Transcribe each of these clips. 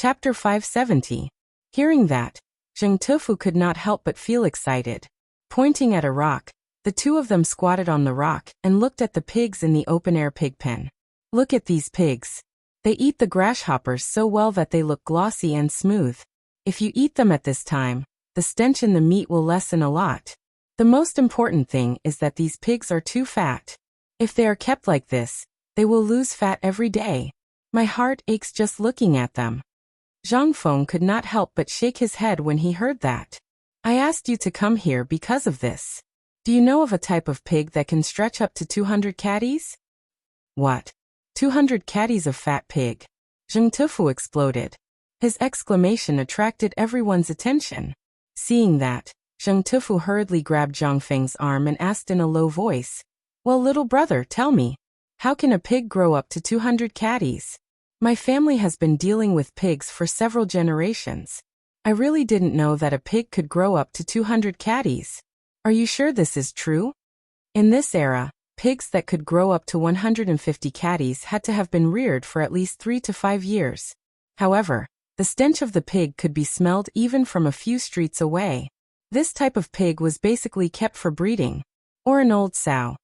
Chapter 570. Hearing that, Zheng Tufu could not help but feel excited. Pointing at a rock, the two of them squatted on the rock and looked at the pigs in the open-air pig pen. Look at these pigs. They eat the grasshoppers so well that they look glossy and smooth. If you eat them at this time, the stench in the meat will lessen a lot. The most important thing is that these pigs are too fat. If they are kept like this, they will lose fat every day. My heart aches just looking at them. Zhang Feng could not help but shake his head when he heard that. I asked you to come here because of this. Do you know of a type of pig that can stretch up to 200 caddies? What? 200 caddies of fat pig? Zheng Tufu exploded. His exclamation attracted everyone's attention. Seeing that, Zheng Tufu hurriedly grabbed Zhang Feng's arm and asked in a low voice, "Well, little brother, tell me, how can a pig grow up to 200 caddies? My family has been dealing with pigs for several generations. I really didn't know that a pig could grow up to 200 caddies. Are you sure this is true?" In this era, pigs that could grow up to 150 caddies had to have been reared for at least 3 to 5 years. However, the stench of the pig could be smelled even from a few streets away. This type of pig was basically kept for breeding, or an old sow.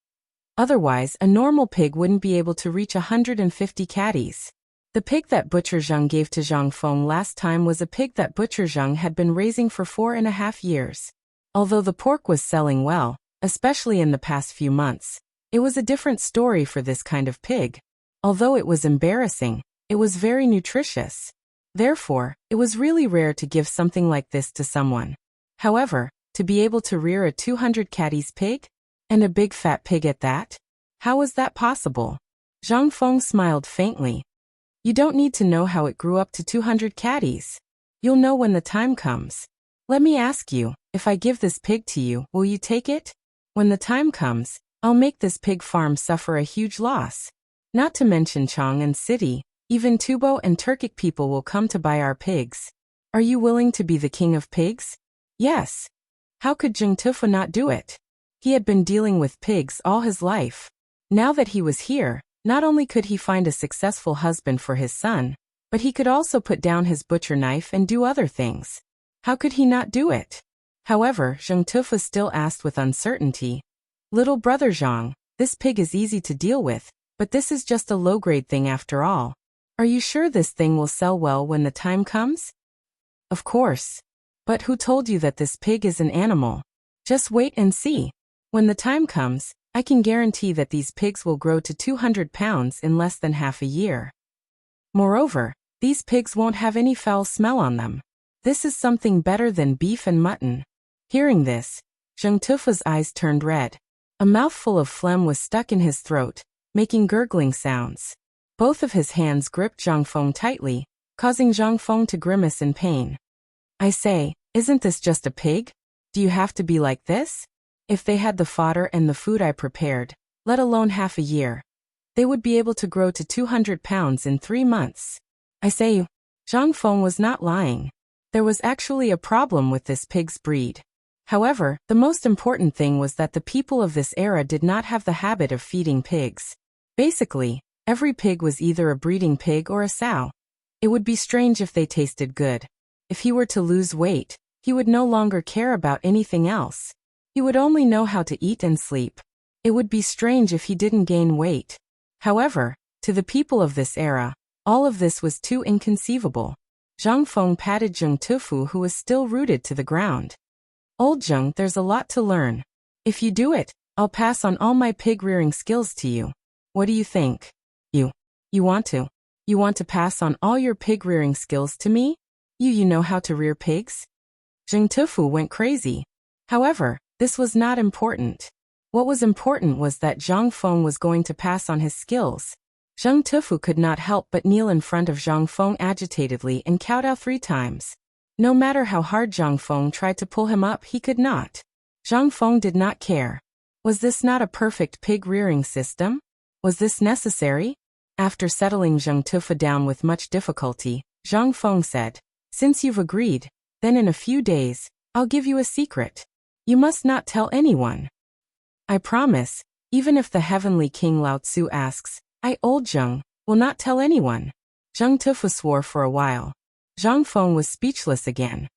Otherwise, a normal pig wouldn't be able to reach 150 caddies. The pig that Butcher Zheng gave to Zhang Feng last time was a pig that Butcher Zheng had been raising for 4.5 years. Although the pork was selling well, especially in the past few months, it was a different story for this kind of pig. Although it was embarrassing, it was very nutritious. Therefore, it was really rare to give something like this to someone. However, to be able to rear a 200 caddies pig? And a big fat pig at that? How was that possible? Zhang Feng smiled faintly. You don't need to know how it grew up to 200 caddies. You'll know when the time comes. Let me ask you, if I give this pig to you, will you take it? When the time comes, I'll make this pig farm suffer a huge loss. Not to mention Chang and City, even Tubo and Turkic people will come to buy our pigs. Are you willing to be the king of pigs? Yes. How could Zheng Tufu not do it? He had been dealing with pigs all his life. Now that he was here, not only could he find a successful husband for his son, but he could also put down his butcher knife and do other things. How could he not do it? However, Zheng Tufu still asked with uncertainty, "Little brother Zhang, this pig is easy to deal with, but this is just a low-grade thing after all. Are you sure this thing will sell well when the time comes?" "Of course. But who told you that this pig is an animal? Just wait and see. When the time comes, I can guarantee that these pigs will grow to 200 pounds in less than half a year. Moreover, these pigs won't have any foul smell on them. This is something better than beef and mutton." Hearing this, Zheng Tufu's eyes turned red. A mouthful of phlegm was stuck in his throat, making gurgling sounds. Both of his hands gripped Zhang Feng tightly, causing Zhang Feng to grimace in pain. "I say, isn't this just a pig? Do you have to be like this? If they had the fodder and the food I prepared, let alone half a year, they would be able to grow to 200 pounds in 3 months. I say." Zhang Feng was not lying. There was actually a problem with this pig's breed. However, the most important thing was that the people of this era did not have the habit of feeding pigs. Basically, every pig was either a breeding pig or a sow. It would be strange if they tasted good. If he were to lose weight, he would no longer care about anything else. He would only know how to eat and sleep. It would be strange if he didn't gain weight. However, to the people of this era, all of this was too inconceivable. Zhang Feng patted Zheng Tufu, who was still rooted to the ground. "Old Zheng, there's a lot to learn. If you do it, I'll pass on all my pig-rearing skills to you. What do you think? You want to pass on all your pig-rearing skills to me? You know how to rear pigs?" Zheng Tufu went crazy. However, this was not important. What was important was that Zhang Feng was going to pass on his skills. Zheng Tufu could not help but kneel in front of Zhang Feng agitatedly and kowtow 3 times. No matter how hard Zhang Feng tried to pull him up, he could not. Zhang Feng did not care. Was this not a perfect pig-rearing system? Was this necessary? After settling Zheng Tufu down with much difficulty, Zhang Feng said, "Since you've agreed, then in a few days, I'll give you a secret. You must not tell anyone. I promise, even if the heavenly King Lao Tzu asks, I, Old Zheng, will not tell anyone." Zheng Tufu swore for a while. Zhang Feng was speechless again.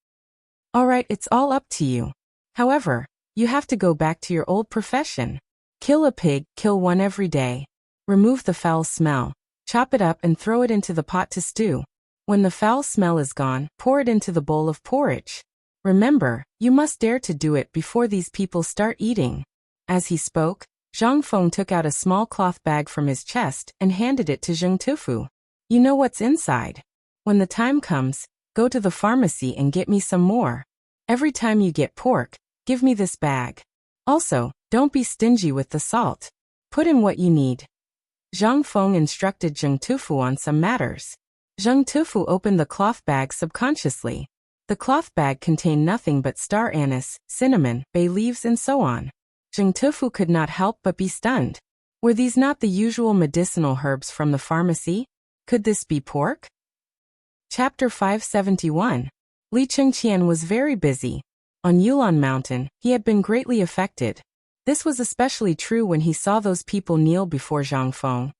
All right, it's all up to you. However, you have to go back to your old profession. Kill a pig, kill one every day. Remove the foul smell. Chop it up and throw it into the pot to stew. When the foul smell is gone, pour it into the bowl of porridge. Remember, you must dare to do it before these people start eating. As he spoke, Zhang Feng took out a small cloth bag from his chest and handed it to Zheng Tufu. You know what's inside. When the time comes, go to the pharmacy and get me some more. Every time you get pork, give me this bag. Also, don't be stingy with the salt. Put in what you need. Zhang Feng instructed Zheng Tufu on some matters. Zheng Tufu opened the cloth bag subconsciously. The cloth bag contained nothing but star anise, cinnamon, bay leaves and so on. Zheng Tufu could not help but be stunned. Were these not the usual medicinal herbs from the pharmacy? Could this be pork? Chapter 571. Li Chengqian was very busy. On Yulon Mountain, he had been greatly affected. This was especially true when he saw those people kneel before Zhang Feng.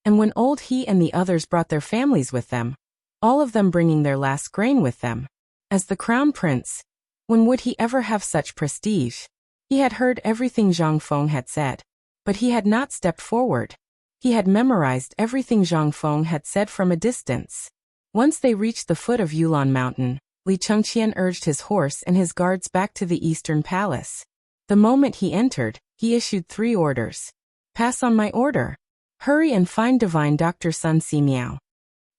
And when old he and the others brought their families with them, all of them bringing their last grain with them. As the crown prince, when would he ever have such prestige? He had heard everything Zhang Feng had said, but he had not stepped forward. He had memorized everything Zhang Feng had said from a distance. Once they reached the foot of Yulon Mountain, Li Chengqian urged his horse and his guards back to the Eastern Palace. The moment he entered, he issued 3 orders. Pass on my order. Hurry and find divine Dr. Sun Simiao.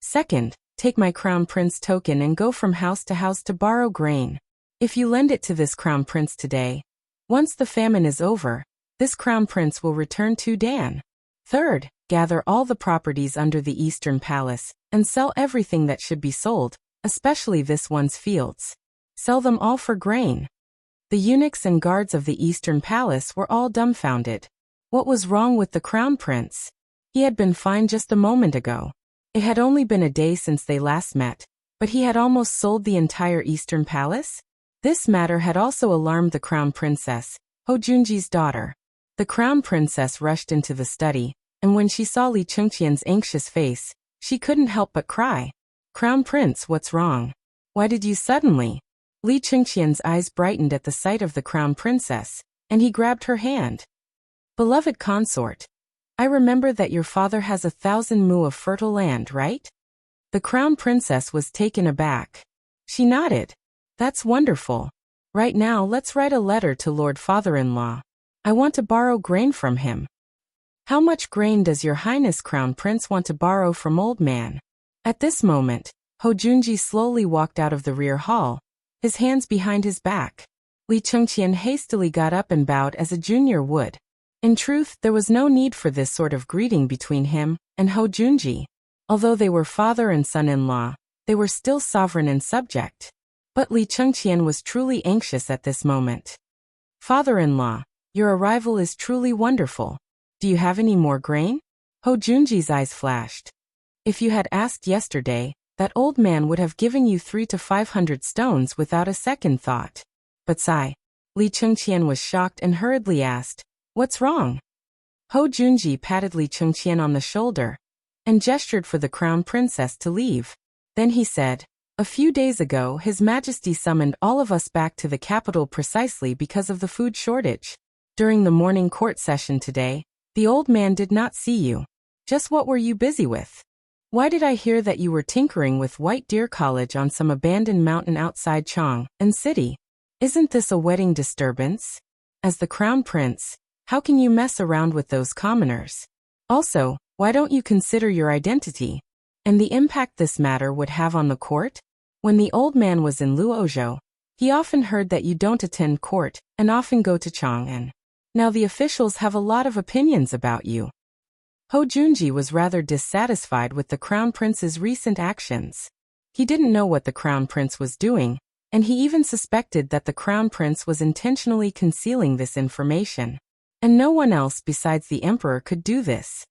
Second, take my crown prince token and go from house to borrow grain. If you lend it to this crown prince today, once the famine is over, this crown prince will return to Dan. Third, gather all the properties under the Eastern Palace and sell everything that should be sold, especially this one's fields. Sell them all for grain. The eunuchs and guards of the Eastern Palace were all dumbfounded. What was wrong with the crown prince? He had been fine just a moment ago. It had only been a day since they last met, but he had almost sold the entire Eastern Palace? This matter had also alarmed the crown princess, Ho Junji's daughter. The crown princess rushed into the study, and when she saw Li Chengqian's anxious face, she couldn't help but cry. Crown prince, what's wrong? Why did you suddenly? Li Chengqian's eyes brightened at the sight of the crown princess, and he grabbed her hand. Beloved consort, I remember that your father has 1,000 mu of fertile land, right? The crown princess was taken aback. She nodded. That's wonderful. Right now let's write a letter to Lord Father-in-law. I want to borrow grain from him. How much grain does your highness crown prince want to borrow from old man? At this moment, Ho Junji slowly walked out of the rear hall, his hands behind his back. Li Chengqian hastily got up and bowed as a junior would. In truth, there was no need for this sort of greeting between him and Ho Junji. Although they were father and son-in-law, they were still sovereign and subject. But Li Chengqian was truly anxious at this moment. Father-in-law, your arrival is truly wonderful. Do you have any more grain? Ho Junji's eyes flashed. If you had asked yesterday, that old man would have given you 300 to 500 stones without a second thought. But sigh. Li Chengqian was shocked and hurriedly asked, what's wrong? Ho Junji patted Li Chengqian on the shoulder and gestured for the crown princess to leave. Then he said, a few days ago His Majesty summoned all of us back to the capital precisely because of the food shortage. During the morning court session today, the old man did not see you. Just what were you busy with? Why did I hear that you were tinkering with White Deer College on some abandoned mountain outside Chang and city? Isn't this a wedding disturbance? As the crown prince, how can you mess around with those commoners? Also, why don't you consider your identity and the impact this matter would have on the court? When the old man was in Luozhou, he often heard that you don't attend court and often go to Chang'an. Now the officials have a lot of opinions about you. Ho Junji was rather dissatisfied with the crown prince's recent actions. He didn't know what the crown prince was doing, and he even suspected that the crown prince was intentionally concealing this information. And no one else besides the emperor could do this.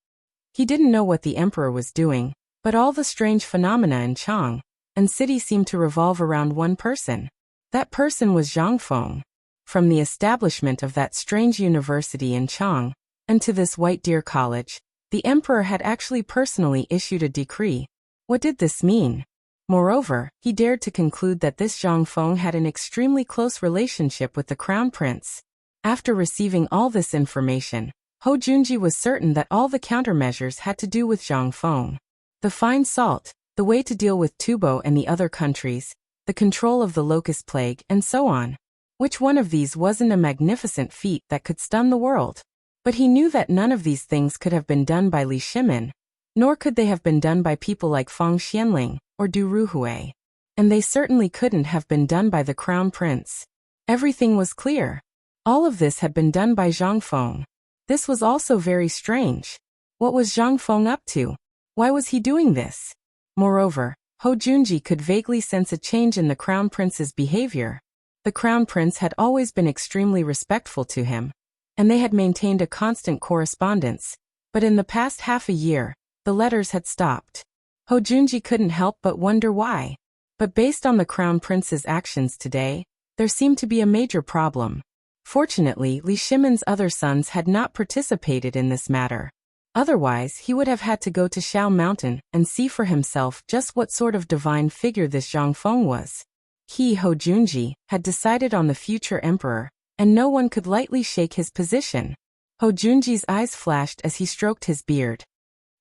He didn't know what the emperor was doing, but all the strange phenomena in Chang and city seemed to revolve around one person. That person was Zhang Feng. From the establishment of that strange university in Chang and to this White Deer College, the emperor had actually personally issued a decree. What did this mean? Moreover, he dared to conclude that this Zhang Feng had an extremely close relationship with the crown prince. After receiving all this information, Hou Junji was certain that all the countermeasures had to do with Zhang Feng. The fine salt, the way to deal with Tubo and the other countries, the control of the locust plague, and so on. Which one of these wasn't a magnificent feat that could stun the world? But he knew that none of these things could have been done by Li Shimin, nor could they have been done by people like Fang Xianling or Du Ruhui. And they certainly couldn't have been done by the crown prince. Everything was clear. All of this had been done by Zhang Feng. This was also very strange. What was Zhang Feng up to? Why was he doing this? Moreover, Hou Junji could vaguely sense a change in the crown prince's behavior. The crown prince had always been extremely respectful to him, and they had maintained a constant correspondence. But in the past half a year, the letters had stopped. Hou Junji couldn't help but wonder why. But based on the crown prince's actions today, there seemed to be a major problem. Fortunately, Li Shimin's other sons had not participated in this matter. Otherwise, he would have had to go to Shao Mountain and see for himself just what sort of divine figure this Zhang Feng was. He, Hou Junji, had decided on the future emperor, and no one could lightly shake his position. Hou Junji's eyes flashed as he stroked his beard.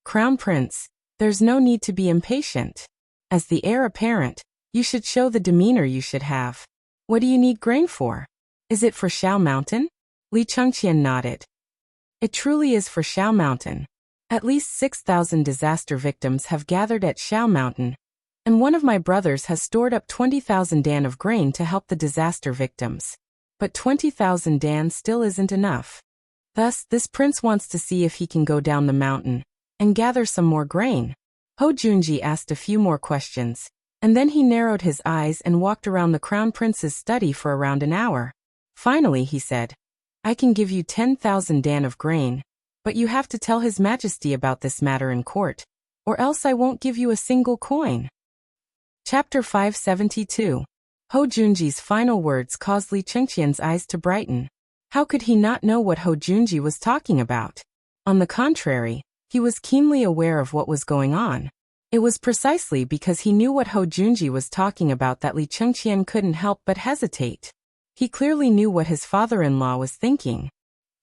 Crown Prince, there's no need to be impatient. As the heir apparent, you should show the demeanor you should have. What do you need grain for? Is it for Shao Mountain? Li Chengqian nodded. It truly is for Shao Mountain. At least 6,000 disaster victims have gathered at Shao Mountain, and one of my brothers has stored up 20,000 dan of grain to help the disaster victims. But 20,000 dan still isn't enough. Thus, this prince wants to see if he can go down the mountain and gather some more grain. Hou Junji asked a few more questions, and then he narrowed his eyes and walked around the crown prince's study for around an hour. Finally, he said, I can give you 10,000 dan of grain, but you have to tell His Majesty about this matter in court, or else I won't give you a single coin. Chapter 572. Hou Junji's final words caused Li Chengqian's eyes to brighten. How could he not know what Hou Junji was talking about? On the contrary, he was keenly aware of what was going on. It was precisely because he knew what Hou Junji was talking about that Li Chengqian couldn't help but hesitate. He clearly knew what his father-in-law was thinking.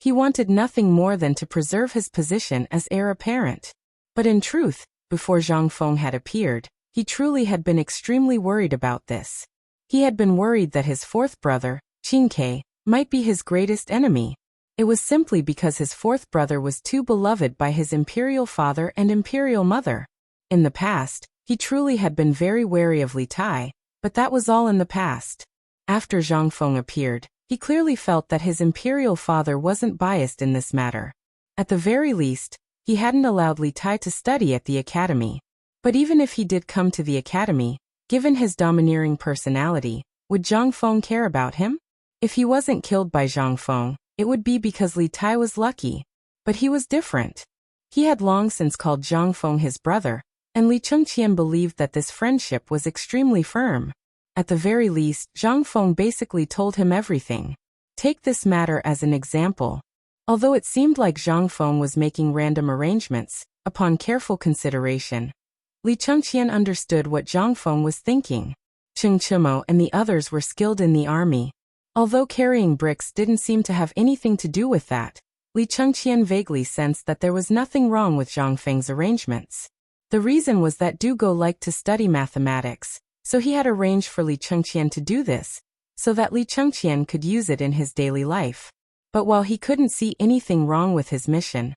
He wanted nothing more than to preserve his position as heir apparent. But in truth, before Zhang Feng had appeared, he truly had been extremely worried about this. He had been worried that his fourth brother, Qingke, might be his greatest enemy. It was simply because his fourth brother was too beloved by his imperial father and imperial mother. In the past, he truly had been very wary of Li Tai, but that was all in the past. After Zhang Feng appeared, he clearly felt that his imperial father wasn't biased in this matter. At the very least, he hadn't allowed Li Tai to study at the academy. But even if he did come to the academy, given his domineering personality, would Zhang Feng care about him? If he wasn't killed by Zhang Feng, it would be because Li Tai was lucky. But he was different. He had long since called Zhang Feng his brother, and Li Chengqian believed that this friendship was extremely firm. At the very least, Zhang Feng basically told him everything. Take this matter as an example. Although it seemed like Zhang Feng was making random arrangements, upon careful consideration, Li Chengqian understood what Zhang Feng was thinking. Cheng Chimo and the others were skilled in the army. Although carrying bricks didn't seem to have anything to do with that, Li Chengqian vaguely sensed that there was nothing wrong with Zhang Feng's arrangements. The reason was that Dugo liked to study mathematics, so he had arranged for Li Chengqian to do this, so that Li Chengqian could use it in his daily life. But while he couldn't see anything wrong with his mission,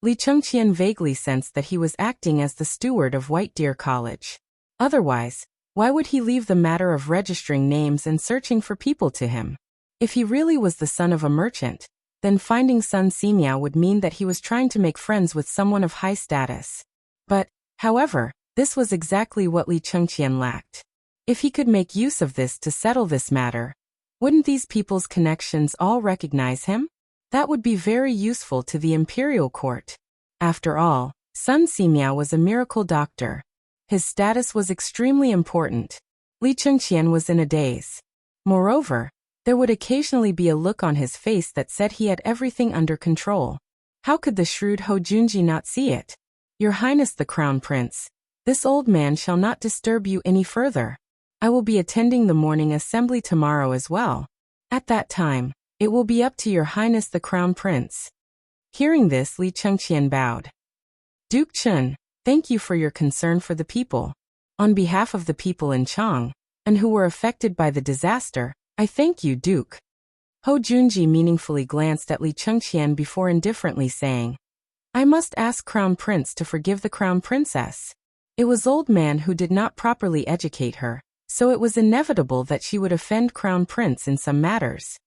Li Chengqian vaguely sensed that he was acting as the steward of White Deer College. Otherwise, why would he leave the matter of registering names and searching for people to him? If he really was the son of a merchant, then finding Sun Simiao would mean that he was trying to make friends with someone of high status. But, however, this was exactly what Li Chengqian lacked. If he could make use of this to settle this matter, wouldn't these people's connections all recognize him? That would be very useful to the imperial court. After all, Sun Simiao was a miracle doctor. His status was extremely important. Li Chengqian was in a daze. Moreover, there would occasionally be a look on his face that said he had everything under control. How could the shrewd Hou Junji not see it? Your Highness the Crown Prince, This old man shall not disturb you any further. I will be attending the morning assembly tomorrow as well. At that time, it will be up to your highness the crown prince." Hearing this, Li Chengqian bowed. "Duke Chun, thank you for your concern for the people. On behalf of the people in Chang, and who were affected by the disaster, I thank you, Duke." Ho Junji meaningfully glanced at Li Chengqian before indifferently saying, "I must ask Crown Prince to forgive the Crown Princess. It was old man who did not properly educate her, so it was inevitable that she would offend Crown Prince in some matters."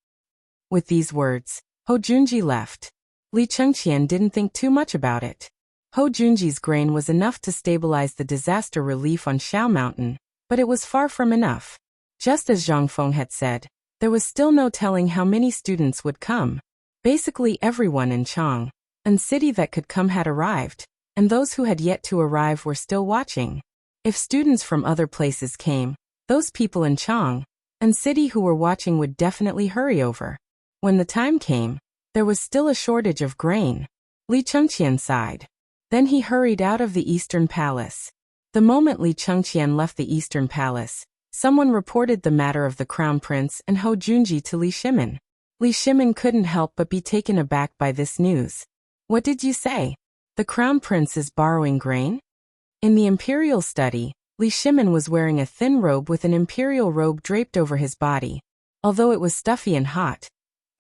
With these words, Ho Junji left. Li Chengqian didn't think too much about it. Ho Junji's grain was enough to stabilize the disaster relief on Xiao Mountain, but it was far from enough. Just as Zhang Feng had said, there was still no telling how many students would come. Basically everyone in Chang and city that could come had arrived, and those who had yet to arrive were still watching. If students from other places came, those people in Chang and city who were watching would definitely hurry over. When the time came, there was still a shortage of grain. Li Chengqian sighed. Then he hurried out of the Eastern Palace. The moment Li Chengqian left the Eastern Palace, someone reported the matter of the Crown Prince and Ho Junji to Li Shimin. Li Shimin couldn't help but be taken aback by this news. "What did you say? The Crown Prince is borrowing grain?" In the imperial study, Li Shimin was wearing a thin robe with an imperial robe draped over his body. Although it was stuffy and hot,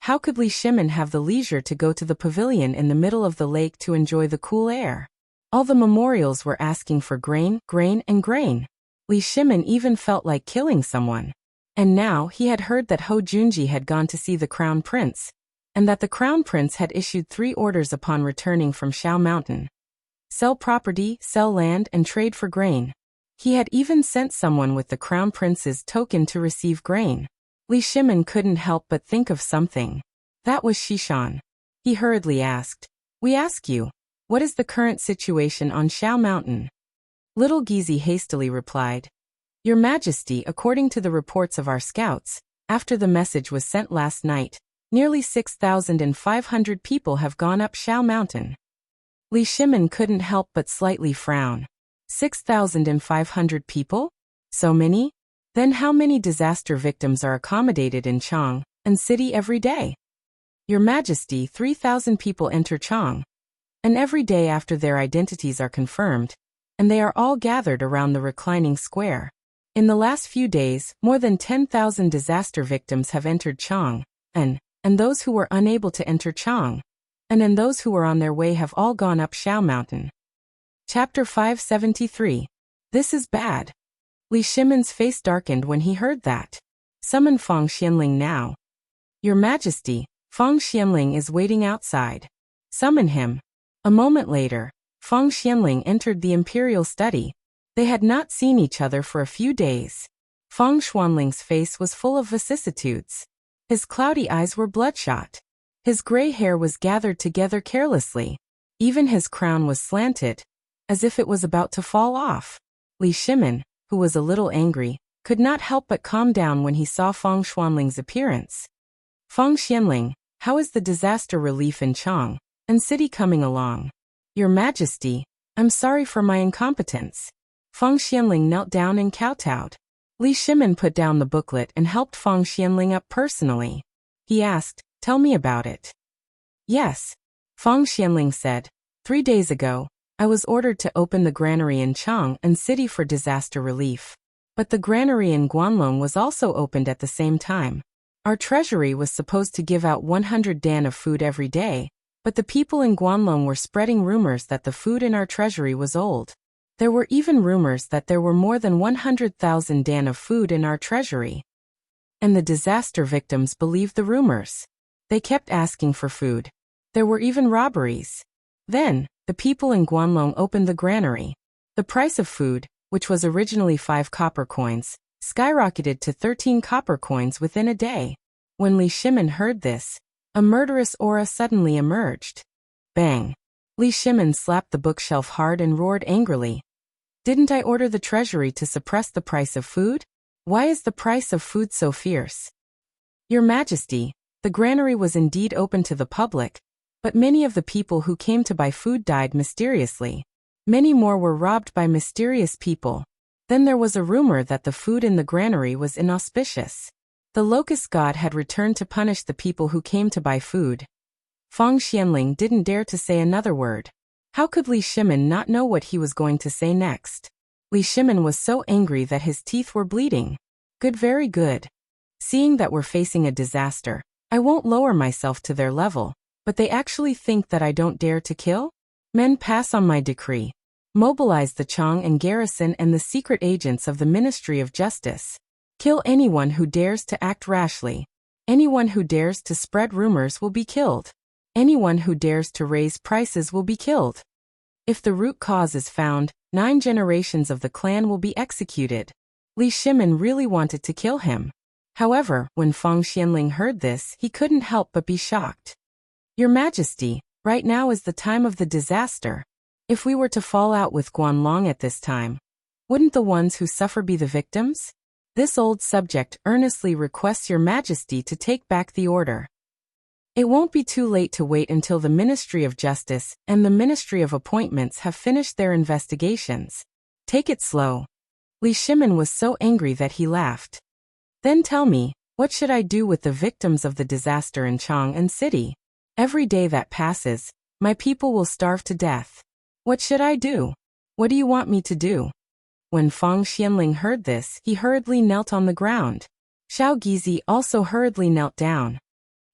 how could Li Shimin have the leisure to go to the pavilion in the middle of the lake to enjoy the cool air? All the memorials were asking for grain, grain, and grain. Li Shimin even felt like killing someone. And now he had heard that Ho Junji had gone to see the Crown Prince, and that the Crown Prince had issued 3 orders upon returning from Xiao Mountain. Sell property, sell land, and trade for grain. He had even sent someone with the Crown Prince's token to receive grain. Li Shimin couldn't help but think of something. That was Shishan. He hurriedly asked, "We ask you, what is the current situation on Xiao Mountain?" Little Gizi hastily replied, "Your Majesty, according to the reports of our scouts, after the message was sent last night, nearly 6,500 people have gone up Xiao Mountain." Li Shimin couldn't help but slightly frown. 6,500 people? So many? Then how many disaster victims are accommodated in Chang and city every day? "Your Majesty, 3,000 people enter Chang, and every day after their identities are confirmed, and they are all gathered around the reclining square. In the last few days, more than 10,000 disaster victims have entered Chang, and those who were unable to enter Chang, and those who were on their way have all gone up Xiao Mountain." Chapter 573. This is bad. Li Shimin's face darkened when he heard that. "Summon Fang Xianling now." "Your Majesty, Fang Xianling is waiting outside." "Summon him." A moment later, Fang Xianling entered the imperial study. They had not seen each other for a few days. Fang Xuanling's face was full of vicissitudes. His cloudy eyes were bloodshot. His gray hair was gathered together carelessly. Even his crown was slanted, as if it was about to fall off. Li Shimin, who was a little angry, could not help but calm down when he saw Fang Xuanling's appearance. "Fang Xianling, how is the disaster relief in Chang and city coming along?" "Your Majesty, I'm sorry for my incompetence." Fang Xianling knelt down and kowtowed. Li Shimin put down the booklet and helped Fang Xianling up personally. He asked, "Tell me about it." "Yes." Fang Xianling said, 3 days ago, I was ordered to open the granary in Chang and city for disaster relief. But the granary in Guanlong was also opened at the same time. Our treasury was supposed to give out 100 dan of food every day, but the people in Guanlong were spreading rumors that the food in our treasury was old. There were even rumors that there were more than 100,000 dan of food in our treasury. And the disaster victims believed the rumors. They kept asking for food. There were even robberies. Then, the people in Guanlong opened the granary. The price of food, which was originally 5 copper coins, skyrocketed to 13 copper coins within a day. When Li Shimin heard this, a murderous aura suddenly emerged. Bang! Li Shimin slapped the bookshelf hard and roared angrily. "Didn't I order the treasury to suppress the price of food? Why is the price of food so fierce?" "Your Majesty, the granary was indeed open to the public, but many of the people who came to buy food died mysteriously. Many more were robbed by mysterious people. Then there was a rumor that the food in the granary was inauspicious. The locust god had returned to punish the people who came to buy food. Fang Xianling didn't dare to say another word. How could Li Shimin not know what he was going to say next? Li Shimin was so angry that his teeth were bleeding. Good, very good. Seeing that we're facing a disaster, I won't lower myself to their level, but they actually think that I don't dare to kill? Men, pass on my decree. Mobilize the Tang and garrison and the secret agents of the Ministry of Justice. Kill anyone who dares to act rashly. Anyone who dares to spread rumors will be killed. Anyone who dares to raise prices will be killed. If the root cause is found, 9 generations of the clan will be executed. Li Shimin really wanted to kill him. However, when Fang Xianling heard this, he couldn't help but be shocked. Your Majesty, right now is the time of the disaster. If we were to fall out with Guanlong at this time, wouldn't the ones who suffer be the victims? This old subject earnestly requests Your Majesty to take back the order. It won't be too late to wait until the Ministry of Justice and the Ministry of Appointments have finished their investigations. Take it slow. Li Shimin was so angry that he laughed. Then tell me, what should I do with the victims of the disaster in Chang'an City? Every day that passes, my people will starve to death. What should I do? What do you want me to do? When Fang Xianling heard this, he hurriedly knelt on the ground. Xiao Gizi also hurriedly knelt down.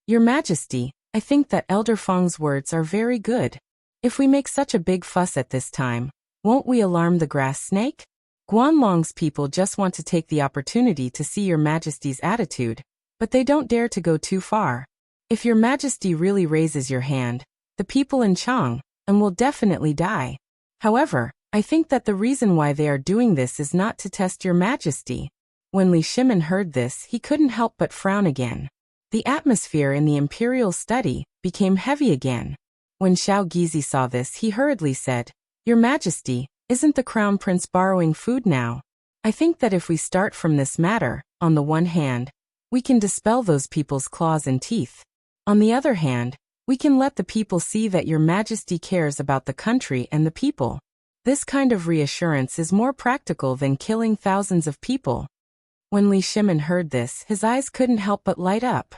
Your Majesty, I think that Elder Fang's words are very good. If we make such a big fuss at this time, won't we alarm the grass snake? Guanlong's people just want to take the opportunity to see Your Majesty's attitude, but they don't dare to go too far. If Your Majesty really raises your hand, the people in Chang'an will definitely die. However, I think that the reason why they are doing this is not to test Your Majesty. When Li Shimin heard this, he couldn't help but frown again. The atmosphere in the imperial study became heavy again. When Xiao Gizi saw this, he hurriedly said, Your Majesty, isn't the Crown Prince borrowing food now? I think that if we start from this matter, on the one hand, we can dispel those people's claws and teeth. On the other hand, we can let the people see that Your Majesty cares about the country and the people. This kind of reassurance is more practical than killing thousands of people. When Li Shimin heard this, his eyes couldn't help but light up.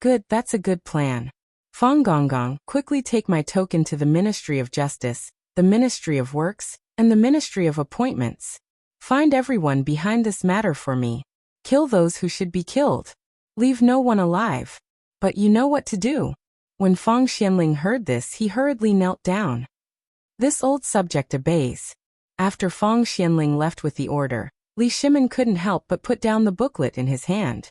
Good, that's a good plan. Fang Gonggong, quickly take my token to the Ministry of Justice, the Ministry of Works, and the Ministry of Appointments. Find everyone behind this matter for me. Kill those who should be killed. Leave no one alive. But you know what to do. When Fang Xianling heard this, he hurriedly knelt down. This old subject obeys. After Fang Xianling left with the order, Li Shimin couldn't help but put down the booklet in his hand.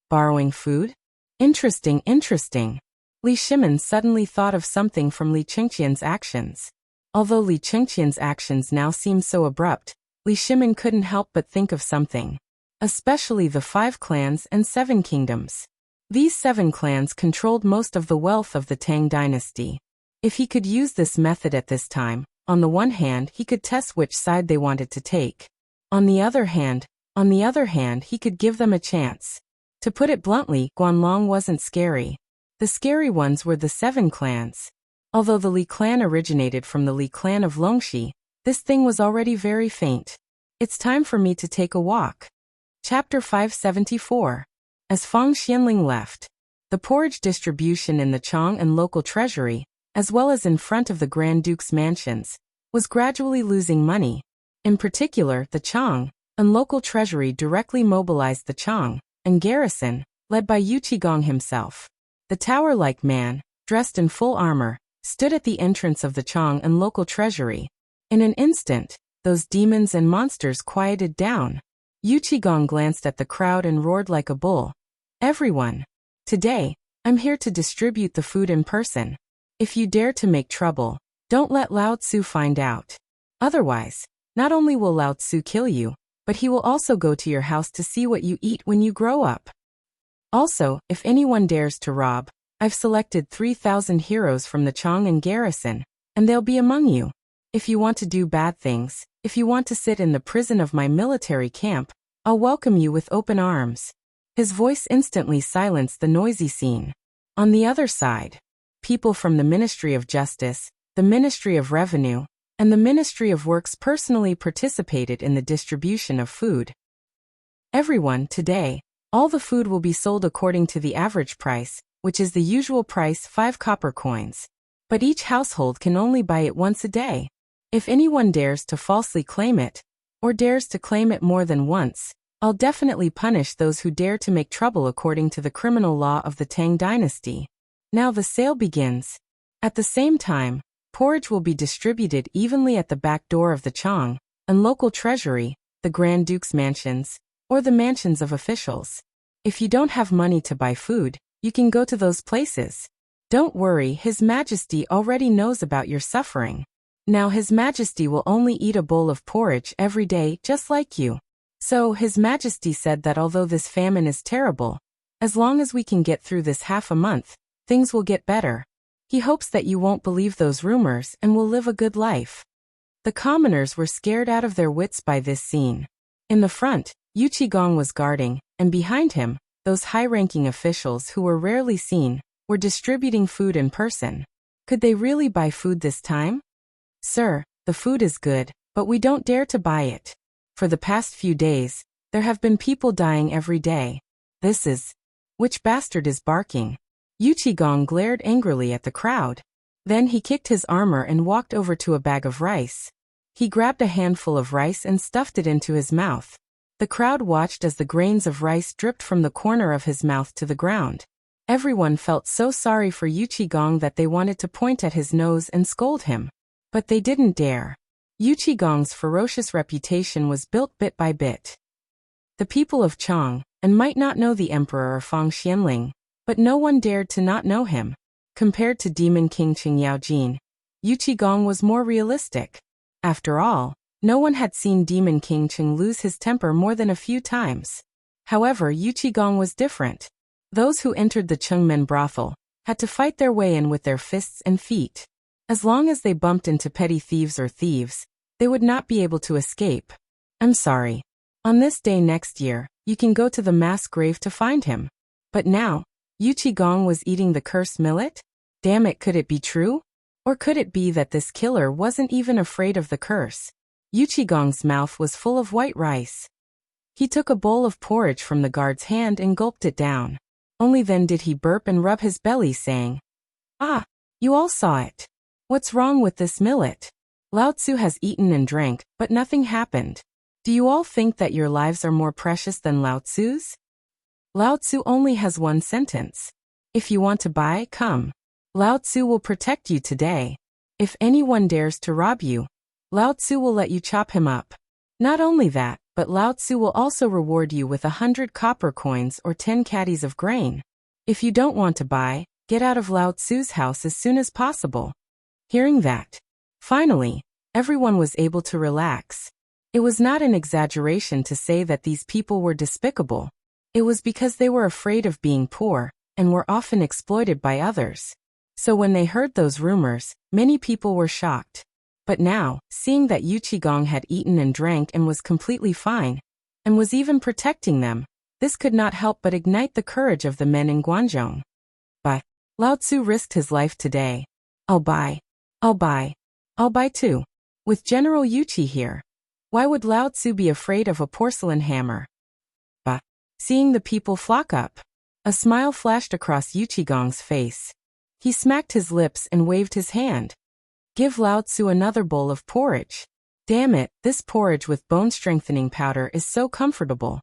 Borrowing food? Interesting, interesting. Li Shimin suddenly thought of something from Li Qingqian's actions. Although Li Qingqian's actions now seemed so abrupt, Li Shimin couldn't help but think of something. Especially the 5 clans and 7 kingdoms. These 7 clans controlled most of the wealth of the Tang dynasty. If he could use this method at this time, on the one hand he could test which side they wanted to take. On the other hand, he could give them a chance. To put it bluntly, Guanlong wasn't scary. The scary ones were the 7 clans. Although the Li clan originated from the Li clan of Longxi, this thing was already very faint. It's time for me to take a walk. Chapter 574. As Fang Xianling left, the porridge distribution in the Chang and local treasury, as well as in front of the Grand Duke's mansions, was gradually losing money. In particular, the Chang and local treasury directly mobilized the Chang and garrison, led by Yu Qigong himself. The tower-like man, dressed in full armor, stood at the entrance of the Chang and local treasury. In an instant, those demons and monsters quieted down. Yu Qigong glanced at the crowd and roared like a bull. Everyone! Today, I'm here to distribute the food in person. If you dare to make trouble, don't let Lao Tzu find out. Otherwise, not only will Lao Tzu kill you, but he will also go to your house to see what you eat when you grow up. Also, if anyone dares to rob, I've selected 3,000 heroes from the Chang and garrison, and they'll be among you. If you want to do bad things, if you want to sit in the prison of my military camp, I'll welcome you with open arms. His voice instantly silenced the noisy scene. On the other side, people from the Ministry of Justice, the Ministry of Revenue, and the Ministry of Works personally participated in the distribution of food. Everyone, today, all the food will be sold according to the average price, which is the usual price 5 copper coins. But each household can only buy it once a day. If anyone dares to falsely claim it, or dares to claim it more than once, I'll definitely punish those who dare to make trouble according to the criminal law of the Tang dynasty. Now the sale begins. At the same time, porridge will be distributed evenly at the back door of the Chang, and local treasury, the Grand Duke's mansions, or the mansions of officials. If you don't have money to buy food, you can go to those places. Don't worry, His Majesty already knows about your suffering. Now His Majesty will only eat a bowl of porridge every day just like you. So His Majesty said that although this famine is terrible, as long as we can get through this half a month, things will get better. He hopes that you won't believe those rumors and will live a good life. The commoners were scared out of their wits by this scene. In the front, Yu Qigong was guarding, and behind him, those high-ranking officials who were rarely seen, were distributing food in person. Could they really buy food this time? Sir, the food is good, but we don't dare to buy it. For the past few days, there have been people dying every day. This is... Which bastard is barking? Yu Qigong glared angrily at the crowd. Then he kicked his armor and walked over to a bag of rice. He grabbed a handful of rice and stuffed it into his mouth. The crowd watched as the grains of rice dripped from the corner of his mouth to the ground. Everyone felt so sorry for Yu Qigong that they wanted to point at his nose and scold him. But they didn't dare. Yu Qigong's ferocious reputation was built bit by bit. The people of Chang, and might not know the emperor Fang Xianling, but no one dared to not know him. Compared to Demon King Qing Yaojin, Yu Qigong was more realistic. After all, no one had seen Demon King Qing lose his temper more than a few times. However, Yu Qigong was different. Those who entered the Chengmen brothel had to fight their way in with their fists and feet. As long as they bumped into petty thieves or thieves, they would not be able to escape. I'm sorry. On this day next year, you can go to the mass grave to find him. But now, Yu Qigong was eating the cursed millet? Damn it, could it be true? Or could it be that this killer wasn't even afraid of the curse? Yu Qigong's mouth was full of white rice. He took a bowl of porridge from the guard's hand and gulped it down. Only then did he burp and rub his belly, saying, "Ah, you all saw it. What's wrong with this millet? Lao Tzu has eaten and drank, but nothing happened. Do you all think that your lives are more precious than Lao Tzu's? Lao Tzu only has one sentence. If you want to buy, come. Lao Tzu will protect you today. If anyone dares to rob you, Lao Tzu will let you chop him up. Not only that, but Lao Tzu will also reward you with 100 copper coins or 10 caddies of grain. If you don't want to buy, get out of Lao Tzu's house as soon as possible." Hearing that, finally, everyone was able to relax. It was not an exaggeration to say that these people were despicable. It was because they were afraid of being poor, and were often exploited by others. So when they heard those rumors, many people were shocked. But now, seeing that Yu Qigong had eaten and drank and was completely fine, and was even protecting them, this could not help but ignite the courage of the men in Guangzhou. But Lao Tzu risked his life today. I'll buy too. With General Yu Qi here, why would Lao Tzu be afraid of a porcelain hammer? But seeing the people flock up, a smile flashed across Yu Qigong's face. He smacked his lips and waved his hand. Give Lao Tzu another bowl of porridge. Damn it, this porridge with bone-strengthening powder is so comfortable.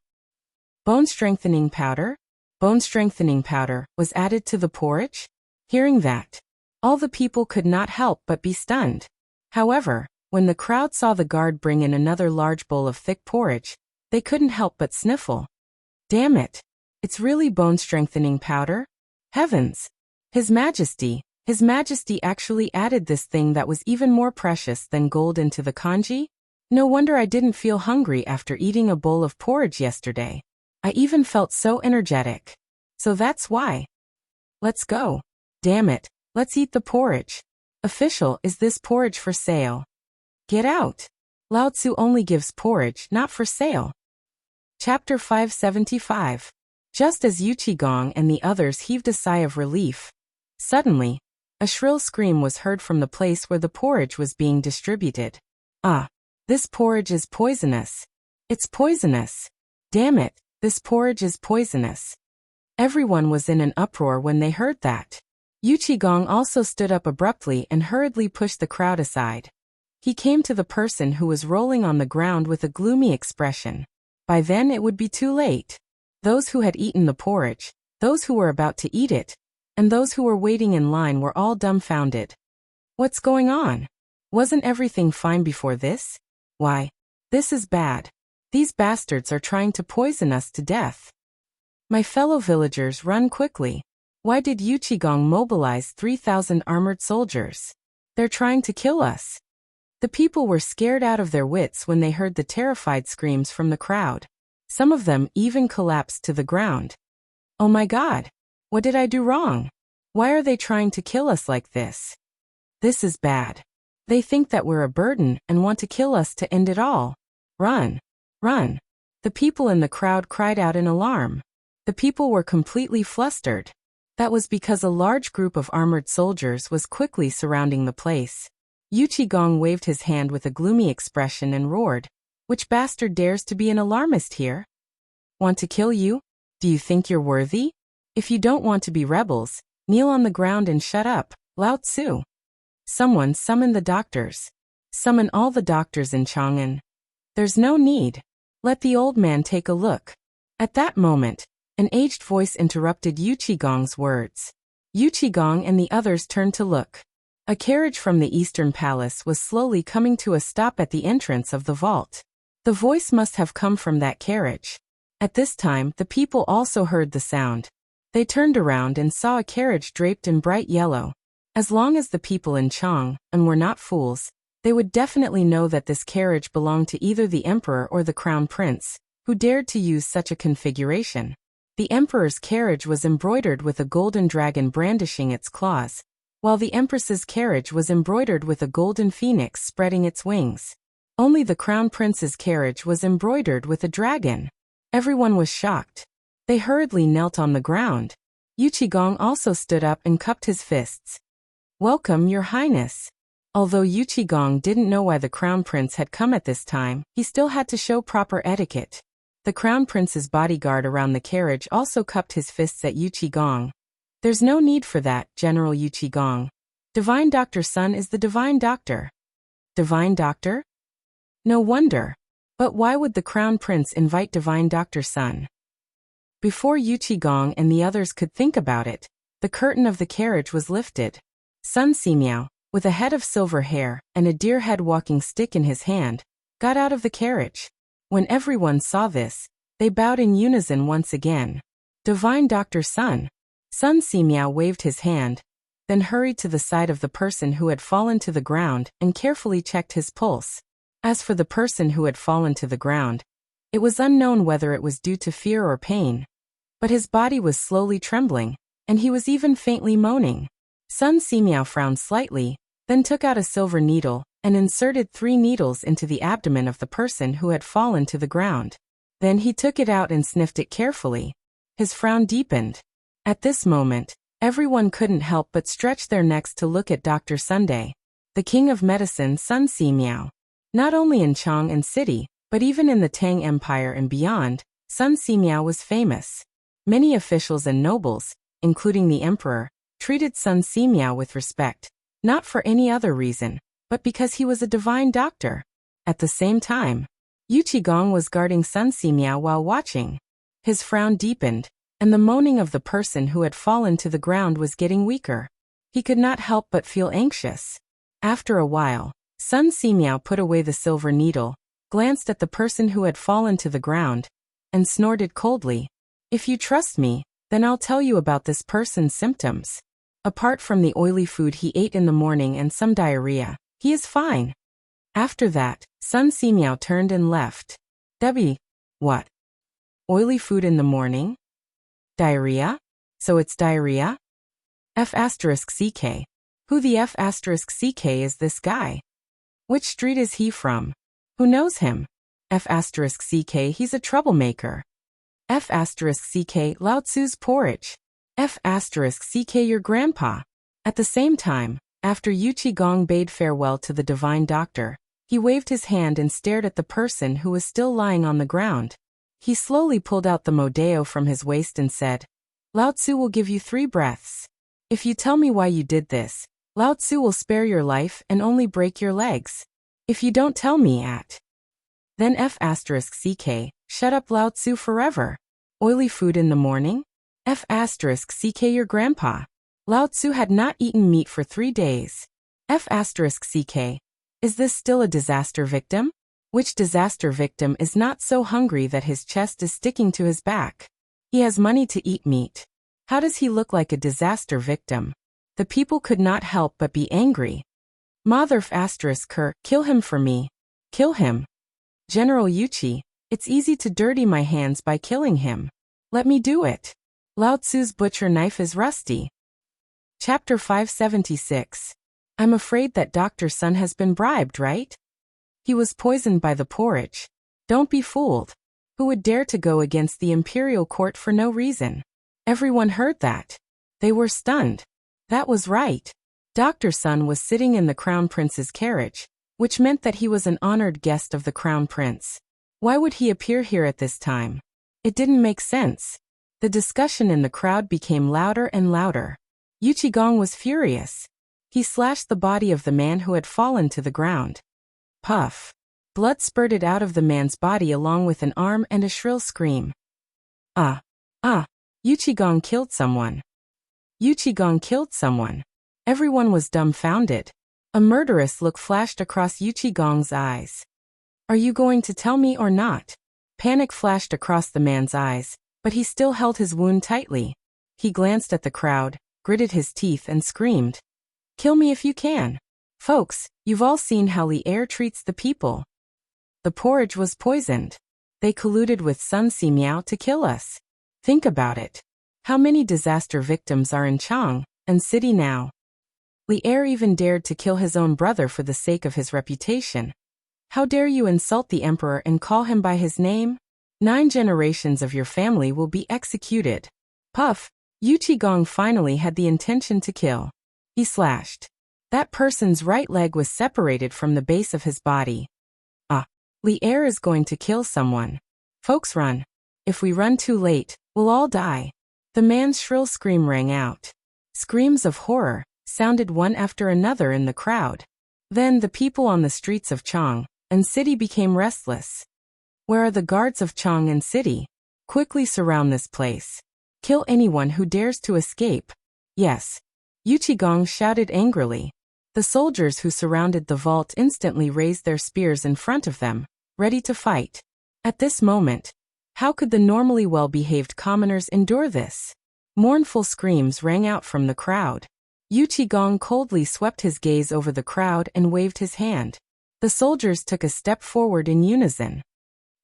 Bone-strengthening powder? Bone-strengthening powder was added to the porridge? Hearing that, all the people could not help but be stunned. However, when the crowd saw the guard bring in another large bowl of thick porridge, they couldn't help but sniffle. Damn it, it's really bone-strengthening powder? Heavens! His Majesty actually added this thing that was even more precious than gold into the kanji? No wonder I didn't feel hungry after eating a bowl of porridge yesterday. I even felt so energetic. So that's why. Let's go. Damn it, let's eat the porridge. Official, is this porridge for sale? Get out. Lao Tzu only gives porridge not for sale. Chapter 575. Just as Yu Qigong and the others heaved a sigh of relief, suddenly, A shrill scream was heard from the place where the porridge was being distributed. Ah! This porridge is poisonous. It's poisonous. Damn it, this porridge is poisonous. Everyone was in an uproar when they heard that. Yuqigong also stood up abruptly and hurriedly pushed the crowd aside. He came to the person who was rolling on the ground with a gloomy expression. By then it would be too late. Those who had eaten the porridge, those who were about to eat it, and those who were waiting in line were all dumbfounded. What's going on? Wasn't everything fine before this? Why, this is bad. These bastards are trying to poison us to death. My fellow villagers, run quickly. Why did Yuqigong mobilize 3,000 armored soldiers? They're trying to kill us. The people were scared out of their wits when they heard the terrified screams from the crowd. Some of them even collapsed to the ground. Oh my God! What did I do wrong? Why are they trying to kill us like this? This is bad. They think that we're a burden and want to kill us to end it all. Run! Run! The people in the crowd cried out in alarm. The people were completely flustered. That was because a large group of armored soldiers was quickly surrounding the place. Yuqigong waved his hand with a gloomy expression and roared, "Which bastard dares to be an alarmist here? Want to kill you? Do you think you're worthy? If you don't want to be rebels, kneel on the ground and shut up, Lao Tzu. Someone summon the doctors. Summon all the doctors in Chang'an. There's no need. Let the old man take a look." At that moment, an aged voice interrupted Yuqigong's words. Yuqigong and the others turned to look. A carriage from the Eastern Palace was slowly coming to a stop at the entrance of the vault. The voice must have come from that carriage. At this time, the people also heard the sound. They turned around and saw a carriage draped in bright yellow. As long as the people in Chang'an were not fools, they would definitely know that this carriage belonged to either the emperor or the crown prince, who dared to use such a configuration. The emperor's carriage was embroidered with a golden dragon brandishing its claws, while the empress's carriage was embroidered with a golden phoenix spreading its wings. Only the crown prince's carriage was embroidered with a dragon. Everyone was shocked. They hurriedly knelt on the ground. Yuqigong also stood up and cupped his fists. "Welcome, Your Highness." Although Yuqigong didn't know why the crown prince had come at this time, he still had to show proper etiquette. The crown prince's bodyguard around the carriage also cupped his fists at Yuqigong. "There's no need for that, General Yuqigong. Divine Doctor Sun is the divine doctor." Divine doctor? No wonder. But why would the crown prince invite divine Doctor Sun? Before Yuqigong and the others could think about it, the curtain of the carriage was lifted. Sun Simiao, with a head of silver hair and a deer head walking stick in his hand, got out of the carriage. When everyone saw this, they bowed in unison once again. "Divine Doctor Sun." Sun Simiao waved his hand, then hurried to the side of the person who had fallen to the ground and carefully checked his pulse. As for the person who had fallen to the ground, it was unknown whether it was due to fear or pain, but his body was slowly trembling, and he was even faintly moaning. Sun Simiao frowned slightly, then took out a silver needle and inserted 3 needles into the abdomen of the person who had fallen to the ground. Then he took it out and sniffed it carefully. His frown deepened. At this moment, everyone couldn't help but stretch their necks to look at Dr. Sunday, the king of medicine, Sun Simiao. Not only in Chang'an City, but even in the Tang Empire and beyond, Sun Simiao was famous. Many officials and nobles, including the emperor, treated Sun Simiao with respect, not for any other reason, but because he was a divine doctor. At the same time, Yuqigong was guarding Sun Simiao while watching. His frown deepened, and the moaning of the person who had fallen to the ground was getting weaker. He could not help but feel anxious. After a while, Sun Simiao put away the silver needle, glanced at the person who had fallen to the ground, and snorted coldly. "If you trust me, then I'll tell you about this person's symptoms. Apart from the oily food he ate in the morning and some diarrhea, he is fine." After that, Sun Simiao turned and left. "Debbie, what? Oily food in the morning? Diarrhea? So it's diarrhea? F***CK. Who the F***CK is this guy? Which street is he from? Who knows him? F***CK, he's a troublemaker. F***CK, Lao Tzu's porridge. F***CK, your grandpa." At the same time, after Yu Qigong bade farewell to the divine doctor, he waved his hand and stared at the person who was still lying on the ground. He slowly pulled out the modeo from his waist and said, Lao Tzu will give you 3 breaths. If you tell me why you did this, Lao Tzu will spare your life and only break your legs. If you don't tell me then F***ck, shut up Lao Tzu forever. Oily food in the morning? F***ck your grandpa. Lao Tzu had not eaten meat for 3 days. F***ck. Is this still a disaster victim? Which disaster victim is not so hungry that his chest is sticking to his back? He has money to eat meat. How does he look like a disaster victim? The people could not help but be angry. Mother ***ker, kill him for me. Kill him. General Yuchi, it's easy to dirty my hands by killing him. Let me do it. Lao Tzu's butcher knife is rusty. Chapter 576. I'm afraid that Dr. Sun has been bribed, right? He was poisoned by the porridge. Don't be fooled. Who would dare to go against the imperial court for no reason? Everyone heard that. They were stunned. That was right. Dr. Sun was sitting in the crown prince's carriage, which meant that he was an honored guest of the crown prince. Why would he appear here at this time? It didn't make sense. The discussion in the crowd became louder and louder. Yu Qigong was furious. He slashed the body of the man who had fallen to the ground. Puff. Blood spurted out of the man's body along with an arm and a shrill scream. Yu Qigong killed someone. Yu Qigong killed someone. Everyone was dumbfounded. A murderous look flashed across Yu Qigong's eyes. Are you going to tell me or not? Panic flashed across the man's eyes, but he still held his wound tightly. He glanced at the crowd, gritted his teeth and screamed. Kill me if you can. Folks, you've all seen how Li Er treats the people. The porridge was poisoned. They colluded with Sun Si Miao to kill us. Think about it. How many disaster victims are in Chang and city now? Li Er even dared to kill his own brother for the sake of his reputation. How dare you insult the emperor and call him by his name? 9 generations of your family will be executed. Puff. Yu Qigong finally had the intention to kill. He slashed. That person's right leg was separated from the base of his body. Li Er is going to kill someone. Folks, run. If we run too late, we'll all die. The man's shrill scream rang out. Screams of horror sounded one after another in the crowd. Then the people on the streets of Chang and city became restless. Where are the guards of Chang and city? Quickly surround this place. Kill anyone who dares to escape. Yes. Yu Qigong shouted angrily. The soldiers who surrounded the vault instantly raised their spears in front of them, ready to fight. At this moment, how could the normally well-behaved commoners endure this? Mournful screams rang out from the crowd. Yu Qigong coldly swept his gaze over the crowd and waved his hand. The soldiers took a step forward in unison.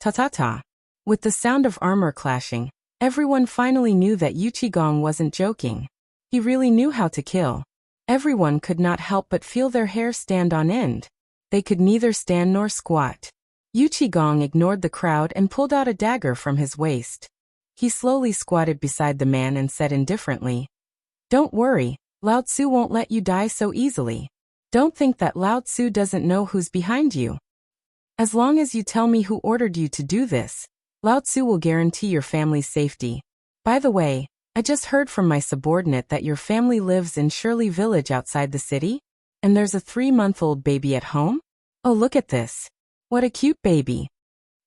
Ta-ta-ta. With the sound of armor clashing, everyone finally knew that Yu Qigong wasn't joking. He really knew how to kill. Everyone could not help but feel their hair stand on end. They could neither stand nor squat. Yu Qigong ignored the crowd and pulled out a dagger from his waist. He slowly squatted beside the man and said indifferently, Don't worry, Lao Tzu won't let you die so easily. Don't think that Lao Tzu doesn't know who's behind you. As long as you tell me who ordered you to do this, Lao Tzu will guarantee your family's safety. By the way, I just heard from my subordinate that your family lives in Shirley Village outside the city, and there's a 3-month-old baby at home? Oh, look at this. What a cute baby.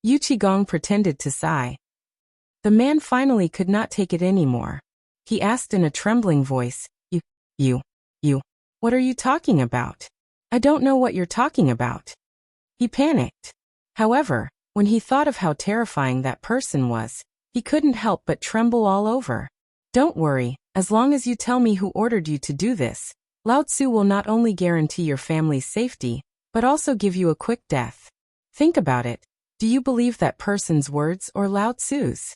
Yu Qigong pretended to sigh. The man finally could not take it anymore. He asked in a trembling voice, You, what are you talking about? I don't know what you're talking about. He panicked. However, when he thought of how terrifying that person was, he couldn't help but tremble all over. Don't worry, as long as you tell me who ordered you to do this, Lao Tzu will not only guarantee your family's safety, but also give you a quick death. Think about it. Do you believe that person's words or Lao Tzu's?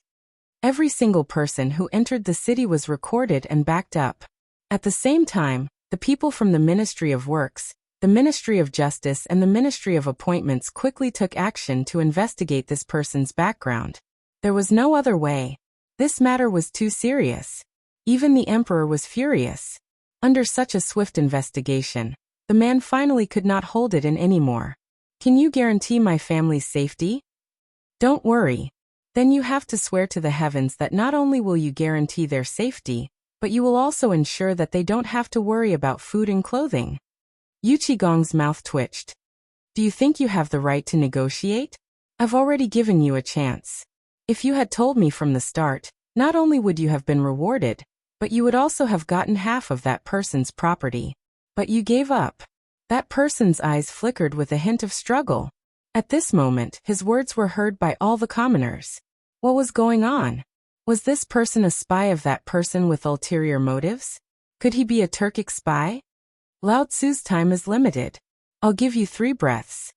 Every single person who entered the city was recorded and backed up. At the same time, the people from the Ministry of Works, the Ministry of Justice and the Ministry of Appointments quickly took action to investigate this person's background. There was no other way. This matter was too serious. Even the emperor was furious. Under such a swift investigation, the man finally could not hold it in anymore. Can you guarantee my family's safety? Don't worry. Then you have to swear to the heavens that not only will you guarantee their safety, but you will also ensure that they don't have to worry about food and clothing. Yu Qigong's mouth twitched. Do you think you have the right to negotiate? I've already given you a chance. If you had told me from the start, not only would you have been rewarded, but you would also have gotten half of that person's property. But you gave up. That person's eyes flickered with a hint of struggle. At this moment, his words were heard by all the commoners. What was going on? Was this person a spy of that person with ulterior motives? Could he be a Turkic spy? Lao Tzu's time is limited. I'll give you 3 breaths.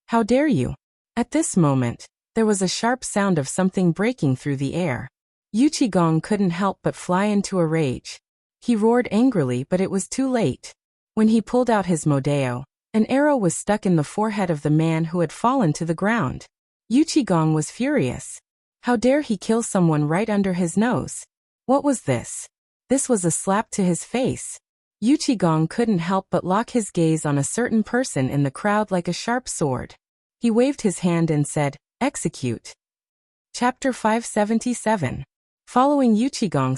How dare you? At this moment, there was a sharp sound of something breaking through the air. Yu Qigong couldn't help but fly into a rage. He roared angrily, but it was too late. When he pulled out his modeo, an arrow was stuck in the forehead of the man who had fallen to the ground. Yu Qigong was furious. How dare he kill someone right under his nose? What was this? This was a slap to his face. Yu Qigong couldn't help but lock his gaze on a certain person in the crowd like a sharp sword. He waved his hand and said, "Execute." Chapter 577. Following Yu Qigong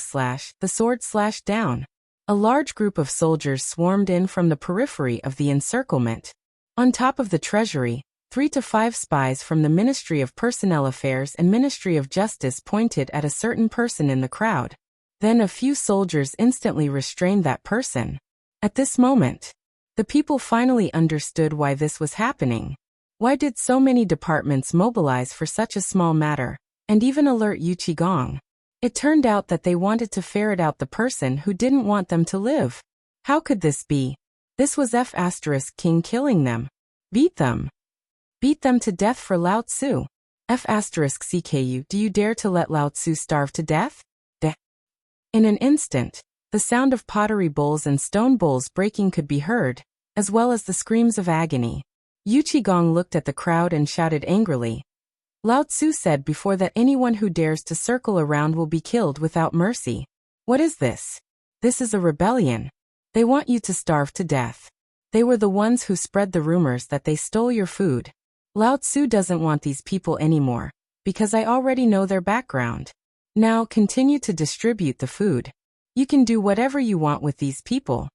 the sword slashed down. A large group of soldiers swarmed in from the periphery of the encirclement. On top of the treasury, 3 to 5 spies from the Ministry of Personnel Affairs and Ministry of Justice pointed at a certain person in the crowd. Then a few soldiers instantly restrained that person. At this moment, the people finally understood why this was happening. Why did so many departments mobilize for such a small matter, and even alert Yu Qigong? It turned out that they wanted to ferret out the person who didn't want them to live. How could this be? This was King killing them. Beat them. Beat them to death for Lao Tzu. CKU, do you dare to let Lao Tzu starve to death? In an instant, the sound of pottery bowls and stone bowls breaking could be heard, as well as the screams of agony. Yu Qigong looked at the crowd and shouted angrily. Lao Tzu said before that anyone who dares to circle around will be killed without mercy. What is this? This is a rebellion. They want you to starve to death. They were the ones who spread the rumors that they stole your food. Lao Tzu doesn't want these people anymore, because I already know their background. Now continue to distribute the food. You can do whatever you want with these people.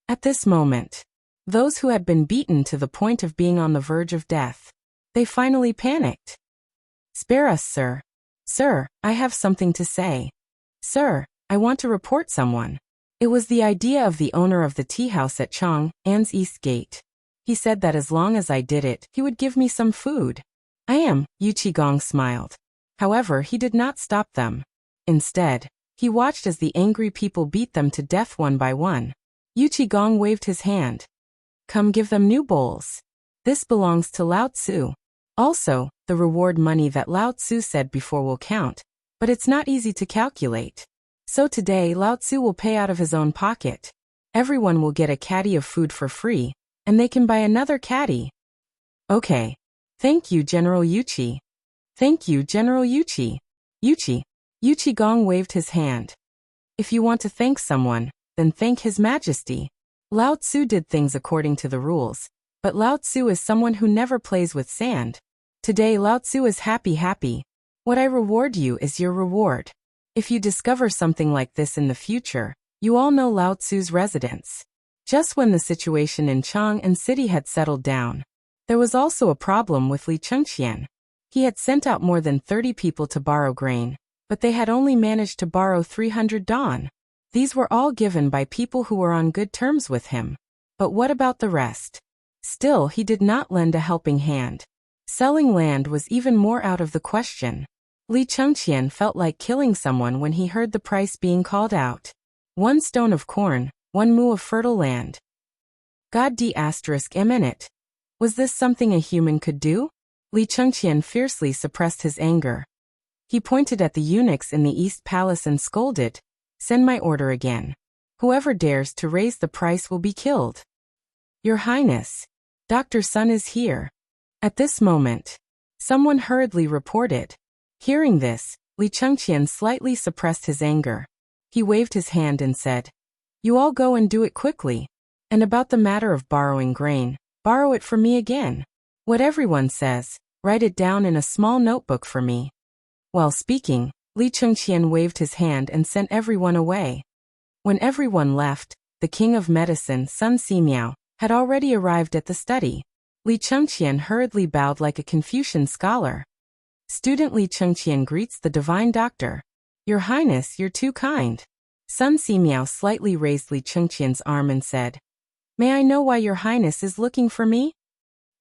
At this moment, those who had been beaten to the point of being on the verge of death, they finally panicked. Spare us, sir. Sir, I have something to say. Sir, I want to report someone. It was the idea of the owner of the tea house at Chang'an's East Gate. He said that as long as I did it, he would give me some food. Yu Qigong smiled. However, he did not stop them. Instead, he watched as the angry people beat them to death one by one. Yu Qigong waved his hand. Come give them new bowls. This belongs to Lao Tzu. Also, the reward money that Lao Tzu said before will count, but it's not easy to calculate. So today Lao Tzu will pay out of his own pocket. Everyone will get a caddy of food for free, and they can buy another caddy. Okay. Thank you, General Yuchi. Thank you, General Yuchi. Yuchi. Yu Qigong waved his hand. If you want to thank someone, then thank His Majesty. Lao Tzu did things according to the rules, but Lao Tzu is someone who never plays with sand. Today Lao Tzu is happy. What I reward you is your reward. If you discover something like this in the future, you all know Lao Tzu's residence. Just when the situation in Chang'an City had settled down, there was also a problem with Li Chengqian. He had sent out more than 30 people to borrow grain, but they had only managed to borrow 300 don. These were all given by people who were on good terms with him. But what about the rest? Still, he did not lend a helping hand. Selling land was even more out of the question. Li Chengqian felt like killing someone when he heard the price being called out. 1 stone of corn, 1 mu of fertile land. God d***m in it. Was this something a human could do? Li Chengqian fiercely suppressed his anger. He pointed at the eunuchs in the East Palace and scolded, "Send my order again. Whoever dares to raise the price will be killed." Your Highness, Dr. Sun is here. At this moment, someone hurriedly reported. Hearing this, Li Chengqian slightly suppressed his anger. He waved his hand and said, You all go and do it quickly. And about the matter of borrowing grain, borrow it for me again. What everyone says, write it down in a small notebook for me." While speaking, Li Chengqian waved his hand and sent everyone away. When everyone left, the king of medicine, Sun Simiao, had already arrived at the study. Li Chengqian hurriedly bowed like a Confucian scholar. Student Li Chengqian greets the divine doctor. "Your Highness, you're too kind." Sun Simiao slightly raised Li Chengqian's arm and said, "May I know why your Highness is looking for me?"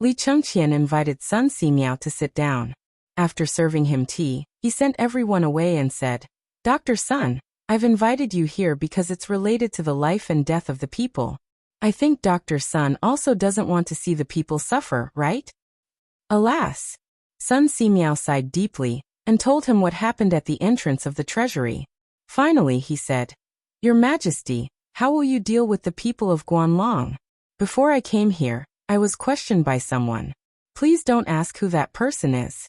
Li Chengqian invited Sun Simiao to sit down. After serving him tea, he sent everyone away and said, "Dr. Sun, I've invited you here because it's related to the life and death of the people. I think Dr. Sun also doesn't want to see the people suffer, right?" Alas! Sun Simiao sighed deeply and told him what happened at the entrance of the treasury. Finally, he said, "Your Majesty, how will you deal with the people of Guanlong? Before I came here, I was questioned by someone. Please don't ask who that person is."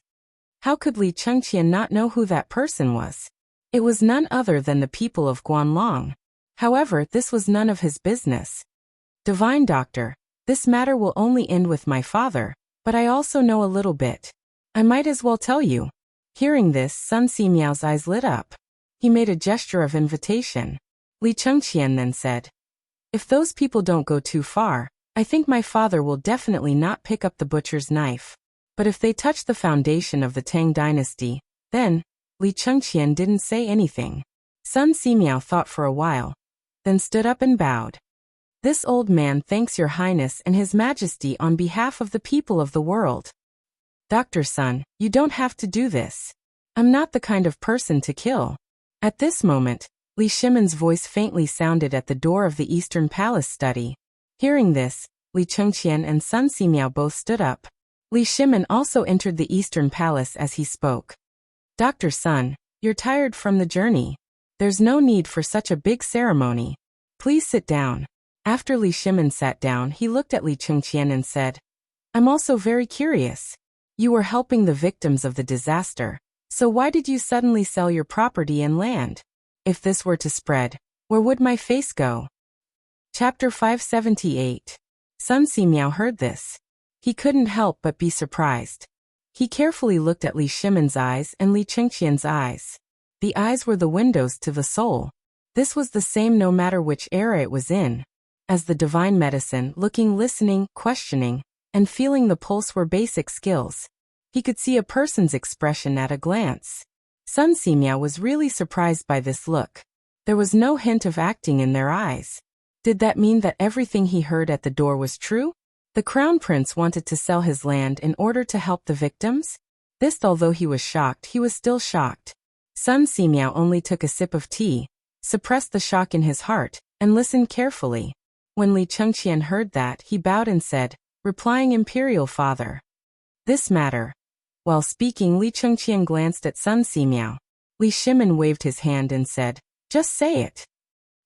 How could Li Chengqian not know who that person was? It was none other than the people of Guanlong. However, this was none of his business. "Divine Doctor, this matter will only end with my father, but I also know a little bit. I might as well tell you." Hearing this, Sun Simiao's eyes lit up. He made a gesture of invitation. Li Chengqian then said, "If those people don't go too far, I think my father will definitely not pick up the butcher's knife. But if they touch the foundation of the Tang dynasty, then..." Li Chengqian didn't say anything. Sun Simiao thought for a while, then stood up and bowed. "This old man thanks your Highness and His Majesty on behalf of the people of the world." "Dr. Sun, you don't have to do this. I'm not the kind of person to kill." At this moment, Li Shimon's voice faintly sounded at the door of the Eastern Palace study. Hearing this, Li Chengqian and Sun Simiao both stood up. Li Shimon also entered the Eastern Palace as he spoke. "Dr. Sun, you're tired from the journey. There's no need for such a big ceremony. Please sit down." After Li Shimon sat down, he looked at Li Chengqian and said, "I'm also very curious. You were helping the victims of the disaster, so why did you suddenly sell your property and land? If this were to spread, where would my face go?" Chapter 578. Sun Simiao heard this. He couldn't help but be surprised. He carefully looked at Li Shimon's eyes and Li Chengqian's eyes. The eyes were the windows to the soul. This was the same no matter which era it was in. As the divine medicine, looking, listening, questioning, and feeling the pulse were basic skills. He could see a person's expression at a glance. Sun Simiao was really surprised by this look. There was no hint of acting in their eyes. Did that mean that everything he heard at the door was true? The crown prince wanted to sell his land in order to help the victims? This, although he was shocked, he was still shocked. Sun Simiao only took a sip of tea, suppressed the shock in his heart, and listened carefully. When Li Chengqian heard that, he bowed and said, replying, "Imperial father." This matter. While speaking, Li Chengqian glanced at Sun Simiao. Li Shimon waved his hand and said, "Just say it."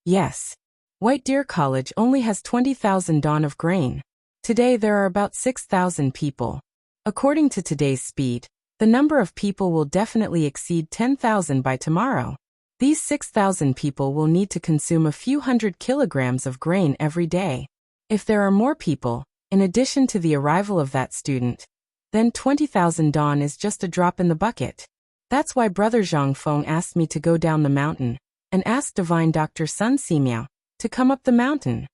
"Yes. White Deer College only has 20,000 dawn of grain. Today there are about 6,000 people. According to today's speed, the number of people will definitely exceed 10,000 by tomorrow. These 6,000 people will need to consume a few hundred kilograms of grain every day. If there are more people, in addition to the arrival of that student, then 20,000 dawn is just a drop in the bucket. That's why Brother Zhang Feng asked me to go down the mountain, and asked Divine Dr. Sun Simiao to come up the mountain."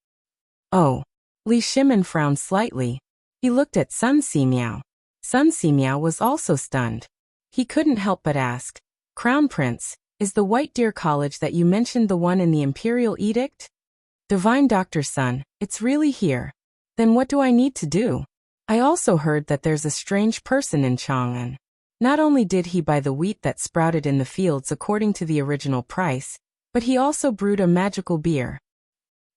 "Oh." Li Shimon frowned slightly. He looked at Sun Simiao. Sun Simiao was also stunned. He couldn't help but ask, "Crown Prince, is the White Deer College that you mentioned the one in the Imperial Edict?" "Divine Dr. Sun, it's really here. Then what do I need to do? I also heard that there's a strange person in Chang'an. Not only did he buy the wheat that sprouted in the fields according to the original price, but he also brewed a magical beer.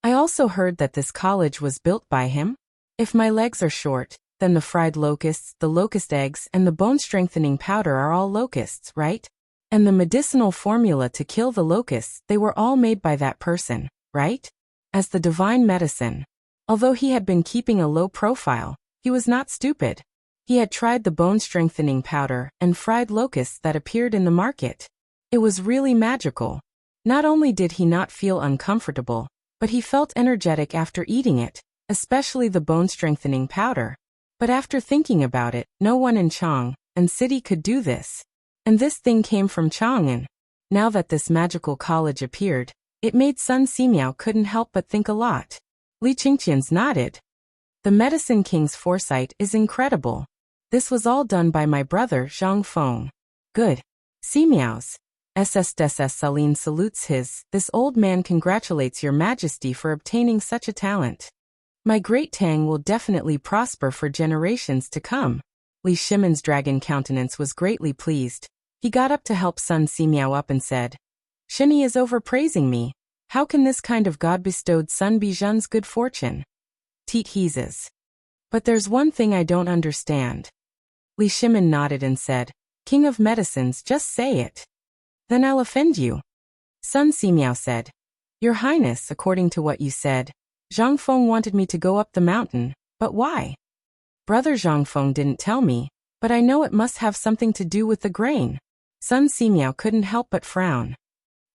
I also heard that this college was built by him. If my legs are short, then the fried locusts, the locust eggs, and the bone-strengthening powder are all locusts, right? And the medicinal formula to kill the locusts, they were all made by that person, right?" As the divine medicine. Although he had been keeping a low profile, he was not stupid. He had tried the bone-strengthening powder and fried locusts that appeared in the market. It was really magical. Not only did he not feel uncomfortable, but he felt energetic after eating it, especially the bone-strengthening powder. But after thinking about it, no one in Chang and city could do this. And this thing came from Chang'an. Now that this magical college appeared, it made Sun Simiao couldn't help but think a lot. Li Qingqian's nodded. The Medicine King's foresight is incredible. This was all done by my brother Zhang Feng. Good. Simiao's. SSSS Saline salutes his. This old man congratulates your majesty for obtaining such a talent. My great Tang will definitely prosper for generations to come. Li Shimon's dragon countenance was greatly pleased. He got up to help Sun Simiao up and said, Shini is overpraising me. How can this kind of God-bestowed Sun be Zhen's good fortune? Teet heezes. But there's one thing I don't understand. Li Shimon nodded and said, King of Medicines, just say it. Then I'll offend you. Sun Simiao said, Your Highness, according to what you said, Zhang Feng wanted me to go up the mountain, but why? Brother Zhang Feng didn't tell me, but I know it must have something to do with the grain. Sun Simiao couldn't help but frown.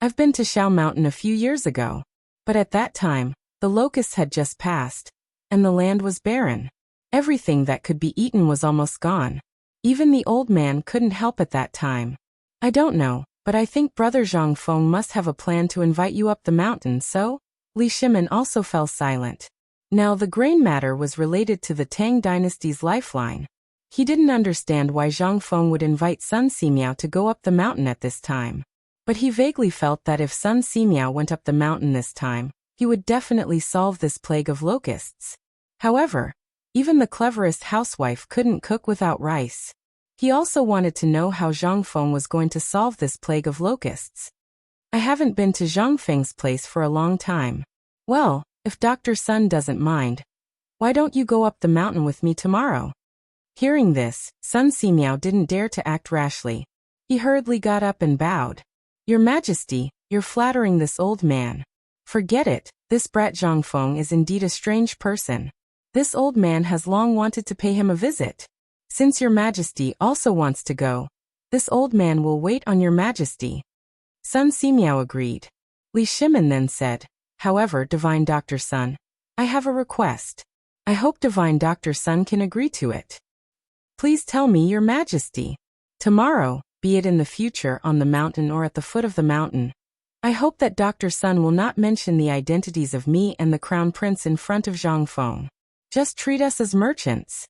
I've been to Shao Mountain a few years ago, but at that time, the locusts had just passed, and the land was barren. Everything that could be eaten was almost gone. Even the old man couldn't help at that time. I don't know, but I think Brother Zhang Feng must have a plan to invite you up the mountain, so? Li Shimon also fell silent. Now the grain matter was related to the Tang dynasty's lifeline. He didn't understand why Zhang Feng would invite Sun Simiao to go up the mountain at this time. But he vaguely felt that if Sun Simiao went up the mountain this time, he would definitely solve this plague of locusts. However, even the cleverest housewife couldn't cook without rice. He also wanted to know how Zhang Feng was going to solve this plague of locusts. I haven't been to Zhang Feng's place for a long time. Well, if Dr. Sun doesn't mind, why don't you go up the mountain with me tomorrow? Hearing this, Sun Simiao didn't dare to act rashly. He hurriedly got up and bowed. Your Majesty, you're flattering this old man. Forget it, this brat Zhang Feng is indeed a strange person. This old man has long wanted to pay him a visit. Since your Majesty also wants to go, this old man will wait on your Majesty. Sun Simiao agreed. Li Shimon then said, However, Divine Dr. Sun, I have a request. I hope Divine Dr. Sun can agree to it. Please tell me, your Majesty. Tomorrow, be it in the future on the mountain or at the foot of the mountain, I hope that Dr. Sun will not mention the identities of me and the Crown Prince in front of Zhang Feng. Just treat us as merchants.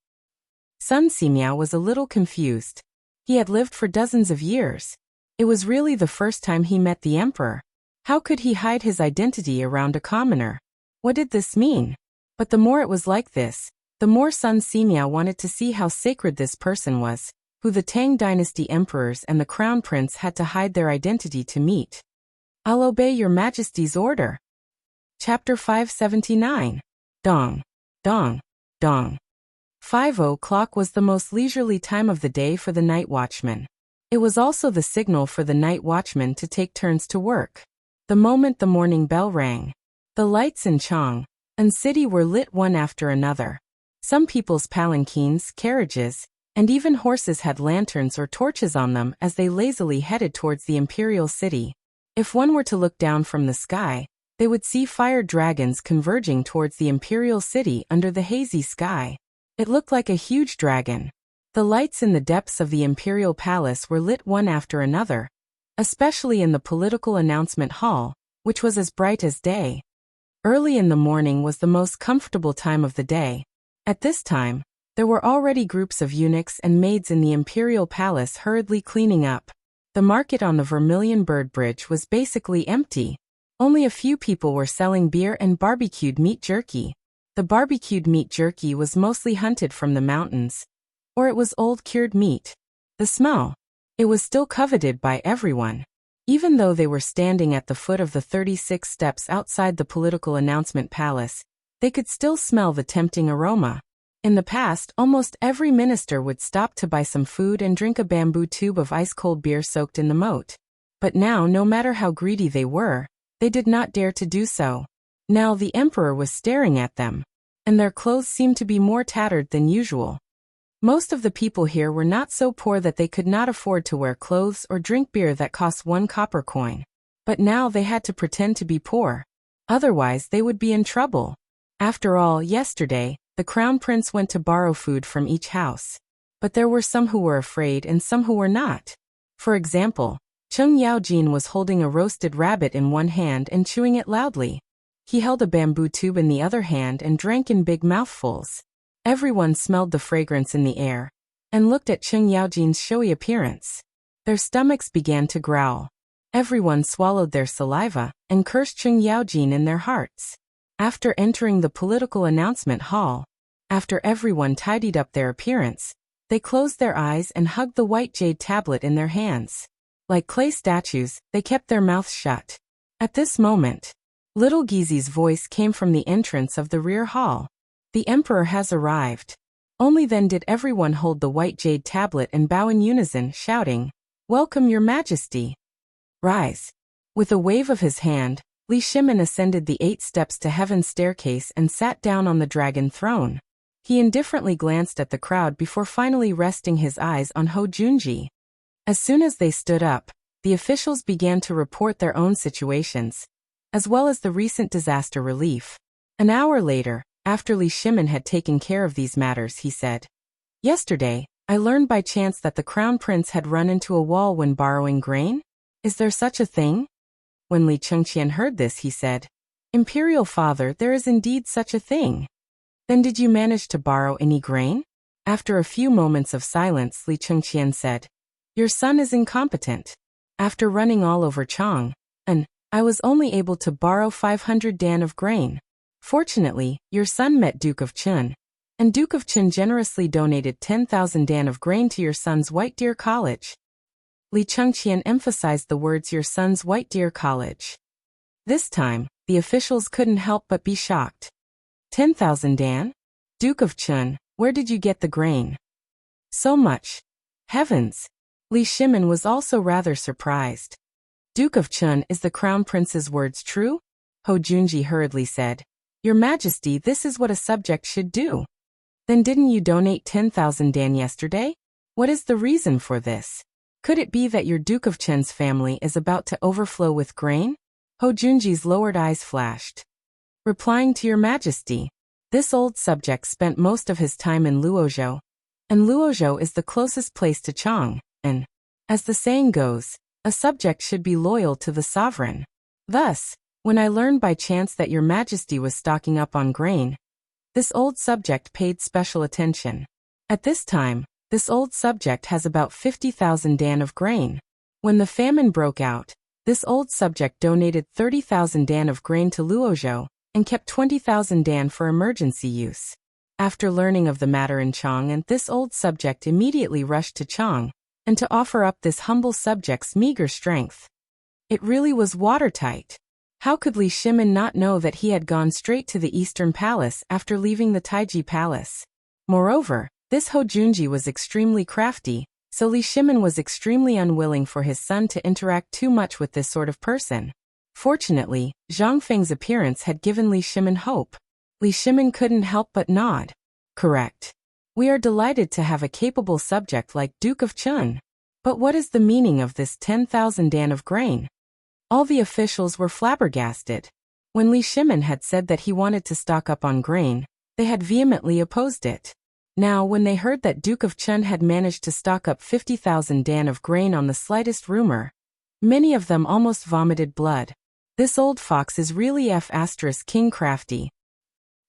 Sun Simiao was a little confused. He had lived for dozens of years. It was really the first time he met the emperor. How could he hide his identity around a commoner? What did this mean? But the more it was like this, the more Sun Simiao wanted to see how sacred this person was, who the Tang dynasty emperors and the crown prince had to hide their identity to meet. I'll obey your Majesty's order. Chapter 579. Dong. Dong. Dong. 5 o'clock was the most leisurely time of the day for the night watchman. It was also the signal for the night watchman to take turns to work. The moment the morning bell rang, the lights in Chang and city were lit one after another. Some people's palanquins, carriages, and even horses had lanterns or torches on them as they lazily headed towards the imperial city. If one were to look down from the sky, they would see fire dragons converging towards the imperial city under the hazy sky. It looked like a huge dragon. The lights in the depths of the imperial palace were lit one after another, especially in the political announcement hall, which was as bright as day. Early in the morning was the most comfortable time of the day. At this time, there were already groups of eunuchs and maids in the imperial palace hurriedly cleaning up. The market on the Vermilion Bird Bridge was basically empty. Only a few people were selling beer and barbecued meat jerky. The barbecued meat jerky was mostly hunted from the mountains, or it was old cured meat. The smell, it was still coveted by everyone. Even though they were standing at the foot of the 36 steps outside the political announcement palace, they could still smell the tempting aroma. In the past, almost every minister would stop to buy some food and drink a bamboo tube of ice-cold beer soaked in the moat. But now, no matter how greedy they were, they did not dare to do so. Now the emperor was staring at them, and their clothes seemed to be more tattered than usual. Most of the people here were not so poor that they could not afford to wear clothes or drink beer that cost 1 copper coin. But now they had to pretend to be poor. Otherwise, they would be in trouble. After all, yesterday, the crown prince went to borrow food from each house. But there were some who were afraid and some who were not. For example, Cheng Yaojin was holding a roasted rabbit in one hand and chewing it loudly. He held a bamboo tube in the other hand and drank in big mouthfuls. Everyone smelled the fragrance in the air and looked at Cheng Yaojin's showy appearance. Their stomachs began to growl. Everyone swallowed their saliva and cursed Cheng Yaojin in their hearts. After entering the political announcement hall, after everyone tidied up their appearance, they closed their eyes and hugged the white jade tablet in their hands. Like clay statues, they kept their mouths shut. At this moment, little Gizi's voice came from the entrance of the rear hall. The emperor has arrived. Only then did everyone hold the white jade tablet and bow in unison, shouting, "Welcome, your majesty." Rise. With a wave of his hand, Li Shimin ascended the 8 steps to heaven's staircase and sat down on the dragon throne. He indifferently glanced at the crowd before finally resting his eyes on Ho Junji. As soon as they stood up, the officials began to report their own situations, as well as the recent disaster relief. An hour later, after Li Shimin had taken care of these matters, he said, "Yesterday, I learned by chance that the crown prince had run into a wall when borrowing grain. Is there such a thing?" When Li Chengqian heard this, he said, "Imperial father, there is indeed such a thing." "Then did you manage to borrow any grain?" After a few moments of silence, Li Chengqian said, "Your son is incompetent. After running all over Chang, I was only able to borrow 500 dan of grain. Fortunately, your son met Duke of Chun, and Duke of Chun generously donated 10,000 dan of grain to your son's White Deer College." Li Chengqian emphasized the words "your son's White Deer College." This time, the officials couldn't help but be shocked. 10,000 dan? Duke of Chun, where did you get the grain? So much. Heavens! Li Shimin was also rather surprised. "Duke of Chun, is the crown prince's words true?" Ho Junji hurriedly said, "Your Majesty, this is what a subject should do." "Then didn't you donate 10,000 dan yesterday? What is the reason for this? Could it be that your Duke of Chun's family is about to overflow with grain?" Ho Junji's lowered eyes flashed. Replying to your Majesty, this old subject spent most of his time in Luozhou, and Luozhou is the closest place to Chang, and, as the saying goes, a subject should be loyal to the sovereign. Thus, when I learned by chance that your Majesty was stocking up on grain, this old subject paid special attention. At this time, this old subject has about 50,000 dan of grain. When the famine broke out, this old subject donated 30,000 dan of grain to Luozhou and kept 20,000 dan for emergency use. After learning of the matter in Chang, and this old subject immediately rushed to Chang and to offer up this humble subject's meager strength. It really was watertight. How could Li Shimin not know that he had gone straight to the Eastern Palace after leaving the Taiji Palace? Moreover, this Ho Junji was extremely crafty, so Li Shimin was extremely unwilling for his son to interact too much with this sort of person. Fortunately, Zhang Feng's appearance had given Li Shimin hope. Li Shimin couldn't help but nod. "Correct. We are delighted to have a capable subject like Duke of Chun. But what is the meaning of this 10,000 dan of grain?" All the officials were flabbergasted. When Li Shimin had said that he wanted to stock up on grain, they had vehemently opposed it. Now, when they heard that Duke of Chun had managed to stock up 50,000 dan of grain on the slightest rumor, many of them almost vomited blood. This old fox is really King crafty.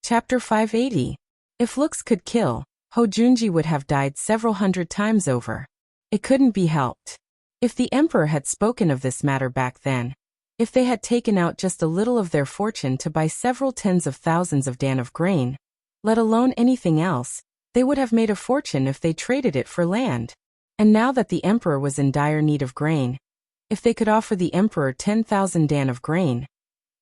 Chapter 580. If looks could kill, Ho Junji would have died several hundred times over. It couldn't be helped. If the emperor had spoken of this matter back then, if they had taken out just a little of their fortune to buy several tens of thousands of dan of grain, let alone anything else, they would have made a fortune if they traded it for land. And now that the emperor was in dire need of grain, if they could offer the emperor 10,000 dan of grain,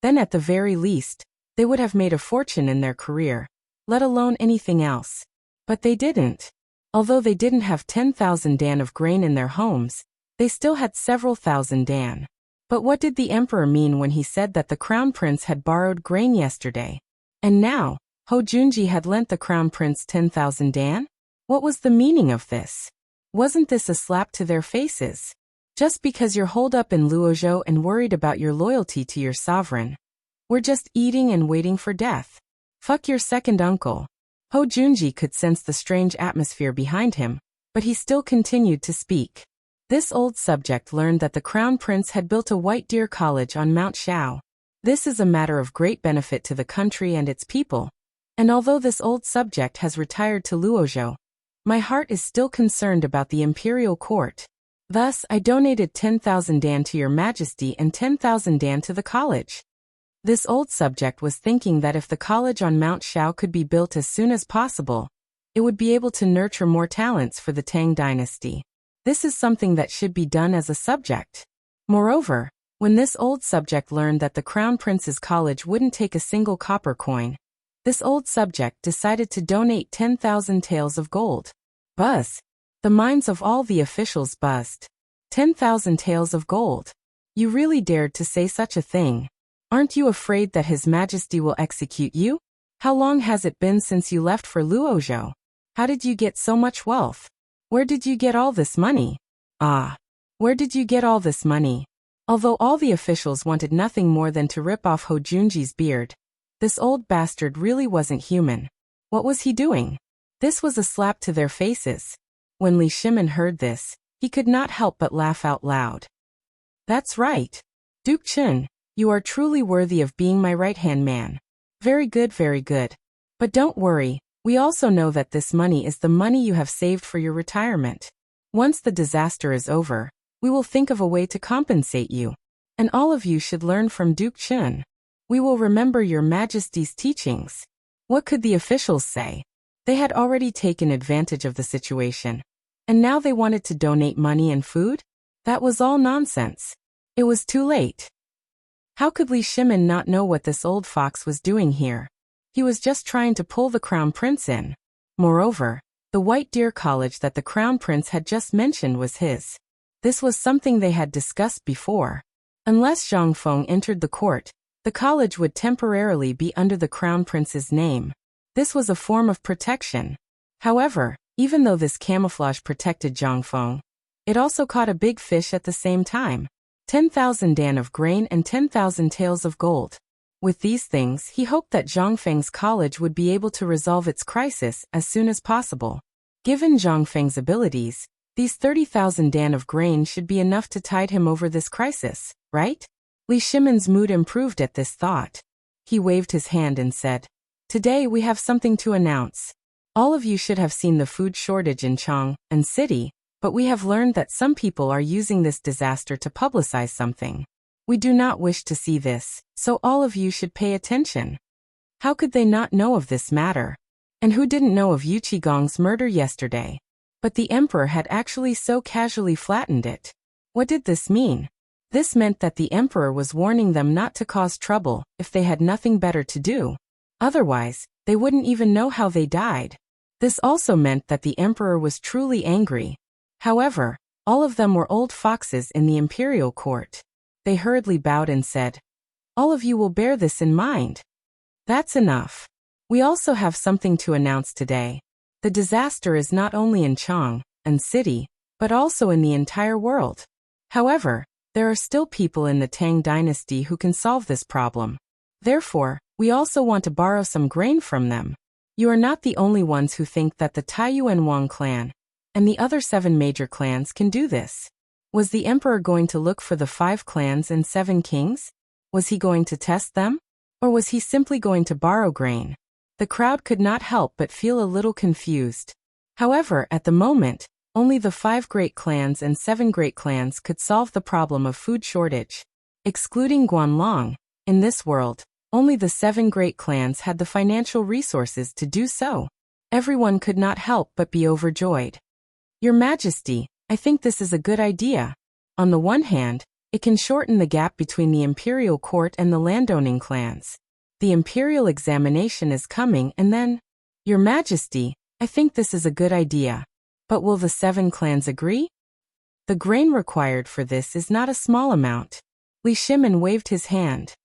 then at the very least, they would have made a fortune in their career, let alone anything else. But they didn't. Although they didn't have 10,000 dan of grain in their homes, they still had several thousand dan. But what did the emperor mean when he said that the crown prince had borrowed grain yesterday? And now, Ho Junji had lent the crown prince 10,000 dan? What was the meaning of this? Wasn't this a slap to their faces? Just because you're holed up in Luozhou and worried about your loyalty to your sovereign, We're just eating and waiting for death. Fuck your second uncle. Ho Junji could sense the strange atmosphere behind him, but he still continued to speak. This old subject learned that the Crown Prince had built a White Deer College on Mount Shao. This is a matter of great benefit to the country and its people. And although this old subject has retired to Luozhou, my heart is still concerned about the imperial court. Thus, I donated 10,000 dan to your majesty and 10,000 dan to the college. This old subject was thinking that if the college on Mount Shao could be built as soon as possible, it would be able to nurture more talents for the Tang dynasty. This is something that should be done as a subject. Moreover, when this old subject learned that the Crown Prince's college wouldn't take a single copper coin, this old subject decided to donate 10,000 taels of gold. Buzz. The minds of all the officials buzzed. 10,000 taels of gold. You really dared to say such a thing. Aren't you afraid that His Majesty will execute you? How long has it been since you left for Luozhou? How did you get so much wealth? Where did you get all this money? Ah. Where did you get all this money? Although all the officials wanted nothing more than to rip off Ho Junji's beard, this old bastard really wasn't human. What was he doing? This was a slap to their faces. When Li Shimin heard this, he could not help but laugh out loud. That's right. Duke Chun, you are truly worthy of being my right-hand man. Very good, very good. But don't worry, we also know that this money is the money you have saved for your retirement. Once the disaster is over, we will think of a way to compensate you. And all of you should learn from Duke Chun. We will remember your Majesty's teachings. What could the officials say? They had already taken advantage of the situation. And now they wanted to donate money and food? That was all nonsense. It was too late. How could Li Shimin not know what this old fox was doing here? He was just trying to pull the Crown Prince in. Moreover, the White Deer College that the Crown Prince had just mentioned was his. This was something they had discussed before. Unless Zhang Feng entered the court, the college would temporarily be under the Crown Prince's name. This was a form of protection. However, even though this camouflage protected Zhang Feng, it also caught a big fish at the same time. 10,000 dan of grain and 10,000 taels of gold. With these things, he hoped that Zhang Feng's college would be able to resolve its crisis as soon as possible. Given Zhang Feng's abilities, these 30,000 dan of grain should be enough to tide him over this crisis, right? Li Shimin's mood improved at this thought. He waved his hand and said, "Today we have something to announce. All of you should have seen the food shortage in Chang and City, but we have learned that some people are using this disaster to publicize something. We do not wish to see this, so all of you should pay attention." How could they not know of this matter? And who didn't know of Yu Qigong's murder yesterday? But the emperor had actually so casually flattened it. What did this mean? This meant that the emperor was warning them not to cause trouble if they had nothing better to do. Otherwise, they wouldn't even know how they died. This also meant that the emperor was truly angry. However, all of them were old foxes in the imperial court. They hurriedly bowed and said, "All of you will bear this in mind." That's enough. We also have something to announce today. The disaster is not only in Chang and City, but also in the entire world. However, there are still people in the Tang dynasty who can solve this problem. Therefore, we also want to borrow some grain from them. You are not the only ones who think that the Taiyuan Wang clan and the other 7 major clans can do this. Was the emperor going to look for the 5 clans and 7 kings? Was he going to test them? Or was he simply going to borrow grain? The crowd could not help but feel a little confused. However, at the moment, only the 5 great clans and 7 great clans could solve the problem of food shortage. Excluding Guanlong, in this world, only the 7 great clans had the financial resources to do so. Everyone could not help but be overjoyed. Your Majesty, I think this is a good idea. On the one hand, it can shorten the gap between the imperial court and the landowning clans. The imperial examination is coming and then, Your Majesty, I think this is a good idea. But will the 7 clans agree? The grain required for this is not a small amount. Li Shimin waved his hand.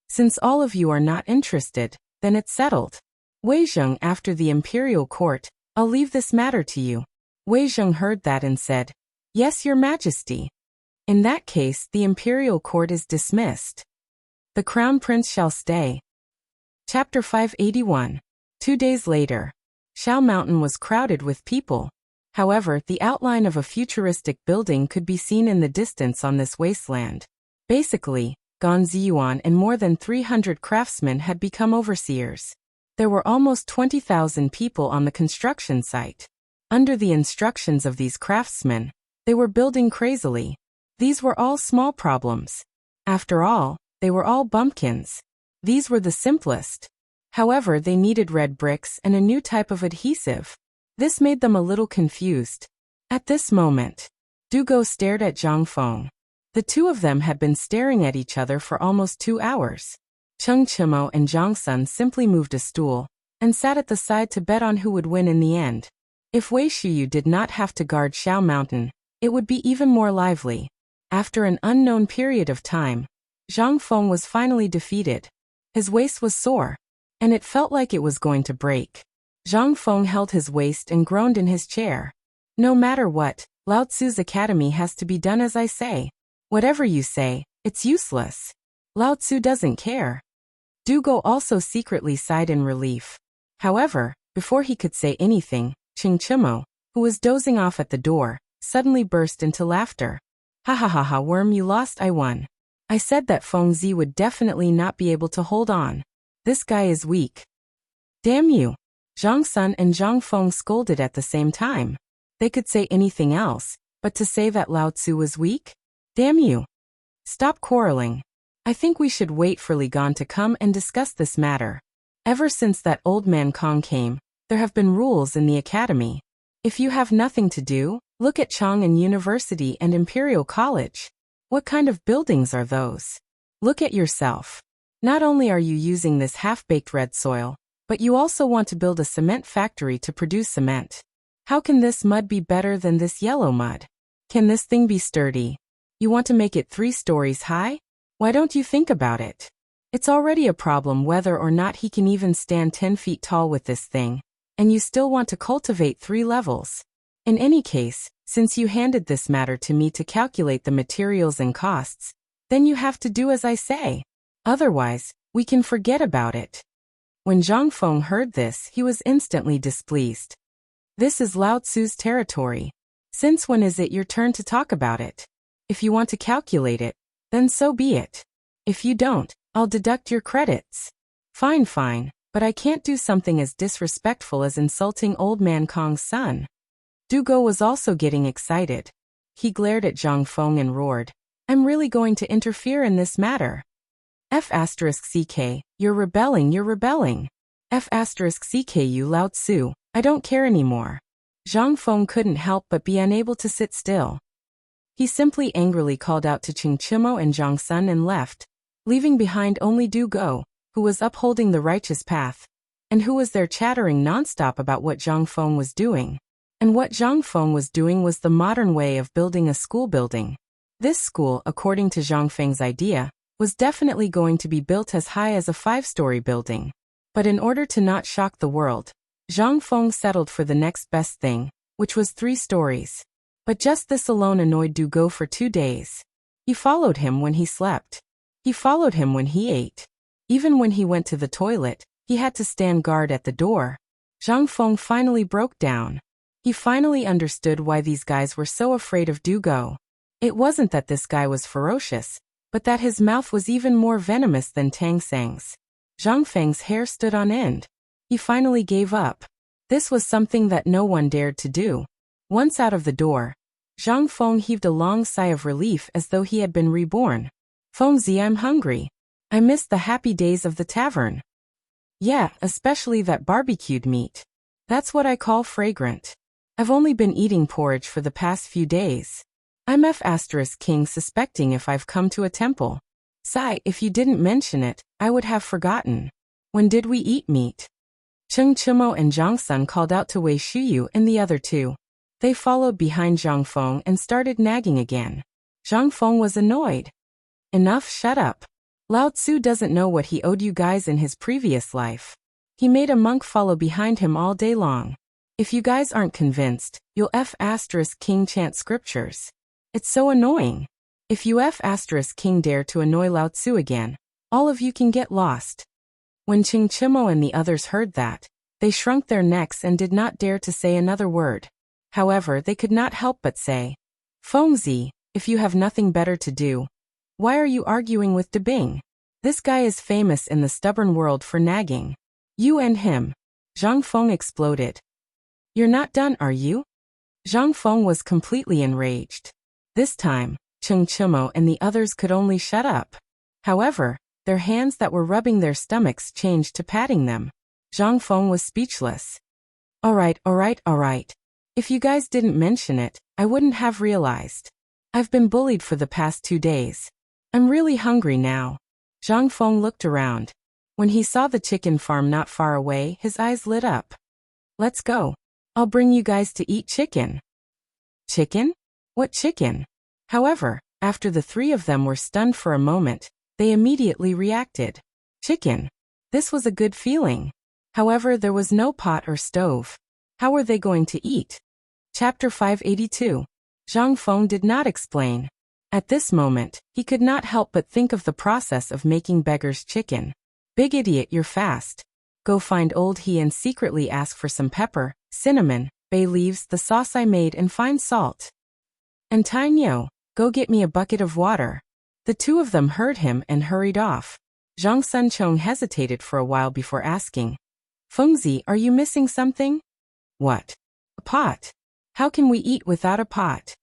Since all of you are not interested, then it's settled. Wei Zheng, after the imperial court, I'll leave this matter to you. Wei Zheng heard that and said, "Yes, Your Majesty." In that case, the imperial court is dismissed. The Crown Prince shall stay. Chapter 581. 2 days later. Shao Mountain was crowded with people. However, the outline of a futuristic building could be seen in the distance on this wasteland. Basically, Gan Ziyuan and more than 300 craftsmen had become overseers. There were almost 20,000 people on the construction site. Under the instructions of these craftsmen, they were building crazily. These were all small problems. After all, they were all bumpkins. These were the simplest. However, they needed red bricks and a new type of adhesive. This made them a little confused. At this moment, Dugo stared at Zhang Feng. The two of them had been staring at each other for almost 2 hours. Cheng Chimo and Zhang Sun simply moved a stool and sat at the side to bet on who would win in the end. If Wei Shuyu did not have to guard Shao Mountain, it would be even more lively. After an unknown period of time, Zhang Feng was finally defeated. His waist was sore, and it felt like it was going to break. Zhang Feng held his waist and groaned in his chair. No matter what, Lao Tzu's academy has to be done as I say. Whatever you say, it's useless. Lao Tzu doesn't care. Dugo also secretly sighed in relief. However, before he could say anything, Cheng Chimo, who was dozing off at the door, suddenly burst into laughter. Ha ha ha ha, worm, you lost, I won. I said that Feng Zi would definitely not be able to hold on. This guy is weak. Damn you. Zhang Sun and Zhang Feng scolded at the same time. They could say anything else, but to say that Lao Tzu was weak? Damn you. Stop quarreling. I think we should wait for Li Gan to come and discuss this matter. Ever since that old man Kong came, there have been rules in the academy. If you have nothing to do, look at Chang'an University and Imperial College. What kind of buildings are those? Look at yourself. Not only are you using this half-baked red soil, but you also want to build a cement factory to produce cement. How can this mud be better than this yellow mud? Can this thing be sturdy? You want to make it 3 stories high? Why don't you think about it? It's already a problem whether or not he can even stand 10 feet tall with this thing, and you still want to cultivate 3 levels. In any case, since you handed this matter to me to calculate the materials and costs, then you have to do as I say. Otherwise, we can forget about it. When Zhang Feng heard this, he was instantly displeased. This is Lao Tzu's territory. Since when is it your turn to talk about it? If you want to calculate it, then so be it. If you don't, I'll deduct your credits. Fine, fine, but I can't do something as disrespectful as insulting old man Kong's son. Dugo was also getting excited. He glared at Zhang Feng and roared, I'm really going to interfere in this matter. F***CK, you're rebelling. F***CK, you Lao Tzu, I don't care anymore. Zhang Feng couldn't help but be unable to sit still. He simply angrily called out to Cheng Chimo and Zhang Sun and left, leaving behind only Dugo, who was upholding the righteous path, and who was there chattering nonstop about what Zhang Feng was doing. And what Zhang Feng was doing was the modern way of building a school building. This school, according to Zhang Feng's idea, was definitely going to be built as high as a 5-story building. But in order to not shock the world, Zhang Feng settled for the next best thing, which was 3 stories. But just this alone annoyed Dugo for 2 days. He followed him when he slept. He followed him when he ate. Even when he went to the toilet, he had to stand guard at the door. Zhang Feng finally broke down. He finally understood why these guys were so afraid of Dugo. It wasn't that this guy was ferocious, but that his mouth was even more venomous than Tang Sang's. Zhang Feng's hair stood on end. He finally gave up. This was something that no one dared to do. Once out of the door, Zhang Feng heaved a long sigh of relief as though he had been reborn. Feng Zi, I'm hungry. I missed the happy days of the tavern. Yeah, especially that barbecued meat. That's what I call fragrant. I've only been eating porridge for the past few days. I'm F***king suspecting if I've come to a temple. Sigh, if you didn't mention it, I would have forgotten. When did we eat meat? Cheng Chimo and Zhang Sun called out to Wei Shuyu and the other 2. They followed behind Zhang Feng and started nagging again. Zhang Feng was annoyed. Enough, shut up. Lao Tzu doesn't know what he owed you guys in his previous life. He made a monk follow behind him all day long. If you guys aren't convinced, you'll F***king chant scriptures. It's so annoying. If you F***king dare to annoy Lao Tzu again, All of you can get lost. When Chimo and the others heard that, they shrunk their necks and did not dare to say another word. However, they could not help but say, Fengzi, if you have nothing better to do, why are you arguing with Debing? This guy is famous in the stubborn world for nagging. You and him. Zhang Feng exploded. You're not done, are you? Zhang Feng was completely enraged. This time, Chimo and the others could only shut up. However, their hands that were rubbing their stomachs changed to patting them. Zhang Feng was speechless. All right. If you guys didn't mention it, I wouldn't have realized. I've been bullied for the past 2 days. I'm really hungry now. Zhang Feng looked around. When he saw the chicken farm not far away, his eyes lit up. Let's go. I'll bring you guys to eat chicken. Chicken? What chicken? However, after the 3 of them were stunned for a moment, they immediately reacted. Chicken. This was a good feeling. However, there was no pot or stove. How were they going to eat? Chapter 582. Zhang Feng did not explain. At this moment, he could not help but think of the process of making beggar's chicken. Big idiot, you're fast. Go find old he and secretly ask for some pepper, cinnamon, bay leaves, the sauce I made, and fine salt. And Tainyo, go get me a bucket of water. The 2 of them heard him and hurried off. Zhang Sunchong hesitated for a while before asking, Fengzi, are you missing something? What? A pot. How can we eat without a pot?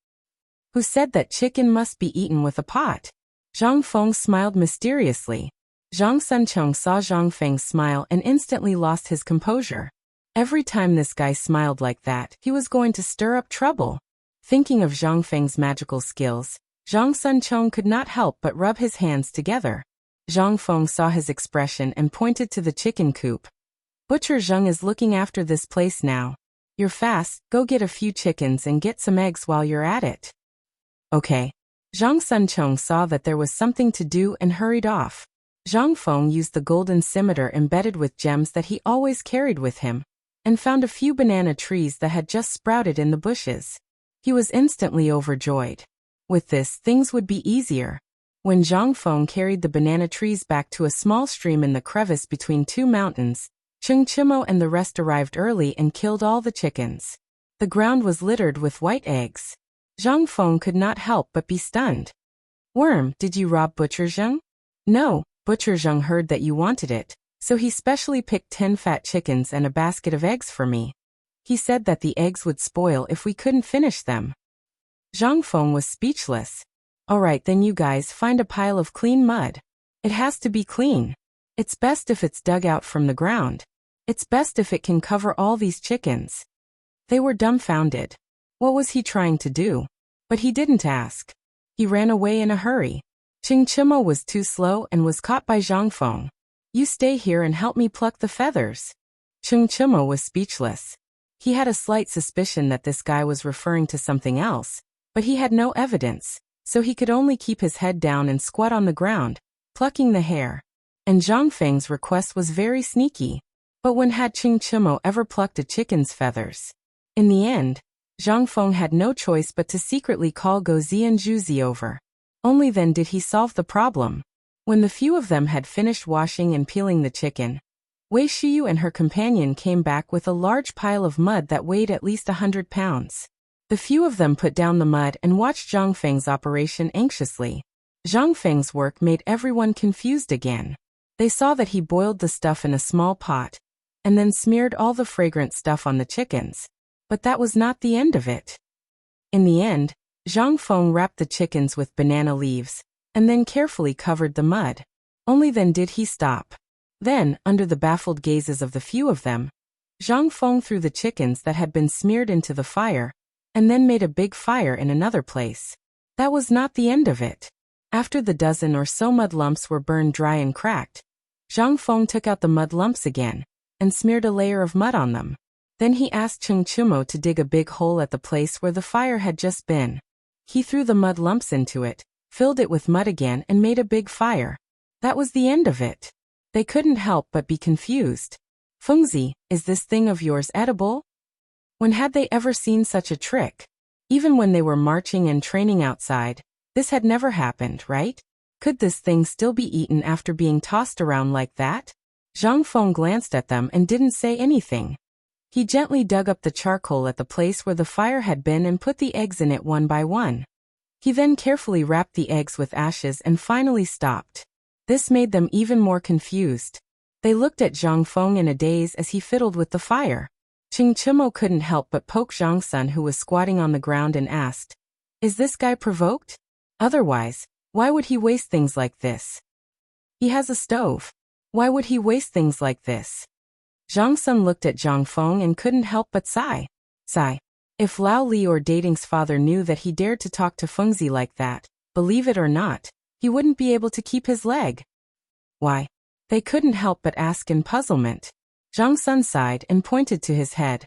Who said that chicken must be eaten with a pot? Zhang Feng smiled mysteriously. Zhang Sunchong saw Zhang Feng's smile and instantly lost his composure. Every time this guy smiled like that, he was going to stir up trouble. Thinking of Zhang Feng's magical skills, Zhang Sunchong could not help but rub his hands together. Zhang Feng saw his expression and pointed to the chicken coop. Butcher Zhang is looking after this place now. You're fast, go get a few chickens and get some eggs while you're at it. Okay. Zhang Sunchong saw that there was something to do and hurried off. Zhang Feng used the golden scimitar embedded with gems that he always carried with him, and found a few banana trees that had just sprouted in the bushes. He was instantly overjoyed. With this, things would be easier. When Zhang Feng carried the banana trees back to a small stream in the crevice between 2 mountains, Chimo and the rest arrived early and killed all the chickens. The ground was littered with white eggs. Zhang Feng could not help but be stunned. Worm, did you rob Butcher Zhang? No, Butcher Zhang heard that you wanted it, so he specially picked 10 fat chickens and a basket of eggs for me. He said that the eggs would spoil if we couldn't finish them. Zhang Feng was speechless. Alright, then you guys find a pile of clean mud. It has to be clean. It's best if it's dug out from the ground. It's best if it can cover all these chickens. They were dumbfounded. What was he trying to do? But he didn't ask. He ran away in a hurry. Chimo was too slow and was caught by Zhang Feng. You stay here and help me pluck the feathers. Chimo was speechless. He had a slight suspicion that this guy was referring to something else, but he had no evidence, so he could only keep his head down and squat on the ground, plucking the hair. And Zhang Feng's request was very sneaky. But when had Chimo ever plucked a chicken's feathers? In the end, Zhang Feng had no choice but to secretly call Gozi and Zhuzi over. Only then did he solve the problem. When the few of them had finished washing and peeling the chicken, Wei Shiyu and her companion came back with a large pile of mud that weighed at least 100 pounds. The few of them put down the mud and watched Zhang Feng's operation anxiously. Zhang Feng's work made everyone confused again. They saw that he boiled the stuff in a small pot, and then smeared all the fragrant stuff on the chickens. But that was not the end of it. In the end, Zhang Feng wrapped the chickens with banana leaves, and then carefully covered the mud. Only then did he stop. Then, under the baffled gazes of the few of them, Zhang Feng threw the chickens that had been smeared into the fire, and then made a big fire in another place. That was not the end of it. After the dozen or so mud lumps were burned dry and cracked, Zhang Feng took out the mud lumps again, and smeared a layer of mud on them. Then he asked Chimo to dig a big hole at the place where the fire had just been. He threw the mud lumps into it, filled it with mud again and made a big fire. That was the end of it. They couldn't help but be confused. Fengzi, is this thing of yours edible? When had they ever seen such a trick? Even when they were marching and training outside, this had never happened, right? Could this thing still be eaten after being tossed around like that? Zhang Feng glanced at them and didn't say anything. He gently dug up the charcoal at the place where the fire had been and put the eggs in it one by one. He then carefully wrapped the eggs with ashes and finally stopped. This made them even more confused. They looked at Zhang Feng in a daze as he fiddled with the fire. Qing Chimo couldn't help but poke Zhang Sun, who was squatting on the ground, and asked, "Is this guy provoked? Otherwise, why would he waste things like this? He has a stove. Why would he waste things like this?" Zhang Sun looked at Zhang Feng and couldn't help but sigh. If Lao Li or Dating's father knew that he dared to talk to Fengzi like that, believe it or not, he wouldn't be able to keep his leg. Why? They couldn't help but ask in puzzlement. Zhang Sun sighed and pointed to his head.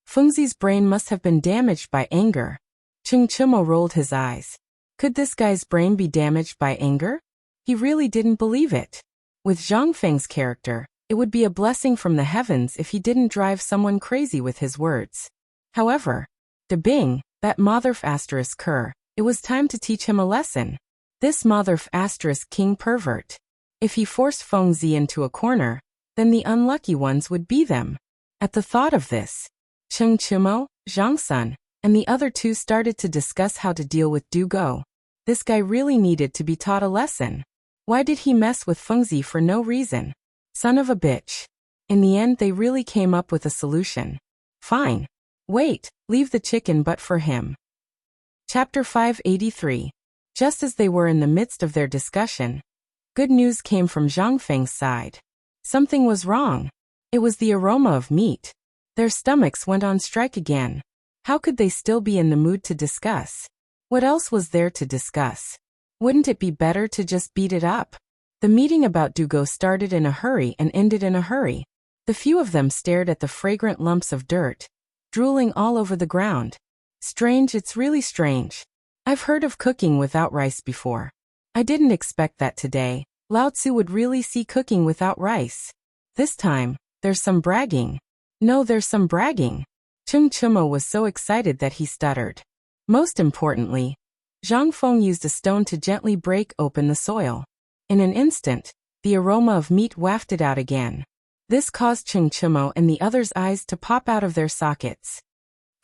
Fengzi's brain must have been damaged by anger. Qing Chimo rolled his eyes. Could this guy's brain be damaged by anger? He really didn't believe it. With Zhang Feng's character, it would be a blessing from the heavens if he didn't drive someone crazy with his words. However, de Bing, that motherf asterisk cur, it was time to teach him a lesson. This motherf asterisk king pervert. If he forced Fengzi into a corner, then the unlucky ones would be them. At the thought of this, Qing Chimo, Zhang Sun, and the other two started to discuss how to deal with Du Go. This guy really needed to be taught a lesson. Why did he mess with Fengzi for no reason? Son of a bitch. In the end, they really came up with a solution. Fine. Wait, leave the chicken butt for him. Chapter 583. Just as they were in the midst of their discussion, good news came from Zhang Feng's side. Something was wrong. It was the aroma of meat. Their stomachs went on strike again. How could they still be in the mood to discuss? What else was there to discuss? Wouldn't it be better to just beat it up? The meeting about Dugo started in a hurry and ended in a hurry. The few of them stared at the fragrant lumps of dirt, drooling all over the ground. Strange, it's really strange. I've heard of cooking without rice before. I didn't expect that today Lao Tzu would really see cooking without rice. This time, there's some bragging. No, there's some bragging. Qing Chimo was so excited that he stuttered. Most importantly, Zhang Feng used a stone to gently break open the soil. In an instant, the aroma of meat wafted out again. This caused Qing Chimo and the others' eyes to pop out of their sockets.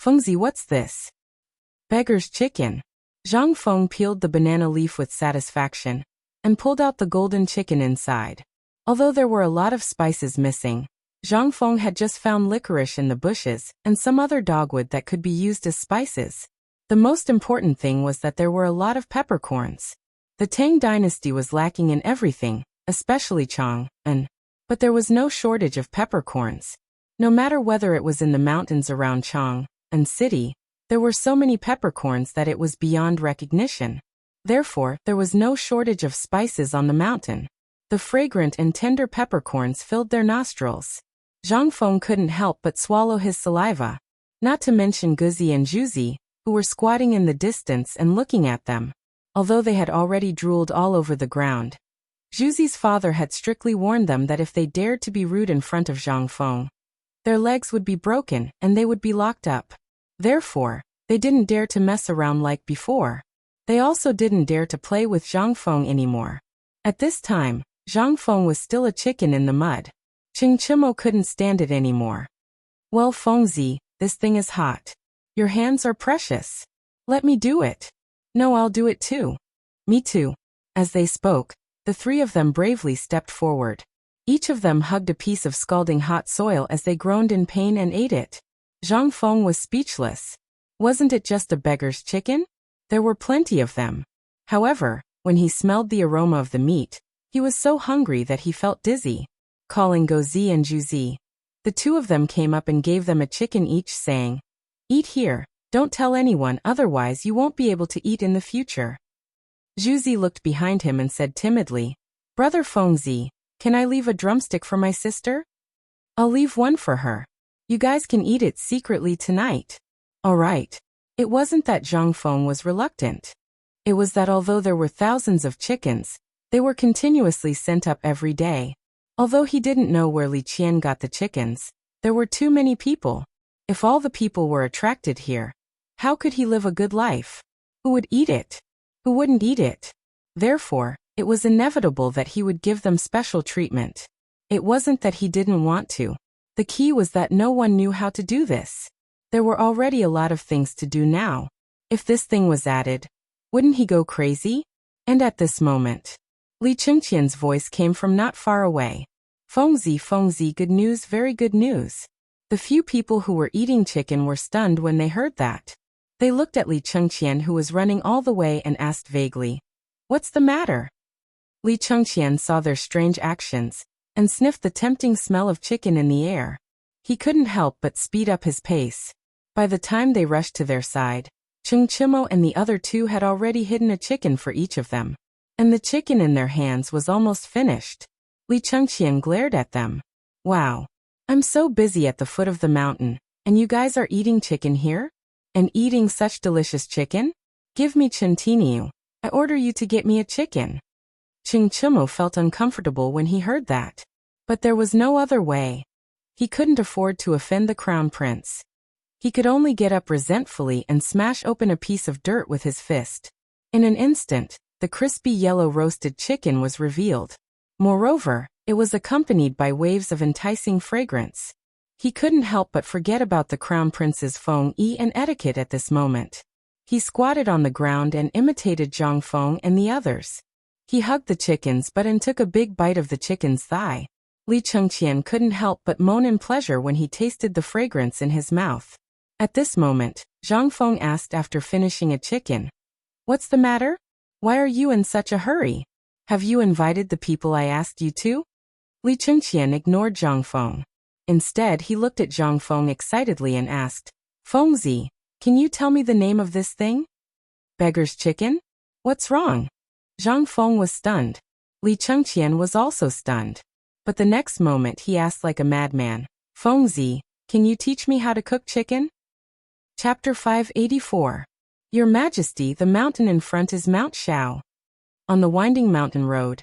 Fengzi, what's this? Beggar's chicken. Zhang Feng peeled the banana leaf with satisfaction and pulled out the golden chicken inside. Although there were a lot of spices missing, Zhang Feng had just found licorice in the bushes and some other dogwood that could be used as spices. The most important thing was that there were a lot of peppercorns. The Tang dynasty was lacking in everything, especially Chang, but there was no shortage of peppercorns. No matter whether it was in the mountains around Chang and city, there were so many peppercorns that it was beyond recognition. Therefore, there was no shortage of spices on the mountain. The fragrant and tender peppercorns filled their nostrils. Zhang Feng couldn't help but swallow his saliva. Not to mention Guzi and Juzi, who were squatting in the distance and looking at them. Although they had already drooled all over the ground, Juzi's father had strictly warned them that if they dared to be rude in front of Zhang Feng, their legs would be broken and they would be locked up. Therefore, they didn't dare to mess around like before. They also didn't dare to play with Zhang Feng anymore. At this time, Zhang Feng was still a chicken in the mud. Qing Chimo couldn't stand it anymore. Well, Fengzi, this thing is hot. Your hands are precious. Let me do it. No, I'll do it too. Me too. As they spoke, the three of them bravely stepped forward. Each of them hugged a piece of scalding hot soil as they groaned in pain and ate it. Zhang Feng was speechless. Wasn't it just a beggar's chicken? There were plenty of them. However, when he smelled the aroma of the meat, he was so hungry that he felt dizzy. Calling Gozi and Juzi, the two of them came up and gave them a chicken each, saying, "Eat here, don't tell anyone, otherwise you won't be able to eat in the future." Juzi looked behind him and said timidly, "Brother Fengzi, can I leave a drumstick for my sister?" "I'll leave one for her. You guys can eat it secretly tonight." "All right." It wasn't that Zhang Feng was reluctant. It was that although there were thousands of chickens, they were continuously sent up every day. Although he didn't know where Li Qian got the chickens, there were too many people. If all the people were attracted here, how could he live a good life? Who would eat it? Who wouldn't eat it? Therefore, It was inevitable that he would give them special treatment. It wasn't that he didn't want to. The key was that no one knew how to do this. There were already a lot of things to do now. If this thing was added, wouldn't he go crazy? And at this moment, Li Chengqian's voice came from not far away. Fengzi, good news, very good news. The few people who were eating chicken were stunned when they heard that. They looked at Li Chengqian, who was running all the way, and asked vaguely, "What's the matter?" Li Chengqian saw their strange actions and sniffed the tempting smell of chicken in the air. He couldn't help but speed up his pace. By the time they rushed to their side, Cheng Chimo and the other two had already hidden a chicken for each of them, and the chicken in their hands was almost finished. Li Chengqian glared at them. "Wow. I'm so busy at the foot of the mountain, and you guys are eating chicken here? And eating such delicious chicken? Give me Chentiniu. I order you to get me a chicken." Cheng Chimo felt uncomfortable when he heard that. But there was no other way. He couldn't afford to offend the crown prince. He could only get up resentfully and smash open a piece of dirt with his fist. In an instant, the crispy yellow roasted chicken was revealed. Moreover, it was accompanied by waves of enticing fragrance. He couldn't help but forget about the crown prince's feng yi and etiquette at this moment. He squatted on the ground and imitated Zhang Feng and the others. He hugged the chickens butt and took a big bite of the chicken's thigh. Li Chengqian couldn't help but moan in pleasure when he tasted the fragrance in his mouth. At this moment, Zhang Feng asked after finishing a chicken, "What's the matter? Why are you in such a hurry? Have you invited the people I asked you to?" Li Chengqian ignored Zhang Feng. Instead, he looked at Zhang Feng excitedly and asked, "Fengzi, can you tell me the name of this thing?" "Beggar's chicken? What's wrong?" Zhang Feng was stunned. Li Chengqian was also stunned. But the next moment he asked like a madman, "Fengzi, can you teach me how to cook chicken?" Chapter 584. Your Majesty, the mountain in front is Mount Shao. On the winding mountain road,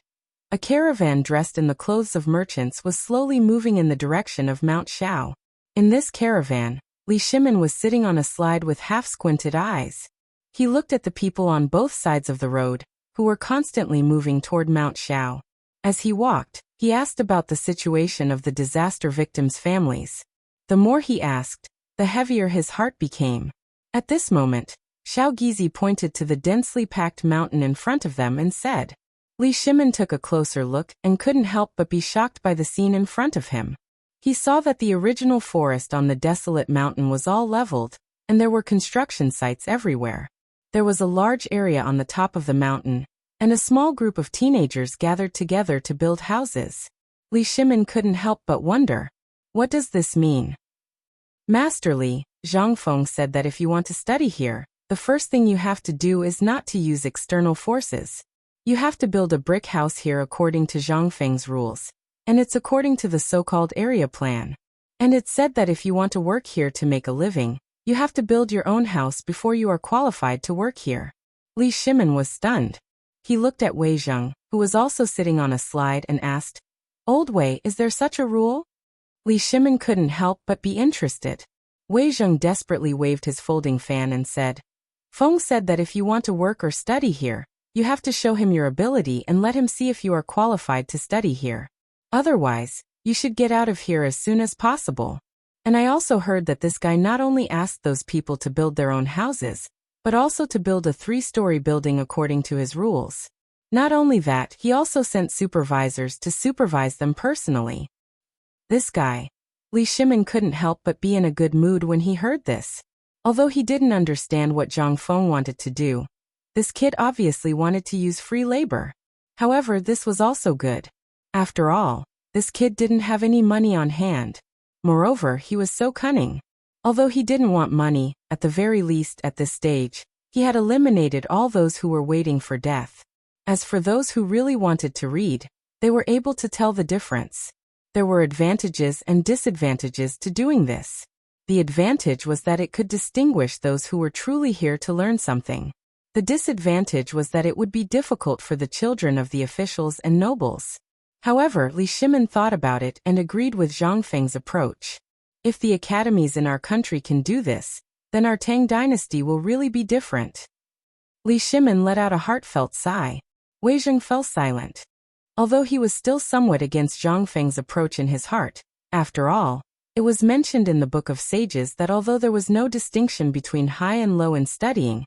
a caravan dressed in the clothes of merchants was slowly moving in the direction of Mount Shao. In this caravan, Li Shimin was sitting on a slide with half-squinted eyes. He looked at the people on both sides of the road, who were constantly moving toward Mount Shao. As he walked, he asked about the situation of the disaster victims' families. The more he asked, the heavier his heart became. At this moment, Xiao Gizi pointed to the densely packed mountain in front of them and said. Li Shimin took a closer look and couldn't help but be shocked by the scene in front of him. He saw that the original forest on the desolate mountain was all leveled, and there were construction sites everywhere. There was a large area on the top of the mountain, and a small group of teenagers gathered together to build houses. Li Shimin couldn't help but wonder, what does this mean? Master Li, Zhang Feng said that if you want to study here, the first thing you have to do is not to use external forces. You have to build a brick house here according to Zhang Feng's rules, and it's according to the so-called area plan. And it's said that if you want to work here to make a living, you have to build your own house before you are qualified to work here. Li Shimin was stunned. He looked at Wei Zheng, who was also sitting on a slide, and asked, Old Wei, is there such a rule? Li Shimin couldn't help but be interested. Wei Zheng desperately waved his folding fan and said, Feng said that if you want to work or study here, you have to show him your ability and let him see if you are qualified to study here. Otherwise, you should get out of here as soon as possible. And I also heard that this guy not only asked those people to build their own houses, but also to build a 3-story building according to his rules. Not only that, he also sent supervisors to supervise them personally. This guy. Li Shimin couldn't help but be in a good mood when he heard this. Although he didn't understand what Zhang Feng wanted to do, this kid obviously wanted to use free labor. However, this was also good. After all, this kid didn't have any money on hand. Moreover, he was so cunning. Although he didn't want money, at the very least at this stage, he had eliminated all those who were waiting for death. As for those who really wanted to read, they were able to tell the difference. There were advantages and disadvantages to doing this. The advantage was that it could distinguish those who were truly here to learn something. The disadvantage was that it would be difficult for the children of the officials and nobles. However, Li Shimin thought about it and agreed with Zhang Feng's approach. If the academies in our country can do this, then our Tang dynasty will really be different. Li Shimin let out a heartfelt sigh. Wei Zheng fell silent. Although he was still somewhat against Zhang Feng's approach in his heart, after all, it was mentioned in the Book of Sages that although there was no distinction between high and low in studying,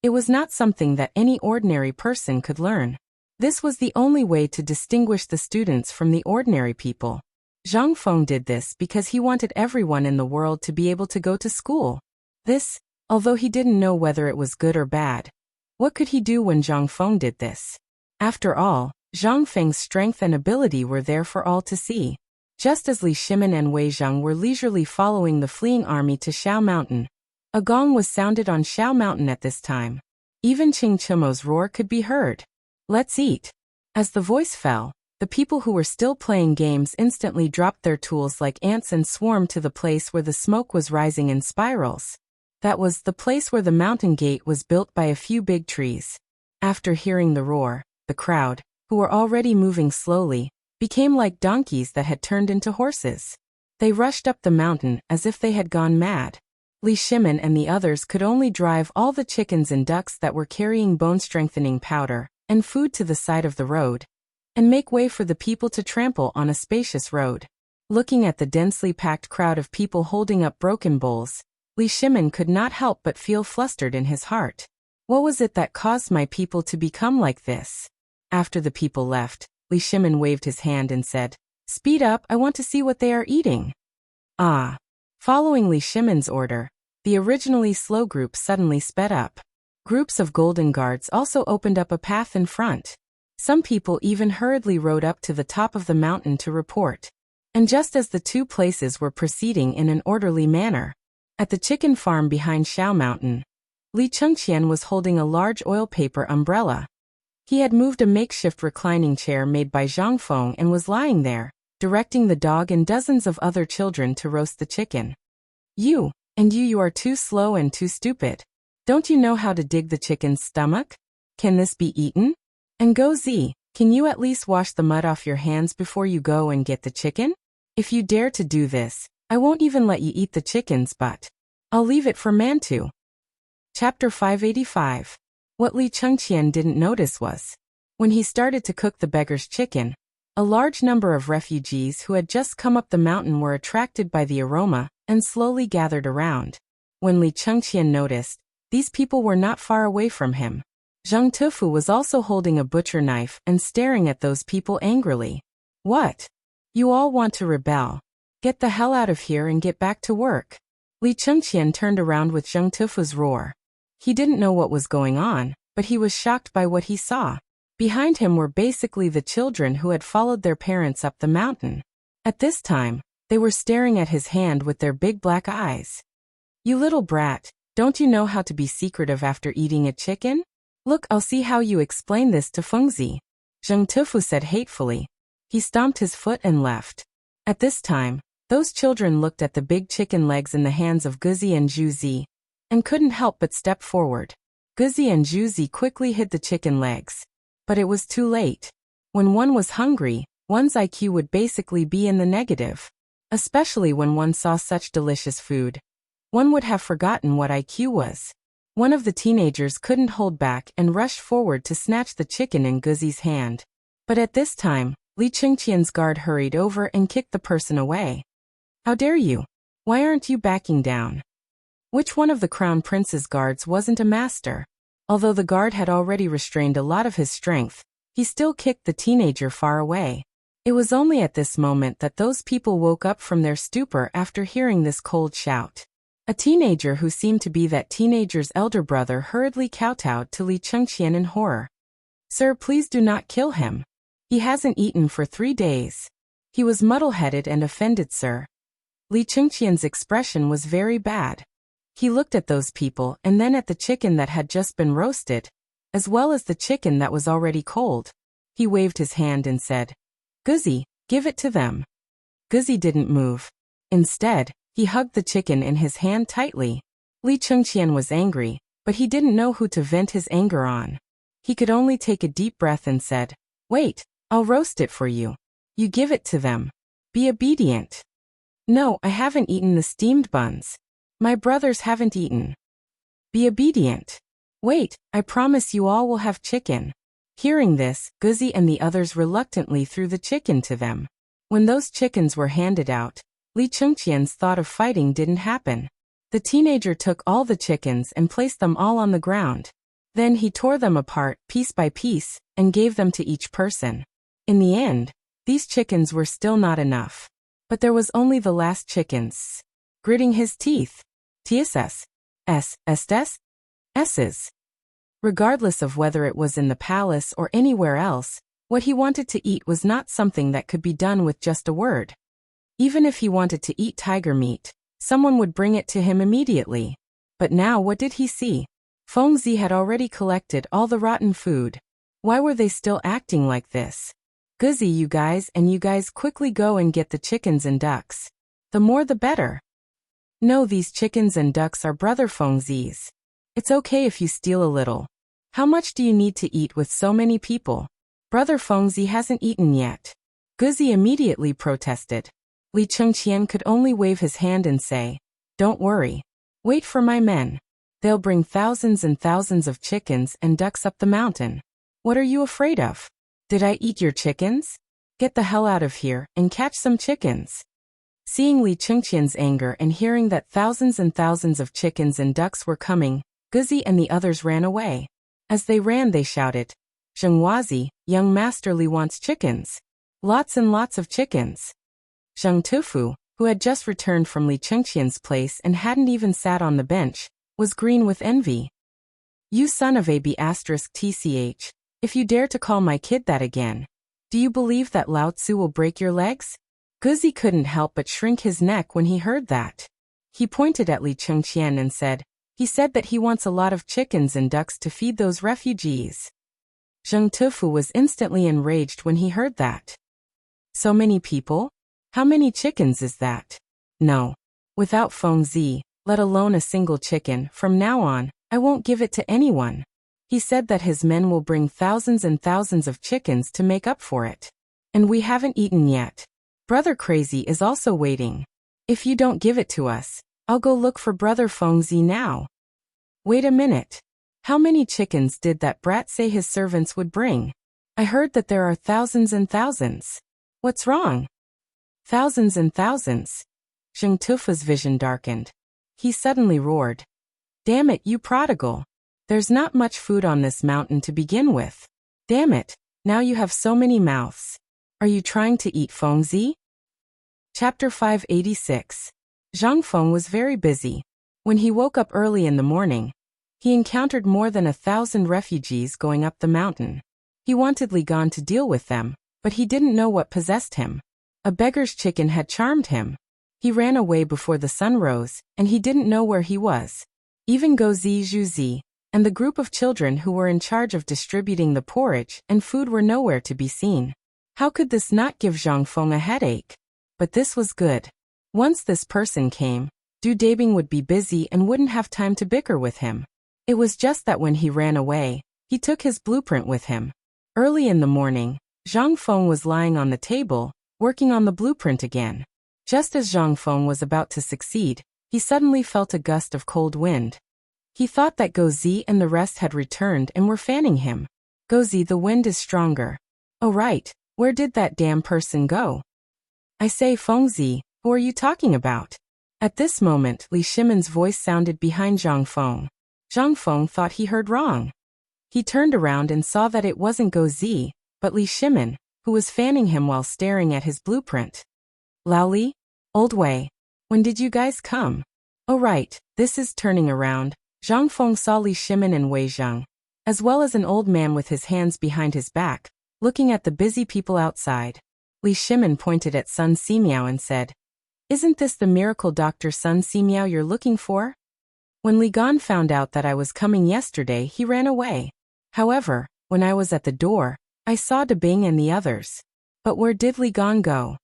it was not something that any ordinary person could learn. This was the only way to distinguish the students from the ordinary people. Zhang Feng did this because he wanted everyone in the world to be able to go to school. This, although he didn't know whether it was good or bad. What could he do when Zhang Feng did this? After all, Zhang Feng's strength and ability were there for all to see. Just as Li Shimin and Wei Zheng were leisurely following the fleeing army to Shao Mountain, a gong was sounded on Shao Mountain at this time. Even Qing Chimo's roar could be heard. Let's eat. As the voice fell, the people who were still playing games instantly dropped their tools like ants and swarmed to the place where the smoke was rising in spirals. That was the place where the mountain gate was built by a few big trees. After hearing the roar, the crowd, who were already moving slowly, became like donkeys that had turned into horses. They rushed up the mountain as if they had gone mad. Li Shimin and the others could only drive all the chickens and ducks that were carrying bone-strengthening powder and food to the side of the road, and make way for the people to trample on a spacious road. Looking at the densely packed crowd of people holding up broken bowls, Li Shimin could not help but feel flustered in his heart. What was it that caused my people to become like this? After the people left, Li Shimin waved his hand and said, "Speed up, I want to see what they are eating." Ah! Following Li Shimin's order, the originally slow group suddenly sped up. Groups of golden guards also opened up a path in front. Some people even hurriedly rode up to the top of the mountain to report. And just as the two places were proceeding in an orderly manner, at the chicken farm behind Shao Mountain, Li Chengqian was holding a large oil paper umbrella. He had moved a makeshift reclining chair made by Zhang Feng and was lying there, directing the dog and dozens of other children to roast the chicken. You are too slow and too stupid. Don't you know how to dig the chicken's stomach? Can this be eaten? And Go Zi, can you at least wash the mud off your hands before you go and get the chicken? If you dare to do this, I won't even let you eat the chickens, but I'll leave it for Mantu. Chapter 585. What Li Chengqian didn't notice was, when he started to cook the beggar's chicken, a large number of refugees who had just come up the mountain were attracted by the aroma and slowly gathered around. When Li Chengqian noticed, these people were not far away from him. Zhang Tufu was also holding a butcher knife and staring at those people angrily. What? You all want to rebel? Get the hell out of here and get back to work. Li Chengqian turned around with Zhang Tufu's roar. He didn't know what was going on, but he was shocked by what he saw. Behind him were basically the children who had followed their parents up the mountain. At this time, they were staring at his hand with their big black eyes. You little brat, don't you know how to be secretive after eating a chicken? Look, I'll see how you explain this to Fengzi. Zhang Tufu said hatefully. He stomped his foot and left. At this time, those children looked at the big chicken legs in the hands of Guzi and Zhuzi, and couldn't help but step forward. Guzi and Zhuzi quickly hid the chicken legs. But it was too late. When one was hungry, one's IQ would basically be in the negative. Especially when one saw such delicious food. One would have forgotten what IQ was. One of the teenagers couldn't hold back and rushed forward to snatch the chicken in Guzi's hand. But at this time, Li Chengqian's guard hurried over and kicked the person away. How dare you? Why aren't you backing down? Which one of the crown prince's guards wasn't a master? Although the guard had already restrained a lot of his strength, he still kicked the teenager far away. It was only at this moment that those people woke up from their stupor after hearing this cold shout. A teenager who seemed to be that teenager's elder brother hurriedly kowtowed to Li Chengqian in horror. Sir, please do not kill him. He hasn't eaten for 3 days. He was muddle-headed and offended, sir. Li Chengqian's expression was very bad. He looked at those people and then at the chicken that had just been roasted, as well as the chicken that was already cold. He waved his hand and said, Guzi, give it to them. Guzi didn't move. Instead, he hugged the chicken in his hand tightly. Li Chengqian was angry, but he didn't know who to vent his anger on. He could only take a deep breath and said, Wait, I'll roast it for you. You give it to them. Be obedient. No, I haven't eaten the steamed buns. My brothers haven't eaten. Be obedient. Wait, I promise you all will have chicken. Hearing this, Guzzi and the others reluctantly threw the chicken to them. When those chickens were handed out, Li Chengqian's thought of fighting didn't happen. The teenager took all the chickens and placed them all on the ground. Then he tore them apart, piece by piece, and gave them to each person. In the end, these chickens were still not enough. But there was only the last chickens. Gritting his teeth. TSS. Estes? S's. Regardless of whether it was in the palace or anywhere else, what he wanted to eat was not something that could be done with just a word. Even if he wanted to eat tiger meat, someone would bring it to him immediately. But now what did he see? Fengzi had already collected all the rotten food. Why were they still acting like this? Guzzi, you guys quickly go and get the chickens and ducks. The more the better. No, these chickens and ducks are Brother Fengzi's. It's okay if you steal a little. How much do you need to eat with so many people? Brother Fengzi hasn't eaten yet. Guzzi immediately protested. Li Chengqian could only wave his hand and say, "Don't worry. Wait for my men. They'll bring thousands and thousands of chickens and ducks up the mountain. What are you afraid of? Did I eat your chickens? Get the hell out of here and catch some chickens." Seeing Li Chengqian's anger and hearing that thousands and thousands of chickens and ducks were coming, Guzzi and the others ran away. As they ran, they shouted, "Zhengwazi, young Master Li wants chickens. Lots and lots of chickens." Zheng Tufu, who had just returned from Li Chengqian's place and hadn't even sat on the bench, was green with envy. "You son of a B***tch, if you dare to call my kid that again, do you believe that Lao Tzu will break your legs?" Guzzi couldn't help but shrink his neck when he heard that. He pointed at Li Chengqian and said, "He said that he wants a lot of chickens and ducks to feed those refugees." Zheng Tufu was instantly enraged when he heard that. "So many people? How many chickens is that? No. Without Fengzi, let alone a single chicken, from now on, I won't give it to anyone." He said that his men will bring thousands and thousands of chickens to make up for it. And we haven't eaten yet. Brother Crazy is also waiting. If you don't give it to us, I'll go look for Brother Fengzi now. Wait a minute. How many chickens did that brat say his servants would bring? I heard that there are thousands and thousands. What's wrong? Thousands and thousands. Zheng Tufu's vision darkened. He suddenly roared. Damn it, you prodigal. There's not much food on this mountain to begin with. Damn it, now you have so many mouths. Are you trying to eat Fengzi? Chapter 586. Zhang Feng was very busy. When he woke up early in the morning, he encountered more than 1,000 refugees going up the mountain. He wanted Li Gan to deal with them, but he didn't know what possessed him. A beggar's chicken had charmed him. He ran away before the sun rose, and he didn't know where he was. Even Go Zi Zhu Zi and the group of children who were in charge of distributing the porridge and food were nowhere to be seen. How could this not give Zhang Feng a headache? But this was good. Once this person came, Du Dabing would be busy and wouldn't have time to bicker with him. It was just that when he ran away, he took his blueprint with him. Early in the morning, Zhang Feng was lying on the table, working on the blueprint again. Just as Zhang Feng was about to succeed, he suddenly felt a gust of cold wind. He thought that Go Zi and the rest had returned and were fanning him. Go Zi, the wind is stronger. Oh right, where did that damn person go? I say, Fengzi, who are you talking about? At this moment, Li Shimon's voice sounded behind Zhang Feng. Zhang Feng thought he heard wrong. He turned around and saw that it wasn't Go Zi, but Li Shimon, who was fanning him while staring at his blueprint. Lao Li? Old Wei. When did you guys come? Oh right, this is turning around. Zhang Feng saw Li Shimon and Wei Zheng, as well as an old man with his hands behind his back, looking at the busy people outside. Li Shimon pointed at Sun Simiao and said, Isn't this the miracle Dr. Sun Simiao you're looking for? When Li Gan found out that I was coming yesterday, he ran away. However, when I was at the door, I saw De Bing and the others. But where did Li Gan go?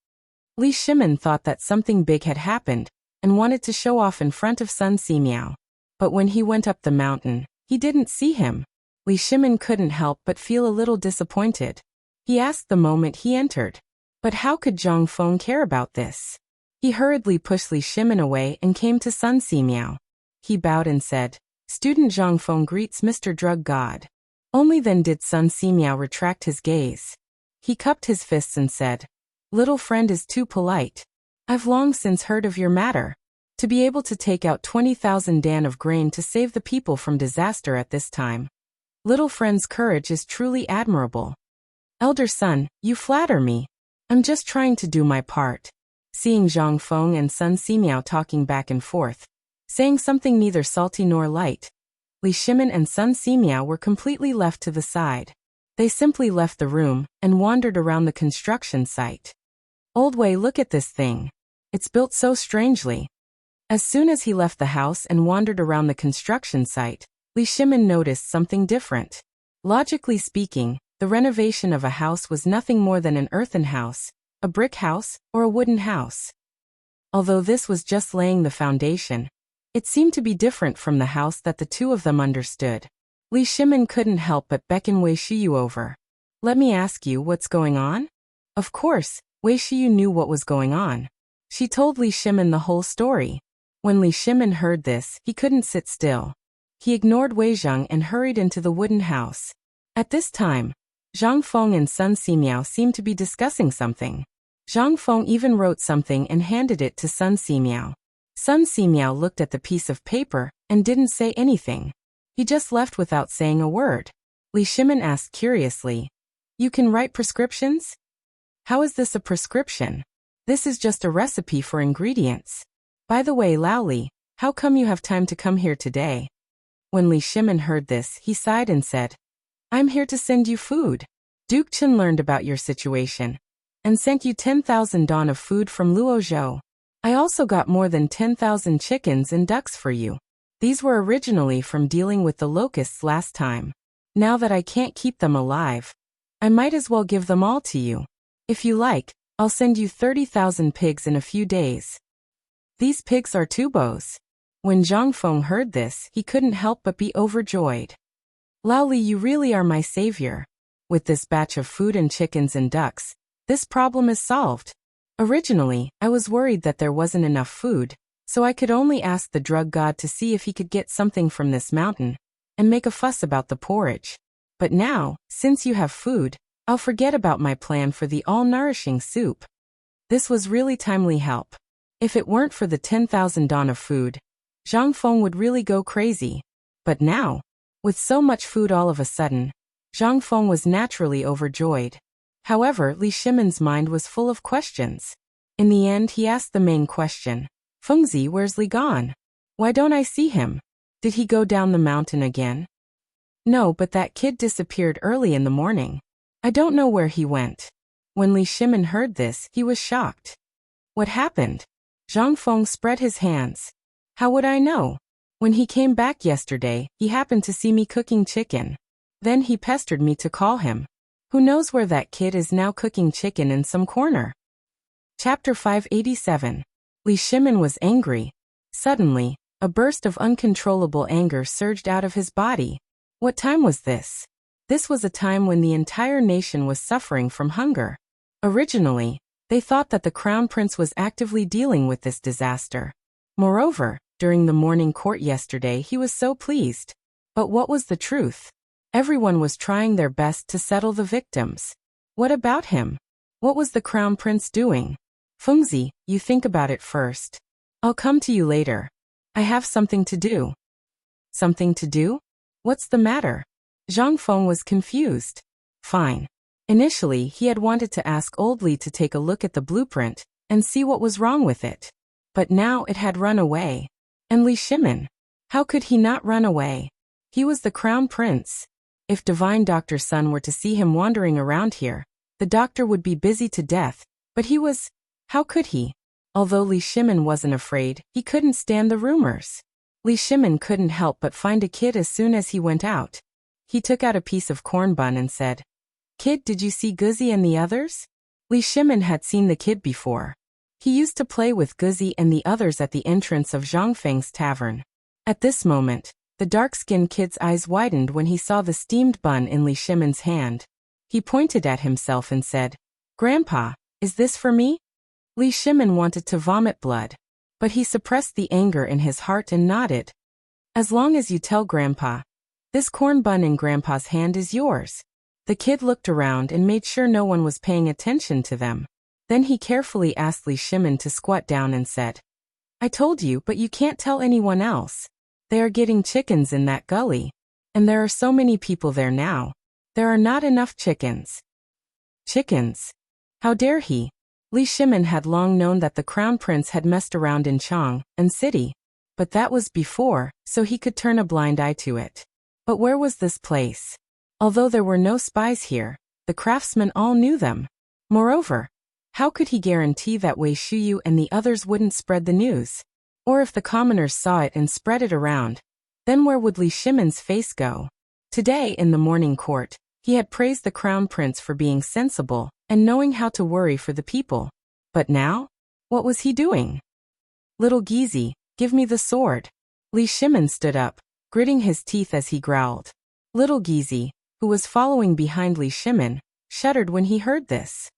Li Shimon thought that something big had happened, and wanted to show off in front of Sun Simiao. But when he went up the mountain, he didn't see him. Li Shimon couldn't help but feel a little disappointed. He asked the moment he entered. But how could Zhang Feng care about this? He hurriedly pushed Li Shimon away and came to Sun Simiao. He bowed and said, Student Zhang Feng greets Mr. Drug God. Only then did Sun Simiao retract his gaze. He cupped his fists and said, "Little friend is too polite. I've long since heard of your matter. To be able to take out 20,000 dan of grain to save the people from disaster at this time. Little friend's courage is truly admirable. Elder son, you flatter me. I'm just trying to do my part." Seeing Zhang Feng and Sun Simiao talking back and forth, saying something neither salty nor light, Li Shimin and Sun Simiao were completely left to the side. They simply left the room and wandered around the construction site. "Old Wei, look at this thing. It's built so strangely." As soon as he left the house and wandered around the construction site, Li Shimin noticed something different. Logically speaking, the renovation of a house was nothing more than an earthen house, a brick house, or a wooden house. Although this was just laying the foundation, it seemed to be different from the house that the two of them understood. Li Shimin couldn't help but beckon Wei Shiyu over. "Let me ask you what's going on?" Of course, Wei Shiyu knew what was going on. She told Li Shimin the whole story. When Li Shimin heard this, he couldn't sit still. He ignored Wei Zheng and hurried into the wooden house. At this time, Zhang Feng and Sun Simiao seemed to be discussing something. Zhang Feng even wrote something and handed it to Sun Simiao. Sun Simiao looked at the piece of paper and didn't say anything. He just left without saying a word. Li Shimin asked curiously, "You can write prescriptions? How is this a prescription? This is just a recipe for ingredients. By the way, Lao Li, how come you have time to come here today?" When Li Shimin heard this, he sighed and said, "I'm here to send you food. Duke Chen learned about your situation and sent you 10,000 dan of food from Luozhou. I also got more than 10,000 chickens and ducks for you. These were originally from dealing with the locusts last time. Now that I can't keep them alive, I might as well give them all to you. If you like, I'll send you 30,000 pigs in a few days." These pigs are tubos. When Zhang Feng heard this, he couldn't help but be overjoyed. "Lao Li, you really are my savior. With this batch of food and chickens and ducks, this problem is solved. Originally, I was worried that there wasn't enough food, so I could only ask the drug god to see if he could get something from this mountain and make a fuss about the porridge. But now, since you have food, I'll forget about my plan for the all-nourishing soup." This was really timely help. If it weren't for the 10,000 dan of food, Zhang Feng would really go crazy. But now, with so much food all of a sudden, Zhang Feng was naturally overjoyed. However, Li Shimin's mind was full of questions. In the end, he asked the main question. "Fengzi, where's Li gone? Why don't I see him? Did he go down the mountain again?" "No, but that kid disappeared early in the morning. I don't know where he went." When Li Shimin heard this, he was shocked. "What happened?" Zhang Feng spread his hands. "How would I know? When he came back yesterday, he happened to see me cooking chicken. Then he pestered me to call him. Who knows where that kid is now, cooking chicken in some corner." Chapter 587. Li Shimin was angry. Suddenly, a burst of uncontrollable anger surged out of his body. What time was this? This was a time when the entire nation was suffering from hunger. Originally, they thought that the Crown Prince was actively dealing with this disaster. Moreover, during the morning court yesterday, he was so pleased. But what was the truth? Everyone was trying their best to settle the victims. What about him? What was the Crown Prince doing? "Fengzi, you think about it first. I'll come to you later. I have something to do." "Something to do? What's the matter?" Zhang Feng was confused. Fine. Initially, he had wanted to ask Old Li to take a look at the blueprint and see what was wrong with it. But now it had run away. And Li Shimin? How could he not run away? He was the Crown Prince. If Divine Dr. Sun were to see him wandering around here, the doctor would be busy to death, but he was... How could he? Although Li Shimin wasn't afraid, he couldn't stand the rumors. Li Shimin couldn't help but find a kid as soon as he went out. He took out a piece of corn bun and said, "Kid, did you see Guzzi and the others?" Li Shimin had seen the kid before. He used to play with Guzzi and the others at the entrance of Zhang Feng's tavern. At this moment, the dark-skinned kid's eyes widened when he saw the steamed bun in Li Shimin's hand. He pointed at himself and said, "Grandpa, is this for me?" Li Shimin wanted to vomit blood, but he suppressed the anger in his heart and nodded. "As long as you tell Grandpa, This corn bun in Grandpa's hand is yours. The kid looked around and made sure no one was paying attention to them. Then he carefully asked Li Shimin to squat down and said, I told you, but you can't tell anyone else. They are getting chickens in that gully. And there are so many people there now. There are not enough chickens. Chickens? How dare he? Li Shimin had long known that the crown prince had messed around in Chang and city. But that was before, so he could turn a blind eye to it. But where was this place? Although there were no spies here, the craftsmen all knew them. Moreover, how could he guarantee that Wei Shuyu and the others wouldn't spread the news? Or if the commoners saw it and spread it around, then where would Li Shimin's face go? Today in the morning court, he had praised the crown prince for being sensible and knowing how to worry for the people. But now? What was he doing? Little Gizi, give me the sword. Li Shimin stood up, gritting his teeth as he growled. Little Gizi, who was following behind Li Shimin, shuddered when he heard this.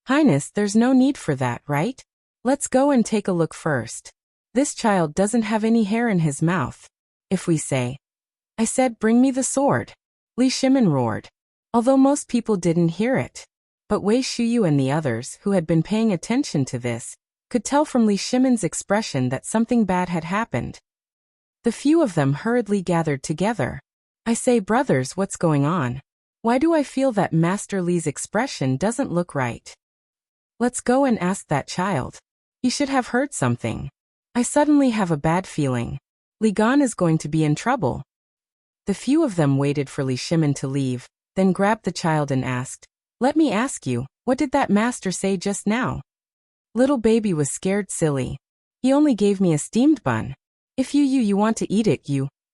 Highness, there's no need for that, right? Let's go and take a look first. This child doesn't have any hair in his mouth. If we say, I said bring me the sword, Li Shimin roared. Although most people didn't hear it. But Wei Shuyu and the others who had been paying attention to this could tell from Li Shimin's expression that something bad had happened. The few of them hurriedly gathered together. I say, brothers, what's going on? Why do I feel that Master Li's expression doesn't look right? Let's go and ask that child. He should have heard something. I suddenly have a bad feeling. Li Gan is going to be in trouble. The few of them waited for Li Shimin to leave, then grabbed the child and asked, Let me ask you, what did that master say just now? Little baby was scared silly. He only gave me a steamed bun. If you want to eat it,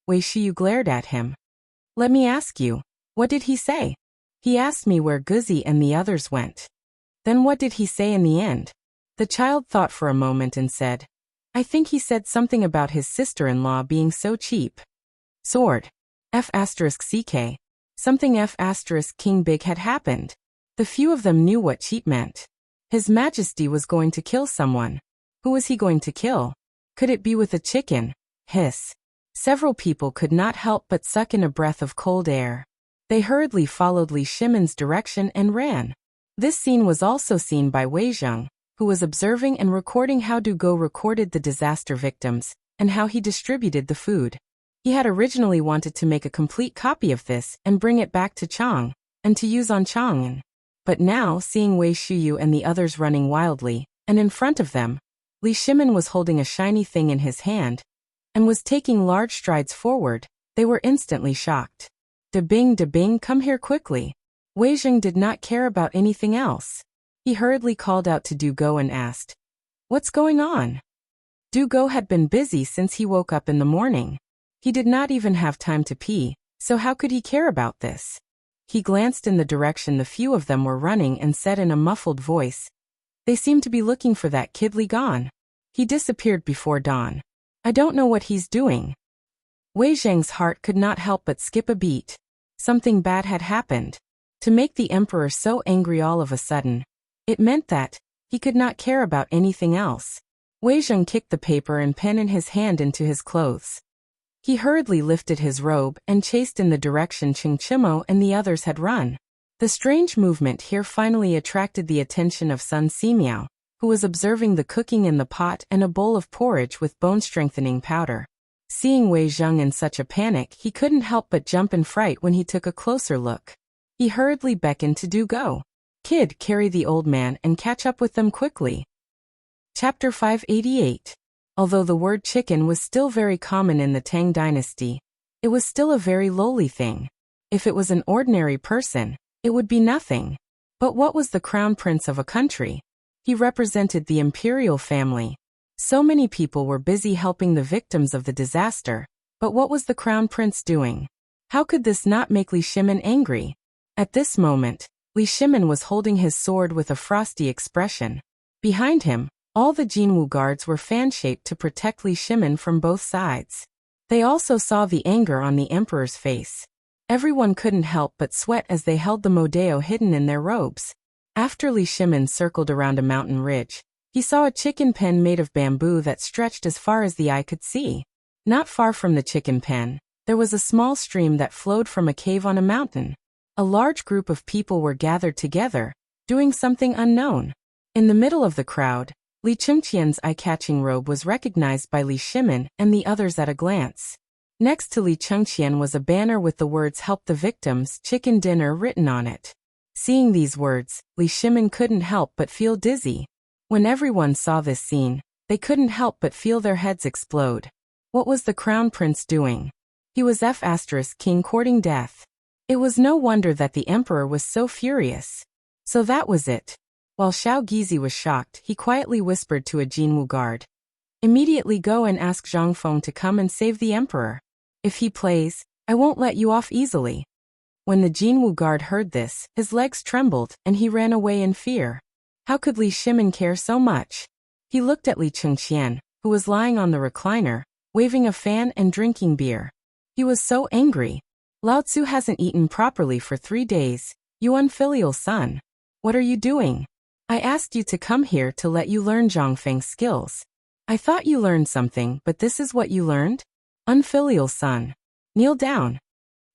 Wei Shuyu glared at him. Let me ask you, what did he say? He asked me where Guzi and the others went. Then what did he say in the end? The child thought for a moment and said, I think he said something about his sister-in-law being so cheap. Sword. F*CK. Something F*King Big had happened. The few of them knew what cheap meant. His Majesty was going to kill someone. Who was he going to kill? Could it be with a chicken? Hiss. Several people could not help but suck in a breath of cold air. They hurriedly followed Li Shimin's direction and ran. This scene was also seen by Wei Zheng, who was observing and recording how Du Go recorded the disaster victims, and how he distributed the food. He had originally wanted to make a complete copy of this and bring it back to Chang, and to use on Chang'an. But now, seeing Wei Shuyu and the others running wildly, and in front of them, Li Shimin was holding a shiny thing in his hand, and was taking large strides forward, they were instantly shocked. Da bing, come here quickly. Wei Zheng did not care about anything else. He hurriedly called out to Du Go and asked, What's going on? Du Go had been busy since he woke up in the morning. He did not even have time to pee, so how could he care about this? He glanced in the direction the few of them were running and said in a muffled voice, They seem to be looking for that kid Li Gan. He disappeared before dawn. I don't know what he's doing. Wei Zheng's heart could not help but skip a beat. Something bad had happened. To make the emperor so angry all of a sudden, it meant that he could not care about anything else. Wei Zheng kicked the paper and pen in his hand into his clothes. He hurriedly lifted his robe and chased in the direction Ching Chimo and the others had run. The strange movement here finally attracted the attention of Sun Simiao, who was observing the cooking in the pot and a bowl of porridge with bone-strengthening powder. Seeing Wei Zheng in such a panic, he couldn't help but jump in fright when he took a closer look. He hurriedly beckoned to Du Go. Kid, carry the old man and catch up with them quickly. Chapter 588. Although the word chicken was still very common in the Tang dynasty, it was still a very lowly thing. If it was an ordinary person, it would be nothing. But what was the crown prince of a country? He represented the imperial family. So many people were busy helping the victims of the disaster, but what was the crown prince doing? How could this not make Li Shimin angry? At this moment, Li Shimin was holding his sword with a frosty expression. Behind him, all the Jinwu guards were fan-shaped to protect Li Shimin from both sides. They also saw the anger on the emperor's face. Everyone couldn't help but sweat as they held the Modeo hidden in their robes. After Li Shimin circled around a mountain ridge, he saw a chicken pen made of bamboo that stretched as far as the eye could see. Not far from the chicken pen, There was a small stream that flowed from a cave on a mountain. A large group of people were gathered together, doing something unknown. In the middle of the crowd, Li Chengqian's eye-catching robe was recognized by Li Shimin and the others at a glance. Next to Li Chengqian was a banner with the words "Help the Victims, Chicken Dinner" written on it. Seeing these words, Li Shimin couldn't help but feel dizzy. When everyone saw this scene, they couldn't help but feel their heads explode. What was the crown prince doing? He was King courting death. It was no wonder that the emperor was so furious. So that was it. While Xiao Gizi was shocked, he quietly whispered to a Jinwu guard. Immediately go and ask Zhang Feng to come and save the emperor. If he plays, I won't let you off easily. When the Jinwu guard heard this, his legs trembled and he ran away in fear. How could Li Shimin care so much? He looked at Li Chengqian, who was lying on the recliner, waving a fan and drinking beer. He was so angry. Lao Tzu hasn't eaten properly for 3 days. You unfilial son. What are you doing? I asked you to come here to let you learn Zhangfeng's skills. I thought you learned something, but this is what you learned? Unfilial son. Kneel down.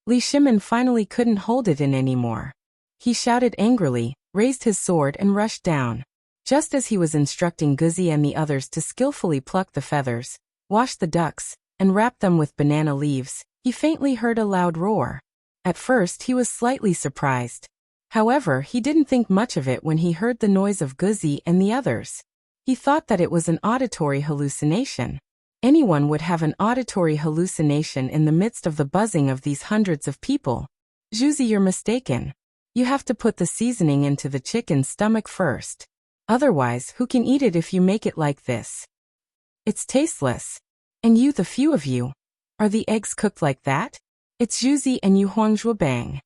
Li Shimin finally couldn't hold it in anymore. He shouted angrily, raised his sword and rushed down. Just as he was instructing Guzi and the others to skillfully pluck the feathers, wash the ducks, and wrap them with banana leaves, he faintly heard a loud roar. At first he was slightly surprised. However, he didn't think much of it when he heard the noise of Guzi and the others. He thought that it was an auditory hallucination. Anyone would have an auditory hallucination in the midst of the buzzing of these hundreds of people. Zhuzi, you're mistaken. You have to put the seasoning into the chicken's stomach first. Otherwise, who can eat it if you make it like this? It's tasteless. And you, the few of you. Are the eggs cooked like that? It's Zhuzi and you Huangzhuobang.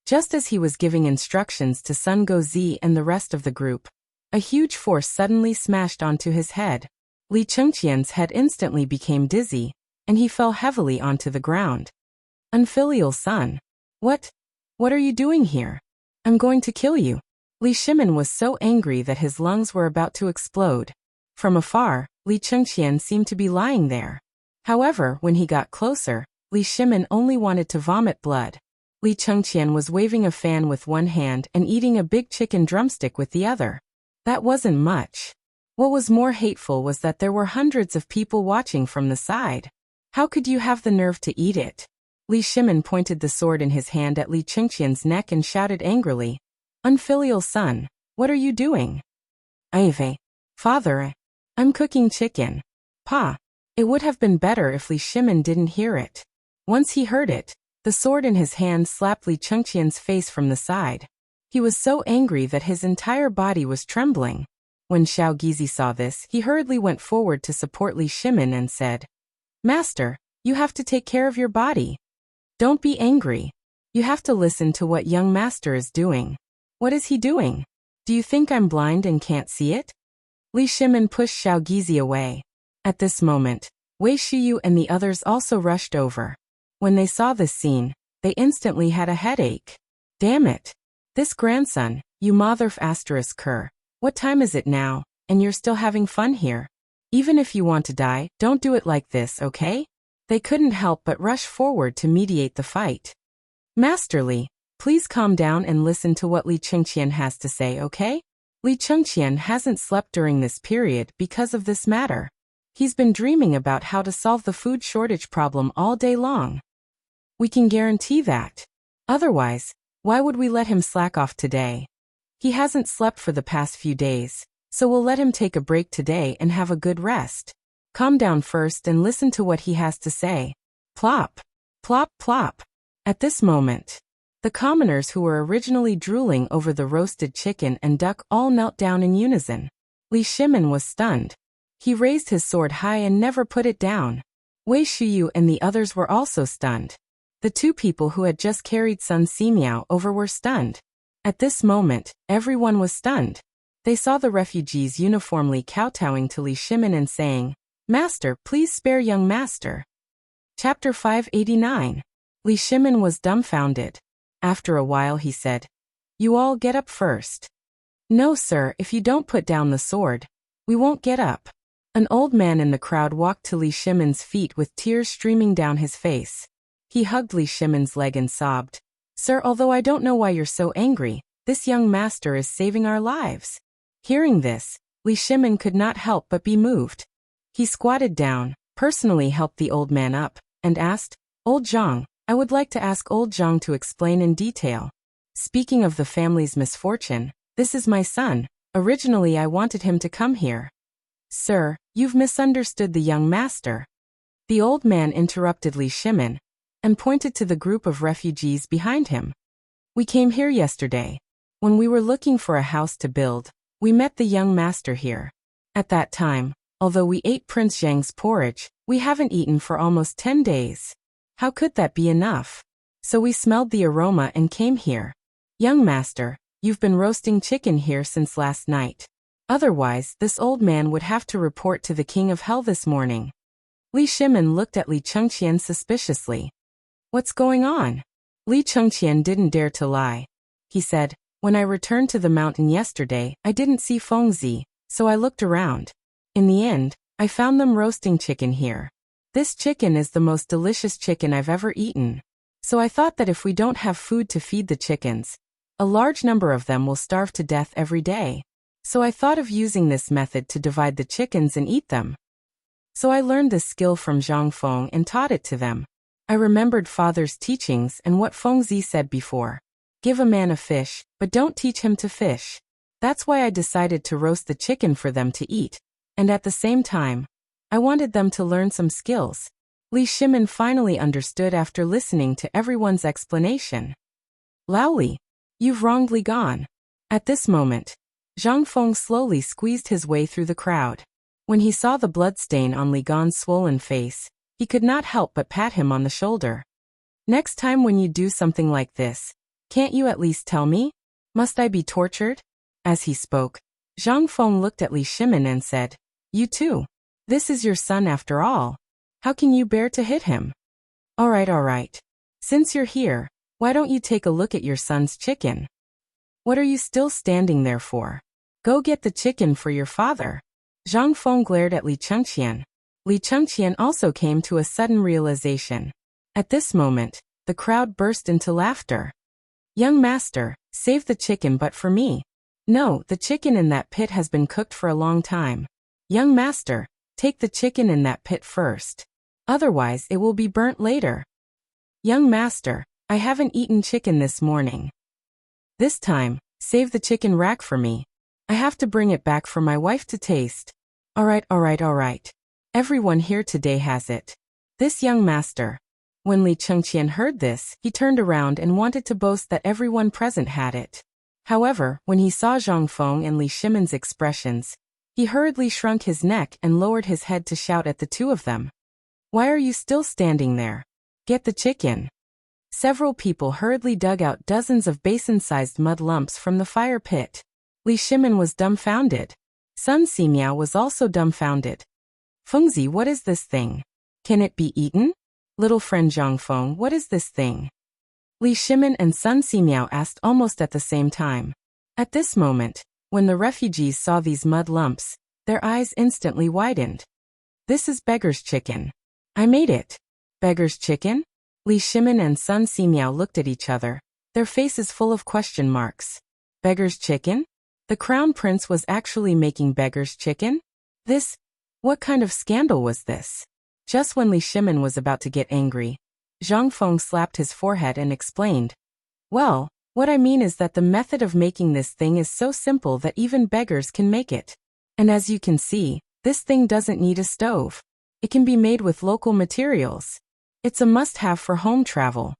Just as he was giving instructions to Sun Gozi and the rest of the group, a huge force suddenly smashed onto his head. Li Chengqian's head instantly became dizzy, and he fell heavily onto the ground. Unfilial son. What are you doing here? I'm going to kill you. Li Shimin was so angry that his lungs were about to explode. From afar, Li Chengqian seemed to be lying there. However, when he got closer, Li Shimin only wanted to vomit blood. Li Chengqian was waving a fan with one hand and eating a big chicken drumstick with the other. That wasn't much. What was more hateful was that there were hundreds of people watching from the side. How could you have the nerve to eat it? Li Shimin pointed the sword in his hand at Li Chengqian's neck and shouted angrily, Unfilial son, what are you doing? Aive. Father, I'm cooking chicken. Pa. It would have been better if Li Shimin didn't hear it. Once he heard it, the sword in his hand slapped Li Chengqian's face from the side. He was so angry that his entire body was trembling. When Xiao Gizi saw this, he hurriedly went forward to support Li Shimin and said, Master, you have to take care of your body. Don't be angry. You have to listen to what young master is doing. What is he doing? Do you think I'm blind and can't see it? Li Shimin pushed Xiao Gizi away. At this moment, Wei Shiyu and the others also rushed over. When they saw this scene, they instantly had a headache. Damn it. This grandson, you motherf ***. What time is it now, and you're still having fun here? Even if you want to die, don't do it like this, okay? They couldn't help but rush forward to mediate the fight. Master Li, please calm down and listen to what Li Chengqian has to say, okay? Li Chengqian hasn't slept during this period because of this matter. He's been dreaming about how to solve the food shortage problem all day long. We can guarantee that. Otherwise, why would we let him slack off today? He hasn't slept for the past few days, so we'll let him take a break today and have a good rest. Calm down first and listen to what he has to say. Plop. Plop, plop. At this moment, the commoners who were originally drooling over the roasted chicken and duck all knelt down in unison. Li Shimin was stunned. He raised his sword high and never put it down. Wei Shiyu and the others were also stunned. The two people who had just carried Sun Simiao over were stunned. At this moment, everyone was stunned. They saw the refugees uniformly kowtowing to Li Shimin and saying, Master, please spare young master. Chapter 589. Li Shimin was dumbfounded. After a while he said, You all get up first. No, sir, if you don't put down the sword, we won't get up. An old man in the crowd walked to Li Shimin's feet with tears streaming down his face. He hugged Li Shimon's leg and sobbed, "Sir, although I don't know why you're so angry, this young master is saving our lives." Hearing this, Li Shimon could not help but be moved. He squatted down, personally helped the old man up, and asked, "Old Zhang, I would like to ask Old Zhang to explain in detail. Speaking of the family's misfortune, this is my son. Originally I wanted him to come here." "Sir, you've misunderstood the young master." The old man interrupted Li Shimon and pointed to the group of refugees behind him. "We came here yesterday. When we were looking for a house to build, we met the young master here. At that time, although we ate Prince Zhang's porridge, we haven't eaten for almost 10 days. How could that be enough? So we smelled the aroma and came here. Young master, you've been roasting chicken here since last night. Otherwise, this old man would have to report to the king of hell this morning." Li Shimon looked at Li Chengqian suspiciously. "What's going on?" Li Chengqian didn't dare to lie. He said, "When I returned to the mountain yesterday, I didn't see Fengzi, so I looked around. In the end, I found them roasting chicken here. This chicken is the most delicious chicken I've ever eaten. So I thought that if we don't have food to feed the chickens, a large number of them will starve to death every day. So I thought of using this method to divide the chickens and eat them. So I learned this skill from Zhang Feng and taught it to them. I remembered father's teachings and what Fengzi said before. Give a man a fish, but don't teach him to fish. That's why I decided to roast the chicken for them to eat. And at the same time, I wanted them to learn some skills." Li Shimon finally understood after listening to everyone's explanation. "Laoli, you've wrongly gone." At this moment, Zhang Feng slowly squeezed his way through the crowd. When he saw the bloodstain on Li Gan's swollen face, he could not help but pat him on the shoulder. "Next time when you do something like this, can't you at least tell me? Must I be tortured?" As he spoke, Zhang Feng looked at Li Shimon and said, "You too. This is your son after all. How can you bear to hit him? All right. Since you're here, why don't you take a look at your son's chicken? What are you still standing there for? Go get the chicken for your father." Zhang Feng glared at Li Chengqian. Li Chengqian also came to a sudden realization. At this moment, the crowd burst into laughter. "Young master, save the chicken but for me. No, the chicken in that pit has been cooked for a long time. Young master, take the chicken in that pit first. Otherwise it will be burnt later. Young master, I haven't eaten chicken this morning. This time, save the chicken rack for me. I have to bring it back for my wife to taste. All right. Everyone here today has it. This young master." When Li Chengqian heard this, he turned around and wanted to boast that everyone present had it. However, when he saw Zhang Feng and Li Shimon's expressions, he hurriedly shrunk his neck and lowered his head to shout at the two of them. "Why are you still standing there? Get the chicken." Several people hurriedly dug out dozens of basin-sized mud lumps from the fire pit. Li Shimon was dumbfounded. Sun Simiao was also dumbfounded. "Fengzi, what is this thing? Can it be eaten? Little friend Zhang Feng, what is this thing?" Li Shimon and Sun Simiao asked almost at the same time. At this moment, when the refugees saw these mud lumps, their eyes instantly widened. "This is beggar's chicken. I made it." "Beggar's chicken?" Li Shimon and Sun Simiao looked at each other, their faces full of question marks. Beggar's chicken? The crown prince was actually making beggar's chicken? What kind of scandal was this? Just when Li Shimon was about to get angry, Zhang Feng slapped his forehead and explained, "Well, what I mean is that the method of making this thing is so simple that even beggars can make it. And as you can see, this thing doesn't need a stove. It can be made with local materials. It's a must-have for home travel."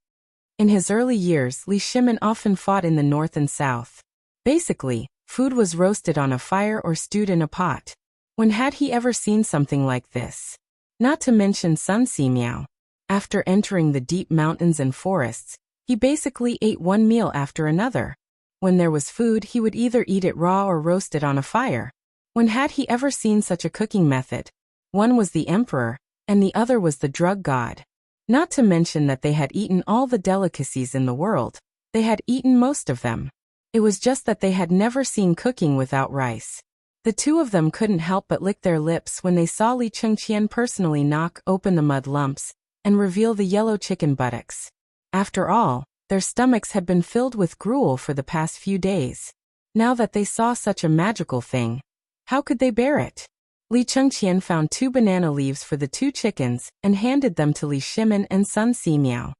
In his early years, Li Shimon often fought in the north and south. Basically, food was roasted on a fire or stewed in a pot. When had he ever seen something like this? Not to mention Sun Simiao. After entering the deep mountains and forests, he basically ate one meal after another. When there was food, he would either eat it raw or roast it on a fire. When had he ever seen such a cooking method? One was the emperor, and the other was the drug god. Not to mention that they had eaten all the delicacies in the world. They had eaten most of them. It was just that they had never seen cooking without rice. The two of them couldn't help but lick their lips when they saw Li Chengqian personally knock open the mud lumps and reveal the yellow chicken buttocks. After all, their stomachs had been filled with gruel for the past few days. Now that they saw such a magical thing, how could they bear it? Li Chengqian found 2 banana leaves for the 2 chickens and handed them to Li Shimin and Sun Simiao.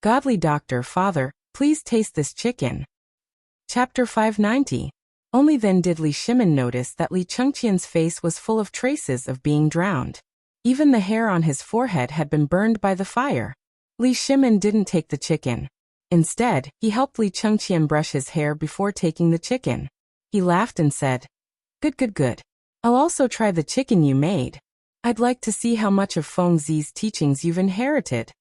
Godly doctor, father, please taste this chicken. Chapter 590. Only then did Li Shimin notice that Li Chengqian's face was full of traces of being drowned. Even the hair on his forehead had been burned by the fire. Li Shimin didn't take the chicken. Instead, he helped Li Chengqian brush his hair before taking the chicken. He laughed and said, Good. I'll also try the chicken you made. I'd like to see how much of Feng Zi's teachings you've inherited.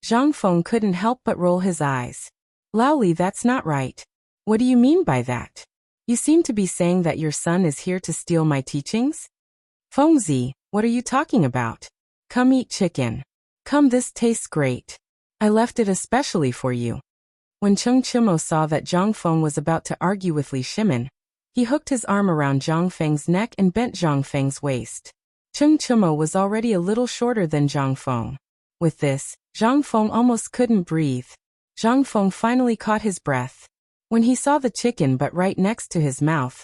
Zhang Feng couldn't help but roll his eyes. Lao Li, that's not right. What do you mean by that? You seem to be saying that your son is here to steal my teachings? Feng Zi, what are you talking about? Come eat chicken. Come, this tastes great. I left it especially for you. When Cheng Chimo saw that Zhang Feng was about to argue with Li Shimin, he hooked his arm around Zhang Feng's neck and bent Zhang Feng's waist. Cheng Chimo was already a little shorter than Zhang Feng. With this, Zhang Feng almost couldn't breathe. Zhang Feng finally caught his breath. When he saw the chicken but right next to his mouth,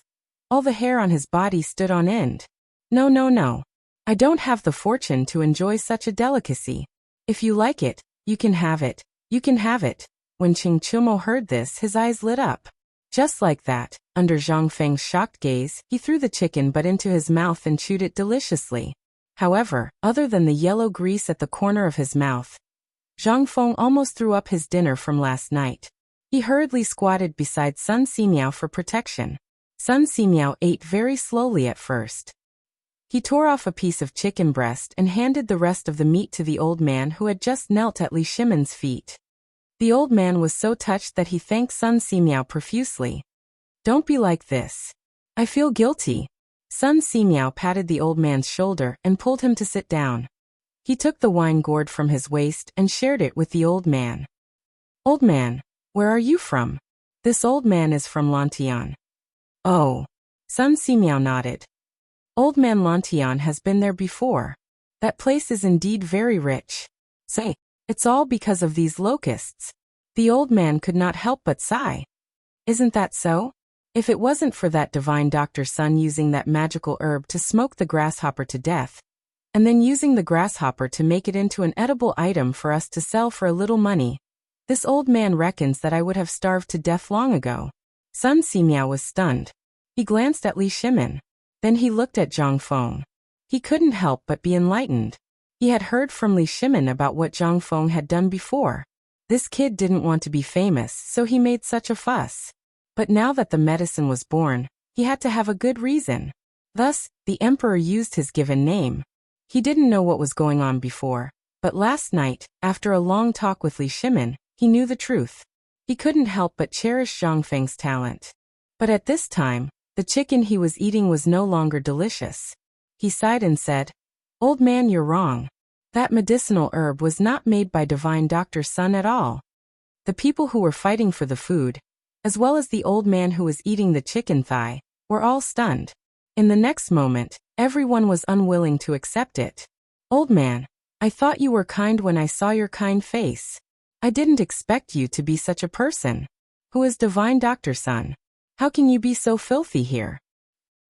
all the hair on his body stood on end. No. I don't have the fortune to enjoy such a delicacy. If you like it, you can have it. You can have it. When Cheng Chimo heard this, his eyes lit up. Just like that, under Zhang Feng's shocked gaze, he threw the chicken butt into his mouth and chewed it deliciously. However, other than the yellow grease at the corner of his mouth, Zhang Feng almost threw up his dinner from last night. He hurriedly squatted beside Sun Simiao for protection. Sun Simiao ate very slowly at first. He tore off a piece of chicken breast and handed the rest of the meat to the old man who had just knelt at Li Shimin's feet. The old man was so touched that he thanked Sun Simiao profusely. Don't be like this. I feel guilty. Sun Simiao patted the old man's shoulder and pulled him to sit down. He took the wine gourd from his waist and shared it with the old man. Old man, where are you from? This old man is from Lantian. Oh. Sun Simiao nodded. Old man Lantian has been there before. That place is indeed very rich. Say, it's all because of these locusts. The old man could not help but sigh. Isn't that so? If it wasn't for that divine doctor's son using that magical herb to smoke the grasshopper to death, and then using the grasshopper to make it into an edible item for us to sell for a little money, this old man reckons that I would have starved to death long ago. Sun Simiao was stunned. He glanced at Li Shimin. Then he looked at Zhang Feng. He couldn't help but be enlightened. He had heard from Li Shimin about what Zhang Feng had done before. This kid didn't want to be famous, so he made such a fuss. But now that the medicine was born, he had to have a good reason. Thus, the emperor used his given name. He didn't know what was going on before, but last night, after a long talk with Li Shimin, he knew the truth. He couldn't help but cherish Zhang Feng's talent. But at this time, the chicken he was eating was no longer delicious. He sighed and said, Old man, you're wrong. That medicinal herb was not made by divine doctor's son at all. The people who were fighting for the food, as well as the old man who was eating the chicken thigh, were all stunned. In the next moment, everyone was unwilling to accept it. Old man, I thought you were kind when I saw your kind face. I didn't expect you to be such a person. Who is divine doctor's son? How can you be so filthy here?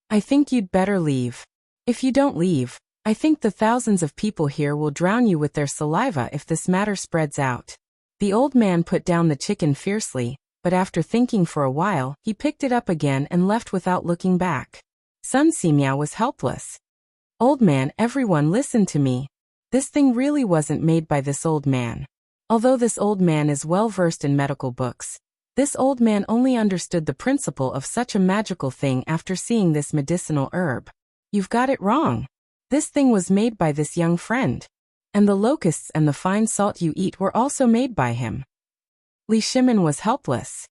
I think you'd better leave. If you don't leave, I think the thousands of people here will drown you with their saliva if this matter spreads out. The old man put down the chicken fiercely, but after thinking for a while, he picked it up again and left without looking back. Sun Simiao was helpless. Old man, everyone listen to me. This thing really wasn't made by this old man. Although this old man is well versed in medical books, this old man only understood the principle of such a magical thing after seeing this medicinal herb. You've got it wrong. This thing was made by this young friend. And the locusts and the fine salt you eat were also made by him. Li Shimin was helpless.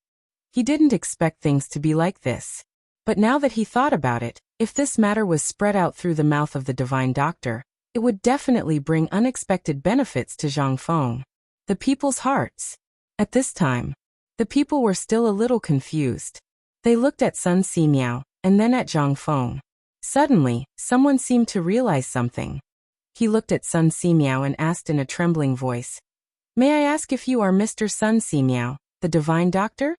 He didn't expect things to be like this. But now that he thought about it, if this matter was spread out through the mouth of the divine doctor, it would definitely bring unexpected benefits to Zhang Feng. The people's hearts. At this time, the people were still a little confused. They looked at Sun Simiao, and then at Zhang Feng. Suddenly, someone seemed to realize something. He looked at Sun Simiao and asked in a trembling voice, "May I ask if you are Mr. Sun Simiao, the divine doctor?"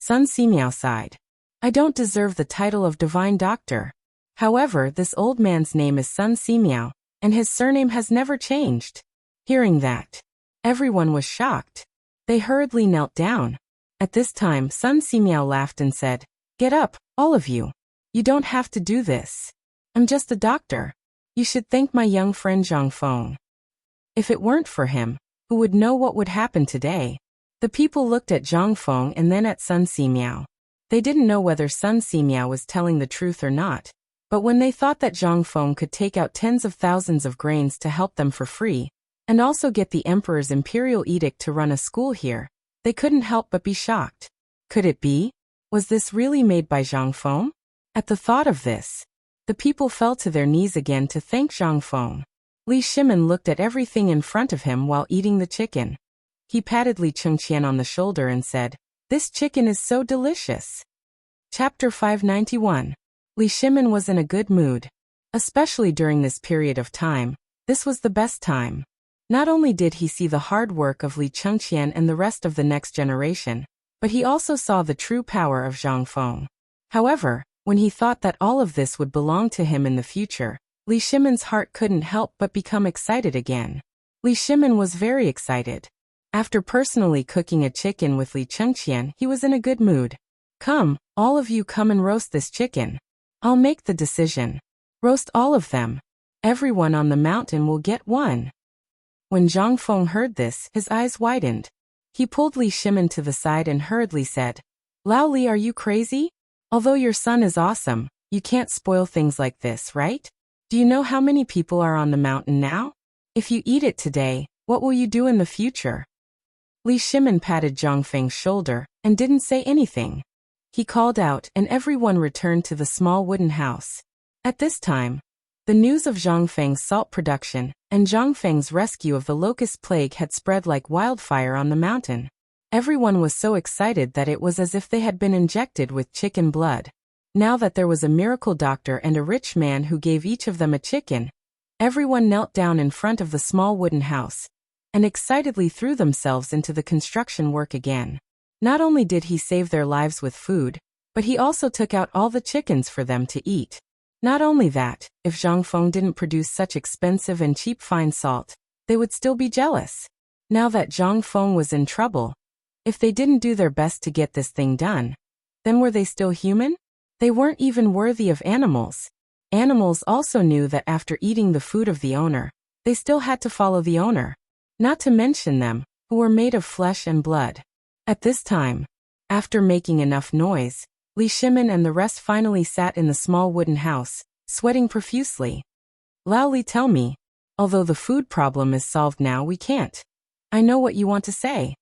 Sun Simiao sighed. "I don't deserve the title of divine doctor. However, this old man's name is Sun Simiao, and his surname has never changed." Hearing that, everyone was shocked. They hurriedly knelt down. At this time, Sun Simiao laughed and said, "Get up, all of you. You don't have to do this. I'm just a doctor. You should thank my young friend Zhang Feng. If it weren't for him, who would know what would happen today?" The people looked at Zhang Feng and then at Sun Simiao. They didn't know whether Sun Simiao was telling the truth or not, but when they thought that Zhang Feng could take out tens of thousands of grains to help them for free, and also get the emperor's imperial edict to run a school here, they couldn't help but be shocked. Could it be? Was this really made by Zhang Feng? At the thought of this, the people fell to their knees again to thank Zhang Feng. Li Shimin looked at everything in front of him while eating the chicken. He patted Li Chengqian on the shoulder and said, "This chicken is so delicious." Chapter 591. Li Shimin was in a good mood. Especially during this period of time, this was the best time. Not only did he see the hard work of Li Chengqian and the rest of the next generation, but he also saw the true power of Zhang Feng. However, when he thought that all of this would belong to him in the future, Li Shimin's heart couldn't help but become excited again. Li Shimin was very excited. After personally cooking a chicken with Li Chengqian, he was in a good mood. "Come, all of you come and roast this chicken. I'll make the decision. Roast all of them. Everyone on the mountain will get one." When Zhang Feng heard this, his eyes widened. He pulled Li Shimin to the side and hurriedly said, "Lao Li, are you crazy? Although your son is awesome, you can't spoil things like this, right? Do you know how many people are on the mountain now? If you eat it today, what will you do in the future?" Li Shimin patted Zhang Feng's shoulder and didn't say anything. He called out and everyone returned to the small wooden house. At this time, the news of Zhang Feng's salt production and Zhang Feng's rescue of the locust plague had spread like wildfire on the mountain. Everyone was so excited that it was as if they had been injected with chicken blood. Now that there was a miracle doctor and a rich man who gave each of them a chicken, everyone knelt down in front of the small wooden house and excitedly threw themselves into the construction work again. Not only did he save their lives with food, but he also took out all the chickens for them to eat. Not only that, if Zhang Feng didn't produce such expensive and cheap fine salt, they would still be jealous. Now that Zhang Feng was in trouble, if they didn't do their best to get this thing done, then were they still human? They weren't even worthy of animals. Animals also knew that after eating the food of the owner, they still had to follow the owner. Not to mention them, who were made of flesh and blood. At this time, after making enough noise, Li Shimin and the rest finally sat in the small wooden house, sweating profusely. "Lao Li, tell me, although the food problem is solved now, we can't. I know what you want to say."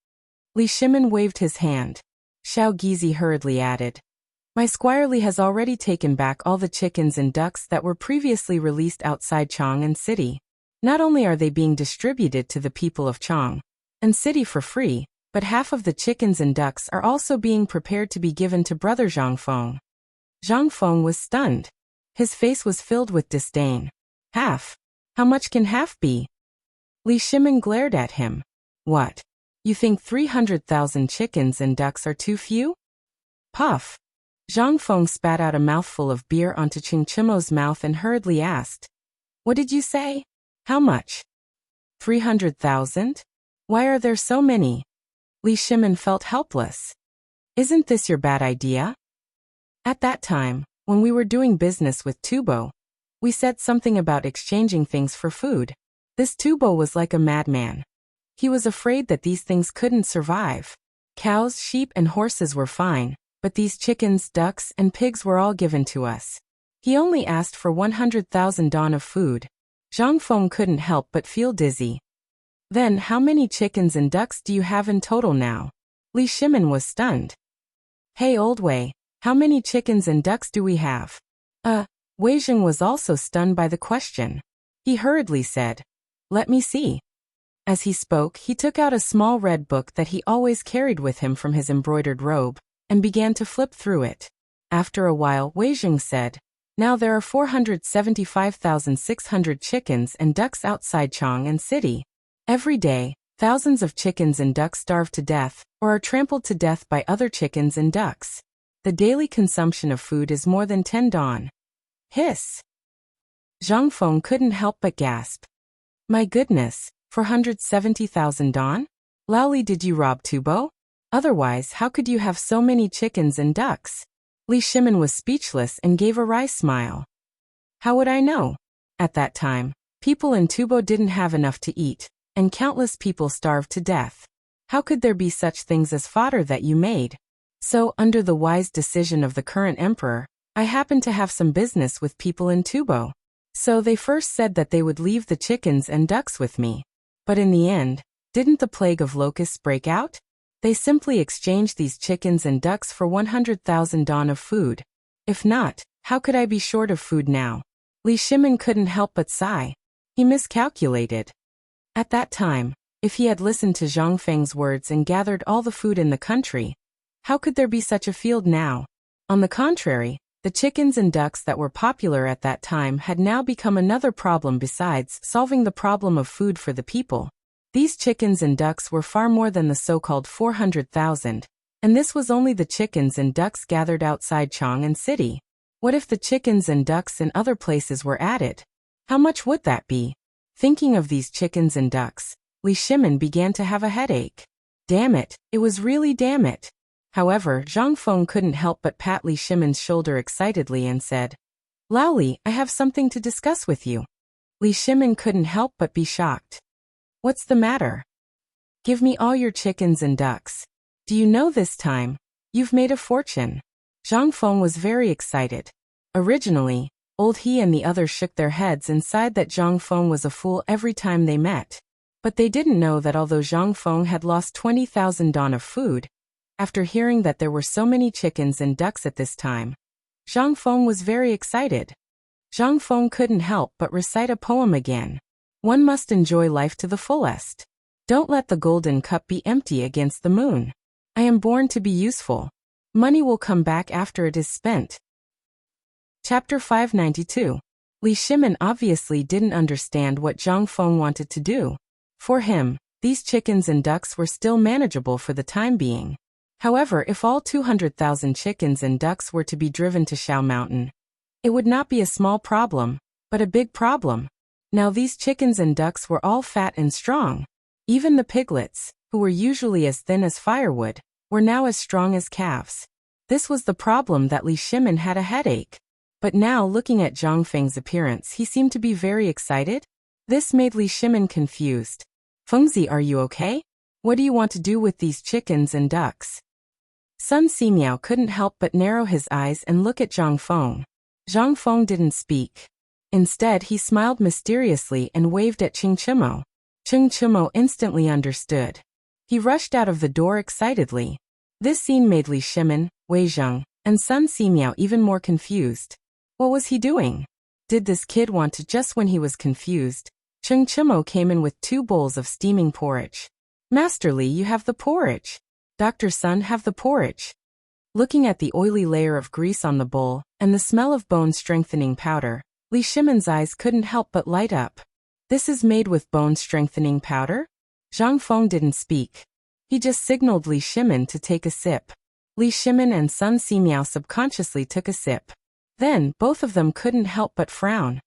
Li Shimin waved his hand. Xiao Gizi hurriedly added, "My squire Li has already taken back all the chickens and ducks that were previously released outside Chang'an City. Not only are they being distributed to the people of Chang'an City for free, but half of the chickens and ducks are also being prepared to be given to brother Zhang Feng." Zhang Feng was stunned. His face was filled with disdain. "Half? How much can half be?" Li Shimin glared at him. "What? You think 300,000 chickens and ducks are too few?" Puff. Zhang Feng spat out a mouthful of beer onto Ching Chimo's mouth and hurriedly asked, "What did you say? How much?" 300,000? Why are there so many?" Li Shimin felt helpless. "Isn't this your bad idea? At that time, when we were doing business with Tubo, we said something about exchanging things for food. This Tubo was like a madman. He was afraid that these things couldn't survive. Cows, sheep, and horses were fine, but these chickens, ducks, and pigs were all given to us. He only asked for 100,000 don of food." Zhang Feng couldn't help but feel dizzy. "Then how many chickens and ducks do you have in total now?" Li Shimin was stunned. "Hey old Wei, how many chickens and ducks do we have?" Wei Jing was also stunned by the question. He hurriedly said, "Let me see." As he spoke, he took out a small red book that he always carried with him from his embroidered robe, and began to flip through it. After a while, Wei Jing said, Now there are 475,600 chickens and ducks outside Chang'an City. Every day, thousands of chickens and ducks starve to death or are trampled to death by other chickens and ducks. The daily consumption of food is more than 10 don. Hiss. Zhang Feng couldn't help but gasp. My goodness, 470,000 don? Laoli, did you rob Tubo? Otherwise, how could you have so many chickens and ducks? Li Shimin was speechless and gave a wry smile. How would I know? At that time, people in Tubo didn't have enough to eat, and countless people starved to death. How could there be such things as fodder that you made? So, under the wise decision of the current emperor, I happened to have some business with people in Tubo. So they first said that they would leave the chickens and ducks with me. But in the end, didn't the plague of locusts break out? They simply exchanged these chickens and ducks for 100,000 don of food. If not, how could I be short of food now? Li Shimin couldn't help but sigh. He miscalculated. At that time, if he had listened to Zhang Feng's words and gathered all the food in the country, how could there be such a field now? On the contrary, the chickens and ducks that were popular at that time had now become another problem besides solving the problem of food for the people. These chickens and ducks were far more than the so-called 400,000, and this was only the chickens and ducks gathered outside Chang'an City. What if the chickens and ducks in other places were added? How much would that be? Thinking of these chickens and ducks, Li Shimin began to have a headache. Damn it, it was really damn it. However, Zhang Feng couldn't help but pat Li Shimin's shoulder excitedly and said, Laoli, I have something to discuss with you. Li Shimin couldn't help but be shocked. What's the matter? Give me all your chickens and ducks. Do you know this time, you've made a fortune? Zhang Feng was very excited. Originally, Old He and the others shook their heads and sighed that Zhang Feng was a fool every time they met. But they didn't know that although Zhang Feng had lost 20,000 don of food, after hearing that there were so many chickens and ducks at this time, Zhang Feng was very excited. Zhang Feng couldn't help but recite a poem again. One must enjoy life to the fullest. Don't let the golden cup be empty against the moon. I am born to be useful. Money will come back after it is spent. Chapter 592. Li Shimin obviously didn't understand what Zhang Feng wanted to do. For him, these chickens and ducks were still manageable for the time being. However, if all 200,000 chickens and ducks were to be driven to Shao Mountain, it would not be a small problem, but a big problem. Now these chickens and ducks were all fat and strong. Even the piglets, who were usually as thin as firewood, were now as strong as calves. This was the problem that Li Shimin had a headache. But now looking at Zhang Feng's appearance, he seemed to be very excited. This made Li Shimin confused. Fengzi, are you okay? What do you want to do with these chickens and ducks? Sun Simiao couldn't help but narrow his eyes and look at Zhang Feng. Zhang Feng didn't speak. Instead, he smiled mysteriously and waved at Ching Chimo. Ching Chimo instantly understood. He rushed out of the door excitedly. This scene made Li Shimin, Wei Zheng, and Sun Simiao even more confused. What was he doing? Did this kid want to? Just when he was confused, Ching Chimo came in with 2 bowls of steaming porridge. Master Li, you have the porridge. Dr. Sun, have the porridge. Looking at the oily layer of grease on the bowl and the smell of bone-strengthening powder, Li Shimin's eyes couldn't help but light up. This is made with bone-strengthening powder? Zhang Feng didn't speak. He just signaled Li Shimin to take a sip. Li Shimin and Sun Simiao subconsciously took a sip. Then, both of them couldn't help but frown.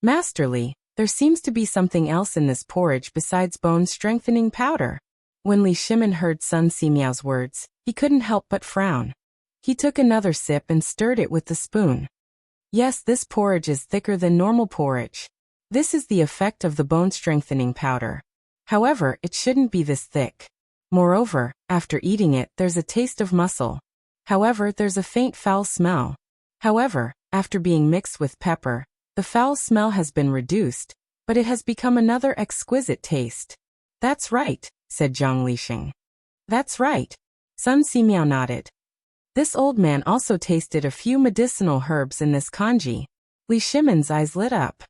Master Li, there seems to be something else in this porridge besides bone-strengthening powder. When Li Shimin heard Sun Simiao's words, he couldn't help but frown. He took another sip and stirred it with the spoon. Yes, this porridge is thicker than normal porridge. This is the effect of the bone-strengthening powder. However, it shouldn't be this thick. Moreover, after eating it, there's a taste of muscle. However, there's a faint foul smell. However, after being mixed with pepper, the foul smell has been reduced, but it has become another exquisite taste. That's right, said Zhang Lixing. That's right. Sun Simiao nodded. This old man also tasted a few medicinal herbs in this congee. Li Shimin's eyes lit up.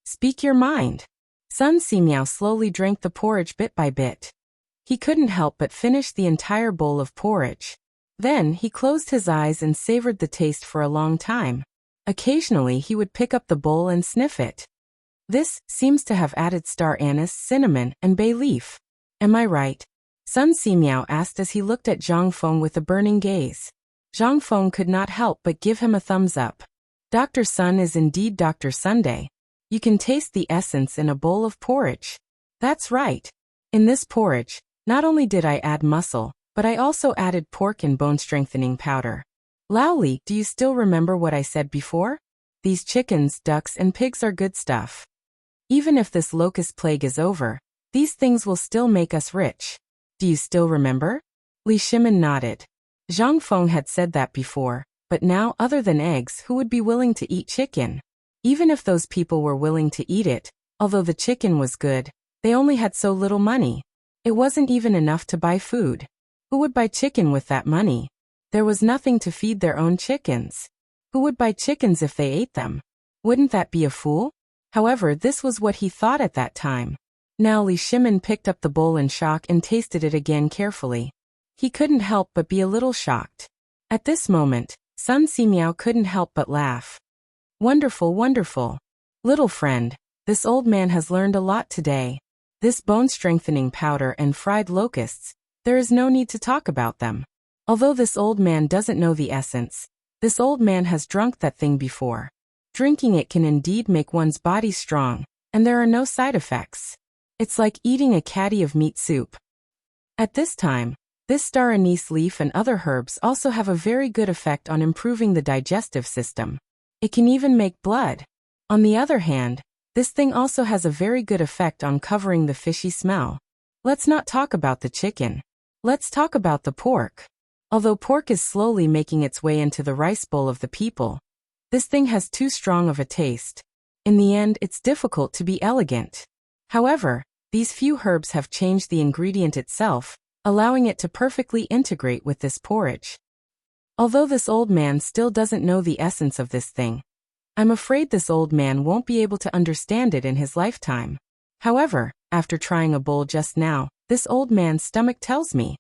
Speak your mind. Sun Simiao slowly drank the porridge bit by bit. He couldn't help but finish the entire bowl of porridge. Then he closed his eyes and savored the taste for a long time. Occasionally he would pick up the bowl and sniff it. This seems to have added star anise, cinnamon, and bay leaf. Am I right? Sun Simiao asked as he looked at Zhang Feng with a burning gaze. Zhang Feng could not help but give him a thumbs up. Dr. Sun is indeed Dr. Sunday. You can taste the essence in a bowl of porridge. That's right. In this porridge, not only did I add muscle, but I also added pork and bone-strengthening powder. Laoli, do you still remember what I said before? These chickens, ducks, and pigs are good stuff. Even if this locust plague is over, these things will still make us rich. Do you still remember? Li Shimin nodded. Zhang Feng had said that before, but now, other than eggs, who would be willing to eat chicken? Even if those people were willing to eat it, although the chicken was good, they only had so little money. It wasn't even enough to buy food. Who would buy chicken with that money? There was nothing to feed their own chickens. Who would buy chickens if they ate them? Wouldn't that be a fool? However, this was what he thought at that time. Now Li Shimin picked up the bowl in shock and tasted it again carefully. He couldn't help but be a little shocked. At this moment, Sun Simiao couldn't help but laugh. Wonderful, wonderful. Little friend, this old man has learned a lot today. This bone-strengthening powder and fried locusts, there is no need to talk about them. Although this old man doesn't know the essence, this old man has drunk that thing before. Drinking it can indeed make one's body strong, and there are no side effects. It's like eating a caddy of meat soup. At this time, this star anise leaf and other herbs also have a very good effect on improving the digestive system. It can even make blood. On the other hand, this thing also has a very good effect on covering the fishy smell. Let's not talk about the chicken. Let's talk about the pork. Although pork is slowly making its way into the rice bowl of the people, this thing has too strong of a taste. In the end, it's difficult to be elegant. However, these few herbs have changed the ingredient itself, allowing it to perfectly integrate with this porridge. Although this old man still doesn't know the essence of this thing, I'm afraid this old man won't be able to understand it in his lifetime. However, after trying a bowl just now, this old man's stomach tells me.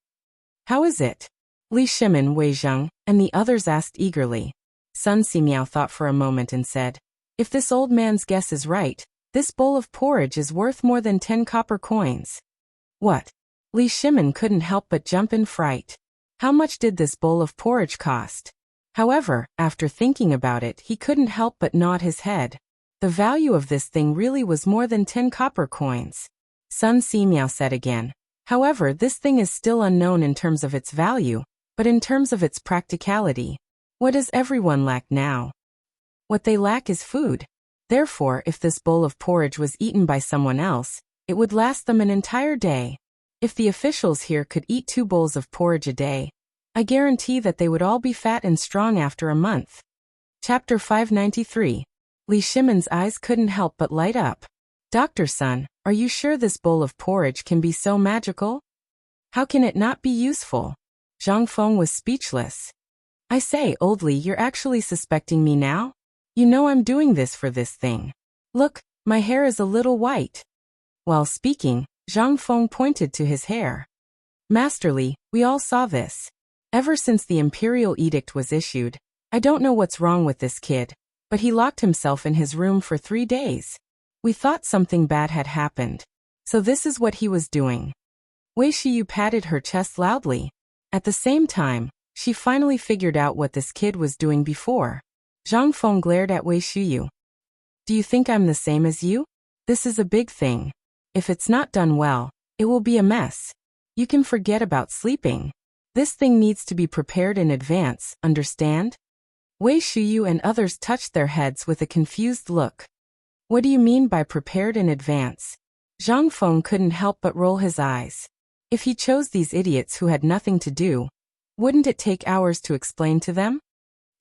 How is it? Li Shimin, Wei Zheng, and the others asked eagerly. Sun Simiao thought for a moment and said, if this old man's guess is right, this bowl of porridge is worth more than 10 copper coins. What? Li Shimin couldn't help but jump in fright. How much did this bowl of porridge cost? However, after thinking about it, he couldn't help but nod his head. The value of this thing really was more than 10 copper coins. Sun Simiao said again. However, this thing is still unknown in terms of its value, but in terms of its practicality. What does everyone lack now? What they lack is food. Therefore, if this bowl of porridge was eaten by someone else, it would last them an entire day. If the officials here could eat 2 bowls of porridge a day, I guarantee that they would all be fat and strong after a month. Chapter 593. Li Shimin's eyes couldn't help but light up. Dr. Sun, are you sure this bowl of porridge can be so magical? How can it not be useful? Zhang Feng was speechless. I say, Old Li, you're actually suspecting me now? You know I'm doing this for this thing. Look, my hair is a little white. While speaking, Zhang Feng pointed to his hair. Master Li, we all saw this. Ever since the imperial edict was issued, I don't know what's wrong with this kid, but he locked himself in his room for 3 days. We thought something bad had happened. So this is what he was doing. Wei Shiyu patted her chest loudly. At the same time, she finally figured out what this kid was doing before. Zhang Feng glared at Wei Shiyu. Do you think I'm the same as you? This is a big thing. If it's not done well, it will be a mess. You can forget about sleeping. This thing needs to be prepared in advance, understand? Wei Shiyu and others touched their heads with a confused look. What do you mean by prepared in advance? Zhang Feng couldn't help but roll his eyes. If he chose these idiots who had nothing to do, wouldn't it take hours to explain to them?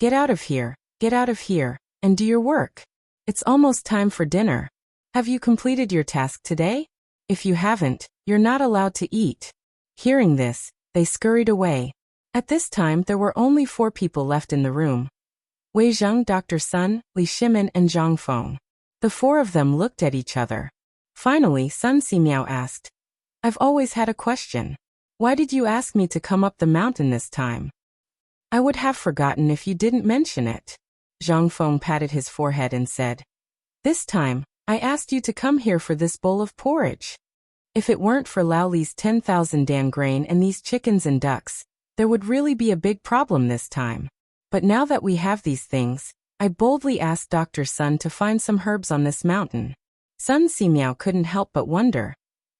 Get out of here, and do your work. It's almost time for dinner. Have you completed your task today? If you haven't, you're not allowed to eat. Hearing this, they scurried away. At this time there were only 4 people left in the room. Wei Zheng, Dr. Sun, Li Shimin, and Zhang Feng. The 4 of them looked at each other. Finally, Sun Simiao asked, I've always had a question. Why did you ask me to come up the mountain this time? I would have forgotten if you didn't mention it. Zhang Feng patted his forehead and said, "This time, I asked you to come here for this bowl of porridge. If it weren't for Lao Li's 10,000 dan grain and these chickens and ducks, there would really be a big problem this time. But now that we have these things, I boldly asked Dr. Sun to find some herbs on this mountain." Sun Simiao couldn't help but wonder.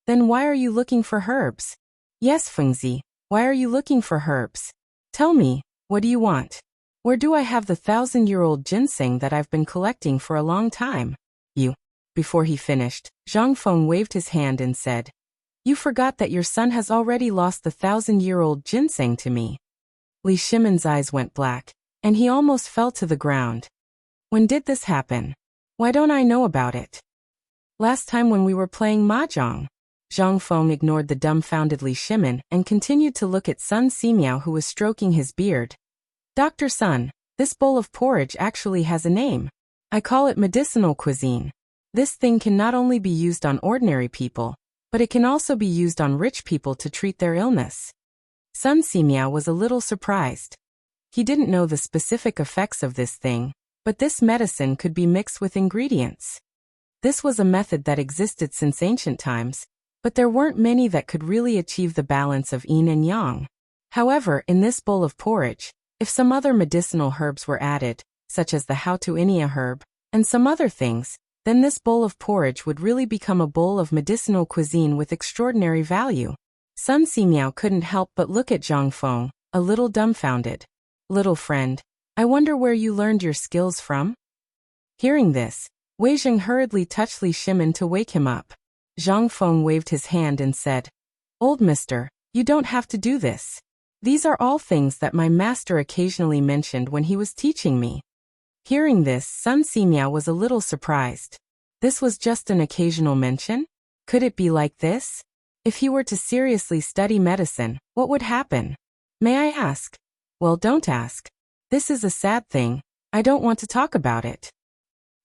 "Then why are you looking for herbs?" "Yes, Fengzi, why are you looking for herbs? Tell me, what do you want? Where do I have the 1,000-year-old ginseng that I've been collecting for a long time?" "You." Before he finished, Zhang Feng waved his hand and said, "You forgot that your son has already lost the 1,000-year-old ginseng to me." Li Shimon's eyes went black, and he almost fell to the ground. "When did this happen? Why don't I know about it?" "Last time when we were playing mahjong." Zhang Feng ignored the dumbfounded Li Shimon and continued to look at Sun Simiao, who was stroking his beard. "Dr. Sun, this bowl of porridge actually has a name. I call it medicinal cuisine. This thing can not only be used on ordinary people, but it can also be used on rich people to treat their illness." Sun Simiao was a little surprised. He didn't know the specific effects of this thing, but this medicine could be mixed with ingredients. This was a method that existed since ancient times, but there weren't many that could really achieve the balance of yin and yang. However, in this bowl of porridge, if some other medicinal herbs were added, such as the Hautuinia herb, and some other things, then this bowl of porridge would really become a bowl of medicinal cuisine with extraordinary value. Sun Simiao couldn't help but look at Zhang Feng, a little dumbfounded. "Little friend, I wonder where you learned your skills from?" Hearing this, Wei Zheng hurriedly touched Li Shimon to wake him up. Zhang Feng waved his hand and said, "Old mister, you don't have to do this. These are all things that my master occasionally mentioned when he was teaching me." Hearing this, Sun Simiao was a little surprised. This was just an occasional mention? Could it be like this? If he were to seriously study medicine, what would happen? "May I ask?" "Well, don't ask. This is a sad thing. I don't want to talk about it."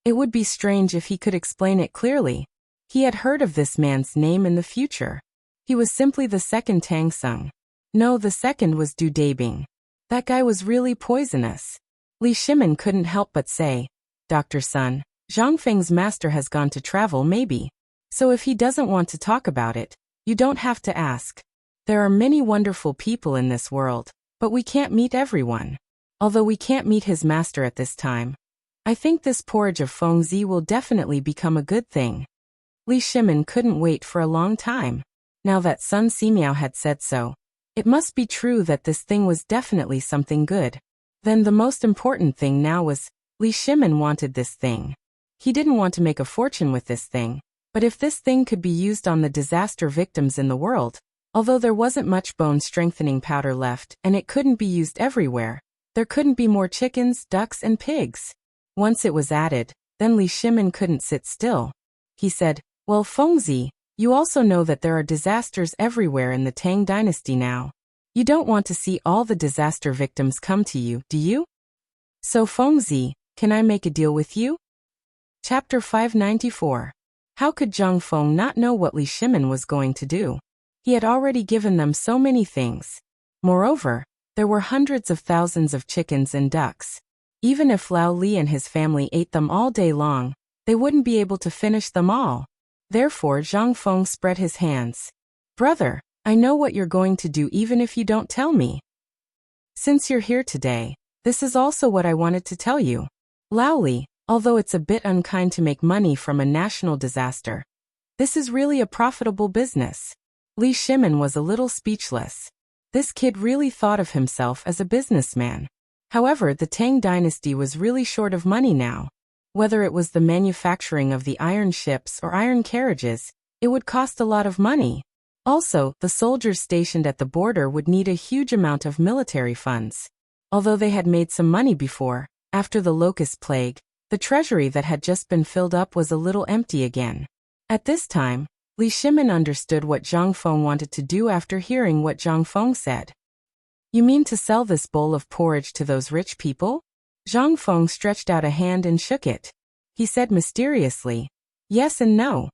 It would be strange if he could explain it clearly. He had heard of this man's name in the future. He was simply the second Tang Sung. No, the second was Du Dabing. That guy was really poisonous. Li Shimon couldn't help but say, "Dr. Sun, Zhang Feng's master has gone to travel maybe. So if he doesn't want to talk about it, you don't have to ask. There are many wonderful people in this world, but we can't meet everyone. Although we can't meet his master at this time, I think this porridge of Fengzi will definitely become a good thing." Li Shimon couldn't wait for a long time. Now that Sun Simiao had said so, it must be true that this thing was definitely something good. Then the most important thing now was, Li Shimon wanted this thing. He didn't want to make a fortune with this thing, but if this thing could be used on the disaster victims in the world, although there wasn't much bone strengthening powder left and it couldn't be used everywhere, there couldn't be more chickens, ducks, and pigs. Once it was added, then Li Shimon couldn't sit still. He said, "Well, Fengzi, you also know that there are disasters everywhere in the Tang dynasty now. You don't want to see all the disaster victims come to you, do you? So Fengzi, can I make a deal with you?" Chapter 594. How could Zhang Feng not know what Li Shimon was going to do? He had already given them so many things. Moreover, there were hundreds of thousands of chickens and ducks. Even if Lao Li and his family ate them all day long, they wouldn't be able to finish them all. Therefore Zhang Feng spread his hands. "Brother, I know what you're going to do even if you don't tell me. Since you're here today, this is also what I wanted to tell you. Lao Li, although it's a bit unkind to make money from a national disaster, this is really a profitable business." Li Shimon was a little speechless. This kid really thought of himself as a businessman. However, the Tang dynasty was really short of money now. Whether it was the manufacturing of the iron ships or iron carriages, it would cost a lot of money. Also, the soldiers stationed at the border would need a huge amount of military funds. Although they had made some money before, after the locust plague, the treasury that had just been filled up was a little empty again. At this time, Li Shimon understood what Zhang Feng wanted to do after hearing what Zhang Feng said. "You mean to sell this bowl of porridge to those rich people?" Zhang Feng stretched out a hand and shook it. He said mysteriously, "Yes and no.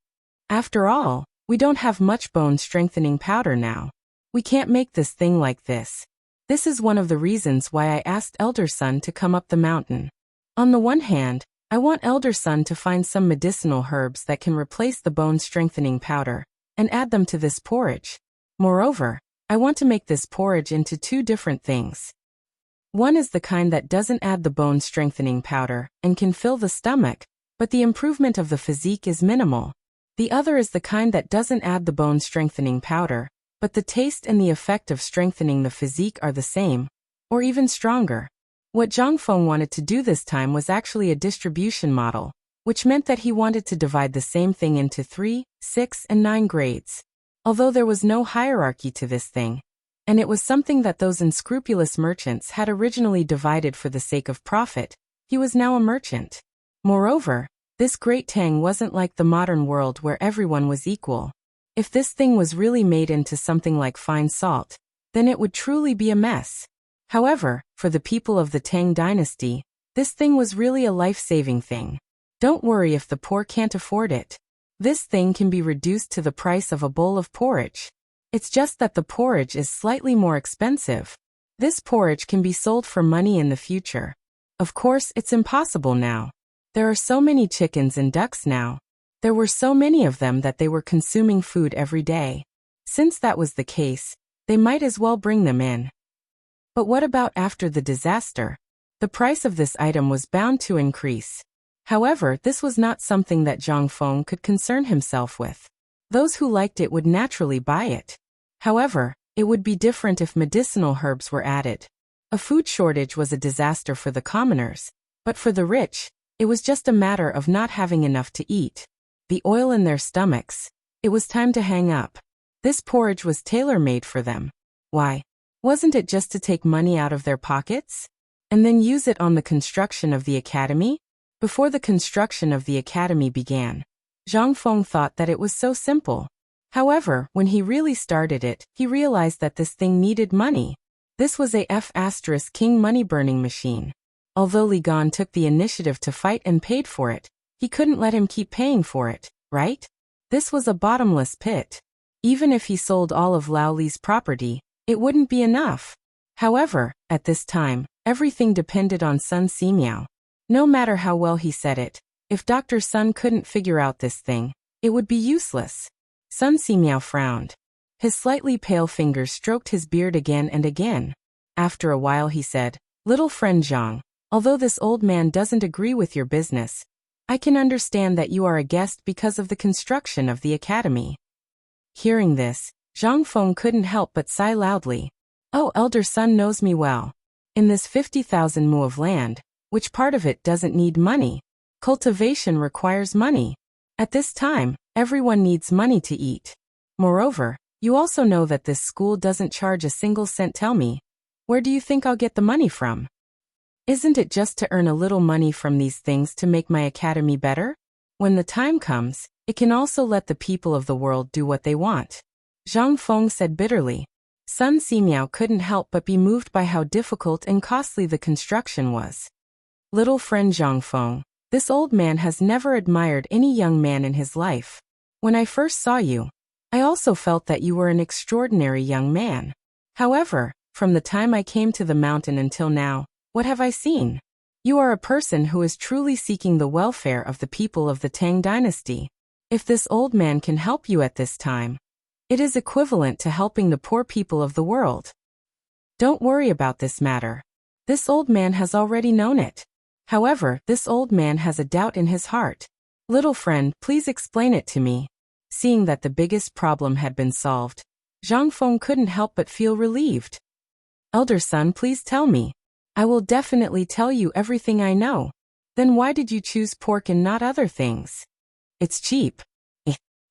After all, we don't have much bone strengthening powder now. We can't make this thing like this. This is one of the reasons why I asked Elder Sun to come up the mountain. On the one hand, I want elder son to find some medicinal herbs that can replace the bone-strengthening powder, and add them to this porridge. Moreover, I want to make this porridge into two different things. One is the kind that doesn't add the bone-strengthening powder, and can fill the stomach, but the improvement of the physique is minimal. The other is the kind that doesn't add the bone-strengthening powder, but the taste and the effect of strengthening the physique are the same, or even stronger. What Zhang Feng wanted to do this time was actually a distribution model, which meant that he wanted to divide the same thing into 3, 6, and 9 grades. Although there was no hierarchy to this thing, and it was something that those unscrupulous merchants had originally divided for the sake of profit, he was now a merchant. Moreover, this great Tang wasn't like the modern world where everyone was equal. If this thing was really made into something like fine salt, then it would truly be a mess. However, for the people of the Tang dynasty, this thing was really a life-saving thing. Don't worry if the poor can't afford it. This thing can be reduced to the price of a bowl of porridge. It's just that the porridge is slightly more expensive. This porridge can be sold for money in the future. Of course, it's impossible now. There are so many chickens and ducks now. There were so many of them that they were consuming food every day. Since that was the case, they might as well bring them in. But what about after the disaster? The price of this item was bound to increase. However, this was not something that Zhang Feng could concern himself with. Those who liked it would naturally buy it. However, it would be different if medicinal herbs were added. A food shortage was a disaster for the commoners, but for the rich, it was just a matter of not having enough to eat. The oil in their stomachs. It was time to hang up. This porridge was tailor-made for them. Why? Wasn't it just to take money out of their pockets? And then use it on the construction of the academy? Before the construction of the academy began, Zhang Feng thought that it was so simple. However, when he really started it, he realized that this thing needed money. This was a F***king money-burning machine. Although Li Gan took the initiative to fight and paid for it, he couldn't let him keep paying for it, right? This was a bottomless pit. Even if he sold all of Lao Li's property, it wouldn't be enough. However, at this time, everything depended on Sun Simiao. No matter how well he said it, if Dr. Sun couldn't figure out this thing, it would be useless. Sun Simiao frowned. His slightly pale fingers stroked his beard again and again. After a while he said, "Little friend Zhang, although this old man doesn't agree with your business, I can understand that you are a guest because of the construction of the academy." Hearing this, Zhang Feng couldn't help but sigh loudly. "Oh, elder son knows me well. In this 50,000 mu of land, which part of it doesn't need money? Cultivation requires money. At this time, everyone needs money to eat. Moreover, you also know that this school doesn't charge a single cent. Tell me, where do you think I'll get the money from? Isn't it just to earn a little money from these things to make my academy better? When the time comes, it can also let the people of the world do what they want." Zhang Feng said bitterly. Sun Simiao couldn't help but be moved by how difficult and costly the construction was. "Little friend Zhang Feng, this old man has never admired any young man in his life. When I first saw you, I also felt that you were an extraordinary young man. However, from the time I came to the mountain until now, what have I seen? You are a person who is truly seeking the welfare of the people of the Tang dynasty. If this old man can help you at this time, it is equivalent to helping the poor people of the world. Don't worry about this matter. This old man has already known it. However, this old man has a doubt in his heart. Little friend, please explain it to me." Seeing that the biggest problem had been solved, Zhang Feng couldn't help but feel relieved. "Elder son, please tell me. I will definitely tell you everything I know. Then why did you choose pork and not other things?" "It's cheap."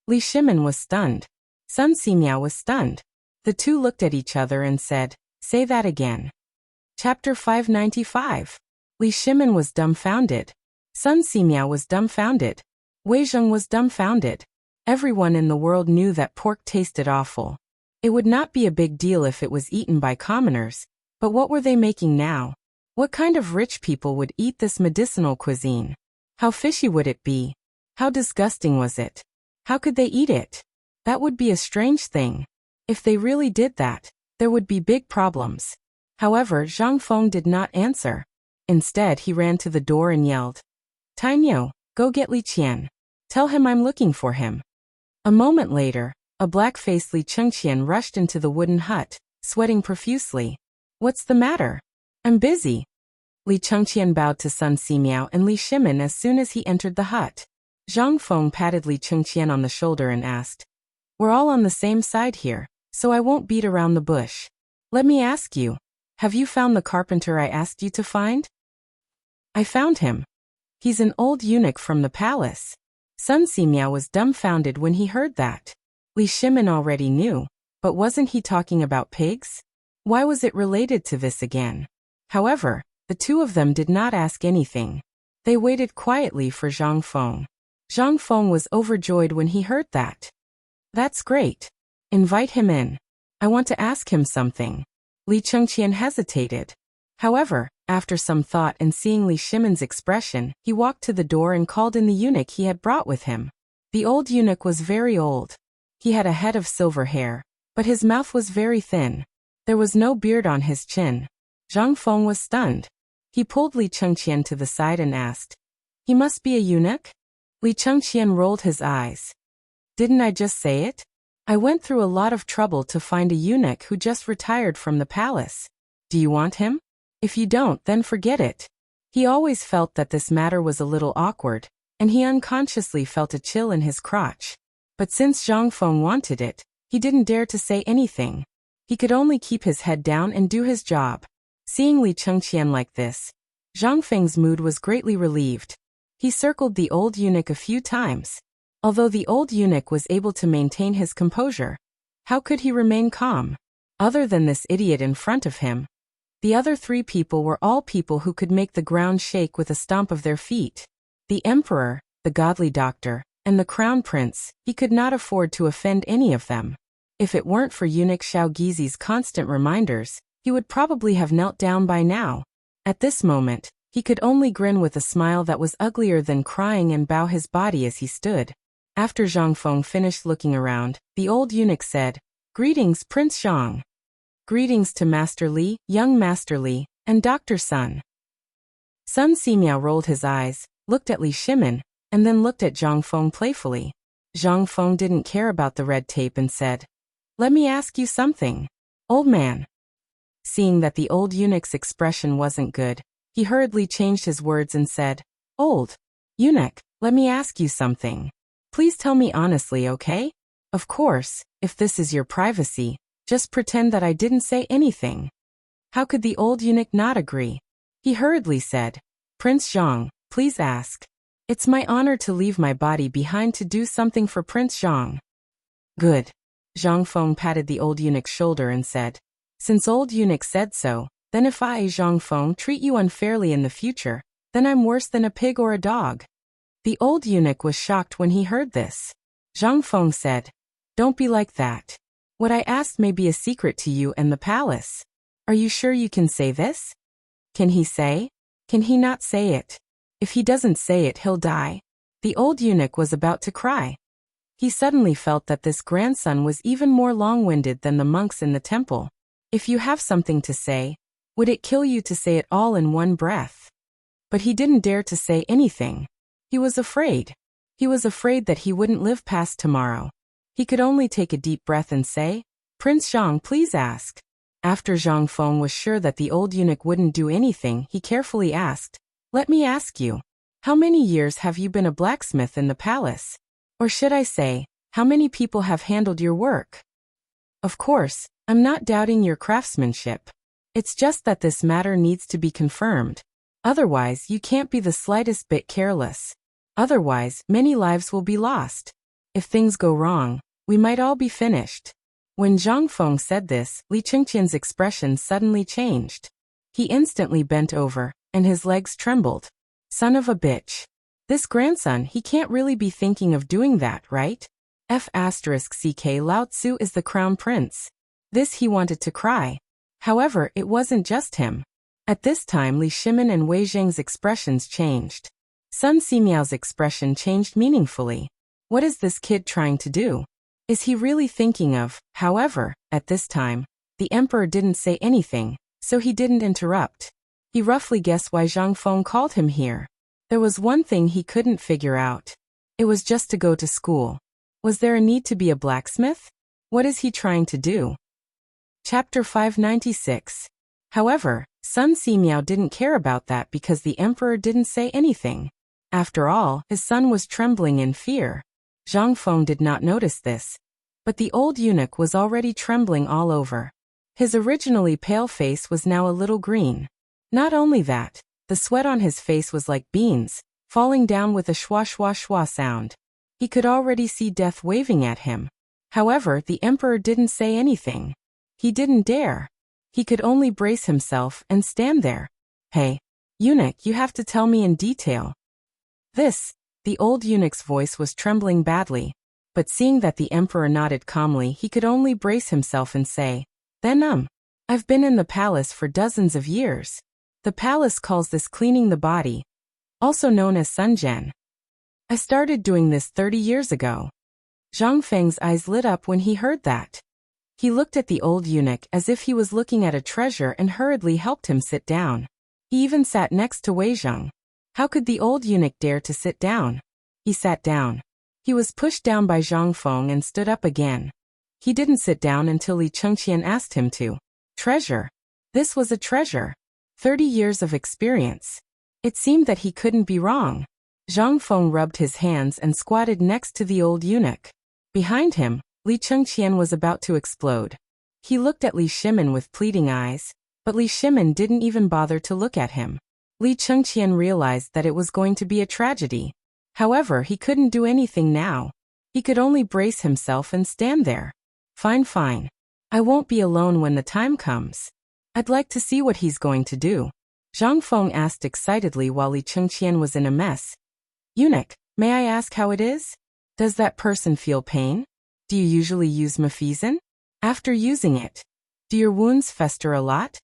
Li Shimin was stunned. Sun Simiao was stunned. The two looked at each other and said, "Say that again." Chapter 595. Li Shimin was dumbfounded. Sun Simiao was dumbfounded. Wei Zheng was dumbfounded. Everyone in the world knew that pork tasted awful. It would not be a big deal if it was eaten by commoners, but what were they making now? What kind of rich people would eat this medicinal cuisine? How fishy would it be? How disgusting was it? How could they eat it? That would be a strange thing. If they really did that, there would be big problems. However, Zhang Feng did not answer. Instead, he ran to the door and yelled, "Tainyo, go get Li Qian. Tell him I'm looking for him." A moment later, a black-faced Li Chengqian rushed into the wooden hut, sweating profusely. "What's the matter?" "I'm busy." Li Chengqian bowed to Sun Simiao and Li Shimin as soon as he entered the hut. Zhang Feng patted Li Chengqian on the shoulder and asked, "We're all on the same side here, so I won't beat around the bush. Let me ask you, have you found the carpenter I asked you to find?" "I found him. He's an old eunuch from the palace." Sun Simiao was dumbfounded when he heard that. Li Shimin already knew, but wasn't he talking about pigs? Why was it related to this again? However, the two of them did not ask anything. They waited quietly for Zhang Feng. Zhang Feng was overjoyed when he heard that. "That's great. Invite him in. I want to ask him something." Li Chengqian hesitated. However, after some thought and seeing Li Shimin's expression, he walked to the door and called in the eunuch he had brought with him. The old eunuch was very old. He had a head of silver hair, but his mouth was very thin. There was no beard on his chin. Zhang Feng was stunned. He pulled Li Chengqian to the side and asked, "He must be a eunuch?" Li Chengqian rolled his eyes. "Didn't I just say it? I went through a lot of trouble to find a eunuch who just retired from the palace. Do you want him? If you don't, then forget it." He always felt that this matter was a little awkward, and he unconsciously felt a chill in his crotch. But since Zhang Feng wanted it, he didn't dare to say anything. He could only keep his head down and do his job. Seeing Li Chengqian like this, Zhang Feng's mood was greatly relieved. He circled the old eunuch a few times. Although the old eunuch was able to maintain his composure, how could he remain calm? Other than this idiot in front of him, the other three people were all people who could make the ground shake with a stomp of their feet. The emperor, the godly doctor, and the crown prince. He could not afford to offend any of them. If it weren't for eunuch Xiao Gizi's constant reminders, he would probably have knelt down by now. At this moment, he could only grin with a smile that was uglier than crying and bow his body as he stood. After Zhang Feng finished looking around, the old eunuch said, "Greetings, Prince Zhang. Greetings to Master Li, young Master Li, and Dr. Sun." Sun Simiao rolled his eyes, looked at Li Shimin, and then looked at Zhang Feng playfully. Zhang Feng didn't care about the red tape and said, "Let me ask you something, old man." Seeing that the old eunuch's expression wasn't good, he hurriedly changed his words and said, "Old eunuch, let me ask you something. Please tell me honestly, okay? Of course, if this is your privacy, just pretend that I didn't say anything." How could the old eunuch not agree? He hurriedly said, "Prince Zhang, please ask. It's my honor to leave my body behind to do something for Prince Zhang." "Good." Zhang Feng patted the old eunuch's shoulder and said, "Since old eunuch said so, then if I, Zhang Feng, treat you unfairly in the future, then I'm worse than a pig or a dog." The old eunuch was shocked when he heard this. Zhang Feng said, "Don't be like that. What I asked may be a secret to you and the palace. Are you sure you can say this?" "Can he say? Can he not say it? If he doesn't say it, he'll die." The old eunuch was about to cry. He suddenly felt that this grandson was even more long-winded than the monks in the temple. If you have something to say, would it kill you to say it all in one breath? But he didn't dare to say anything. He was afraid. He was afraid that he wouldn't live past tomorrow. He could only take a deep breath and say, "Prince Zhang, please ask." After Zhang Feng was sure that the old eunuch wouldn't do anything, he carefully asked, "Let me ask you, how many years have you been a blacksmith in the palace? Or should I say, how many people have handled your work? Of course, I'm not doubting your craftsmanship. It's just that this matter needs to be confirmed. Otherwise, you can't be the slightest bit careless. Otherwise, many lives will be lost. If things go wrong, we might all be finished." When Zhang Feng said this, Li Chengqian's expression suddenly changed. He instantly bent over, and his legs trembled. Son of a bitch. This grandson, he can't really be thinking of doing that, right? F***ck Lao Tzu is the crown prince. This he wanted to cry. However, it wasn't just him. At this time, Li Shimin and Wei Zheng's expressions changed. Sun Simiao's expression changed meaningfully. What is this kid trying to do? Is he really thinking of? However, at this time, the emperor didn't say anything, so he didn't interrupt. He roughly guessed why Zhang Feng called him here. There was one thing he couldn't figure out. It was just to go to school. Was there a need to be a blacksmith? What is he trying to do? Chapter 596. However, Sun Simiao didn't care about that because the emperor didn't say anything. After all, his son was trembling in fear. Zhang Feng did not notice this. But the old eunuch was already trembling all over. His originally pale face was now a little green. Not only that, the sweat on his face was like beans, falling down with a shwa shwa shwa sound. He could already see death waving at him. However, the emperor didn't say anything. He didn't dare. He could only brace himself and stand there. Hey, eunuch, you have to tell me in detail. The old eunuch's voice was trembling badly, but seeing that the emperor nodded calmly, he could only brace himself and say, Then I've been in the palace for dozens of years. The palace calls this cleaning the body, also known as sunjian. I started doing this 30 years ago. Zhang Feng's eyes lit up when he heard that. He looked at the old eunuch as if he was looking at a treasure and hurriedly helped him sit down. He even sat next to Wei Zheng. How could the old eunuch dare to sit down? He sat down. He was pushed down by Zhang Feng and stood up again. He didn't sit down until Li Chengqian asked him to. Treasure. This was a treasure. 30 years of experience. It seemed that he couldn't be wrong. Zhang Feng rubbed his hands and squatted next to the old eunuch. Behind him, Li Chengqian was about to explode. He looked at Li Shimin with pleading eyes, but Li Shimin didn't even bother to look at him. Li Chengqian realized that it was going to be a tragedy. However, he couldn't do anything now. He could only brace himself and stand there. Fine. I won't be alone when the time comes. I'd like to see what he's going to do. Zhang Feng asked excitedly while Li Chengqian was in a mess. Eunuch, may I ask how it is? Does that person feel pain? Do you usually use mafesin? After using it, do your wounds fester a lot?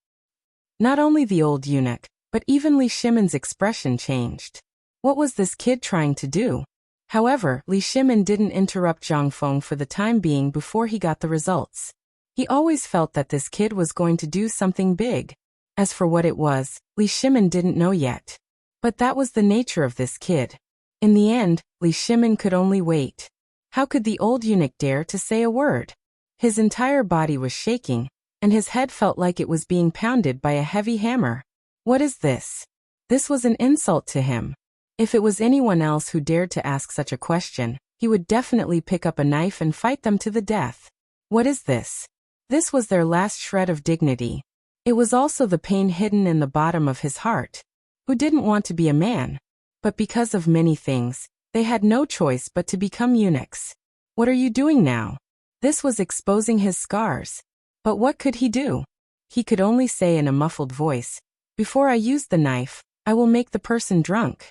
Not only the old eunuch, but even Li Shimin's expression changed. What was this kid trying to do? However, Li Shimin didn't interrupt Zhang Feng for the time being before he got the results. He always felt that this kid was going to do something big. As for what it was, Li Shimin didn't know yet. But that was the nature of this kid. In the end, Li Shimin could only wait. How could the old eunuch dare to say a word? His entire body was shaking, and his head felt like it was being pounded by a heavy hammer. What is this? This was an insult to him. If it was anyone else who dared to ask such a question, he would definitely pick up a knife and fight them to the death. What is this? This was their last shred of dignity. It was also the pain hidden in the bottom of his heart. Who didn't want to be a man? But because of many things, they had no choice but to become eunuchs. What are you doing now? This was exposing his scars. But what could he do? He could only say in a muffled voice, Before I use the knife, I will make the person drunk.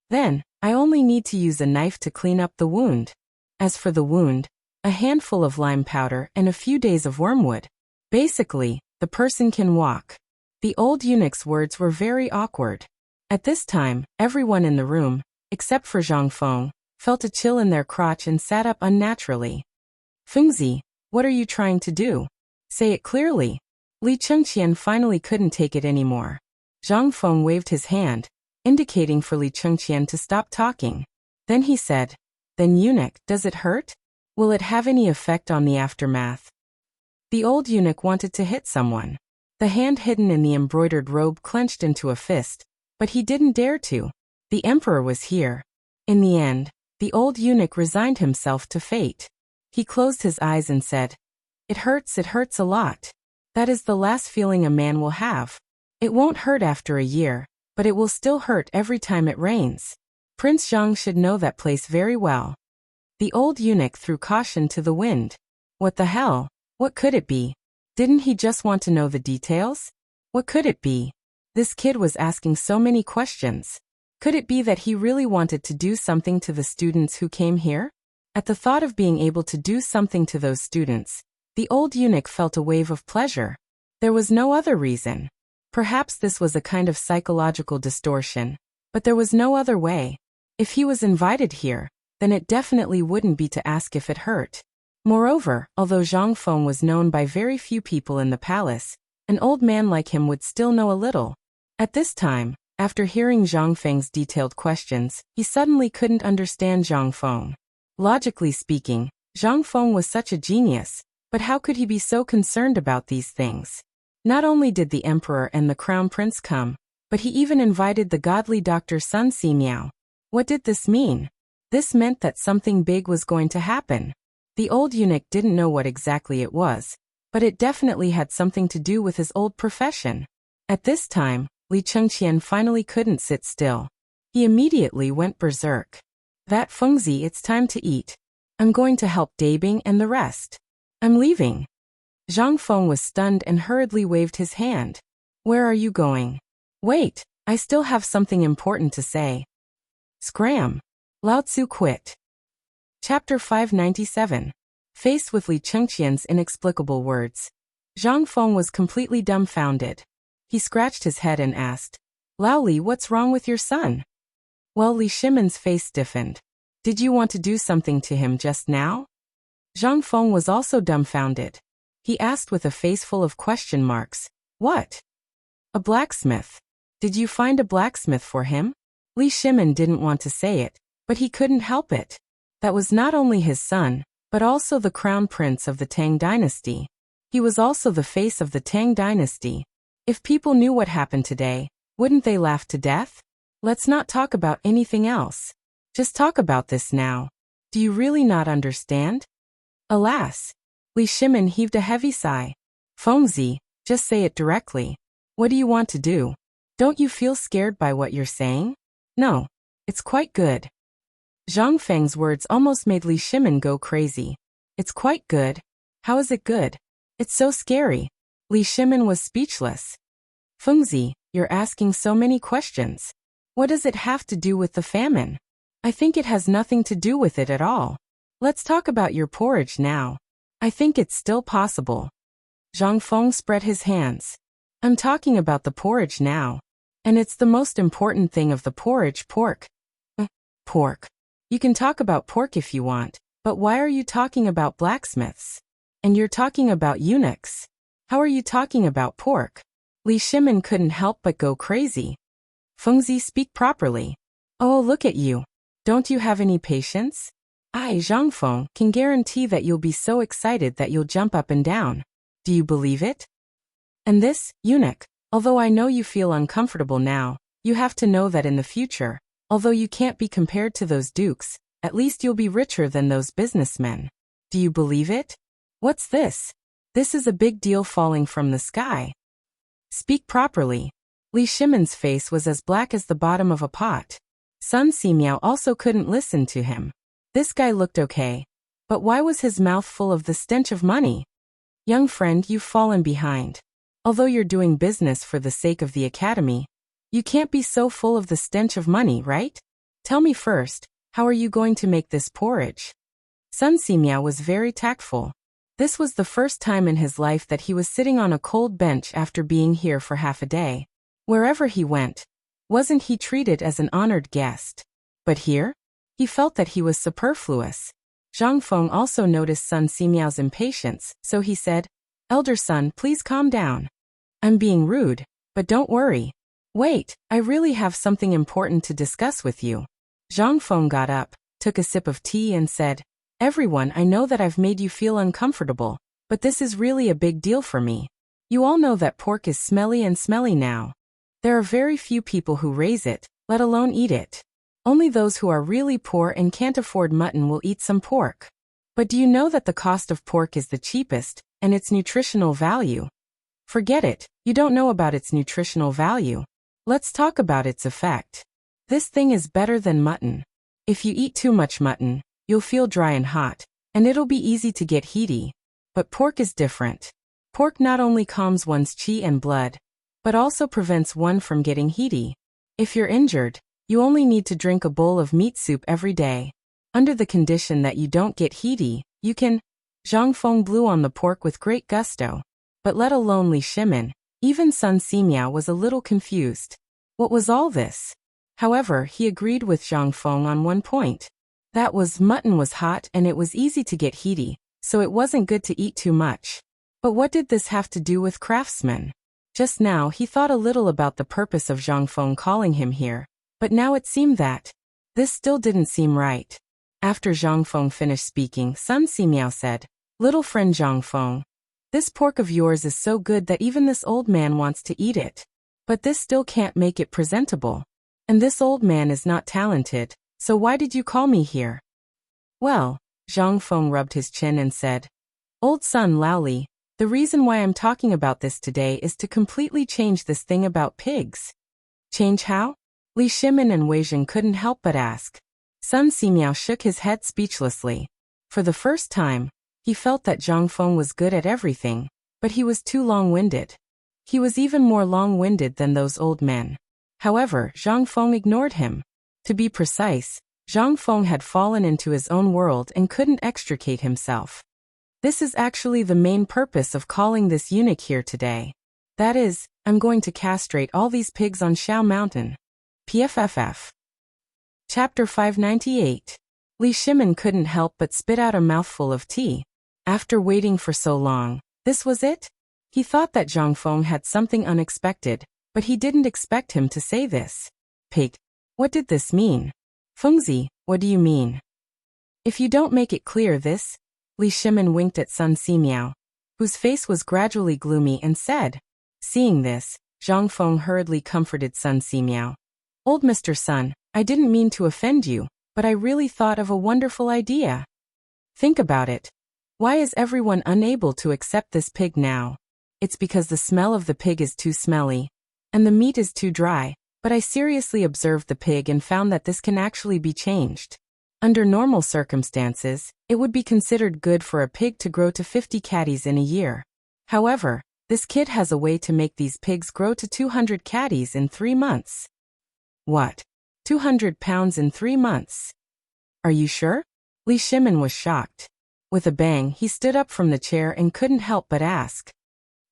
Then, I only need to use a knife to clean up the wound. As for the wound, a handful of lime powder and a few days of wormwood. Basically, the person can walk. The old eunuch's words were very awkward. At this time, everyone in the room, except for Zhang Feng, felt a chill in their crotch and sat up unnaturally. Fengzi, what are you trying to do? Say it clearly. Li Chengqian finally couldn't take it anymore. Zhang Feng waved his hand, indicating for Li Chengqian to stop talking. Then he said, Then eunuch, does it hurt? Will it have any effect on the aftermath? The old eunuch wanted to hit someone. The hand hidden in the embroidered robe clenched into a fist, but he didn't dare to. The emperor was here. In the end, the old eunuch resigned himself to fate. He closed his eyes and said, It hurts a lot. That is the last feeling a man will have. It won't hurt after a year, but it will still hurt every time it rains. Prince Zhang should know that place very well. The old eunuch threw caution to the wind. What the hell? What could it be? Didn't he just want to know the details? What could it be? This kid was asking so many questions. Could it be that he really wanted to do something to the students who came here? At the thought of being able to do something to those students, the old eunuch felt a wave of pleasure. There was no other reason. Perhaps this was a kind of psychological distortion, but there was no other way. If he was invited here, then it definitely wouldn't be to ask if it hurt. Moreover, although Zhang Feng was known by very few people in the palace, an old man like him would still know a little. At this time, after hearing Zhang Feng's detailed questions, he suddenly couldn't understand Zhang Feng. Logically speaking, Zhang Feng was such a genius, but how could he be so concerned about these things? Not only did the emperor and the crown prince come, but he even invited the godly Dr. Sun Simiao. What did this mean? This meant that something big was going to happen. The old eunuch didn't know what exactly it was, but it definitely had something to do with his old profession. At this time, Li Chengqian finally couldn't sit still. He immediately went berserk. That Fengzi, it's time to eat. I'm going to help Dabing and the rest. I'm leaving. Zhang Feng was stunned and hurriedly waved his hand. Where are you going? Wait, I still have something important to say. Scram. Lao Tzu quit. Chapter 597. Faced with Li Chengqian's inexplicable words, Zhang Feng was completely dumbfounded. He scratched his head and asked, Lao Li, what's wrong with your son? Well, Li Shimon's face stiffened. Did you want to do something to him just now? Zhang Feng was also dumbfounded. He asked with a face full of question marks, What? A blacksmith. Did you find a blacksmith for him? Li Shimon didn't want to say it, but he couldn't help it. That was not only his son, but also the crown prince of the Tang dynasty. He was also the face of the Tang dynasty. If people knew what happened today, wouldn't they laugh to death? Let's not talk about anything else. Just talk about this now. Do you really not understand? Alas. Li Shimon heaved a heavy sigh. Fengzi, just say it directly. What do you want to do? Don't you feel scared by what you're saying? No. It's quite good. Zhang Feng's words almost made Li Shimon go crazy. It's quite good. How is it good? It's so scary. Li Shimon was speechless. Fengzi, you're asking so many questions. What does it have to do with the famine? I think it has nothing to do with it at all. Let's talk about your porridge now. I think it's still possible. Zhang Feng spread his hands. I'm talking about the porridge now. And it's the most important thing of the porridge, pork. Pork. You can talk about pork if you want, but why are you talking about blacksmiths? And you're talking about eunuchs. How are you talking about pork? Li Shimon couldn't help but go crazy. Fengzi, speak properly. Oh, look at you. Don't you have any patience? I, Zhang Feng, can guarantee that you'll be so excited that you'll jump up and down. Do you believe it? And this, eunuch, although I know you feel uncomfortable now, you have to know that in the future, although you can't be compared to those dukes, at least you'll be richer than those businessmen. Do you believe it? What's this? This is a big deal falling from the sky. Speak properly. Li Shimon's face was as black as the bottom of a pot. Sun Simiao also couldn't listen to him. This guy looked okay. But why was his mouth full of the stench of money? Young friend, you've fallen behind. Although you're doing business for the sake of the academy, you can't be so full of the stench of money, right? Tell me first, how are you going to make this porridge? Sun Simiao was very tactful. This was the first time in his life that he was sitting on a cold bench after being here for half a day. Wherever he went, wasn't he treated as an honored guest? But here, he felt that he was superfluous. Zhang Feng also noticed Sun Simiao's impatience, so he said, Elder son, please calm down. I'm being rude, but don't worry. Wait, I really have something important to discuss with you. Zhang Feng got up, took a sip of tea and said, Everyone, I know that I've made you feel uncomfortable, but this is really a big deal for me. You all know that pork is smelly now. There are very few people who raise it, let alone eat it. Only those who are really poor and can't afford mutton will eat some pork. But do you know that the cost of pork is the cheapest, and its nutritional value? Forget it, you don't know about its nutritional value. Let's talk about its effect. This thing is better than mutton. If you eat too much mutton, you'll feel dry and hot, and it'll be easy to get heaty. But pork is different. Pork not only calms one's qi and blood, but also prevents one from getting heaty. If you're injured, you only need to drink a bowl of meat soup every day. Under the condition that you don't get heaty, you can. Zhang Feng blew on the pork with great gusto. But let alone Li Shimon, even Sun Simiao was a little confused. What was all this? However, he agreed with Zhang Feng on one point. That was mutton was hot and it was easy to get heaty, so it wasn't good to eat too much. But what did this have to do with craftsmen? Just now he thought a little about the purpose of Zhang Feng calling him here, but now it seemed that this still didn't seem right. After Zhang Feng finished speaking, Sun Simiao said, "Little friend Zhang Feng, this pork of yours is so good that even this old man wants to eat it. But this still can't make it presentable. And this old man is not talented, so why did you call me here?" "Well," Zhang Feng rubbed his chin and said, "Old Sun Laoli, the reason why I'm talking about this today is to completely change this thing about pigs." "Change how?" Li Shimin and Wei Jing couldn't help but ask. Sun Simiao shook his head speechlessly. For the first time, he felt that Zhang Feng was good at everything, but he was too long-winded. He was even more long-winded than those old men. However, Zhang Feng ignored him. To be precise, Zhang Feng had fallen into his own world and couldn't extricate himself. This is actually the main purpose of calling this eunuch here today. That is, I'm going to castrate all these pigs on Xiao Mountain. PFFF. Chapter 598. Li Shimin couldn't help but spit out a mouthful of tea. After waiting for so long, this was it? He thought that Zhang Feng had something unexpected, but he didn't expect him to say this. Pig. What did this mean? Fengzi, what do you mean? If you don't make it clear this, Li Shimin winked at Sun Simiao, whose face was gradually gloomy and said. Seeing this, Zhang Feng hurriedly comforted Sun Simiao. Old Mr. Sun, I didn't mean to offend you, but I really thought of a wonderful idea. Think about it. Why is everyone unable to accept this pig now? It's because the smell of the pig is too smelly, and the meat is too dry, but I seriously observed the pig and found that this can actually be changed. Under normal circumstances, it would be considered good for a pig to grow to 50 catties in a year. However, this kid has a way to make these pigs grow to 200 catties in 3 months. What? 200 pounds in 3 months? Are you sure? Li Shimin was shocked. With a bang, he stood up from the chair and couldn't help but ask.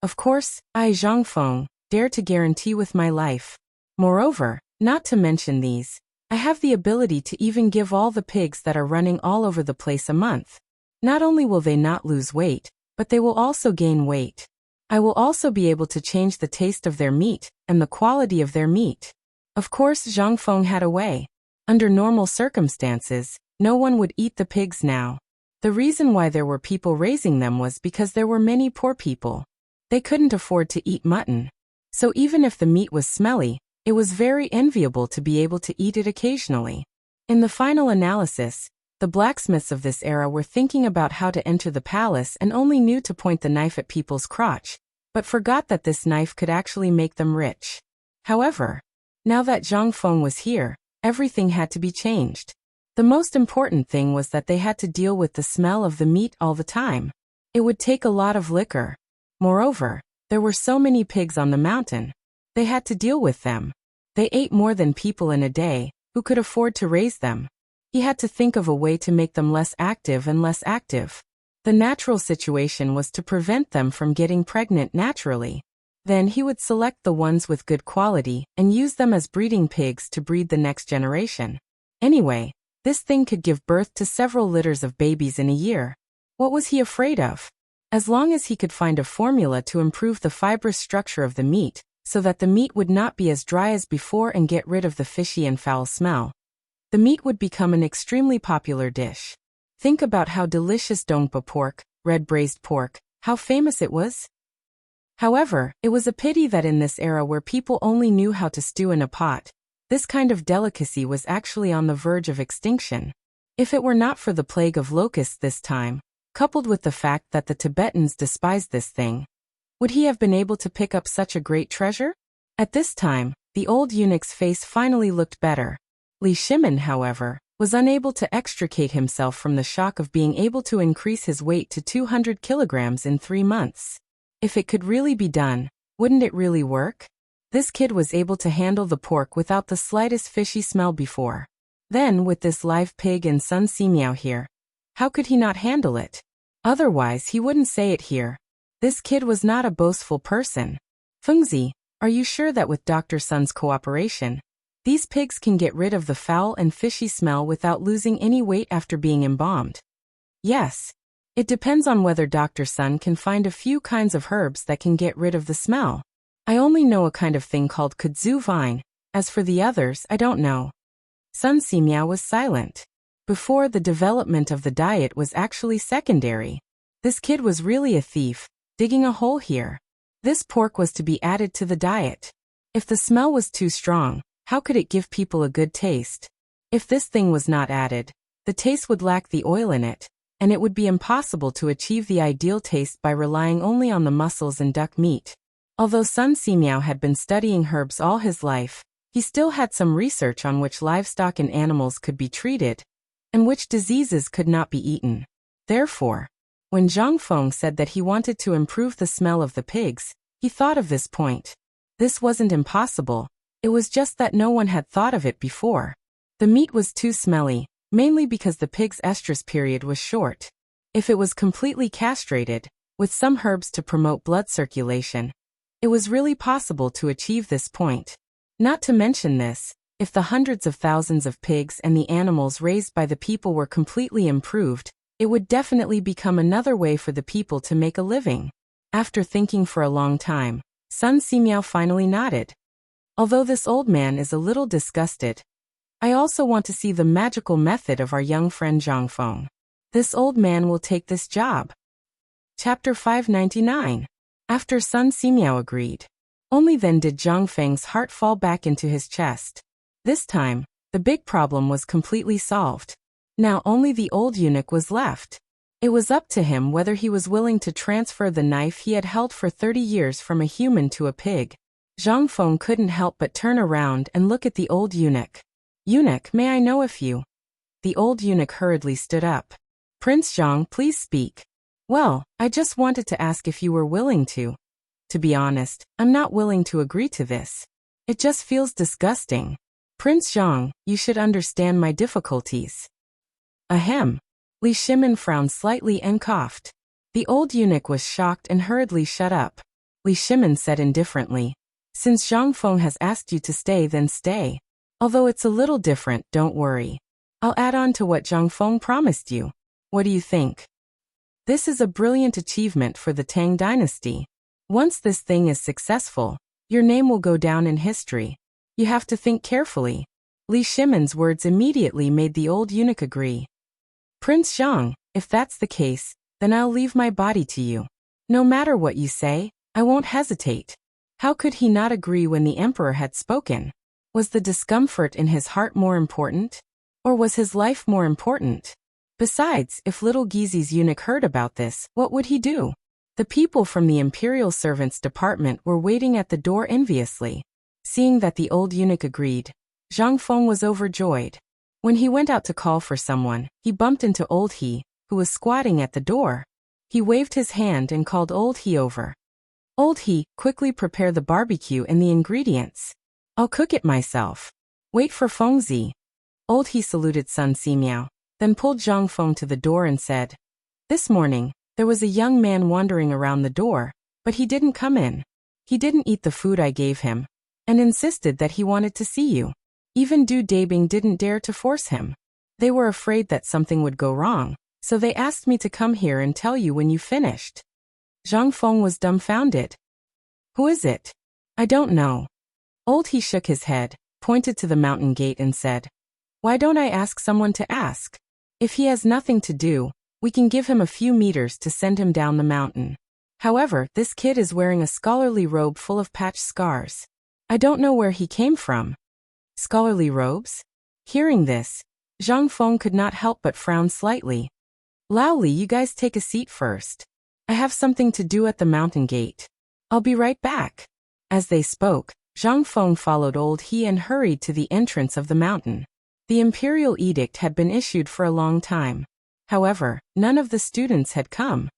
Of course, I, Zhang Feng, dare to guarantee with my life. Moreover, not to mention these, I have the ability to even give all the pigs that are running all over the place a month. Not only will they not lose weight, but they will also gain weight. I will also be able to change the taste of their meat and the quality of their meat. Of course, Zhang Feng had a way. Under normal circumstances, no one would eat the pigs now. The reason why there were people raising them was because there were many poor people. They couldn't afford to eat mutton. So even if the meat was smelly, it was very enviable to be able to eat it occasionally. In the final analysis, the blacksmiths of this era were thinking about how to enter the palace and only knew to point the knife at people's crotch, but forgot that this knife could actually make them rich. However, now that Zhang Feng was here, everything had to be changed. The most important thing was that they had to deal with the smell of the meat all the time. It would take a lot of liquor. Moreover, there were so many pigs on the mountain. They had to deal with them. They ate more than people in a day, who could afford to raise them. He had to think of a way to make them less active and less active. The natural situation was to prevent them from getting pregnant naturally. Then he would select the ones with good quality and use them as breeding pigs to breed the next generation. Anyway, this thing could give birth to several litters of babies in a year. What was he afraid of? As long as he could find a formula to improve the fibrous structure of the meat, so that the meat would not be as dry as before and get rid of the fishy and foul smell, the meat would become an extremely popular dish. Think about how delicious dongpa pork, red braised pork, how famous it was. However, it was a pity that in this era where people only knew how to stew in a pot, this kind of delicacy was actually on the verge of extinction. If it were not for the plague of locusts this time, coupled with the fact that the Tibetans despised this thing, would he have been able to pick up such a great treasure? At this time, the old eunuch's face finally looked better. Li Shimin, however, was unable to extricate himself from the shock of being able to increase his weight to 200 kilograms in 3 months. If it could really be done, wouldn't it really work? This kid was able to handle the pork without the slightest fishy smell before. Then, with this live pig and Sun Simiao here, how could he not handle it? Otherwise, he wouldn't say it here. This kid was not a boastful person. Fengzi, are you sure that with Dr. Sun's cooperation, these pigs can get rid of the foul and fishy smell without losing any weight after being embalmed? Yes. It depends on whether Dr. Sun can find a few kinds of herbs that can get rid of the smell. I only know a kind of thing called kudzu vine. As for the others, I don't know. Sun Simiao was silent. Before, the development of the diet was actually secondary. This kid was really a thief, digging a hole here. This pork was to be added to the diet. If the smell was too strong, how could it give people a good taste? If this thing was not added, the taste would lack the oil in it, and it would be impossible to achieve the ideal taste by relying only on the mussels and duck meat. Although Sun Simiao had been studying herbs all his life, he still had some research on which livestock and animals could be treated, and which diseases could not be eaten. Therefore, when Zhang Feng said that he wanted to improve the smell of the pigs, he thought of this point. This wasn't impossible, it was just that no one had thought of it before. The meat was too smelly, mainly because the pig's estrus period was short. If it was completely castrated, with some herbs to promote blood circulation, it was really possible to achieve this point. Not to mention this, if the hundreds of thousands of pigs and the animals raised by the people were completely improved, it would definitely become another way for the people to make a living. After thinking for a long time, Sun Simiao finally nodded. Although this old man is a little disgusted, I also want to see the magical method of our young friend Zhang Feng. This old man will take this job. Chapter 599. After Sun Simiao agreed. Only then did Zhang Feng's heart fall back into his chest. This time, the big problem was completely solved. Now only the old eunuch was left. It was up to him whether he was willing to transfer the knife he had held for 30 years from a human to a pig. Zhang Feng couldn't help but turn around and look at the old eunuch. Eunuch, may I know if you... The old eunuch hurriedly stood up. Prince Zhang, please speak. Well, I just wanted to ask if you were willing to. To be honest, I'm not willing to agree to this. It just feels disgusting. Prince Zhang, you should understand my difficulties. Ahem. Li Shimin frowned slightly and coughed. The old eunuch was shocked and hurriedly shut up. Li Shimin said indifferently, since Zhang Feng has asked you to stay, then stay. Although it's a little different, don't worry. I'll add on to what Zhang Feng promised you. What do you think? This is a brilliant achievement for the Tang dynasty. Once this thing is successful, your name will go down in history. You have to think carefully. Li Shimin's words immediately made the old eunuch agree. Prince Zhang, if that's the case, then I'll leave my body to you. No matter what you say, I won't hesitate. How could he not agree when the emperor had spoken? Was the discomfort in his heart more important? Or was his life more important? Besides, if little Gizi's eunuch heard about this, what would he do? The people from the imperial servants department were waiting at the door enviously. Seeing that the old eunuch agreed, Zhang Feng was overjoyed. When he went out to call for someone, he bumped into Old He, who was squatting at the door. He waved his hand and called Old He over. Old He, quickly prepare the barbecue and the ingredients. I'll cook it myself. Wait for Fengzi. Old He saluted Sun Simiao, then pulled Zhang Feng to the door and said, this morning, there was a young man wandering around the door, but he didn't come in. He didn't eat the food I gave him, and insisted that he wanted to see you. Even Du Dabing didn't dare to force him. They were afraid that something would go wrong, so they asked me to come here and tell you when you finished. Zhang Feng was dumbfounded. Who is it? I don't know. Old He shook his head, pointed to the mountain gate and said, why don't I ask someone to ask? If he has nothing to do, we can give him a few meters to send him down the mountain. However, this kid is wearing a scholarly robe full of patched scars. I don't know where he came from. Scholarly robes? Hearing this, Zhang Feng could not help but frown slightly. Lao Li, you guys take a seat first. I have something to do at the mountain gate. I'll be right back. As they spoke, Zhang Feng followed Old He and hurried to the entrance of the mountain. The imperial edict had been issued for a long time. However, none of the students had come.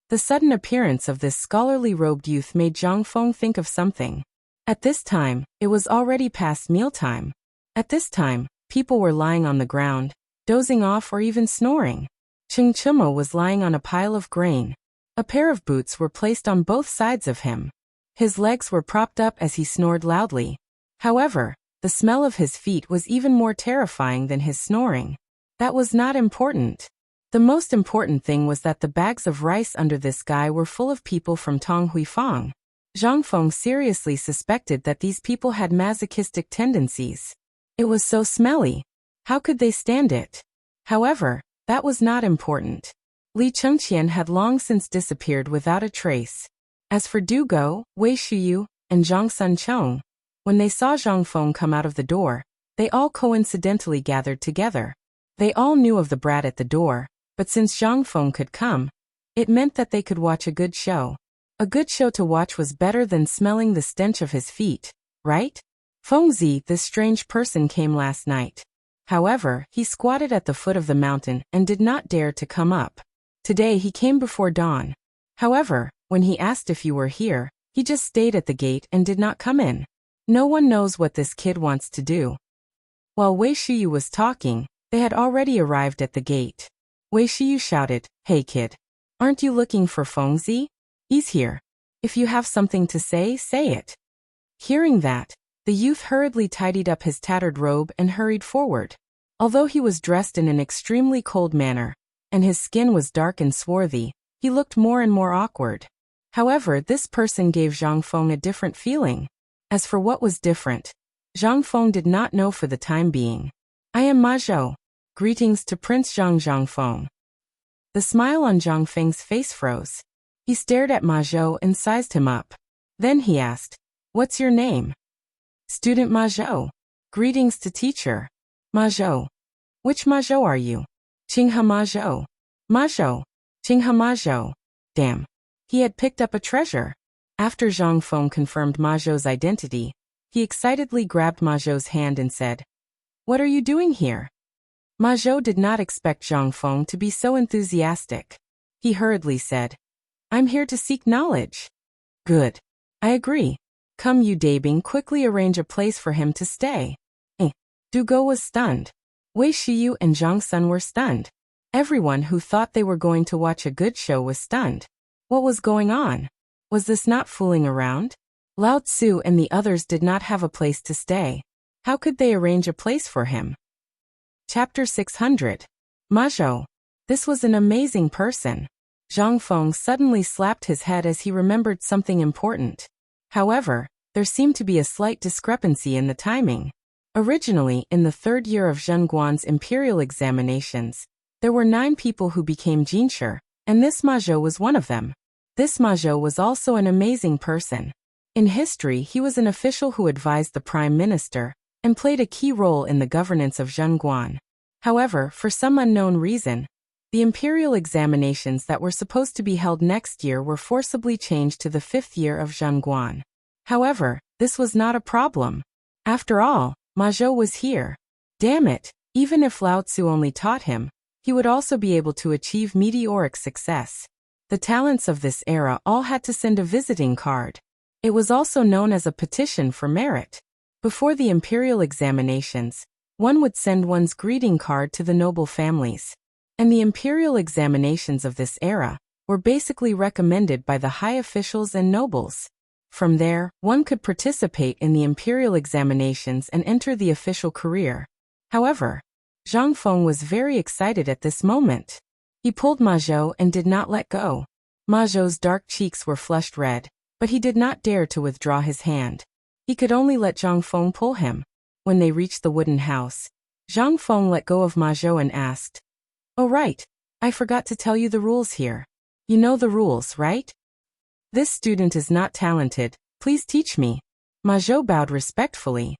The sudden appearance of this scholarly robed youth made Zhang Feng think of something. At this time, it was already past mealtime. At this time, people were lying on the ground, dozing off or even snoring. Cheng Chimo was lying on a pile of grain. A pair of boots were placed on both sides of him. His legs were propped up as he snored loudly. However, the smell of his feet was even more terrifying than his snoring. That was not important. The most important thing was that the bags of rice under this guy were full of people from Tong Huifang. Zhang Feng seriously suspected that these people had masochistic tendencies. It was so smelly. How could they stand it? However, that was not important. Li Chengqian had long since disappeared without a trace. As for Du Go, Wei Shuyu, and Zhang Suncheng, when they saw Zhang Feng come out of the door, they all coincidentally gathered together. They all knew of the brat at the door, but since Zhang Feng could come, it meant that they could watch a good show. A good show to watch was better than smelling the stench of his feet, right? Fengzi, this strange person, came last night. However, he squatted at the foot of the mountain and did not dare to come up. Today he came before dawn. However, when he asked if you were here, he just stayed at the gate and did not come in. No one knows what this kid wants to do. While Wei Shiyu was talking, they had already arrived at the gate. Wei Shiyu shouted, "Hey kid. Aren't you looking for Fengzi? He's here. If you have something to say, say it." Hearing that, the youth hurriedly tidied up his tattered robe and hurried forward. Although he was dressed in an extremely cold manner, and his skin was dark and swarthy, he looked more and more awkward. However, this person gave Zhang Feng a different feeling. As for what was different, Zhang Feng did not know for the time being. "I am Ma Zhou. Greetings to Prince Zhang Feng." The smile on Zhang Feng's face froze. He stared at Ma Zhou and sized him up. Then he asked, "What's your name?" "Student Ma Zhou. Greetings to teacher. Ma Zhou. Which Ma Zhou are you?" "Qinghe Ma Zhou. Ma Zhou. Qinghe Ma Zhou." Damn. He had picked up a treasure. After Zhang Feng confirmed Ma Zhou's identity, he excitedly grabbed Ma Zhou's hand and said, "What are you doing here?" Ma Zhou did not expect Zhang Feng to be so enthusiastic. He hurriedly said, "I'm here to seek knowledge." "Good. I agree. Come, you Dabing, quickly arrange a place for him to stay." Du Go was stunned. Wei Shiyu and Zhang Sun were stunned. Everyone who thought they were going to watch a good show was stunned. What was going on? Was this not fooling around? Lao Tzu and the others did not have a place to stay. How could they arrange a place for him? Chapter 600. Ma Zhou. This was an amazing person. Zhang Feng suddenly slapped his head as he remembered something important. However, there seemed to be a slight discrepancy in the timing. Originally, in the third year of Zhen Guan's imperial examinations, there were 9 people who became Jinshi, and this Ma Zhou was one of them. This Ma Zhou was also an amazing person. In history, he was an official who advised the prime minister and played a key role in the governance of Zhen Guan. However, for some unknown reason, the imperial examinations that were supposed to be held next year were forcibly changed to the 5th year of Zhen Guan. However, this was not a problem. After all, Ma Zhou was here. Damn it, even if Lao Tzu only taught him, he would also be able to achieve meteoric success. The talents of this era all had to send a visiting card. It was also known as a petition for merit. Before the imperial examinations, one would send one's greeting card to the noble families. And the imperial examinations of this era were basically recommended by the high officials and nobles. From there, one could participate in the imperial examinations and enter the official career. However, Zhang Feng was very excited at this moment. He pulled Ma Zhou and did not let go. Ma Zhou's dark cheeks were flushed red, but he did not dare to withdraw his hand. He could only let Zhang Feng pull him. When they reached the wooden house, Zhang Feng let go of Ma Zhou and asked, "Oh right, I forgot to tell you the rules here. You know the rules, right? This student is not talented, please teach me." Ma Zhou bowed respectfully.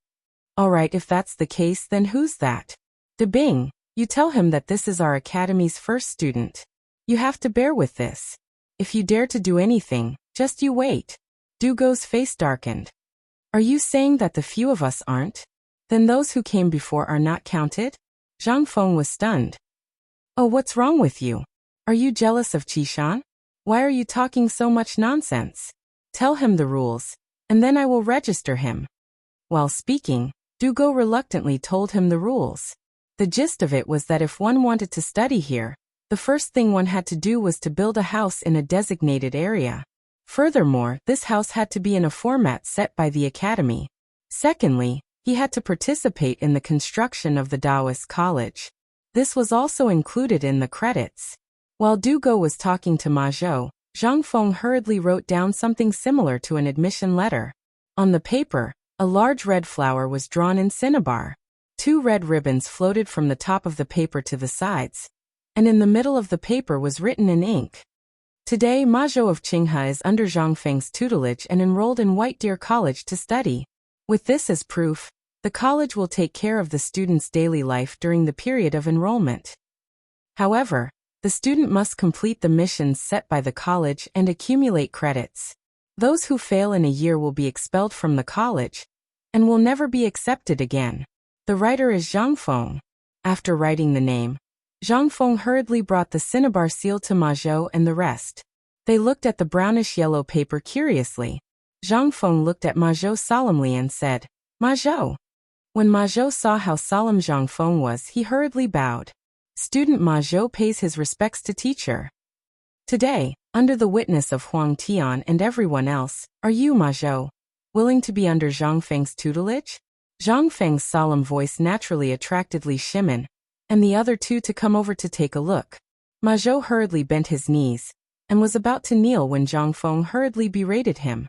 "Alright, if that's the case, then who's that?" "De Bing, you tell him that this is our academy's first student. You have to bear with this. If you dare to do anything, just you wait." Du Go's face darkened. "Are you saying that the few of us aren't? Then those who came before are not counted?" Zhang Feng was stunned. "Oh, what's wrong with you? Are you jealous of Qishan? Why are you talking so much nonsense? Tell him the rules, and then I will register him." While speaking, Du Go reluctantly told him the rules. The gist of it was that if one wanted to study here, the first thing one had to do was to build a house in a designated area. Furthermore, this house had to be in a format set by the academy. Secondly, he had to participate in the construction of the Taoist college. This was also included in the credits. While Du Go was talking to Ma Zhou, Zhang Feng hurriedly wrote down something similar to an admission letter. On the paper, a large red flower was drawn in cinnabar. 2 red ribbons floated from the top of the paper to the sides, and in the middle of the paper was written in ink. Today, Ma Zhou of Qinghe is under Zhang Feng's tutelage and enrolled in White Deer College to study. With this as proof, the college will take care of the student's daily life during the period of enrollment. However, the student must complete the missions set by the college and accumulate credits. Those who fail in a year will be expelled from the college and will never be accepted again. The writer is Zhang Feng. After writing the name, Zhang Feng hurriedly brought the cinnabar seal to Ma Zhou and the rest. They looked at the brownish-yellow paper curiously. Zhang Feng looked at Ma Zhou solemnly and said, "Ma Zhou." When Ma Zhou saw how solemn Zhang Feng was, he hurriedly bowed. Student Ma Zhou pays his respects to teacher. Today, under the witness of Huang Tian and everyone else, are you, Ma Zhou, willing to be under Zhang Feng's tutelage? Zhang Feng's solemn voice naturally attracted Li Shimin and the other 2 to come over to take a look. Ma Zhou hurriedly bent his knees and was about to kneel when Zhang Feng hurriedly berated him.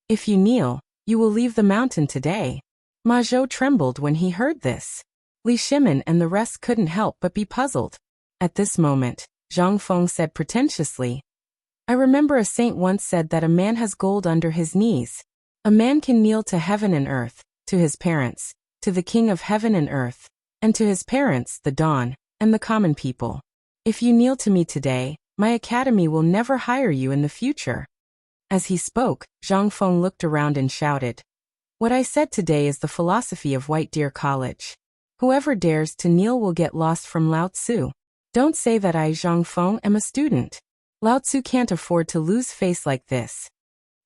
"If you kneel, you will leave the mountain today." Ma Zhou trembled when he heard this. Li Shimin and the rest couldn't help but be puzzled. At this moment, Zhang Feng said pretentiously, "I remember a saint once said that a man has gold under his knees. A man can kneel to heaven and earth, to his parents, to the king of heaven and earth, and to his parents, the dawn, and the common people. If you kneel to me today, my academy will never hire you in the future." As he spoke, Zhang Feng looked around and shouted, "What I said today is the philosophy of White Deer College. Whoever dares to kneel will get lost from Lao Tzu. Don't say that I, Zhang Feng, am a student. Lao Tzu can't afford to lose face like this."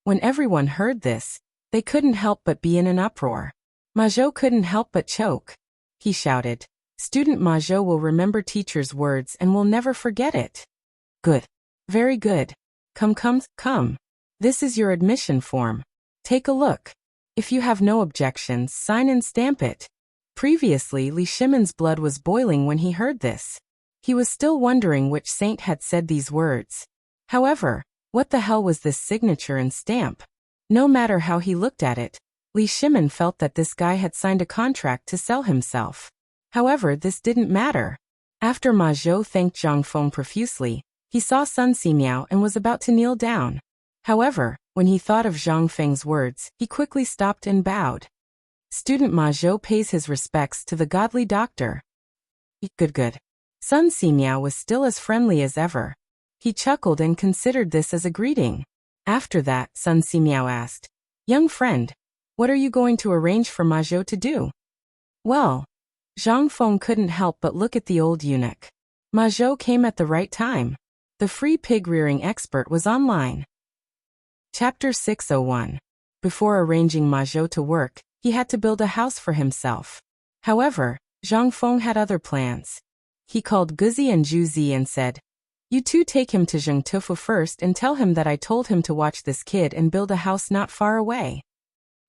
When everyone heard this, they couldn't help but be in an uproar. Ma Zhou couldn't help but choke. He shouted, "Student Ma Zhou will remember teacher's words and will never forget it." "Good. Very good. Come. This is your admission form. Take a look. If you have no objections, sign and stamp it." Previously, Li Shimin's blood was boiling when he heard this. He was still wondering which saint had said these words. However, what the hell was this signature and stamp? No matter how he looked at it, Li Shimin felt that this guy had signed a contract to sell himself. However, this didn't matter. After Ma Zhou thanked Zhang Feng profusely, he saw Sun Simiao and was about to kneel down. However, when he thought of Zhang Feng's words, he quickly stopped and bowed. Student Ma Zhou pays his respects to the godly doctor. Good. Sun Simiao was still as friendly as ever. He chuckled and considered this as a greeting. After that, Sun Simiao asked, "Young friend, what are you going to arrange for Ma Zhou to do?" Well, Zhang Feng couldn't help but look at the old eunuch. Ma Zhou came at the right time. The free pig-rearing expert was online. Chapter 601. Before arranging Ma Zhou to work, he had to build a house for himself. However, Zhang Feng had other plans. He called Guzi and Zhuzi and said, "You 2 take him to Zhengtufu first and tell him that I told him to watch this kid and build a house not far away."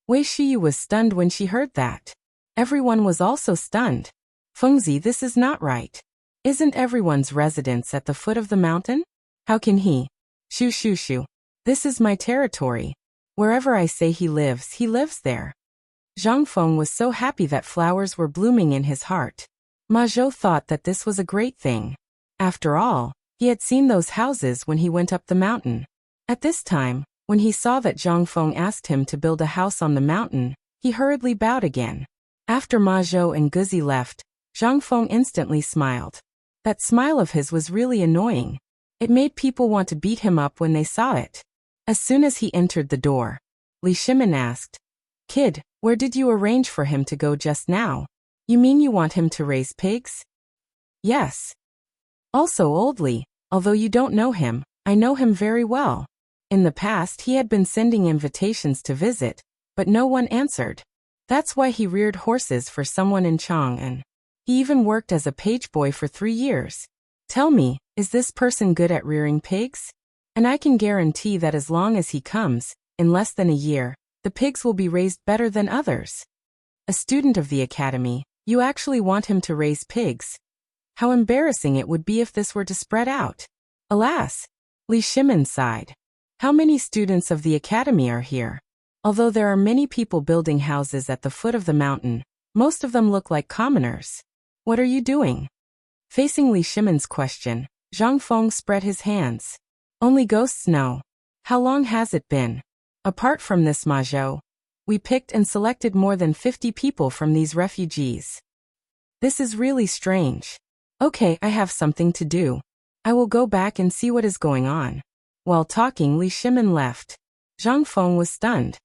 Wei Shiyu was stunned when she heard that. Everyone was also stunned. "Fengzi, this is not right. Isn't everyone's residence at the foot of the mountain? How can he? Shoo. This is my territory. Wherever I say he lives there." Zhang Feng was so happy that flowers were blooming in his heart. Ma Zhou thought that this was a great thing. After all, he had seen those houses when he went up the mountain. At this time, when he saw that Zhang Feng asked him to build a house on the mountain, he hurriedly bowed again. After Ma Zhou and Guzi left, Zhang Feng instantly smiled. That smile of his was really annoying. It made people want to beat him up when they saw it. As soon as he entered the door, Li Shimin asked, "Kid, where did you arrange for him to go just now? You mean you want him to raise pigs?" "Yes. Also Old Li, although you don't know him, I know him very well. In the past he had been sending invitations to visit, but no one answered. That's why he reared horses for someone in Chang'an. He even worked as a page boy for 3 years. Tell me, is this person good at rearing pigs? And I can guarantee that as long as he comes, in less than a year, the pigs will be raised better than others." A student of the academy, you actually want him to raise pigs? How embarrassing it would be if this were to spread out. Alas, Li Shimin sighed. How many students of the academy are here? Although there are many people building houses at the foot of the mountain, most of them look like commoners. What are you doing? Facing Li Shimin's question, Zhang Feng spread his hands. Only ghosts know. How long has it been? Apart from this Mazhou, we picked and selected more than 50 people from these refugees. This is really strange. Okay, I have something to do. I will go back and see what is going on. While talking, Li Shimin left. Zhang Feng was stunned.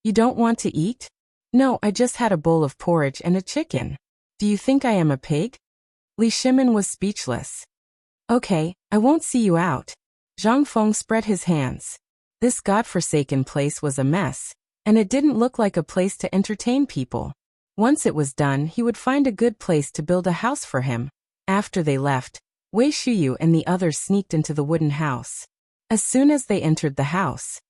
You don't want to eat? No, I just had a bowl of porridge and a chicken. Do you think I am a pig? Li Shimin was speechless. Okay, I won't see you out. Zhang Feng spread his hands. This godforsaken place was a mess, and it didn't look like a place to entertain people. Once it was done, he would find a good place to build a house for him. After they left, Wei Shuyu and the others sneaked into the wooden house. As soon as they entered the house,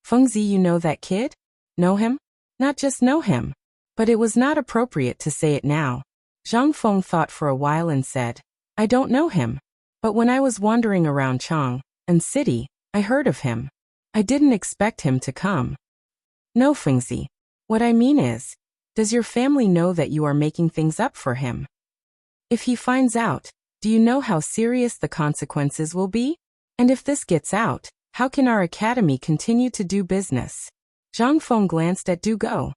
Fengzi, you know that kid? Know him? Not just know him. But it was not appropriate to say it now. Zhang Feng thought for a while and said, I don't know him. But when I was wandering around Chang and city, I heard of him. I didn't expect him to come. No, Fengzi. What I mean is, does your family know that you are making things up for him? If he finds out, do you know how serious the consequences will be? And if this gets out, how can our academy continue to do business? Zhang Feng glanced at Du Go.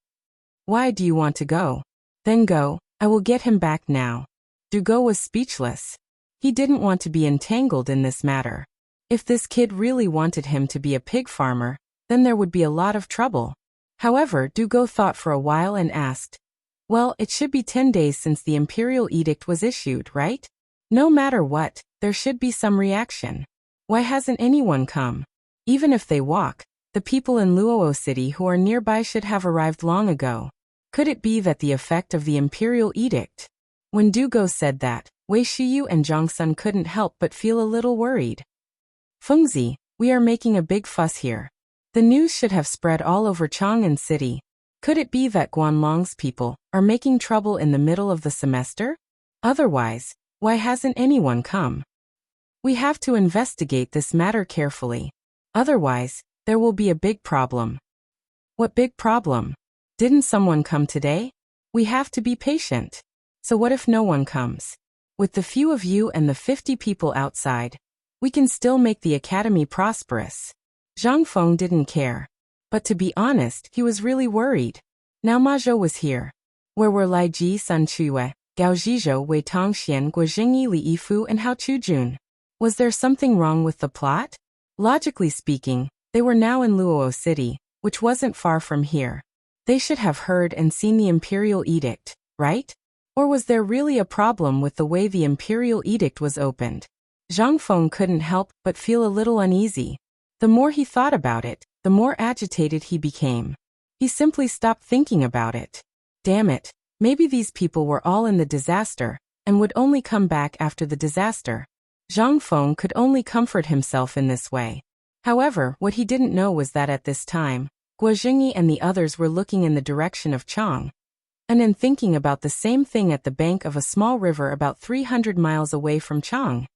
Why do you want to go? Then go, I will get him back now. Du Go was speechless. He didn't want to be entangled in this matter. If this kid really wanted him to be a pig farmer, then there would be a lot of trouble. However, Du Go thought for a while and asked, well, it should be 10 days since the imperial edict was issued, right? No matter what, there should be some reaction. Why hasn't anyone come? Even if they walk, the people in Luo City who are nearby should have arrived long ago. Could it be that the effect of the imperial edict? When Du Go said that, Wei Shiyu and Zhang Sun couldn't help but feel a little worried. Fengzi, we are making a big fuss here. The news should have spread all over Chang'an City. Could it be that Guanlong's people are making trouble in the middle of the semester? Otherwise, why hasn't anyone come? We have to investigate this matter carefully. Otherwise, there will be a big problem. What big problem? Didn't someone come today? We have to be patient. So what if no one comes? With the few of you and the 50 people outside, we can still make the academy prosperous. Zhang Feng didn't care. But to be honest, he was really worried. Now Ma Zhou was here. Where were Lai Ji, Sun Chue, Gao Zhizhou, Wei Tongxian, Guo Jingyi, Li Yifu, and Hao Chujun? Was there something wrong with the plot? Logically speaking, they were now in Luo City, which wasn't far from here. They should have heard and seen the imperial edict, right? Or was there really a problem with the way the imperial edict was opened? Zhang Feng couldn't help but feel a little uneasy. The more he thought about it, the more agitated he became. He simply stopped thinking about it. Damn it, maybe these people were all in the disaster, and would only come back after the disaster. Zhang Feng could only comfort himself in this way. However, what he didn't know was that at this time, Guo Jingyi and the others were looking in the direction of Chang, and in thinking about the same thing at the bank of a small river about 300 miles away from Chang.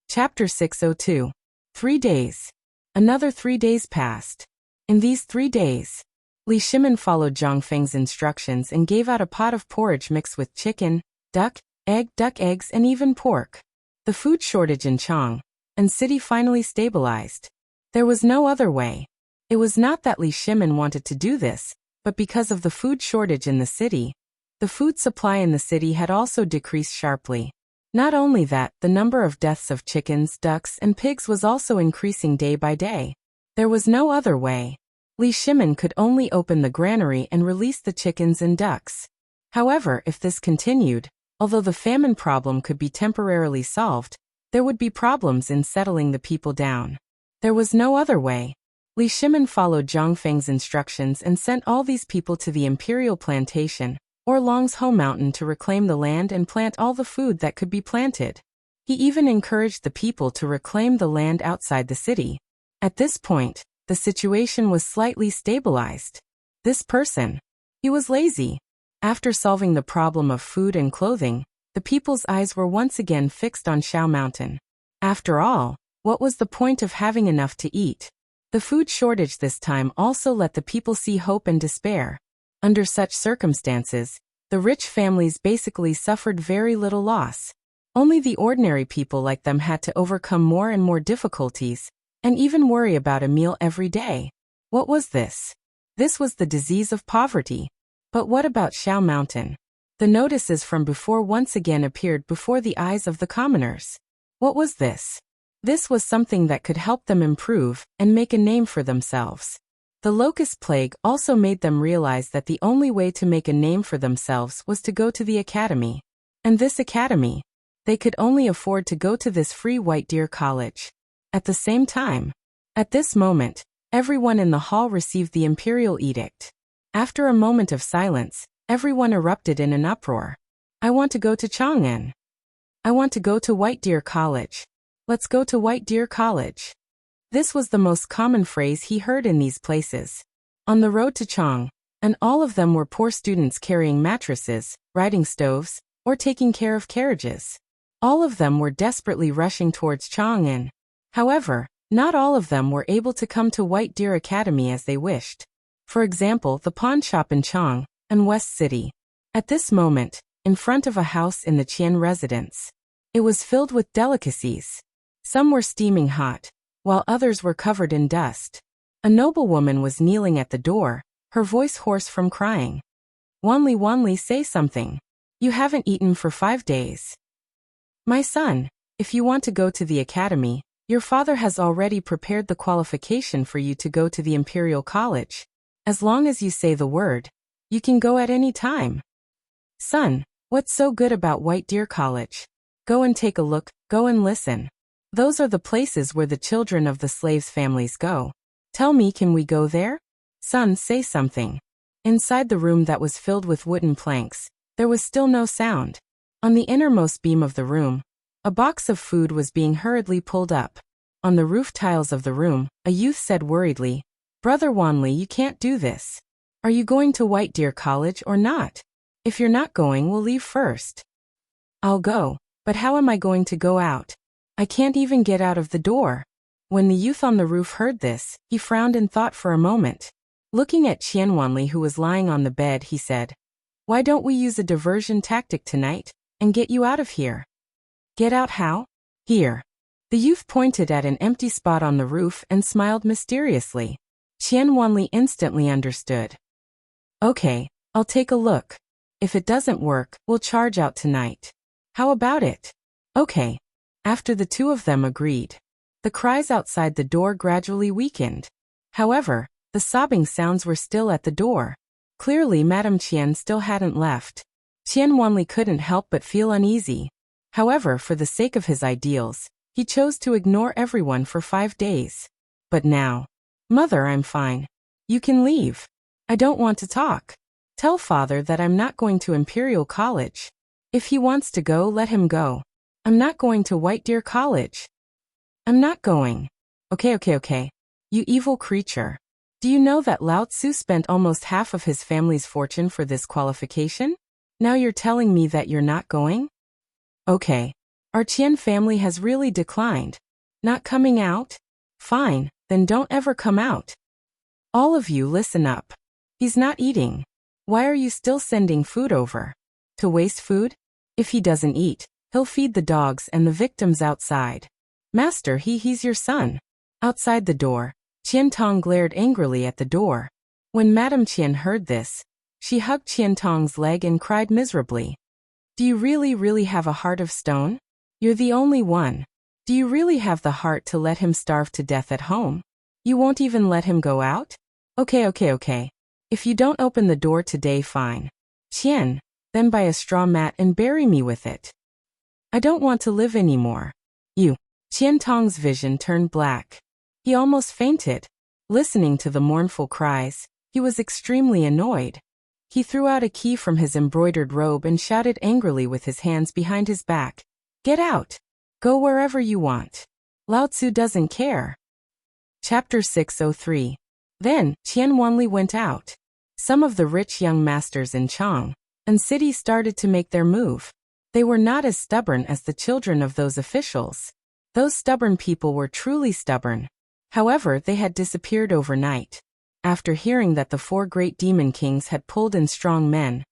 Chapter 602. 3 days. Another 3 days passed. In these 3 days, Li Shimin followed Zhang Feng's instructions and gave out a pot of porridge mixed with chicken, duck eggs, and even pork. The food shortage in Chang and city finally stabilized. There was no other way. It was not that Li Shimin wanted to do this, but because of the food shortage in the city, the food supply in the city had also decreased sharply. Not only that, the number of deaths of chickens, ducks, and pigs was also increasing day by day. There was no other way. Li Shimin could only open the granary and release the chickens and ducks. However, if this continued, although the famine problem could be temporarily solved, there would be problems in settling the people down. There was no other way. Li Shimin followed Zhang Feng's instructions and sent all these people to the imperial plantation, or Long's home mountain, to reclaim the land and plant all the food that could be planted. He even encouraged the people to reclaim the land outside the city. At this point, the situation was slightly stabilized. This person, he was lazy. After solving the problem of food and clothing, the people's eyes were once again fixed on Shao Mountain. After all, What was the point of having enough to eat? The food shortage this time also let the people see hope and despair. Under such circumstances, the rich families basically suffered very little loss. Only the ordinary people like them had to overcome more and more difficulties, and even worry about a meal every day. What was this? This was the disease of poverty. But what about Shao Mountain? The notices from before once again appeared before the eyes of the commoners. What was this? This was something that could help them improve and make a name for themselves. The locust plague also made them realize that the only way to make a name for themselves was to go to the academy. And this academy, they could only afford to go to this free White Deer College. At the same time, at this moment, everyone in the hall received the imperial edict. After a moment of silence, everyone erupted in an uproar. I want to go to Chang'an. I want to go to White Deer College. Let's go to White Deer College. This was the most common phrase he heard in these places. On the road to Chang, and all of them were poor students carrying mattresses, riding stoves, or taking care of carriages. All of them were desperately rushing towards Chang'an. However, not all of them were able to come to White Deer Academy as they wished. For example, the pawn shop in Chang and West City. At this moment, in front of a house in the Qian residence. It was filled with delicacies. Some were steaming hot, while others were covered in dust. A noblewoman was kneeling at the door, her voice hoarse from crying. Wanli, say something. You haven't eaten for 5 days. My son, if you want to go to the academy, your father has already prepared the qualification for you to go to the Imperial College. As long as you say the word, you can go at any time. Son, what's so good about White Deer College? Go and take a look, go and listen. Those are the places where the children of the slaves' families go. Tell me, can we go there? Son, say something. Inside the room that was filled with wooden planks, there was still no sound. On the innermost beam of the room, a box of food was being hurriedly pulled up. On the roof tiles of the room, a youth said worriedly, Brother Wanli, you can't do this. Are you going to White Deer College or not? If you're not going, we'll leave first. I'll go, but how am I going to go out? I can't even get out of the door. When the youth on the roof heard this, he frowned and thought for a moment. Looking at Qian Wanli, who was lying on the bed, he said, Why don't we use a diversion tactic tonight and get you out of here? Get out how? Here. The youth pointed at an empty spot on the roof and smiled mysteriously. Qian Wanli instantly understood. Okay, I'll take a look. If it doesn't work, we'll charge out tonight. How about it? Okay. After the two of them agreed, the cries outside the door gradually weakened. However, the sobbing sounds were still at the door. Clearly Madame Qian still hadn't left. Qian Wanli couldn't help but feel uneasy. However, for the sake of his ideals, he chose to ignore everyone for 5 days. But now, Mother, I'm fine. You can leave. I don't want to talk. Tell father that I'm not going to Imperial College. If he wants to go, let him go. I'm not going to White Deer College. I'm not going. Okay. You evil creature. Do you know that Lao Tzu spent almost half of his family's fortune for this qualification? Now you're telling me that you're not going? Okay. Our Qian family has really declined. Not coming out? Fine, then don't ever come out. All of you listen up. He's not eating. Why are you still sending food over? To waste food? If he doesn't eat, he'll feed the dogs and the victims outside. Master, he's your son. Outside the door, Qian Tong glared angrily at the door. When Madame Qian heard this, she hugged Qian Tong's leg and cried miserably. Do you really have a heart of stone? You're the only one. Do you really have the heart to let him starve to death at home? You won't even let him go out? Okay. If you don't open the door today, fine. Qian, then buy a straw mat and bury me with it. I don't want to live anymore. You. Qian Tong's vision turned black. He almost fainted. Listening to the mournful cries, he was extremely annoyed. He threw out a key from his embroidered robe and shouted angrily with his hands behind his back. Get out. Go wherever you want. Lao Tzu doesn't care. Chapter 603. Then, Qian Wanli went out. Some of the rich young masters in Chang and city started to make their move. They were not as stubborn as the children of those officials. Those stubborn people were truly stubborn. However, they had disappeared overnight. After hearing that the 4 great demon kings had pulled in strong men,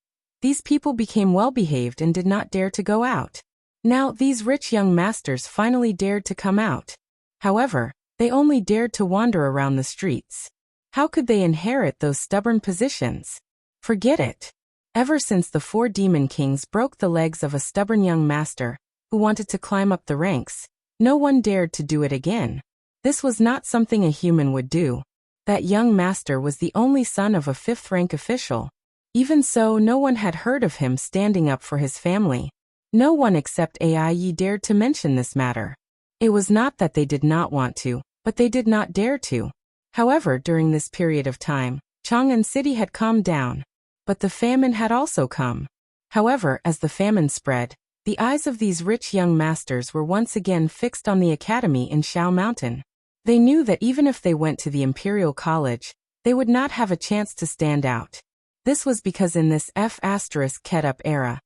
these people became well-behaved and did not dare to go out. Now, these rich young masters finally dared to come out. However, they only dared to wander around the streets. How could they inherit those stubborn positions? Forget it. Ever since the 4 demon kings broke the legs of a stubborn young master who wanted to climb up the ranks, no one dared to do it again. This was not something a human would do. That young master was the only son of a 5th-rank official. Even so, no one had heard of him standing up for his family. No one except Ai dared to mention this matter. It was not that they did not want to, but they did not dare to. However, during this period of time, Chang'an City had calmed down. But the famine had also come. However, as the famine spread, the eyes of these rich young masters were once again fixed on the academy in Shao Mountain. They knew that even if they went to the Imperial College, they would not have a chance to stand out. This was because in this F***Ketup era,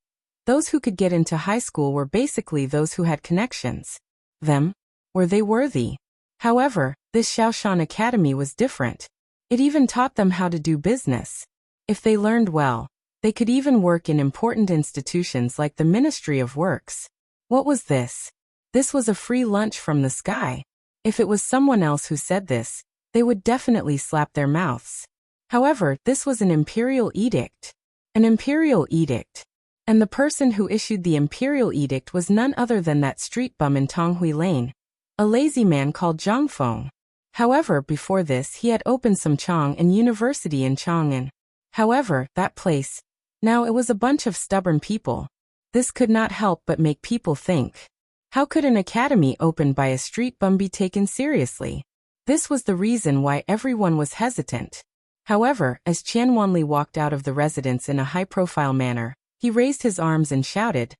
those who could get into high school were basically those who had connections. Were they worthy? However, this Shaoshan Academy was different. It even taught them how to do business. If they learned well, they could even work in important institutions like the Ministry of Works. What was this? This was a free lunch from the sky. If it was someone else who said this, they would definitely slap their mouths. However, this was an imperial edict. An imperial edict. And the person who issued the imperial edict was none other than that street bum in Tonghui Lane, a lazy man called Zhang Feng. However, before this he had opened some Chang'an University in Chang'an. However, that place, now it was a bunch of stubborn people. This could not help but make people think. How could an academy opened by a street bum be taken seriously? This was the reason why everyone was hesitant. However, as Qian Wanli walked out of the residence in a high-profile manner, he raised his arms and shouted,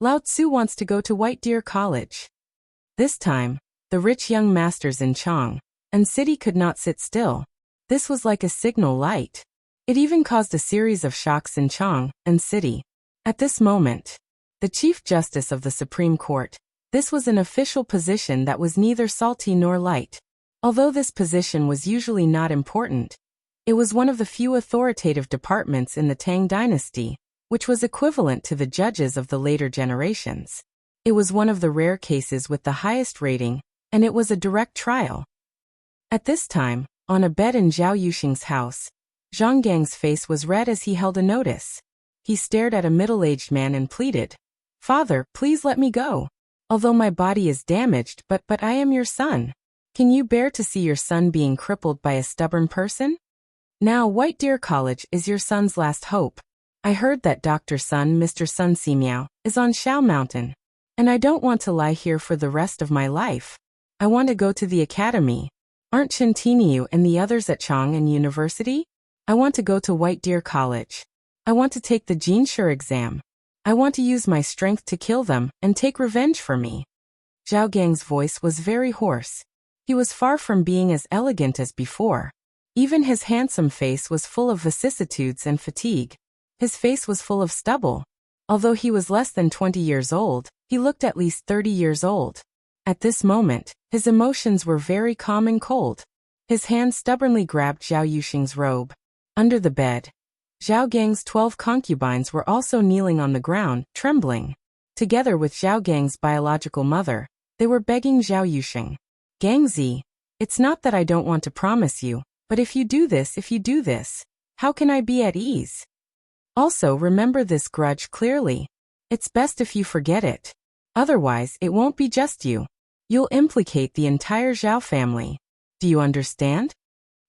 "Lao Tzu wants to go to White Deer College." This time, the rich young masters in Chang'an City could not sit still. This was like a signal light. It even caused a series of shocks in Chang'an City. At this moment, the Chief Justice of the Supreme Court, this was an official position that was neither salty nor light. Although this position was usually not important, it was one of the few authoritative departments in the Tang dynasty, which was equivalent to the judges of the later generations. It was one of the rare cases with the highest rating, and it was a direct trial. At this time, on a bed in Zhao Yuxing's house, Zhang Gang's face was red as he held a notice. He stared at a middle-aged man and pleaded, "Father, please let me go. Although my body is damaged, but I am your son. Can you bear to see your son being crippled by a stubborn person? Now White Deer College is your son's last hope. I heard that Dr. Sun, Mr. Sun Simiao, is on Shao Mountain. And I don't want to lie here for the rest of my life. I want to go to the academy. Aren't Chen Tiniu and the others at Chang'an University? I want to go to White Deer College. I want to take the Jinshi exam. I want to use my strength to kill them and take revenge for me." Zhao Gang's voice was very hoarse. He was far from being as elegant as before. Even his handsome face was full of vicissitudes and fatigue. His face was full of stubble. Although he was less than 20 years old, he looked at least 30 years old. At this moment, his emotions were very calm and cold. His hand stubbornly grabbed Zhao Yuxing's robe. Under the bed, Zhao Gang's 12 concubines were also kneeling on the ground, trembling. Together with Zhao Gang's biological mother, they were begging Zhao Yuxing, "Gangzi, it's not that I don't want to promise you, but if you do this, how can I be at ease? Also, remember this grudge clearly. It's best if you forget it. Otherwise, it won't be just you. You'll implicate the entire Zhao family. Do you understand?"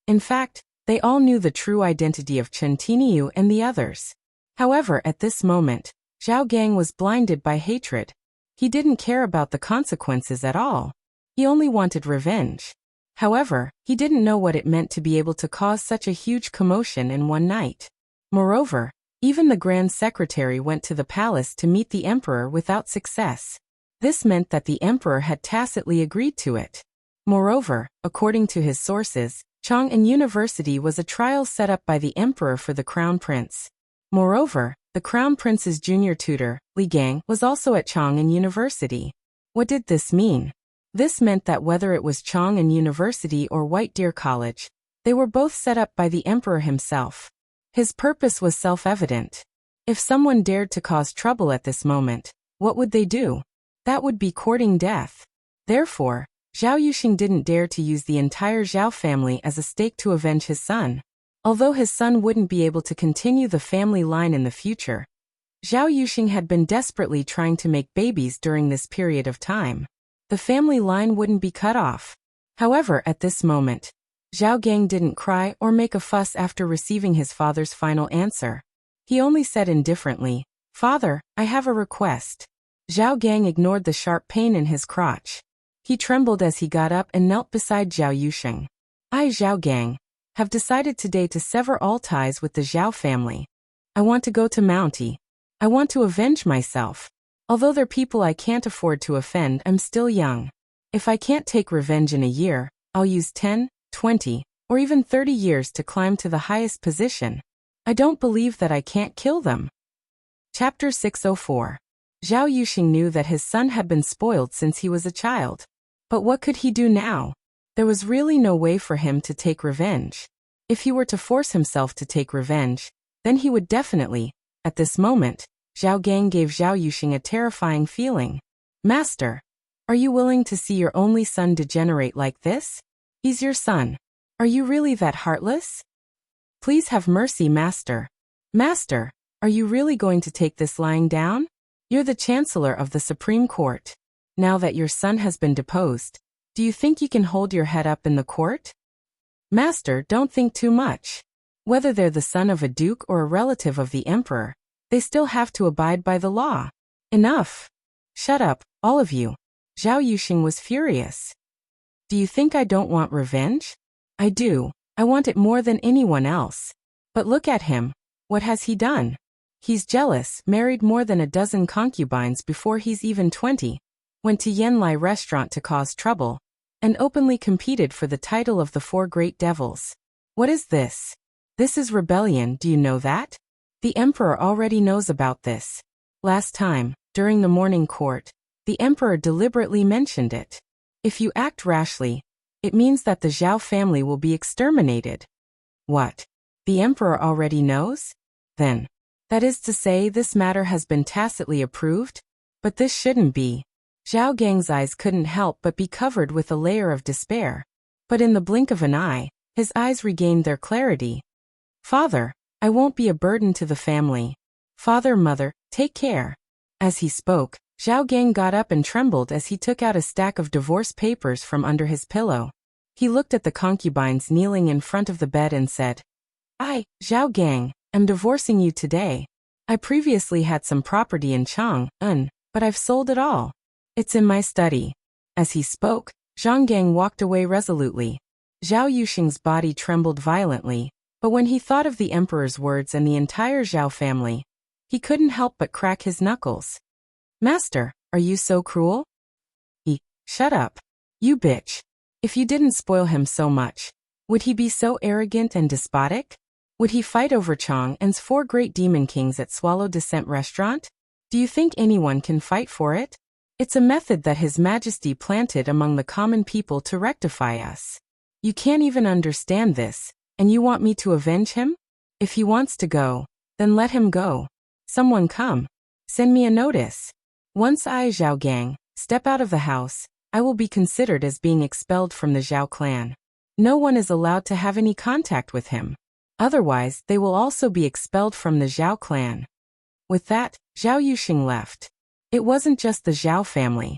In fact, they all knew the true identity of Chen Tiniu and the others. However, at this moment, Zhao Gang was blinded by hatred. He didn't care about the consequences at all. He only wanted revenge. However, he didn't know what it meant to be able to cause such a huge commotion in one night. Moreover, even the Grand Secretary went to the palace to meet the Emperor without success. This meant that the Emperor had tacitly agreed to it. Moreover, according to his sources, Chang'an University was a trial set up by the Emperor for the Crown Prince. Moreover, the Crown Prince's junior tutor, Li Gang, was also at Chang'an University. What did this mean? This meant that whether it was Chang'an University or White Deer College, they were both set up by the emperor himself. His purpose was self-evident. If someone dared to cause trouble at this moment, what would they do? That would be courting death. Therefore, Zhao Yuxing didn't dare to use the entire Zhao family as a stake to avenge his son. Although his son wouldn't be able to continue the family line in the future, Zhao Yuxing had been desperately trying to make babies during this period of time. The family line wouldn't be cut off. However, at this moment, Zhao Gang didn't cry or make a fuss after receiving his father's final answer. He only said indifferently, "Father, I have a request." Zhao Gang ignored the sharp pain in his crotch. He trembled as he got up and knelt beside Zhao Yuxing. "I, Zhao Gang, have decided today to sever all ties with the Zhao family. I want to go to Mountie. I want to avenge myself. Although they're people I can't afford to offend, I'm still young. If I can't take revenge in a year, I'll use 10, 20, or even 30 years to climb to the highest position. I don't believe that I can't kill them." Chapter 604. Zhao Yuxing knew that his son had been spoiled since he was a child. But what could he do now? There was really no way for him to take revenge. If he were to force himself to take revenge, then he would definitely. At this moment, Zhao Gang gave Zhao Yuxing a terrifying feeling. "Master, are you willing to see your only son degenerate like this? He's your son. Are you really that heartless? Please have mercy, Master. Master, are you really going to take this lying down? You're the Chancellor of the Supreme Court. Now that your son has been deposed, do you think you can hold your head up in the court? Master, don't think too much. Whether they're the son of a duke or a relative of the emperor, they still have to abide by the law. Enough. Shut up, all of you." Zhao Yuxing was furious. "Do you think I don't want revenge? I do. I want it more than anyone else. But look at him. What has he done? He's jealous, married more than a dozen concubines before he's even 20, went to Yanlai restaurant to cause trouble, and openly competed for the title of the Four Great Devils. What is this? This is rebellion, do you know that? The emperor already knows about this. Last time, during the morning court, the emperor deliberately mentioned it. If you act rashly, it means that the Zhao family will be exterminated." What? The emperor already knows? Then, that is to say, this matter has been tacitly approved? But this shouldn't be. Zhao Gang's eyes couldn't help but be covered with a layer of despair. But in the blink of an eye, his eyes regained their clarity. "Father, I won't be a burden to the family. Father, mother, take care." As he spoke, Zhao Gang got up and trembled as he took out a stack of divorce papers from under his pillow. He looked at the concubines kneeling in front of the bed and said, "I, Zhao Gang, am divorcing you today. I previously had some property in Chang'an, but I've sold it all. It's in my study." As he spoke, Zhang Gang walked away resolutely. Zhao Yuxing's body trembled violently, but when he thought of the emperor's words and the entire Zhao family, he couldn't help but crack his knuckles. "Master, are you so cruel?" Shut up. You bitch. If you didn't spoil him so much, would he be so arrogant and despotic? Would he fight over Chang'an's 4 great demon kings at Swallow Descent restaurant? Do you think anyone can fight for it? It's a method that His Majesty planted among the common people to rectify us. You can't even understand this, and you want me to avenge him? If he wants to go, then let him go. Someone come. Send me a notice. Once I, Zhao Gang, step out of the house, I will be considered as being expelled from the Zhao clan. No one is allowed to have any contact with him. Otherwise, they will also be expelled from the Zhao clan." With that, Zhao Yuxing left. It wasn't just the Zhao family.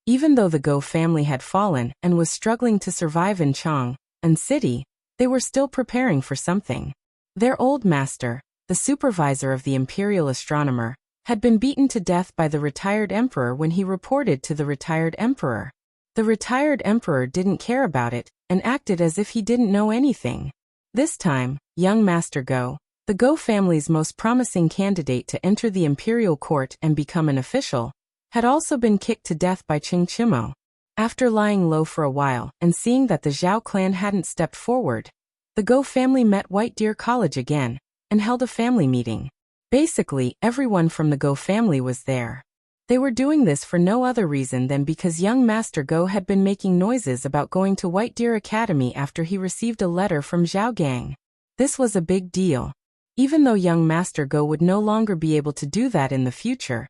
Even though the Go family had fallen and was struggling to survive in Chang'an City, they were still preparing for something. Their old master, the supervisor of the imperial astronomer, had been beaten to death by the retired emperor when he reported to the retired emperor. The retired emperor didn't care about it and acted as if he didn't know anything. This time, young Master Go, the Go family's most promising candidate to enter the imperial court and become an official, had also been kicked to death by Qing Chimo. After lying low for a while and seeing that the Zhao clan hadn't stepped forward, the Go family met White Deer College again and held a family meeting. Basically, everyone from the Go family was there. They were doing this for no other reason than because young Master Go had been making noises about going to White Deer Academy after he received a letter from Zhao Gang. This was a big deal. Even though young Master Go would no longer be able to do that in the future,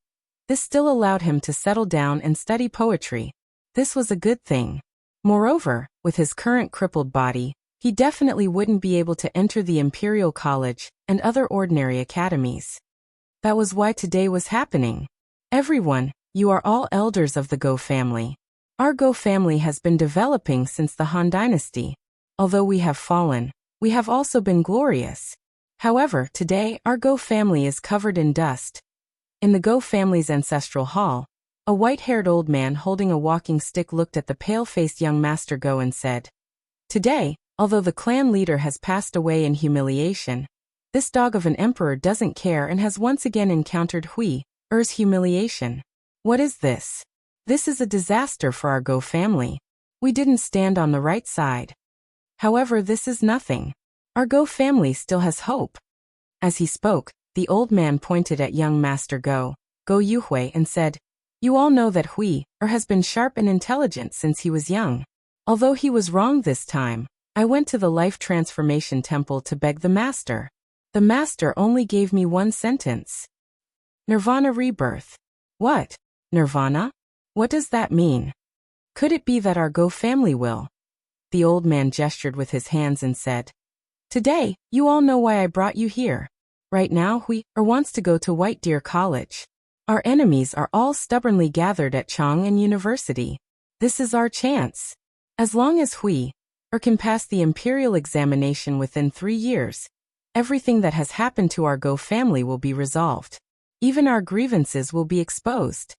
this still allowed him to settle down and study poetry. This was a good thing. Moreover, with his current crippled body, he definitely wouldn't be able to enter the Imperial College and other ordinary academies. That was why today was happening. Everyone, you are all elders of the Go family. Our Go family has been developing since the Han Dynasty. Although we have fallen, we have also been glorious. However, today our Go family is covered in dust. In the Go family's ancestral hall, a white-haired old man holding a walking stick looked at the pale-faced young Master Go and said, "Today, although the clan leader has passed away in humiliation, this dog of an emperor doesn't care and has once again encountered Hui-er's humiliation. What is this? This is a disaster for our Go family. We didn't stand on the right side. However, this is nothing. Our Go family still has hope." As he spoke, the old man pointed at young Master Go Yuhui, and said, "You all know that Hui-er has been sharp and intelligent since he was young. Although he was wrong this time, I went to the Life Transformation Temple to beg the Master. The Master only gave me one sentence. Nirvana rebirth." "What? Nirvana? What does that mean? Could it be that our Go family will?" The old man gestured with his hands and said, "Today, you all know why I brought you here. Right now Hui-er wants to go to White Deer College. Our enemies are all stubbornly gathered at Chang'an University. This is our chance. As long as Hui-er can pass the Imperial examination within 3 years, everything that has happened to our Go family will be resolved. Even our grievances will be exposed.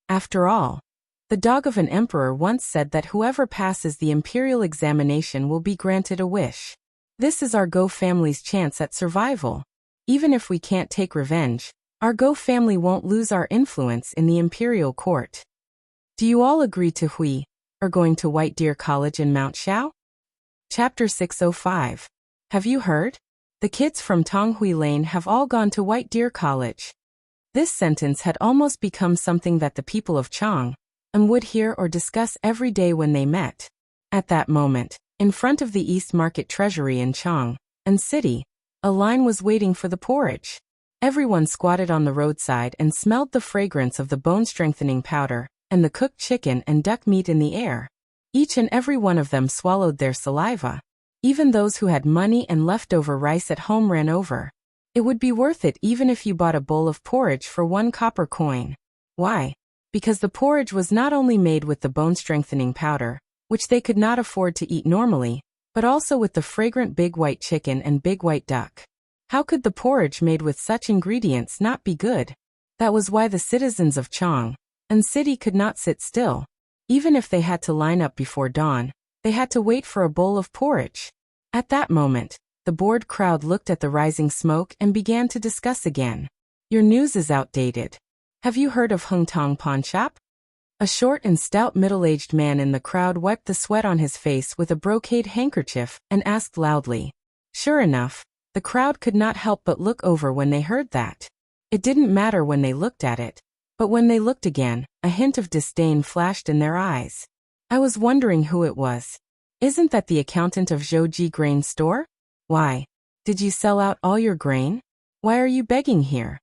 After all, the dog of an emperor once said that whoever passes the Imperial examination will be granted a wish. This is our Go family's chance at survival. Even if we can't take revenge, our Go family won't lose our influence in the Imperial court. Do you all agree to Hui-er going to White Deer College in Mount Xiao?" Chapter 605. Have you heard? The kids from Tonghui Lane have all gone to White Deer College. This sentence had almost become something that the people of Chang'an would hear or discuss every day when they met. At that moment, in front of the East Market Treasury in Chang'an City, a line was waiting for the porridge. Everyone squatted on the roadside and smelled the fragrance of the bone-strengthening powder and the cooked chicken and duck meat in the air. Each and every one of them swallowed their saliva. Even those who had money and leftover rice at home ran over. It would be worth it even if you bought a bowl of porridge for 1 copper coin. Why? Because the porridge was not only made with the bone-strengthening powder, which they could not afford to eat normally, but also with the fragrant big white chicken and big white duck. How could the porridge made with such ingredients not be good? That was why the citizens of Chang'an City could not sit still. Even if they had to line up before dawn, they had to wait for a bowl of porridge. At that moment, the bored crowd looked at the rising smoke and began to discuss again. "Your news is outdated. Have you heard of Hung Tong Pawn Shop?" A short and stout middle-aged man in the crowd wiped the sweat on his face with a brocade handkerchief and asked loudly. Sure enough, the crowd could not help but look over when they heard that. It didn't matter when they looked at it, but when they looked again, a hint of disdain flashed in their eyes. "I was wondering who it was. Isn't that the accountant of Zhouji Grain Store? Why? Did you sell out all your grain? Why are you begging here?"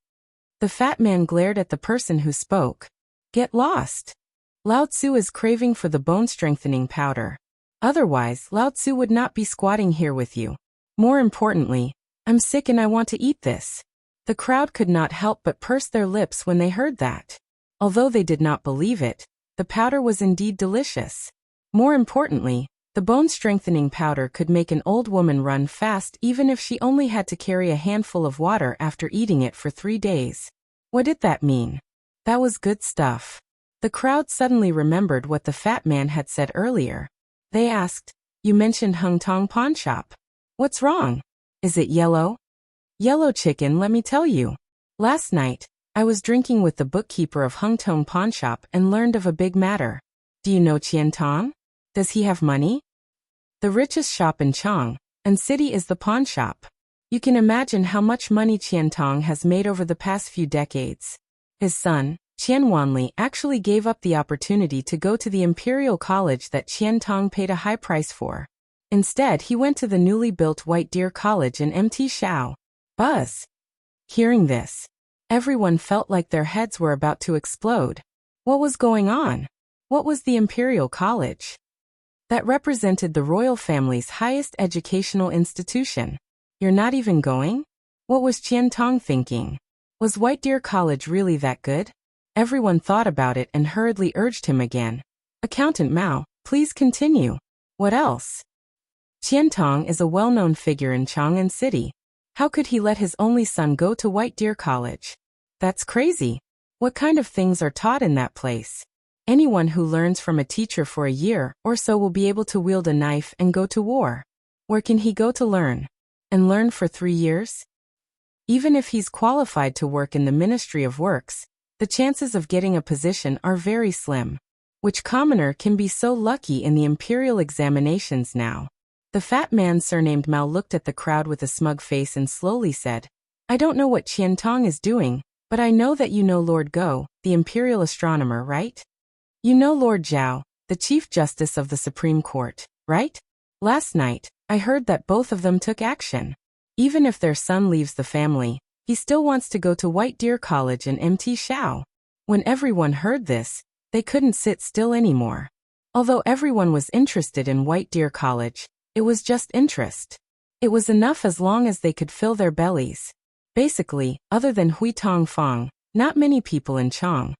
The fat man glared at the person who spoke. "Get lost. Lao Tzu is craving for the bone-strengthening powder. Otherwise, Lao Tzu would not be squatting here with you. More importantly, I'm sick and I want to eat this." The crowd could not help but purse their lips when they heard that. Although they did not believe it, the powder was indeed delicious. More importantly, the bone-strengthening powder could make an old woman run fast even if she only had to carry a handful of water after eating it for 3 days. What did that mean? That was good stuff. The crowd suddenly remembered what the fat man had said earlier. They asked, "You mentioned Hung Tong Pawn Shop. What's wrong? Is it yellow?" "Yellow chicken, let me tell you. Last night, I was drinking with the bookkeeper of Hung Tong Pawn Shop and learned of a big matter. Do you know Qian Tong? Does he have money? The richest shop in Chang'an City is the pawn shop. You can imagine how much money Qian Tong has made over the past few decades. His son, Qian Wanli actually gave up the opportunity to go to the imperial college that Qian Tang paid a high price for. Instead, he went to the newly built White Deer College in Mt. Shao. Buzz! Hearing this, everyone felt like their heads were about to explode. What was going on? What was the imperial college? That represented the royal family's highest educational institution. You're not even going? What was Qian Tong thinking? Was White Deer College really that good? Everyone thought about it and hurriedly urged him again. Accountant Mao, please continue. What else? Qian Tong is a well-known figure in Chang'an City. How could he let his only son go to White Deer College? That's crazy. What kind of things are taught in that place? Anyone who learns from a teacher for a year or so will be able to wield a knife and go to war. Where can he go to learn? And learn for 3 years? Even if he's qualified to work in the Ministry of Works, the chances of getting a position are very slim. Which commoner can be so lucky in the imperial examinations now? The fat man surnamed Mao looked at the crowd with a smug face and slowly said, I don't know what Qian Tong is doing, but I know that you know Lord Go, the imperial astronomer, right? You know Lord Zhao, the Chief Justice of the Supreme Court, right? Last night, I heard that both of them took action. Even if their son leaves the family, he still wants to go to White Deer College in Mt. Shao. When everyone heard this, they couldn't sit still anymore. Although everyone was interested in White Deer College, it was just interest. It was enough as long as they could fill their bellies. Basically, other than Hui Tong Fong, not many people in Chang'an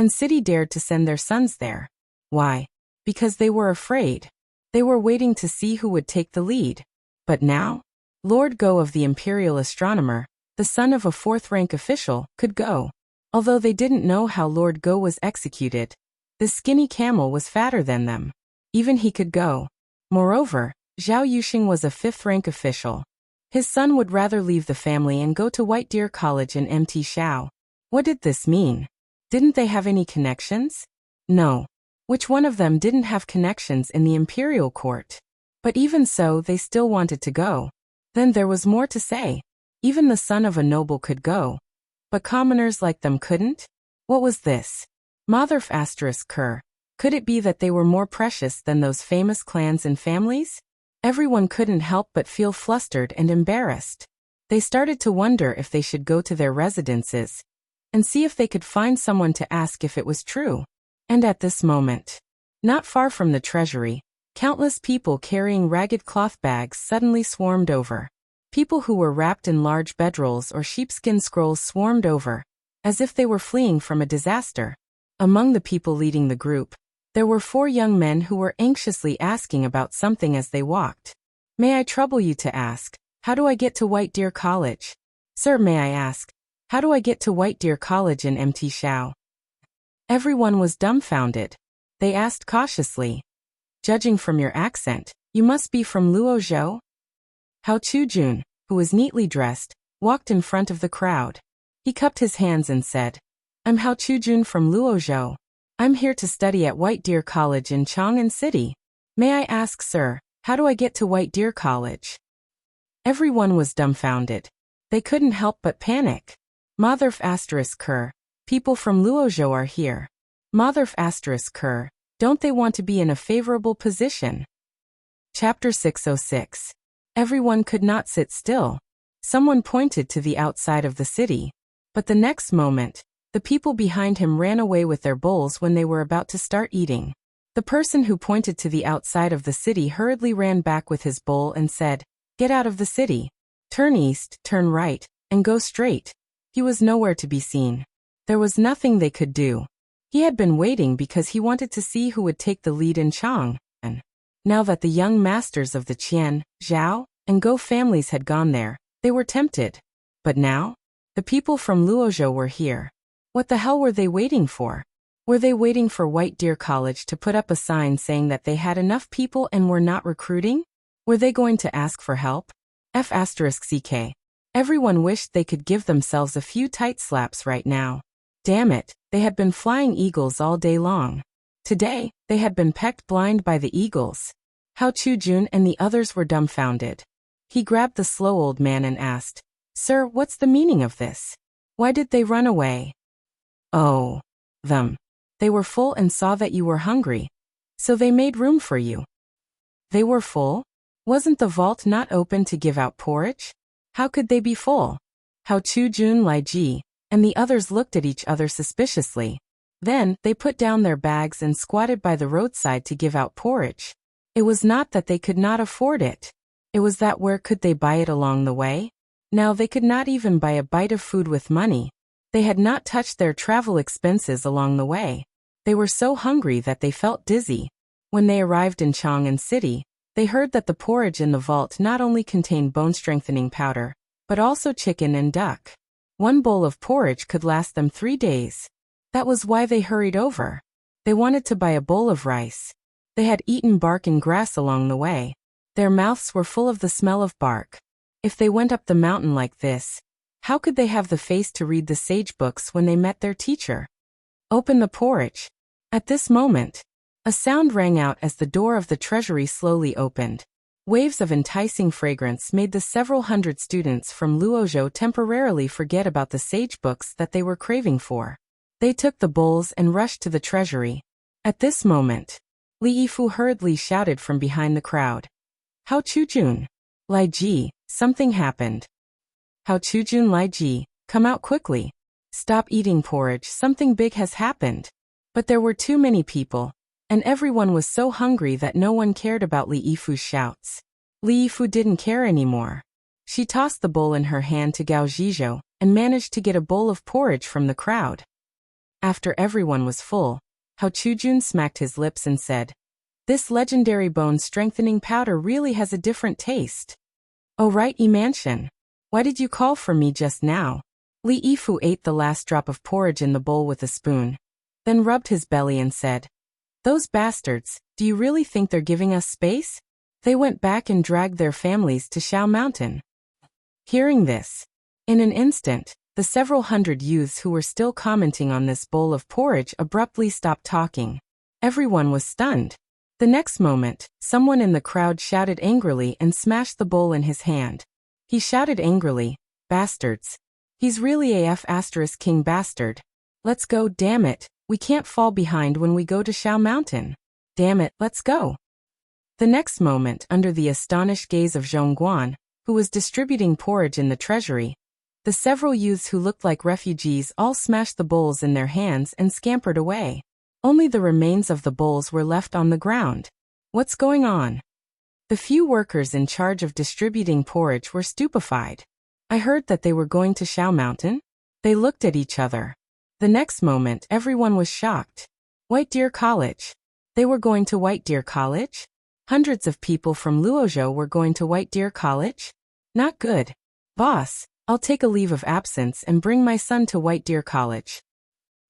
City dared to send their sons there. Why? Because they were afraid. They were waiting to see who would take the lead. But now, Lord Go of the imperial astronomer, the son of a 4th-rank official, could go. Although they didn't know how Lord Go was executed, the skinny camel was fatter than them. Even he could go. Moreover, Zhao Yuxing was a 5th-rank official. His son would rather leave the family and go to White Deer College in Mt. Shao. What did this mean? Didn't they have any connections? No. Which one of them didn't have connections in the imperial court? But even so, they still wanted to go. Then there was more to say. Even the son of a noble could go. But commoners like them couldn't? What was this? Motherf asterisk Kerr. Could it be that they were more precious than those famous clans and families? Everyone couldn't help but feel flustered and embarrassed. They started to wonder if they should go to their residences and see if they could find someone to ask if it was true. And at this moment, not far from the treasury, countless people carrying ragged cloth bags suddenly swarmed over. People who were wrapped in large bedrolls or sheepskin scrolls swarmed over, as if they were fleeing from a disaster. Among the people leading the group, there were 4 young men who were anxiously asking about something as they walked. May I trouble you to ask, how do I get to White Deer College? Sir, may I ask, how do I get to White Deer College in Mt. Shao? Everyone was dumbfounded. They asked cautiously. Judging from your accent, you must be from Luozhou? Hao Chujun, who was neatly dressed, walked in front of the crowd. He cupped his hands and said, I'm Hao Chujun from Luozhou. I'm here to study at White Deer College in Chang'an City. May I ask, sir, how do I get to White Deer College? Everyone was dumbfounded. They couldn't help but panic. Motherf asterisk Kerr. People from Luozhou are here. Motherf asterisk Kerr. Don't they want to be in a favorable position? Chapter 606. Everyone could not sit still. Someone pointed to the outside of the city. But the next moment, the people behind him ran away with their bowls when they were about to start eating. The person who pointed to the outside of the city hurriedly ran back with his bowl and said, Get out of the city. Turn east, turn right, and go straight. He was nowhere to be seen. There was nothing they could do. He had been waiting because he wanted to see who would take the lead in Chang'an. Now that the young masters of the Qian, Zhao, and Go families had gone there, they were tempted. But now, the people from Luozhou were here. What the hell were they waiting for? Were they waiting for White Deer College to put up a sign saying that they had enough people and were not recruiting? Were they going to ask for help? F***ck. Everyone wished they could give themselves a few tight slaps right now. Damn it, they had been flying eagles all day long. Today, they had been pecked blind by the eagles. Hao Chujun and the others were dumbfounded. He grabbed the slow old man and asked, Sir, what's the meaning of this? Why did they run away? Oh, them. They were full and saw that you were hungry. So they made room for you. They were full? Wasn't the vault not open to give out porridge? How could they be full? Hao Chujun, Lai Ji, and the others looked at each other suspiciously. Then, they put down their bags and squatted by the roadside to give out porridge. It was not that they could not afford it. It was that where could they buy it along the way? Now they could not even buy a bite of food with money. They had not touched their travel expenses along the way. They were so hungry that they felt dizzy. When they arrived in Chang'an City, they heard that the porridge in the vault not only contained bone-strengthening powder, but also chicken and duck. One bowl of porridge could last them 3 days. That was why they hurried over. They wanted to buy a bowl of rice. They had eaten bark and grass along the way. Their mouths were full of the smell of bark. If they went up the mountain like this, how could they have the face to read the sage books when they met their teacher? Open the porridge. At this moment, a sound rang out as the door of the treasury slowly opened. Waves of enticing fragrance made the several hundred students from Luozhou temporarily forget about the sage books that they were craving for. They took the bowls and rushed to the treasury. At this moment, Li Yifu hurriedly shouted from behind the crowd. Hao Chujun, Lai Ji, something happened. Hao Chujun, Lai Ji, come out quickly. Stop eating porridge, something big has happened. But there were too many people, and everyone was so hungry that no one cared about Li Yifu's shouts. Li Yifu didn't care anymore. She tossed the bowl in her hand to Gao Zhizhou and managed to get a bowl of porridge from the crowd. After everyone was full, Hao Chujun smacked his lips and said, "This legendary bone-strengthening powder really has a different taste." "Oh right, Emantian. Why did you call for me just now?" Li Yifu ate the last drop of porridge in the bowl with a spoon, then rubbed his belly and said, "Those bastards, do you really think they're giving us space? They went back and dragged their families to Shao Mountain." Hearing this, in an instant, the several hundred youths who were still commenting on this bowl of porridge abruptly stopped talking. Everyone was stunned. The next moment, someone in the crowd shouted angrily and smashed the bowl in his hand. He shouted angrily, "Bastards. He's really AF * King Bastard. Let's go, damn it. We can't fall behind when we go to Shao Mountain. Damn it, let's go." The next moment, under the astonished gaze of Zhongguan, who was distributing porridge in the treasury, the several youths who looked like refugees all smashed the bowls in their hands and scampered away. Only the remains of the bowls were left on the ground. What's going on? The few workers in charge of distributing porridge were stupefied. I heard that they were going to Shao Mountain? They looked at each other. The next moment, everyone was shocked. White Deer College. They were going to White Deer College? Hundreds of people from Luozhou were going to White Deer College? Not good. Boss, I'll take a leave of absence and bring my son to White Deer College.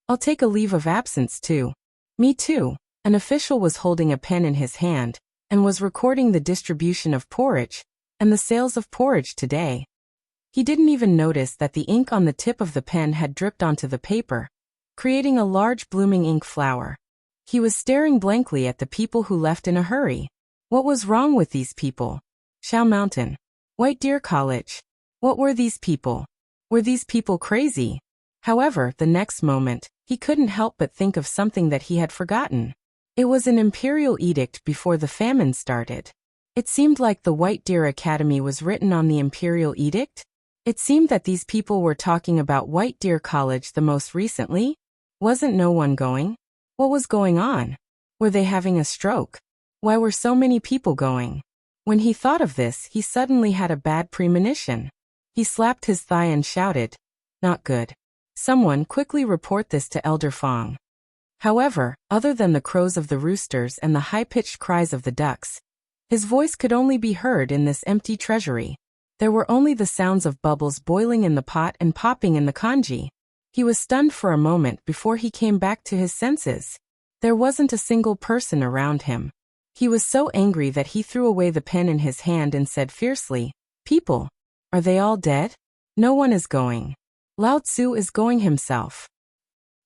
I'll take a leave of absence too. Me too. An official was holding a pen in his hand and was recording the distribution of porridge and the sales of porridge today. He didn't even notice that the ink on the tip of the pen had dripped onto the paper, creating a large blooming ink flower. He was staring blankly at the people who left in a hurry. What was wrong with these people? Shao Mountain. White Deer College. What were these people? Were these people crazy? However, the next moment, he couldn't help but think of something that he had forgotten. It was an imperial edict before the famine started. It seemed like the White Deer Academy was written on the imperial edict. It seemed that these people were talking about White Deer College the most recently. Wasn't no one going? What was going on? Were they having a stroke? Why were so many people going? When he thought of this, he suddenly had a bad premonition. He slapped his thigh and shouted, "Not good. Someone quickly report this to Elder Fong." However, other than the crows of the roosters and the high-pitched cries of the ducks, his voice could only be heard in this empty treasury. There were only the sounds of bubbles boiling in the pot and popping in the kanji. He was stunned for a moment before he came back to his senses. There wasn't a single person around him. He was so angry that he threw away the pen in his hand and said fiercely, "People, are they all dead? No one is going. Lao Tzu is going himself."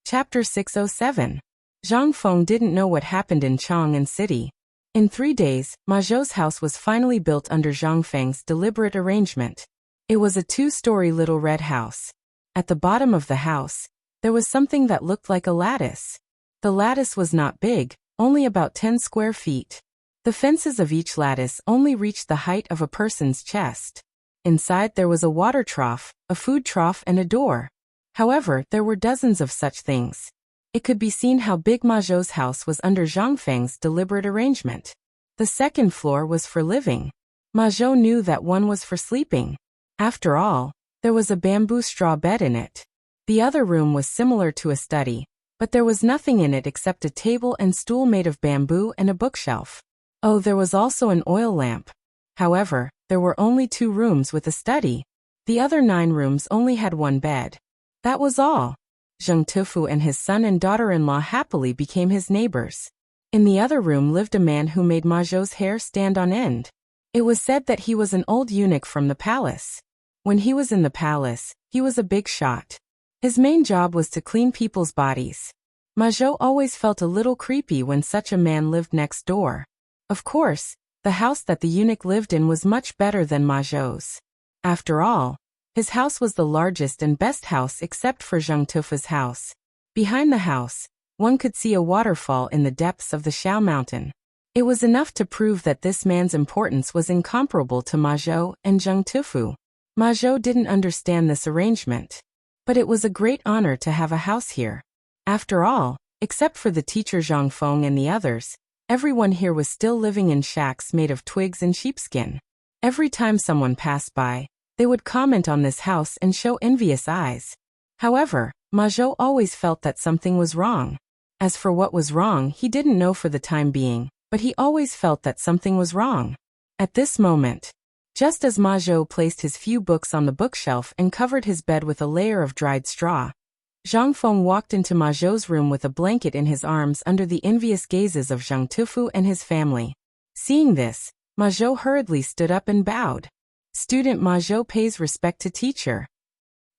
Chapter 607. Zhang Feng didn't know what happened in Chang'an City. In 3 days, Ma Zhou's house was finally built under Zhang Feng's deliberate arrangement. It was a 2-story little red house. At the bottom of the house, there was something that looked like a lattice. The lattice was not big, only about 10 square feet. The fences of each lattice only reached the height of a person's chest. Inside there was a water trough, a food trough and a door. However, there were dozens of such things. It could be seen how big Ma Zhou's house was under Zhang Feng's deliberate arrangement. The second floor was for living. Ma Zhou knew that one was for sleeping. After all, there was a bamboo straw bed in it. The other room was similar to a study, but there was nothing in it except a table and stool made of bamboo and a bookshelf. Oh, there was also an oil lamp. However, there were only 2 rooms with a study. The other 9 rooms only had one bed. That was all. Zheng Tufu and his son and daughter-in-law happily became his neighbors. In the other room lived a man who made Ma Zhou's hair stand on end. It was said that he was an old eunuch from the palace. When he was in the palace, he was a big shot. His main job was to clean people's bodies. Ma Zhou always felt a little creepy when such a man lived next door. Of course, the house that the eunuch lived in was much better than Ma Zhou's. After all, his house was the largest and best house except for Zheng Tufu's house. Behind the house, one could see a waterfall in the depths of the Shao Mountain. It was enough to prove that this man's importance was incomparable to Ma Zhou and Zheng Tufu. Ma Zhou didn't understand this arrangement. But it was a great honor to have a house here. After all, except for the teacher Zhang Feng and the others, everyone here was still living in shacks made of twigs and sheepskin. Every time someone passed by, they would comment on this house and show envious eyes. However, Ma Zhou always felt that something was wrong. As for what was wrong, he didn't know for the time being, but he always felt that something was wrong. At this moment, just as Ma Zhou placed his few books on the bookshelf and covered his bed with a layer of dried straw, Zhang Feng walked into Ma Zhou's room with a blanket in his arms under the envious gazes of Zheng Tufu and his family. Seeing this, Ma Zhou hurriedly stood up and bowed. Student Ma Zhou pays respect to teacher.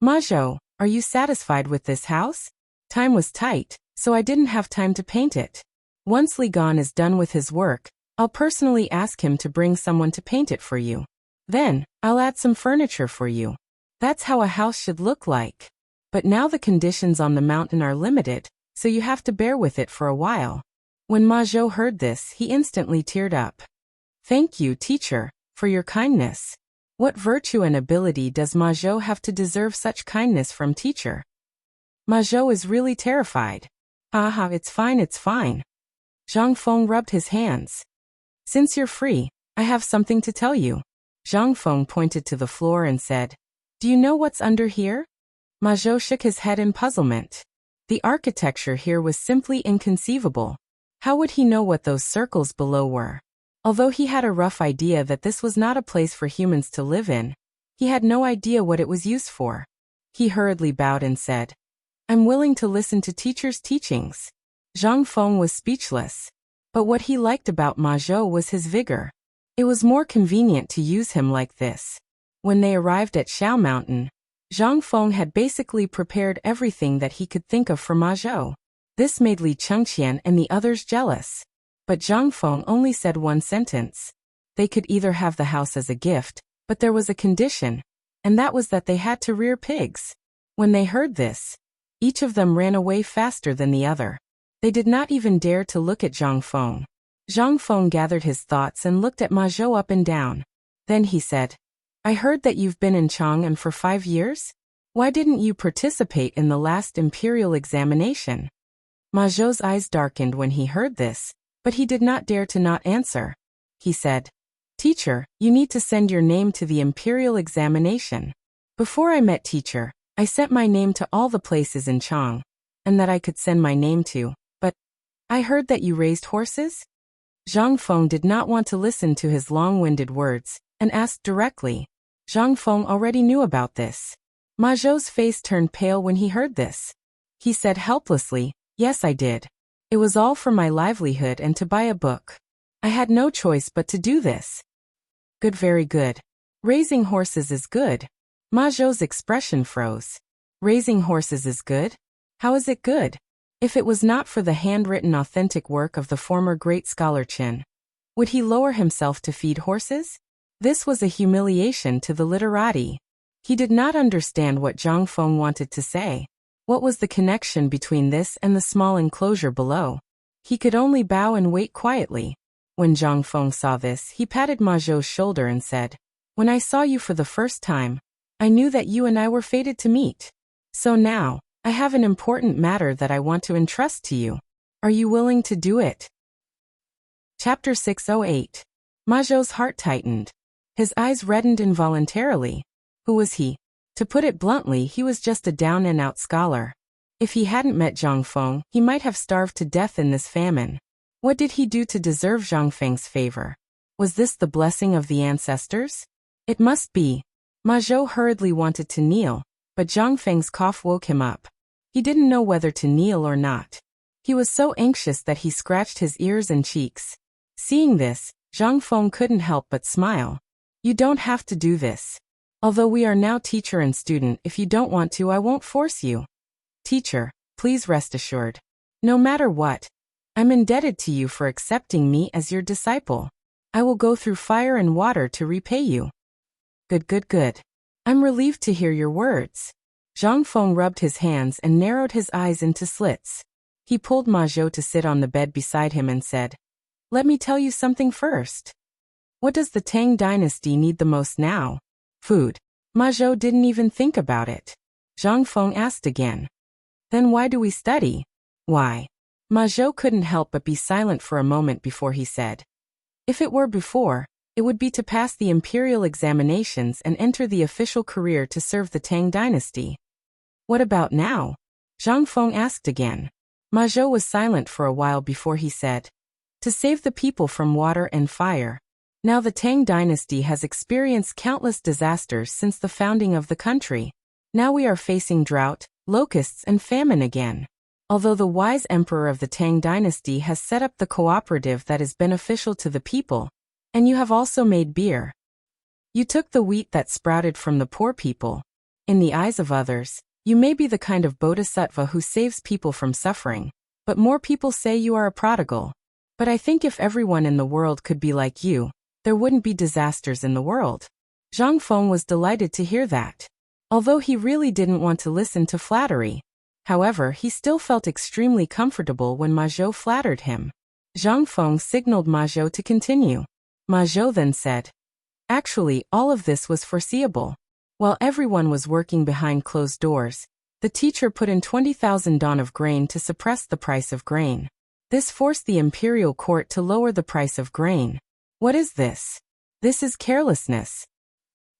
Ma Zhou, are you satisfied with this house? Time was tight, so I didn't have time to paint it. Once Li Gan is done with his work, I'll personally ask him to bring someone to paint it for you. Then, I'll add some furniture for you. That's how a house should look like. But now the conditions on the mountain are limited, so you have to bear with it for a while. When Ma Zhou heard this, he instantly teared up. Thank you, teacher, for your kindness. What virtue and ability does Ma Zhou have to deserve such kindness from teacher? Ma Zhou is really terrified. Haha, it's fine, it's fine. Zhang Feng rubbed his hands. Since you're free, I have something to tell you. Zhang Feng pointed to the floor and said, Do you know what's under here? Ma Zhou shook his head in puzzlement. The architecture here was simply inconceivable. How would he know what those circles below were? Although he had a rough idea that this was not a place for humans to live in, he had no idea what it was used for. He hurriedly bowed and said, I'm willing to listen to teacher's teachings. Zhang Feng was speechless. But what he liked about Ma Zhou was his vigor. It was more convenient to use him like this. When they arrived at Shao Mountain, Zhang Feng had basically prepared everything that he could think of for Ma Zhou. This made Li Chengqian and the others jealous. But Zhang Feng only said one sentence. They could either have the house as a gift, but there was a condition, and that was that they had to rear pigs. When they heard this, each of them ran away faster than the other. They did not even dare to look at Zhang Feng. Zhang Feng gathered his thoughts and looked at Ma Zhou up and down. Then he said, I heard that you've been in Chang'an for 5 years? Why didn't you participate in the last imperial examination? Ma Zhou's eyes darkened when he heard this, but he did not dare to not answer. He said, Teacher, you need to send your name to the imperial examination. Before I met teacher, I sent my name to all the places in Chang, and that I could send my name to, but I heard that you raised horses? Zhang Feng did not want to listen to his long-winded words, and asked directly. Zhang Feng already knew about this. Ma Zhou's face turned pale when he heard this. He said helplessly, Yes, I did. It was all for my livelihood and to buy a book. I had no choice but to do this. Good, very good. Raising horses is good. Ma Zhou's expression froze. Raising horses is good? How is it good? If it was not for the handwritten authentic work of the former great scholar Qin, would he lower himself to feed horses? This was a humiliation to the literati. He did not understand what Zhang Feng wanted to say. What was the connection between this and the small enclosure below? He could only bow and wait quietly. When Zhang Feng saw this, he patted Ma Zhou's shoulder and said, "When I saw you for the first time, I knew that you and I were fated to meet. So now, I have an important matter that I want to entrust to you. Are you willing to do it?" Chapter 608. Ma Zhou's heart tightened. His eyes reddened involuntarily. Who was he? To put it bluntly, he was just a down-and-out scholar. If he hadn't met Zhang Feng, he might have starved to death in this famine. What did he do to deserve Zhang Feng's favor? Was this the blessing of the ancestors? It must be. Ma Zhou hurriedly wanted to kneel, but Zhang Feng's cough woke him up. He didn't know whether to kneel or not. He was so anxious that he scratched his ears and cheeks. Seeing this, Zhang Feng couldn't help but smile. "You don't have to do this. Although we are now teacher and student, if you don't want to, I won't force you. Teacher, please rest assured. No matter what, I'm indebted to you for accepting me as your disciple. I will go through fire and water to repay you." Good. I'm relieved to hear your words. Zhang Feng rubbed his hands and narrowed his eyes into slits. He pulled Ma Zhou to sit on the bed beside him and said, "Let me tell you something first. What does the Tang dynasty need the most now?" "Food." Ma Zhou didn't even think about it. Zhang Feng asked again, "Then why do we study?" "Why?" Ma Zhou couldn't help but be silent for a moment before he said, "If it were before, it would be to pass the imperial examinations and enter the official career to serve the Tang dynasty." "What about now?" Zhang Feng asked again. Ma Zhou was silent for a while before he said, "To save the people from water and fire. Now the Tang dynasty has experienced countless disasters since the founding of the country. Now we are facing drought, locusts and famine again. Although the wise emperor of the Tang dynasty has set up the cooperative that is beneficial to the people, and you have also made beer. You took the wheat that sprouted from the poor people. In the eyes of others, you may be the kind of bodhisattva who saves people from suffering, but more people say you are a prodigal. But I think if everyone in the world could be like you, there wouldn't be disasters in the world." Zhang Feng was delighted to hear that. Although he really didn't want to listen to flattery. However, he still felt extremely comfortable when Ma Zhou flattered him. Zhang Feng signaled Ma Zhou to continue. Ma Zhou then said, "Actually, all of this was foreseeable. While everyone was working behind closed doors, the teacher put in 20,000 don of grain to suppress the price of grain. This forced the imperial court to lower the price of grain. What is this? This is carelessness.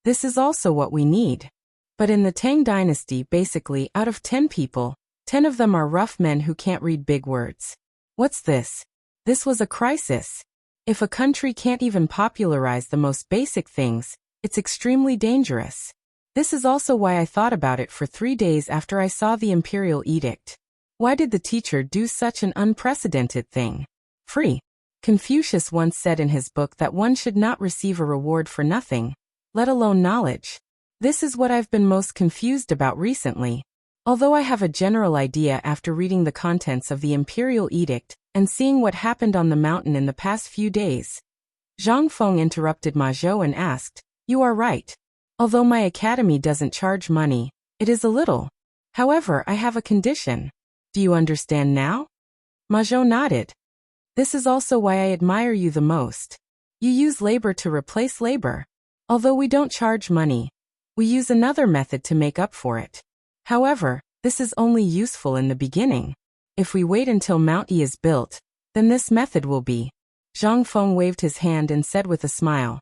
This is also what we need. But in the Tang dynasty, basically, out of 10 people, 10 of them are rough men who can't read big words. What's this? This was a crisis. If a country can't even popularize the most basic things, it's extremely dangerous. This is also why I thought about it for 3 days after I saw the imperial edict. Why did the teacher do such an unprecedented thing? Free. Confucius once said in his book that one should not receive a reward for nothing, let alone knowledge. This is what I've been most confused about recently. Although I have a general idea after reading the contents of the imperial edict and seeing what happened on the mountain in the past few days." Zhang Feng interrupted Ma Zhou and asked, "You are right. Although my academy doesn't charge money, it is a little. However, I have a condition. Do you understand now?" Ma Zhou nodded. "This is also why I admire you the most. You use labor to replace labor. Although we don't charge money, we use another method to make up for it. However, this is only useful in the beginning. If we wait until Mount E is built, then this method will be." Zhang Feng waved his hand and said with a smile,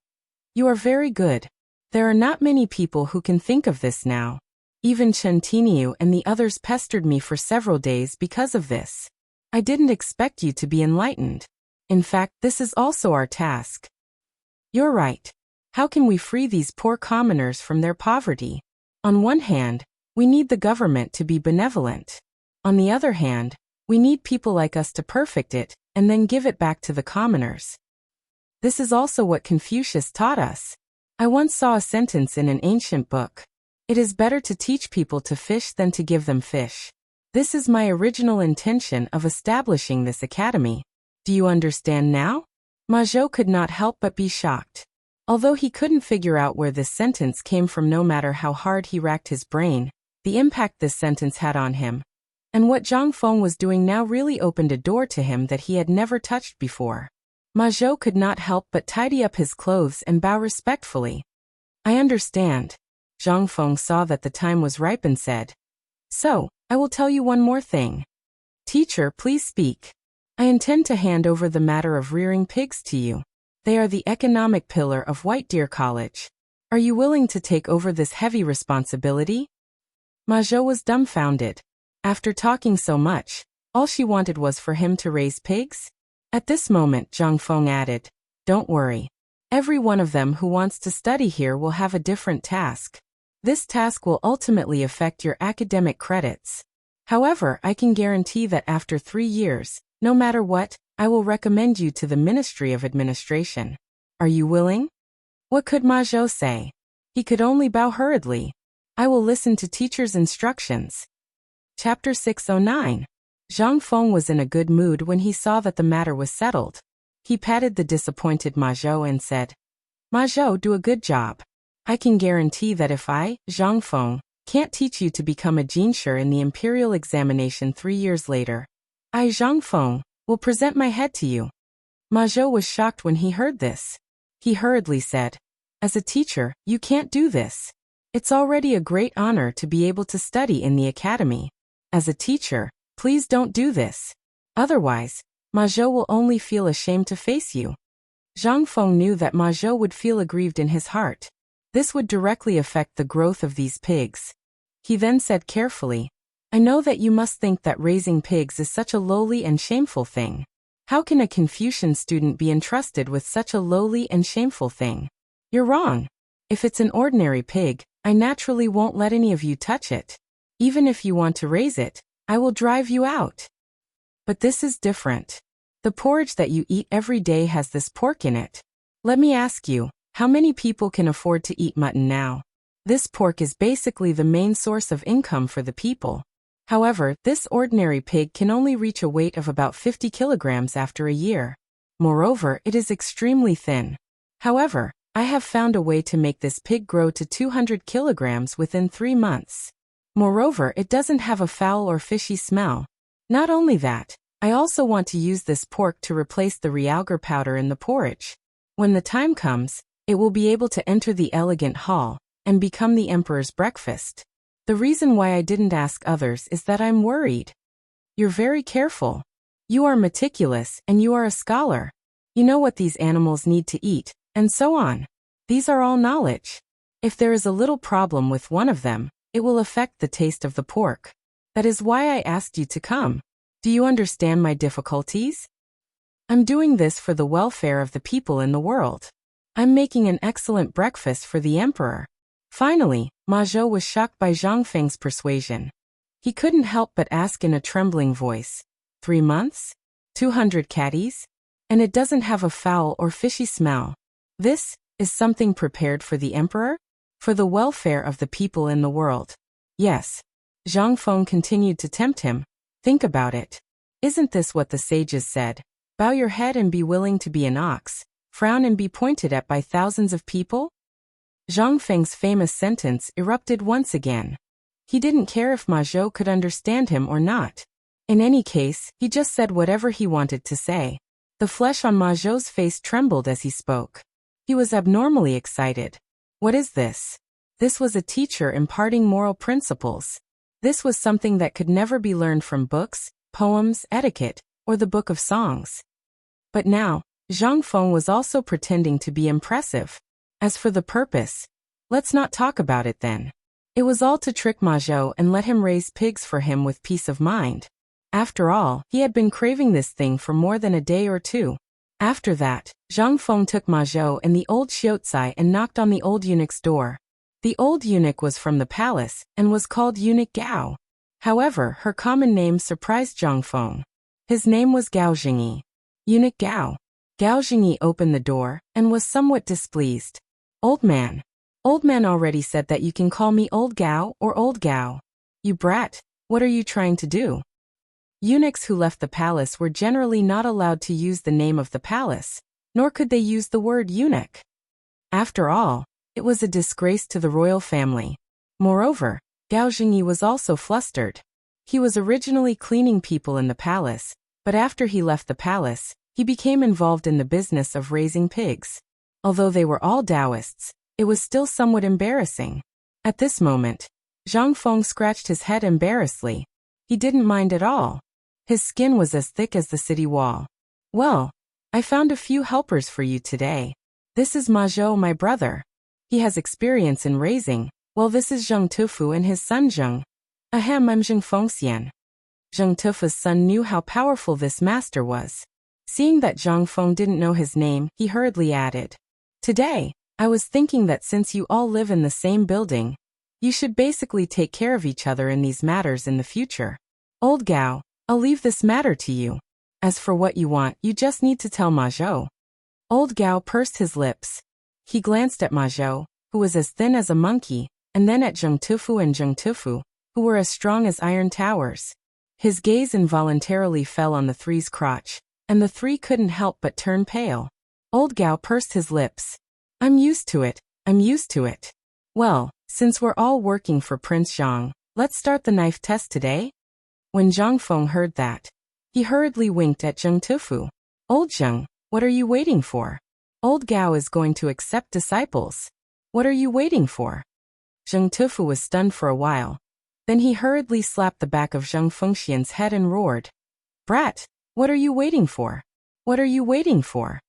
"You are very good. There are not many people who can think of this now. Even Chen Tiniu and the others pestered me for several days because of this. I didn't expect you to be enlightened. In fact, this is also our task." "You're right. How can we free these poor commoners from their poverty? On one hand, we need the government to be benevolent. On the other hand, we need people like us to perfect it and then give it back to the commoners. This is also what Confucius taught us. I once saw a sentence in an ancient book. It is better to teach people to fish than to give them fish. This is my original intention of establishing this academy. Do you understand now?" Ma Zhou could not help but be shocked. Although he couldn't figure out where this sentence came from no matter how hard he racked his brain, the impact this sentence had on him. And what Zhang Feng was doing now really opened a door to him that he had never touched before. Ma Zhou could not help but tidy up his clothes and bow respectfully. I understand. Zhang Feng saw that the time was ripe and said, So, I will tell you one more thing. Teacher, please speak. I intend to hand over the matter of rearing pigs to you. They are the economic pillar of White Deer College. Are you willing to take over this heavy responsibility? Ma Zhou was dumbfounded. After talking so much, all she wanted was for him to raise pigs? At this moment, Zhang Feng added, Don't worry. Every one of them who wants to study here will have a different task. This task will ultimately affect your academic credits. However, I can guarantee that after 3 years, no matter what, I will recommend you to the Ministry of Administration. Are you willing? What could Ma Zhou say? He could only bow hurriedly. I will listen to teacher's instructions. Chapter 609. Zhang Feng was in a good mood when he saw that the matter was settled. He patted the disappointed Ma Zhou and said, Ma Zhou, do a good job. I can guarantee that if I, Zhang Feng, can't teach you to become a jinshi in the imperial examination 3 years later, I, Zhang Feng, will present my head to you. Ma Zhou was shocked when he heard this. He hurriedly said, As a teacher, you can't do this. It's already a great honor to be able to study in the academy. As a teacher, please don't do this. Otherwise, Ma Zhou will only feel ashamed to face you. Zhang Feng knew that Ma Zhou would feel aggrieved in his heart. This would directly affect the growth of these pigs. He then said carefully, I know that you must think that raising pigs is such a lowly and shameful thing. How can a Confucian student be entrusted with such a lowly and shameful thing? You're wrong. If it's an ordinary pig, I naturally won't let any of you touch it. Even if you want to raise it, I will drive you out. But this is different. The porridge that you eat every day has this pork in it. Let me ask you, how many people can afford to eat mutton now? This pork is basically the main source of income for the people. However, this ordinary pig can only reach a weight of about 50 kilograms after a year. Moreover, it is extremely thin. However, I have found a way to make this pig grow to 200 kilograms within 3 months. Moreover, it doesn't have a foul or fishy smell. Not only that, I also want to use this pork to replace the realgar powder in the porridge. When the time comes, it will be able to enter the elegant hall and become the emperor's breakfast. The reason why I didn't ask others is that I'm worried. You're very careful. You are meticulous and you are a scholar. You know what these animals need to eat, and so on. These are all knowledge. If there is a little problem with one of them, it will affect the taste of the pork. That is why I asked you to come. Do you understand my difficulties? I'm doing this for the welfare of the people in the world. I'm making an excellent breakfast for the emperor. Finally, Ma Zhou was shocked by Zhang Feng's persuasion. He couldn't help but ask in a trembling voice, 3 months? 200 caddies? And it doesn't have a foul or fishy smell. This is something prepared for the emperor? For the welfare of the people in the world. Yes. Zhang Feng continued to tempt him. Think about it. Isn't this what the sages said? Bow your head and be willing to be an ox, frown and be pointed at by thousands of people? Zhang Feng's famous sentence erupted once again. He didn't care if Ma Zhou could understand him or not. In any case, he just said whatever he wanted to say. The flesh on Ma Zhou's face trembled as he spoke. He was abnormally excited. What is this? This was a teacher imparting moral principles. This was something that could never be learned from books, poems, etiquette, or the book of songs. But now, Zhang Feng was also pretending to be impressive. As for the purpose, let's not talk about it then. It was all to trick Ma Zhou and let him raise pigs for him with peace of mind. After all, he had been craving this thing for more than a day or two. After that, Zhang Feng took Ma Zhou and the old Xiaocai and knocked on the old eunuch's door. The old eunuch was from the palace and was called Eunuch Gao. However, her common name surprised Zhang Feng. His name was Gao Jingyi. Eunuch Gao. Gao Jingyi opened the door and was somewhat displeased. Old man. Old man already said that you can call me Old Gao or Old Gao. You brat, what are you trying to do? Eunuchs who left the palace were generally not allowed to use the name of the palace, nor could they use the word eunuch. After all, it was a disgrace to the royal family. Moreover, Gao Jingyi was also flustered. He was originally cleaning people in the palace, but after he left the palace, he became involved in the business of raising pigs. Although they were all Taoists, it was still somewhat embarrassing. At this moment, Zhang Feng scratched his head embarrassedly. He didn't mind at all. His skin was as thick as the city wall. Well, I found a few helpers for you today. This is Ma Zhou, my brother. He has experience in raising. Well, this is Zheng Tufu and his son Zheng. Ahem, I'm Zheng Fengxian. Zheng Tufu's son knew how powerful this master was. Seeing that Zhang Feng didn't know his name, he hurriedly added, "Today, I was thinking that since you all live in the same building, you should basically take care of each other in these matters in the future. Old Gao, I'll leave this matter to you. As for what you want, you just need to tell Ma Zhou." Old Gao pursed his lips. He glanced at Ma Zhou, who was as thin as a monkey, and then at Zheng Tufu and Zheng Tufu, who were as strong as iron towers. His gaze involuntarily fell on the three's crotch, and the three couldn't help but turn pale. Old Gao pursed his lips. I'm used to it. Well, since we're all working for Prince Zhang, let's start the knife test today." When Zhang Feng heard that, he hurriedly winked at Zheng Tufu. "Old Zheng, what are you waiting for? Old Gao is going to accept disciples. What are you waiting for?" Zheng Tufu was stunned for a while. Then he hurriedly slapped the back of Zheng Fengxian's head and roared, "Brat, what are you waiting for? What are you waiting for?"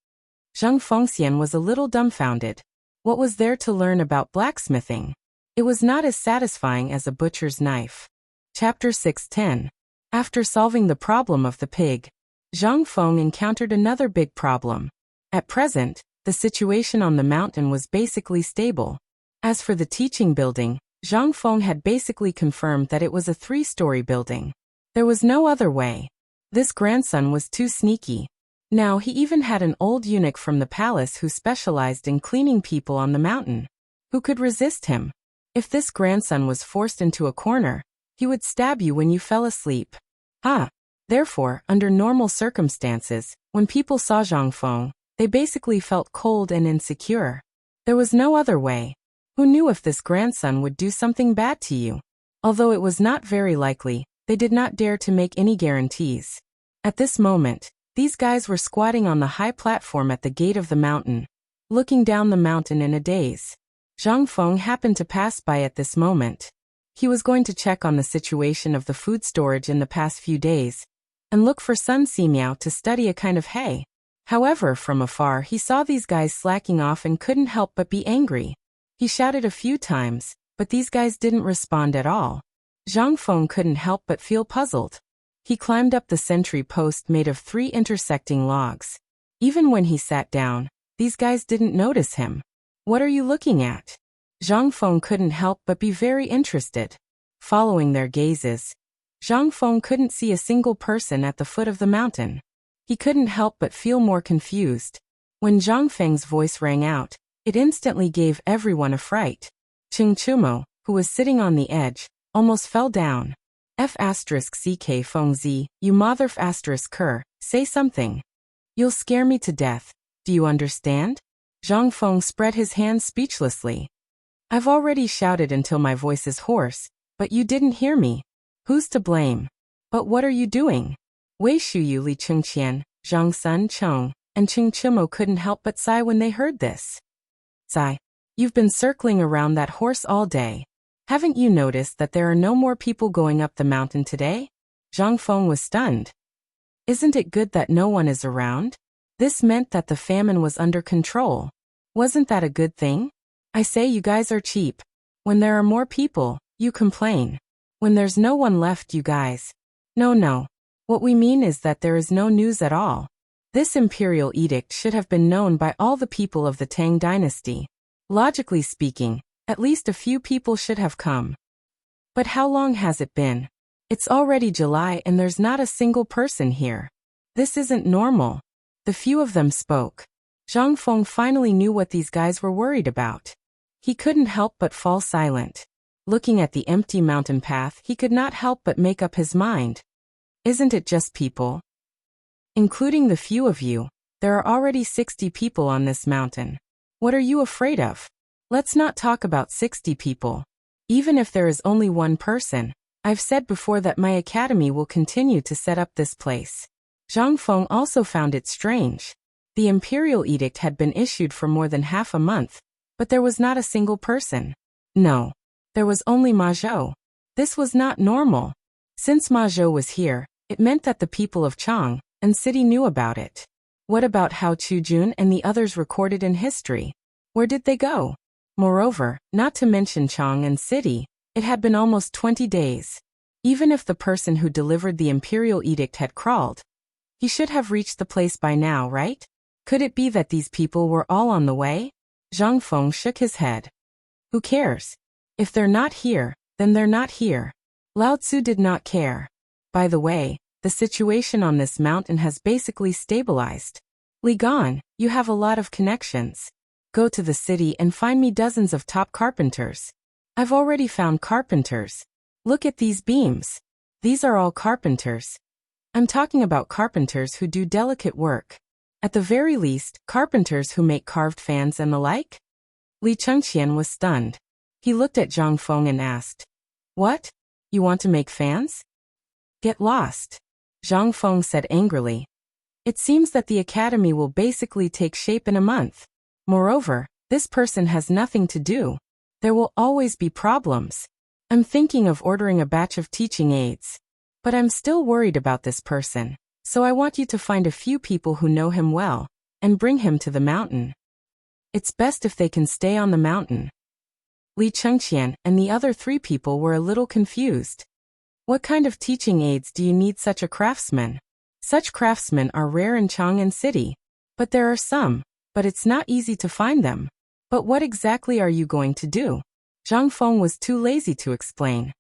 Zheng Fengxian was a little dumbfounded. What was there to learn about blacksmithing? It was not as satisfying as a butcher's knife. Chapter 610. After solving the problem of the pig, Zhang Feng encountered another big problem. At present, the situation on the mountain was basically stable. As for the teaching building, Zhang Feng had basically confirmed that it was a 3-story building. There was no other way. This grandson was too sneaky. Now he even had an old eunuch from the palace who specialized in cleaning people on the mountain. Who could resist him? If this grandson was forced into a corner, he would stab you when you fell asleep. Therefore, under normal circumstances, when people saw Zhang Feng, they basically felt cold and insecure. There was no other way. Who knew if this grandson would do something bad to you? Although it was not very likely, they did not dare to make any guarantees. At this moment, these guys were squatting on the high platform at the gate of the mountain, looking down the mountain in a daze. Zhang Feng happened to pass by at this moment. He was going to check on the situation of the food storage in the past few days, and look for Sun Simiao to study a kind of hay. However, from afar he saw these guys slacking off and couldn't help but be angry. He shouted a few times, but these guys didn't respond at all. Zhang Feng couldn't help but feel puzzled. He climbed up the sentry post made of 3 intersecting logs. Even when he sat down, these guys didn't notice him. "What are you looking at?" Zhang Feng couldn't help but be very interested. Following their gazes, Zhang Feng couldn't see a single person at the foot of the mountain. He couldn't help but feel more confused. When Zhang Feng's voice rang out, it instantly gave everyone a fright. Ching Chumo, who was sitting on the edge, almost fell down. F*ck Feng Z, you mother *ker, say something. You'll scare me to death. Do you understand? Zhang Feng spread his hands speechlessly. I've already shouted until my voice is hoarse, but you didn't hear me. Who's to blame? But what are you doing? Wei Shuyu, Li Chengqian, Zhang Sun Cheng, and Ching Chumo couldn't help but sigh when they heard this. Sigh. You've been circling around that horse all day. Haven't you noticed that there are no more people going up the mountain today? Zhang Feng was stunned. Isn't it good that no one is around? This meant that the famine was under control. Wasn't that a good thing? I say you guys are cheap. When there are more people, you complain. When there's no one left, you guys. No. What we mean is that there is no news at all. This imperial edict should have been known by all the people of the Tang dynasty. Logically speaking, at least a few people should have come. But how long has it been? It's already July and there's not a single person here. This isn't normal. The few of them spoke. Zhang Feng finally knew what these guys were worried about. He couldn't help but fall silent. Looking at the empty mountain path, he could not help but make up his mind. Isn't it just people? Including the few of you, there are already 60 people on this mountain. What are you afraid of? Let's not talk about 60 people. Even if there is only one person, I've said before that my academy will continue to set up this place. Zhang Feng also found it strange. The imperial edict had been issued for more than half a month, but there was not a single person. No. There was only Ma Zhou. This was not normal. Since Ma Zhou was here, it meant that the people of Chang and city knew about it. What about Hao Qujun and the others recorded in history? Where did they go? Moreover, not to mention Chang and city, it had been almost 20 days. Even if the person who delivered the imperial edict had crawled, he should have reached the place by now, right? Could it be that these people were all on the way? Zhang Feng shook his head. Who cares? If they're not here, then they're not here. Lao Tzu did not care. By the way, the situation on this mountain has basically stabilized. Li Gan, you have a lot of connections. Go to the city and find me dozens of top carpenters. I've already found carpenters. Look at these beams. These are all carpenters. I'm talking about carpenters who do delicate work. At the very least, carpenters who make carved fans and the like? Li Chengqian was stunned. He looked at Zhang Feng and asked, "What? You want to make fans?" "Get lost," Zhang Feng said angrily. "It seems that the academy will basically take shape in a month. Moreover, this person has nothing to do. There will always be problems. I'm thinking of ordering a batch of teaching aids. But I'm still worried about this person, so I want you to find a few people who know him well, and bring him to the mountain. It's best if they can stay on the mountain." Li Chengqian and the other 3 people were a little confused. What kind of teaching aids do you need such a craftsman? Such craftsmen are rare in Chang'an City, but there are some, but it's not easy to find them. But what exactly are you going to do? Zhang Feng was too lazy to explain.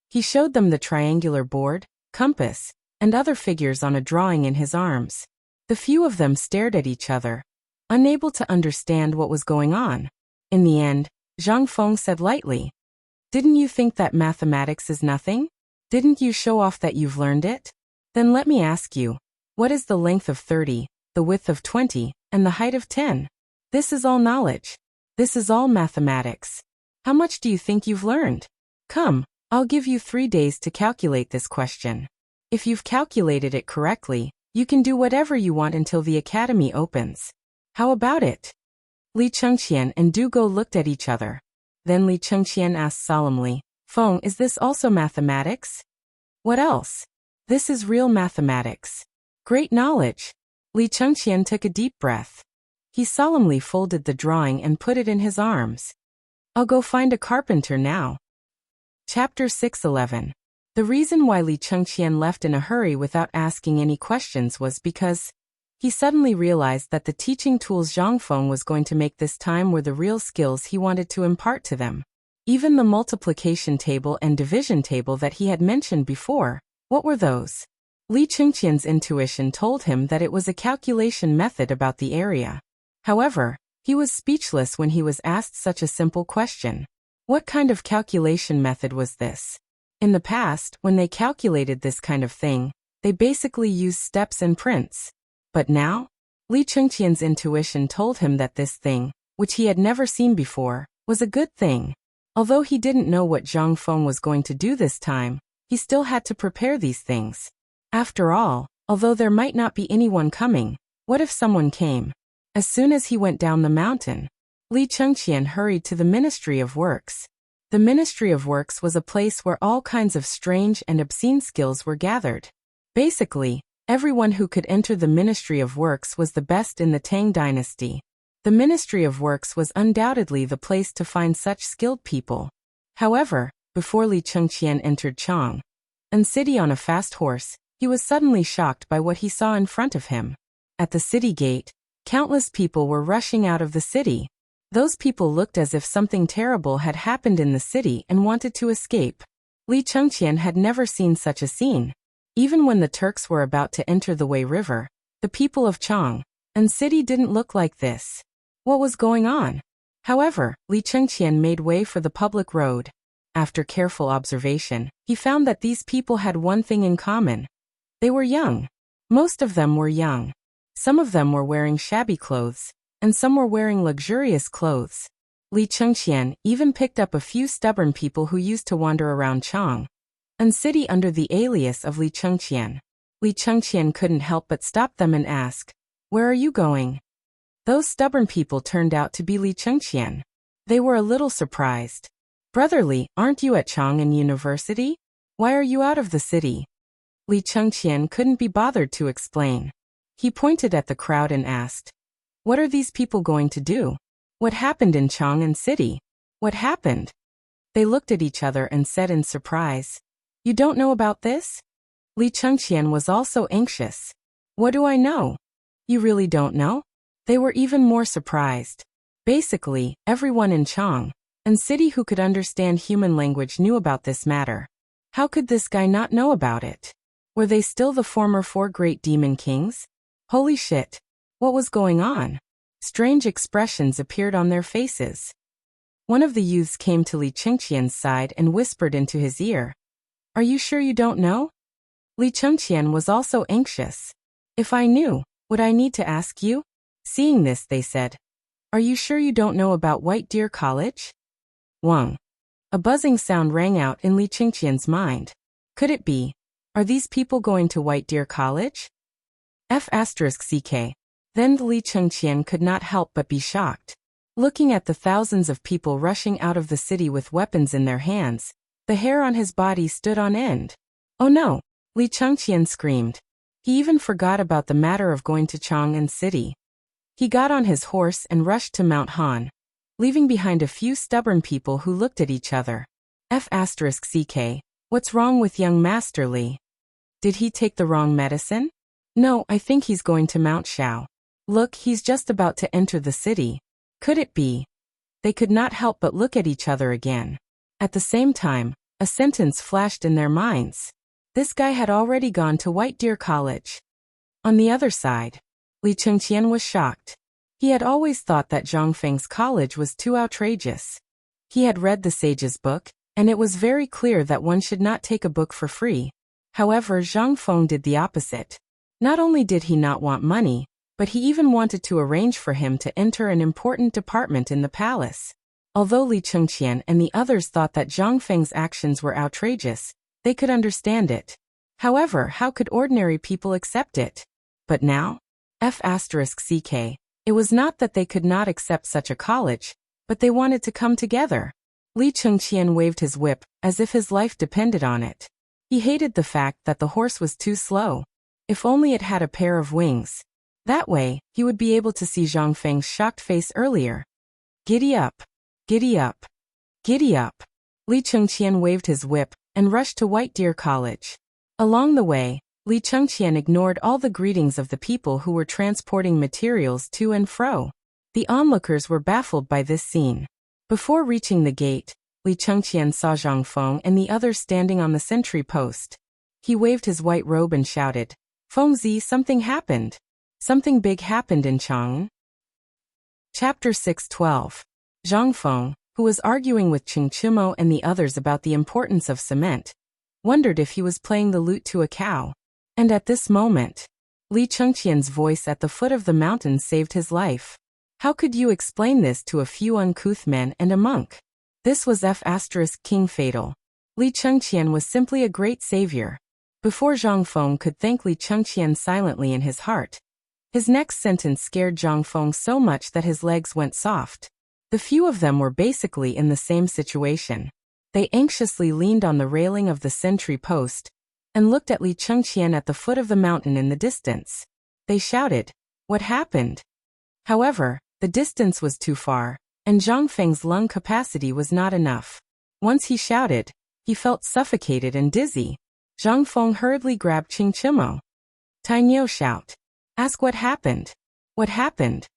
He showed them the triangular board, compass, and other figures on a drawing in his arms. The few of them stared at each other, unable to understand what was going on. In the end, Zhang Feng said lightly, "Didn't you think that mathematics is nothing? Didn't you show off that you've learned it? Then let me ask you, what is the length of 30, the width of 20, and the height of 10? This is all knowledge. This is all mathematics. How much do you think you've learned? Come, I'll give you 3 days to calculate this question. If you've calculated it correctly, you can do whatever you want until the academy opens. How about it?" Li Chengqian and Du Go looked at each other. Then Li Chengqian asked solemnly, "Feng, is this also mathematics?" "What else? This is real mathematics. Great knowledge." Li Chengqian took a deep breath. He solemnly folded the drawing and put it in his arms. "I'll go find a carpenter now." Chapter 611. The reason why Li Chengqian left in a hurry without asking any questions was because he suddenly realized that the teaching tools Zhang Feng was going to make this time were the real skills he wanted to impart to them. Even the multiplication table and division table that he had mentioned before, what were those? Li Chengqian's intuition told him that it was a calculation method about the area. However, he was speechless when he was asked such a simple question. What kind of calculation method was this? In the past, when they calculated this kind of thing, they basically used steps and prints. But now, Li Chengqian's intuition told him that this thing, which he had never seen before, was a good thing. Although he didn't know what Zhang Feng was going to do this time, he still had to prepare these things. After all, although there might not be anyone coming, what if someone came? As soon as he went down the mountain, Li Chengqian hurried to the Ministry of Works. The Ministry of Works was a place where all kinds of strange and obscene skills were gathered. Basically, everyone who could enter the Ministry of Works was the best in the Tang dynasty. The Ministry of Works was undoubtedly the place to find such skilled people. However, before Li Chengqian entered Chang'an City on a fast horse, he was suddenly shocked by what he saw in front of him. At the city gate, countless people were rushing out of the city. Those people looked as if something terrible had happened in the city and wanted to escape. Li Chengqian had never seen such a scene. Even when the Turks were about to enter the Wei River, the people of Chang'an City didn't look like this. What was going on? However, Li Chengqian made way for the public road. After careful observation, he found that these people had one thing in common. They were young. Most of them were young. Some of them were wearing shabby clothes, and some were wearing luxurious clothes. Li Chengqian even picked up a few stubborn people who used to wander around Chang'an City under the alias of Li Chengqian. Li Chengqian couldn't help but stop them and ask, "Where are you going?" Those stubborn people turned out to be Li Chengqian. They were a little surprised. "Brother Li, aren't you at Chang'an University? Why are you out of the city?" Li Chengqian couldn't be bothered to explain. He pointed at the crowd and asked, "What are these people going to do? What happened in Chang'an City? What happened?" They looked at each other and said in surprise, "You don't know about this?" Li Chengqian was also anxious. "What do I know?" "You really don't know?" They were even more surprised. Basically, everyone in Chang'an City who could understand human language knew about this matter. How could this guy not know about it? Were they still the former 4 great demon kings? Holy shit! What was going on? Strange expressions appeared on their faces. One of the youths came to Li Chengqian's side and whispered into his ear, "Are you sure you don't know?" Li Chengqian was also anxious. "If I knew, would I need to ask you?" Seeing this, they said, "Are you sure you don't know about White Deer College?" Wang. A buzzing sound rang out in Li Chengqian's mind. Could it be? Are these people going to White Deer College? F***ck. Then Li Chengqian could not help but be shocked. Looking at the thousands of people rushing out of the city with weapons in their hands, the hair on his body stood on end. "Oh no!" Li Chengqian screamed. He even forgot about the matter of going to Chang'an City. He got on his horse and rushed to Mount Han, leaving behind a few stubborn people who looked at each other. F***ck. What's wrong with young Master Li? Did he take the wrong medicine? No, I think he's going to Mount Shao. Look, he's just about to enter the city. Could it be? They could not help but look at each other again. At the same time, a sentence flashed in their minds. This guy had already gone to White Deer College. On the other side, Li Chengqian was shocked. He had always thought that Zhang Feng's college was too outrageous. He had read the sage's book, and it was very clear that one should not take a book for free. However, Zhang Feng did the opposite. Not only did he not want money, but he even wanted to arrange for him to enter an important department in the palace. Although Li Chengqian and the others thought that Zhang Feng's actions were outrageous, they could understand it. However, how could ordinary people accept it? But now? F***ck. It was not that they could not accept such a college, but they wanted to come together. Li Chengqian waved his whip, as if his life depended on it. He hated the fact that the horse was too slow. If only it had a pair of wings. That way, he would be able to see Zhang Feng's shocked face earlier. Giddy up! Giddy up! Giddy up! Li Chengqian waved his whip and rushed to White Deer College. Along the way, Li Chengqian ignored all the greetings of the people who were transporting materials to and fro. The onlookers were baffled by this scene. Before reaching the gate, Li Chengqian saw Zhang Feng and the others standing on the sentry post. He waved his white robe and shouted, "Fengzi, something happened. Something big happened in Chang'an." Chapter 6:12. Zhang Feng, who was arguing with Ching Chimo and the others about the importance of cement, wondered if he was playing the lute to a cow. And at this moment, Li Chengqian's voice at the foot of the mountain saved his life. How could you explain this to a few uncouth men and a monk? This was King fatal. Li Chengqian was simply a great savior. Before Zhang Feng could thank Li Chengqian silently in his heart, his next sentence scared Zhang Feng so much that his legs went soft. The few of them were basically in the same situation. They anxiously leaned on the railing of the sentry post and looked at Li Chengqian at the foot of the mountain in the distance. They shouted, "What happened?" However, the distance was too far, and Zhang Feng's lung capacity was not enough. Once he shouted, he felt suffocated and dizzy. Zhang Feng hurriedly grabbed Ching Chimo. Tainyo shout. Ask what happened. What happened?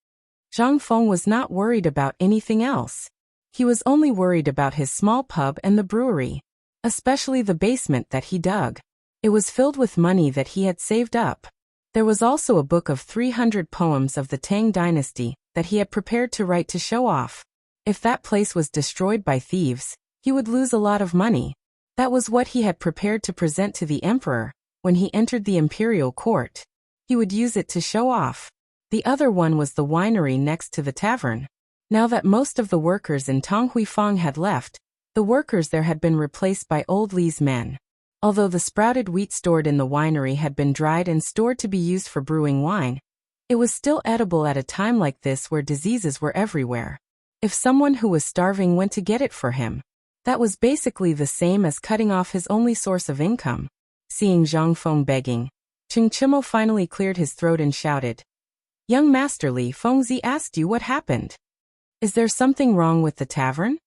Zhang Feng was not worried about anything else. He was only worried about his small pub and the brewery, especially the basement that he dug. It was filled with money that he had saved up. There was also a book of 300 poems of the Tang dynasty that he had prepared to write to show off. If that place was destroyed by thieves, he would lose a lot of money. That was what he had prepared to present to the emperor when he entered the imperial court. He would use it to show off. The other one was the winery next to the tavern. Now that most of the workers in Tang had left, the workers there had been replaced by old Li's men. Although the sprouted wheat stored in the winery had been dried and stored to be used for brewing wine, it was still edible at a time like this where diseases were everywhere. If someone who was starving went to get it for him, that was basically the same as cutting off his only source of income. Seeing Zhang Feng begging, Cheng Chimo finally cleared his throat and shouted, "Young Master Li, Fengzi asked you what happened. Is there something wrong with the tavern?"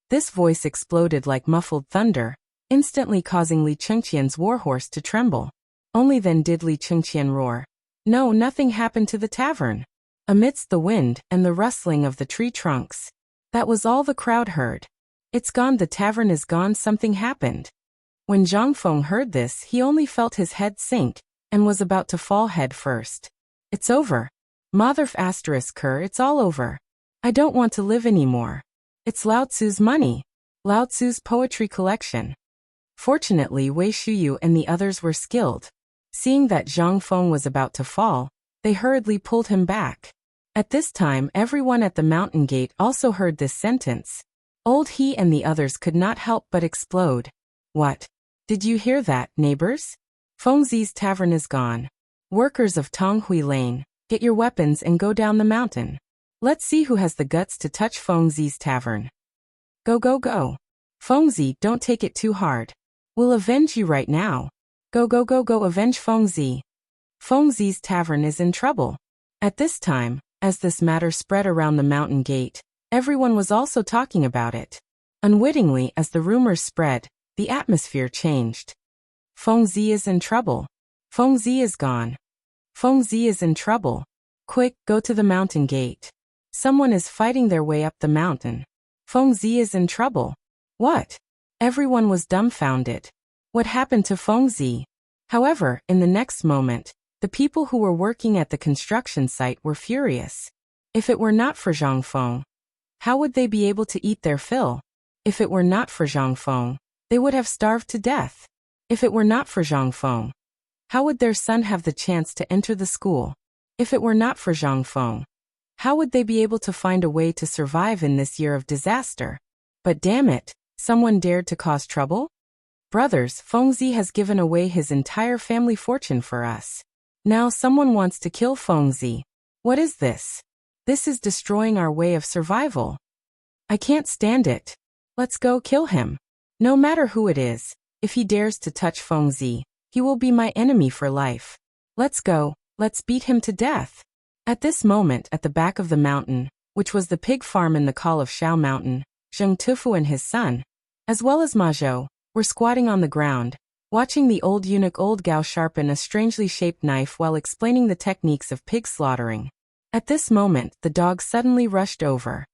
This voice exploded like muffled thunder, instantly causing Li Chengqian's warhorse to tremble. Only then did Li Chengqian roar, "No, nothing happened to the tavern." Amidst the wind and the rustling of the tree trunks, that was all the crowd heard. "It's gone, the tavern is gone, something happened." When Zhang Feng heard this, he only felt his head sink, and was about to fall head first. "It's over. Mother ***, it's all over. I don't want to live anymore. It's Lao Tzu's money. Lao Tzu's poetry collection." Fortunately, Wei Shuyu and the others were skilled. Seeing that Zhang Feng was about to fall, they hurriedly pulled him back. At this time, everyone at the mountain gate also heard this sentence. Old He and the others could not help but explode. "What? Did you hear that, neighbors? Fengzi's tavern is gone. Workers of Tonghui Lane, get your weapons and go down the mountain. Let's see who has the guts to touch Fengzi's tavern. Go, go, go. Fengzi, don't take it too hard. We'll avenge you right now. Go, go, go, go, avenge Fengzi. Fengzi's tavern is in trouble." At this time, as this matter spread around the mountain gate, everyone was also talking about it. Unwittingly, as the rumors spread, the atmosphere changed. Fengzi is in trouble. Fengzi is gone. Fengzi is in trouble. Quick, go to the mountain gate. Someone is fighting their way up the mountain. Fengzi is in trouble. What? Everyone was dumbfounded. What happened to Fengzi? However, in the next moment, the people who were working at the construction site were furious. If it were not for Zhang Feng, how would they be able to eat their fill? If it were not for Zhang Feng, they would have starved to death. If it were not for Zhang Feng, how would their son have the chance to enter the school? If it were not for Zhang Feng, how would they be able to find a way to survive in this year of disaster? But damn it, someone dared to cause trouble? Brothers, Fengzi has given away his entire family fortune for us. Now someone wants to kill Fengzi. What is this? This is destroying our way of survival. I can't stand it. Let's go kill him. No matter who it is, if he dares to touch Fengzi, he will be my enemy for life. Let's go, let's beat him to death. At this moment, at the back of the mountain, which was the pig farm in the call of Shao Mountain, Zheng Tufu and his son, as well as Ma Zhou, were squatting on the ground, watching the old eunuch Old Gao sharpen a strangely shaped knife while explaining the techniques of pig slaughtering. At this moment, the dog suddenly rushed over.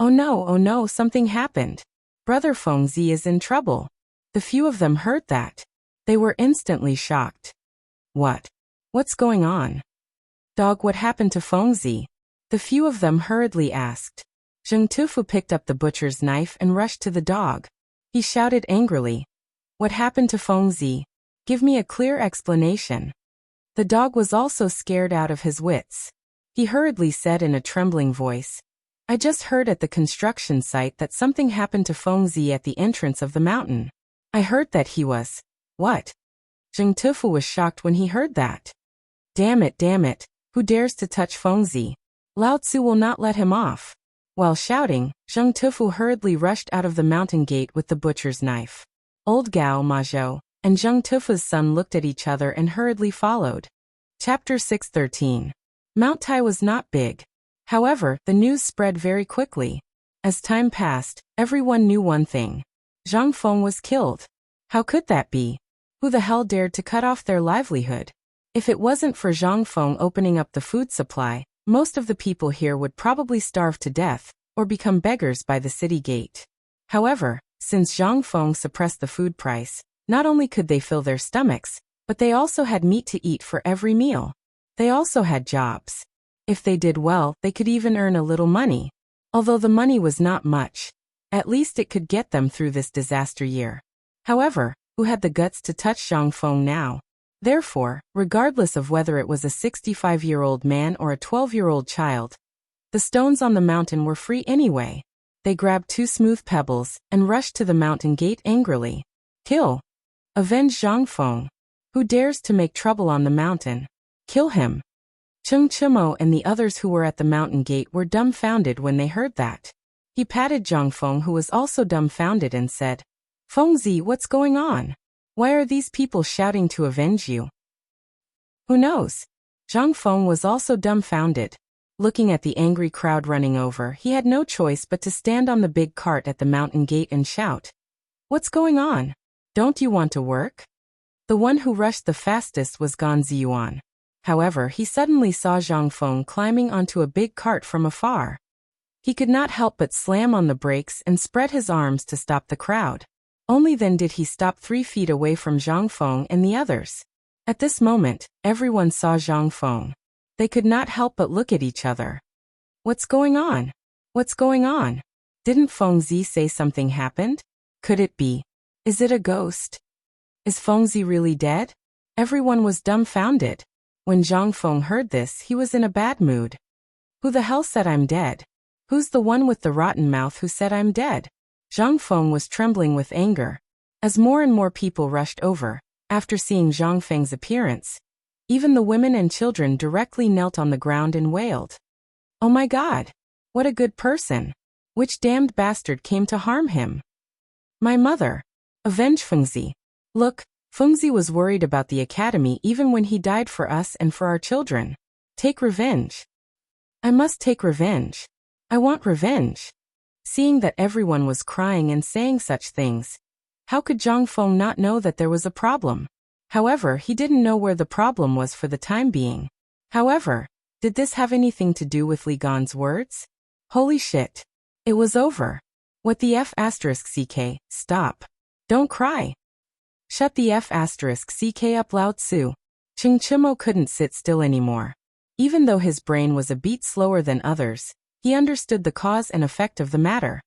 Oh no, something happened. Brother Fengzi is in trouble. The few of them heard that. They were instantly shocked. What? What's going on? Dog, what happened to Fengzi? The few of them hurriedly asked. Zheng Tufu picked up the butcher's knife and rushed to the dog. He shouted angrily, "What happened to Fengzi? Give me a clear explanation." The dog was also scared out of his wits. He hurriedly said in a trembling voice, "I just heard at the construction site that something happened to Fengzi at the entrance of the mountain. I heard that he was..." What? Zheng Tufu was shocked when he heard that. Damn it, who dares to touch Fengzi? Lao Tzu will not let him off. While shouting, Zheng Tufu hurriedly rushed out of the mountain gate with the butcher's knife. Old Gao, Ma Zhou, and Zheng Tufu's son looked at each other and hurriedly followed. Chapter 613. Mount Tai was not big. However, the news spread very quickly. As time passed, everyone knew one thing. Zhang Feng was killed. How could that be? Who the hell dared to cut off their livelihood? If it wasn't for Zhang Feng opening up the food supply, most of the people here would probably starve to death, or become beggars by the city gate. However, since Zhang Feng suppressed the food price, not only could they fill their stomachs, but they also had meat to eat for every meal. They also had jobs. If they did well, they could even earn a little money. Although the money was not much, at least it could get them through this disaster year. However, who had the guts to touch Zhang Feng now? Therefore, regardless of whether it was a 65-year-old man or a 12-year-old child, The stones on the mountain were free anyway. They grabbed 2 smooth pebbles and rushed to the mountain gate angrily. Kill! Avenge Zhang Feng. Who dares to make trouble on the mountain? Kill him! Cheng Chimo and the others who were at the mountain gate were dumbfounded when they heard that. He patted Zhang Feng, who was also dumbfounded, and said, Fengzi, what's going on? Why are these people shouting to avenge you? Who knows? Zhang Feng was also dumbfounded. Looking at the angry crowd running over, he had no choice but to stand on the big cart at the mountain gate and shout, What's going on? Don't you want to work? The one who rushed the fastest was Gan Ziyuan. However, he suddenly saw Zhang Feng climbing onto a big cart from afar. He could not help but slam on the brakes and spread his arms to stop the crowd. Only then did he stop 3 feet away from Zhang Feng and the others. At this moment, everyone saw Zhang Feng. They could not help but look at each other. What's going on? What's going on? Didn't Fengzi say something happened? Could it be? Is it a ghost? Is Fengzi really dead? Everyone was dumbfounded. When Zhang Feng heard this, he was in a bad mood. Who the hell said I'm dead? Who's the one with the rotten mouth who said I'm dead? Zhang Feng was trembling with anger. As more and more people rushed over, after seeing Zhang Feng's appearance, even the women and children directly knelt on the ground and wailed. Oh my God! What a good person! Which damned bastard came to harm him? My mother! Avenge Fengzi! Look, Fengzi was worried about the academy even when he died for us and for our children. Take revenge. I must take revenge. I want revenge. Seeing that everyone was crying and saying such things, how could Zhang Feng not know that there was a problem? However, he didn't know where the problem was for the time being. However, did this have anything to do with Li Gan's words? Holy shit. It was over. What the F***, CK, stop. Don't cry. Shut the F*** CK up, Lao Tzu. Cheng Chimo couldn't sit still anymore. Even though his brain was a beat slower than others, he understood the cause and effect of the matter.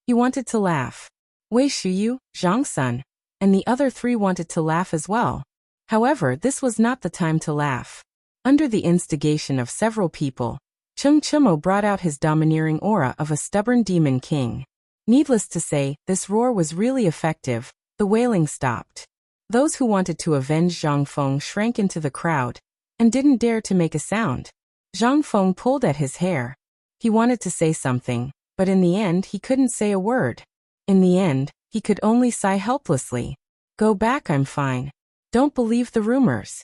He wanted to laugh. Wei Shuyu, Zhang Sun, and the other 3 wanted to laugh as well. However, this was not the time to laugh. Under the instigation of several people, Cheng Chimo brought out his domineering aura of a stubborn demon king. Needless to say, this roar was really effective. The wailing stopped. Those who wanted to avenge Zhang Feng shrank into the crowd and didn't dare to make a sound. Zhang Feng pulled at his hair. He wanted to say something, but in the end he couldn't say a word. In the end, he could only sigh helplessly. Go back, I'm fine. Don't believe the rumors.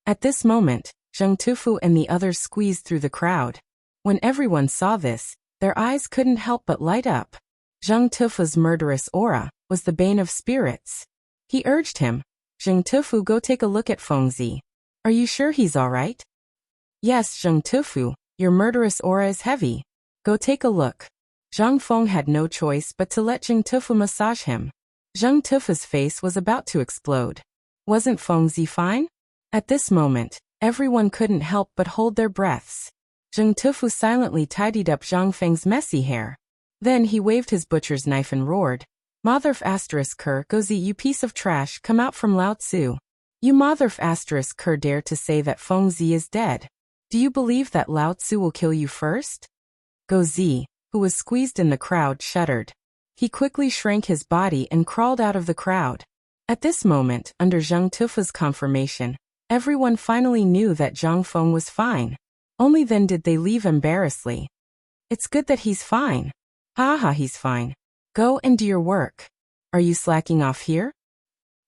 At this moment, Zheng Tufu and the others squeezed through the crowd. When everyone saw this, their eyes couldn't help but light up. Zheng Tufu's murderous aura was the bane of spirits. He urged him, Zheng Tufu, go take a look at Fengzi. Are you sure he's alright? Yes, Zheng Tufu, your murderous aura is heavy. Go take a look. Zhang Feng had no choice but to let Zheng Tufu massage him. Zheng Tufu's face was about to explode. Wasn't Fengzi fine? At this moment, everyone couldn't help but hold their breaths. Zheng Tufu silently tidied up Zhang Feng's messy hair. Then he waved his butcher's knife and roared, Motherf *Ker Gozi, you piece of trash, come out from Lao Tzu. You Motherf *Ker dare to say that Fengzi is dead. Do you believe that Lao Tzu will kill you first? Gozi, who was squeezed in the crowd, shuddered. He quickly shrank his body and crawled out of the crowd. At this moment, under Zheng Tufu's confirmation, everyone finally knew that Zhang Feng was fine. Only then did they leave embarrassedly. It's good that he's fine. Ha, he's fine. Go and do your work. Are you slacking off here?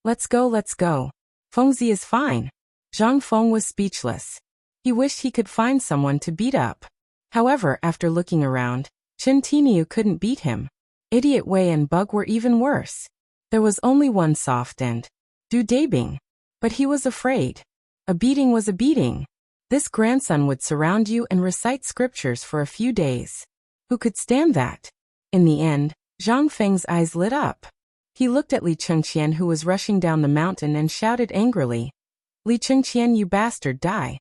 Let's go. Fengzi is fine. Zhang Feng was speechless. He wished he could find someone to beat up. However, after looking around, Chen Tiniu couldn't beat him. Idiot Wei and Bug were even worse. There was only one soft and Du Dabing. But he was afraid. A beating was a beating. This grandson would surround you and recite scriptures for a few days. Who could stand that? In the end, Zhang Feng's eyes lit up. He looked at Li Chengqian, who was rushing down the mountain, and shouted angrily, Li Chengqian, you bastard, die.